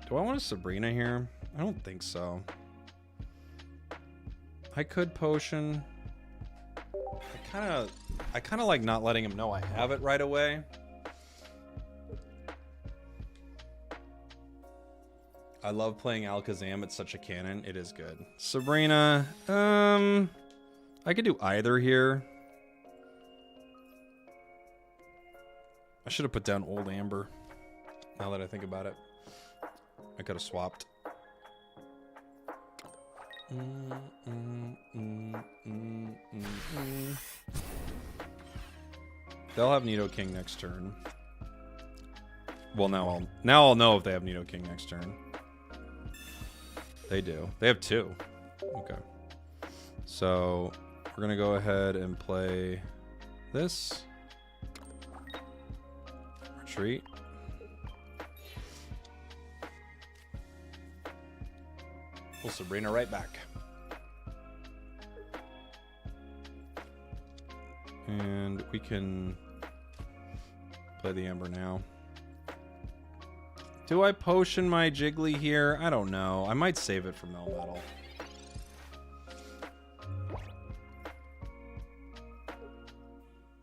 Do I want a Sabrina here? I don't think so. I could potion. I kind of like not letting him know I have it right away. I love playing Alakazam. It's such a cannon. It is good. Sabrina. I could do either here. I should have put down Old Amber. Now that I think about it. I could have swapped. They'll have Nidoking next turn. Well, now I'll know if they have Nidoking next turn. They do. They have two. Okay. So we're gonna go ahead and play this. Retreat. Pull Sabrina right back. And we can play the Ember now. Do I potion my Jiggly here? I don't know. I might save it for Melmetal.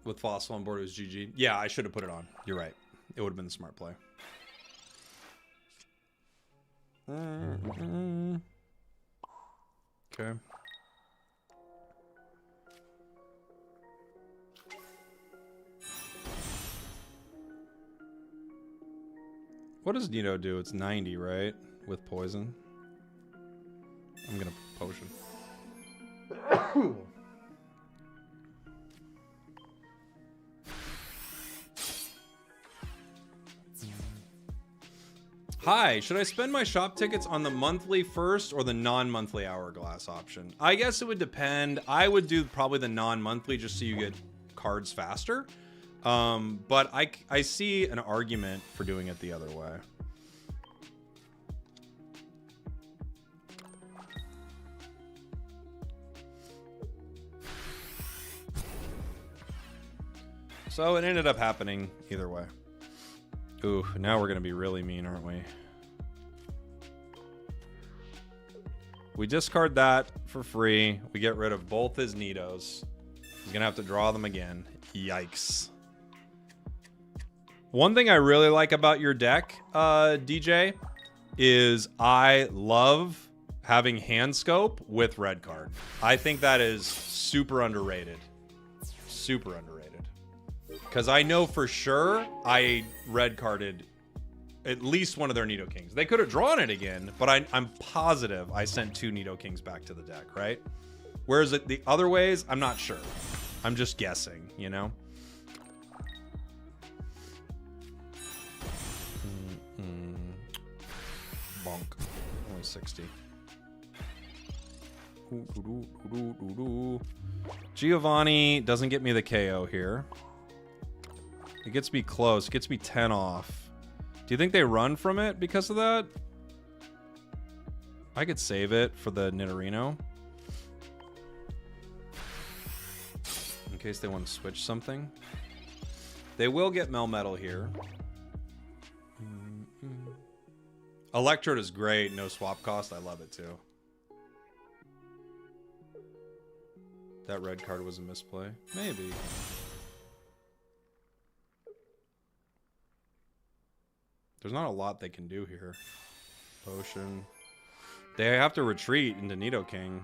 With Fossil on board, it was GG. Yeah, I should have put it on. You're right. It would have been the smart play. Okay. What does Nido do? It's 90, right? With poison. I'm gonna potion. Hi, should I spend my shop tickets on the monthly first or the non-monthly hourglass option? I guess it would depend. I would do probably the non-monthly just so you get cards faster. But I see an argument for doing it the other way. So it ended up happening either way. Ooh, now we're gonna be really mean, aren't we? We discard that for free. We get rid of both his Nidos. He's gonna have to draw them again. Yikes. One thing I really like about your deck, DJ, is I love having hand scope with red card. I think that is super underrated. Super underrated. Because I know for sure I red carded at least one of their Nidokings. They could have drawn it again, but I'm positive I sent 2 Nidokings back to the deck, right? Whereas the other ways, I'm not sure. I'm just guessing, you know? Bonk. Only 60. Giovanni doesn't get me the KO here. It gets me close. It gets me 10 off. Do you think they run from it because of that? I could save it for the Nidorino. In case they want to switch something. They will get Melmetal here. Electrode is great. No swap cost. I love it too. That red card was a misplay. Maybe. There's not a lot they can do here. Potion. They have to retreat into Nidoking.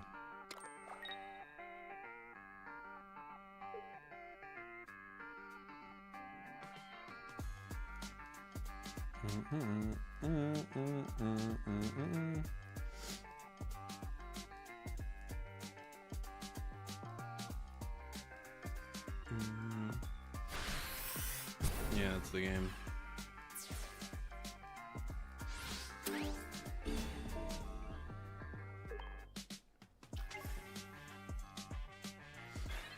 Yeah, it's the game.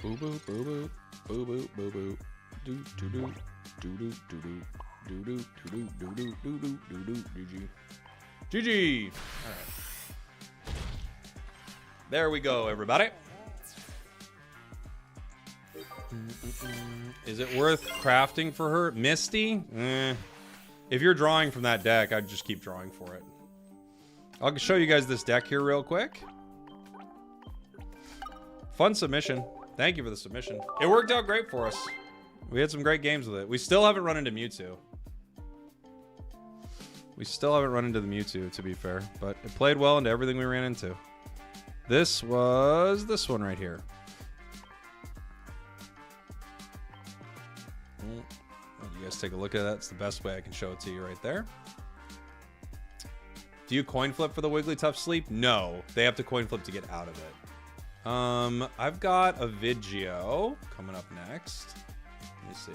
Boo boo boo boo boo boo boo boo do do do do do do do do do do do do do do do do GG. All right. There we go, everybody. Is it worth crafting for her? Misty? If you're drawing from that deck, I'd just keep drawing for it. I'll show you guys this deck here real quick. Fun submission. Thank you for the submission. It worked out great for us. We had some great games with it. We still haven't run into Mewtwo. We still haven't run into the Mewtwo, to be fair. But it played well into everything we ran into. This was this one right here. You guys take a look at that. It's the best way I can show it to you right there. Do you coin flip for the Wigglytuff sleep? No. They have to coin flip to get out of it. I've got a Vigio coming up next. Let me see.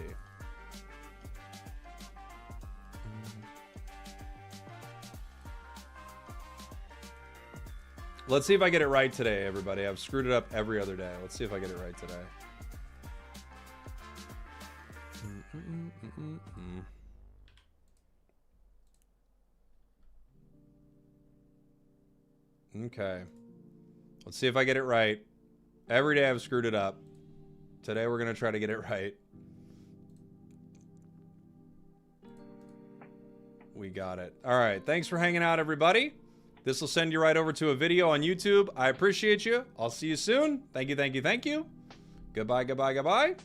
Let's see if I get it right today, everybody. I've screwed it up every other day. Let's see if I get it right today. Okay. Let's see if I get it right. Every day I've screwed it up. Today we're going to try to get it right. We got it. All right. Thanks for hanging out, everybody. This will send you right over to a video on YouTube. I appreciate you. I'll see you soon. Thank you, thank you, thank you. Goodbye, goodbye, goodbye.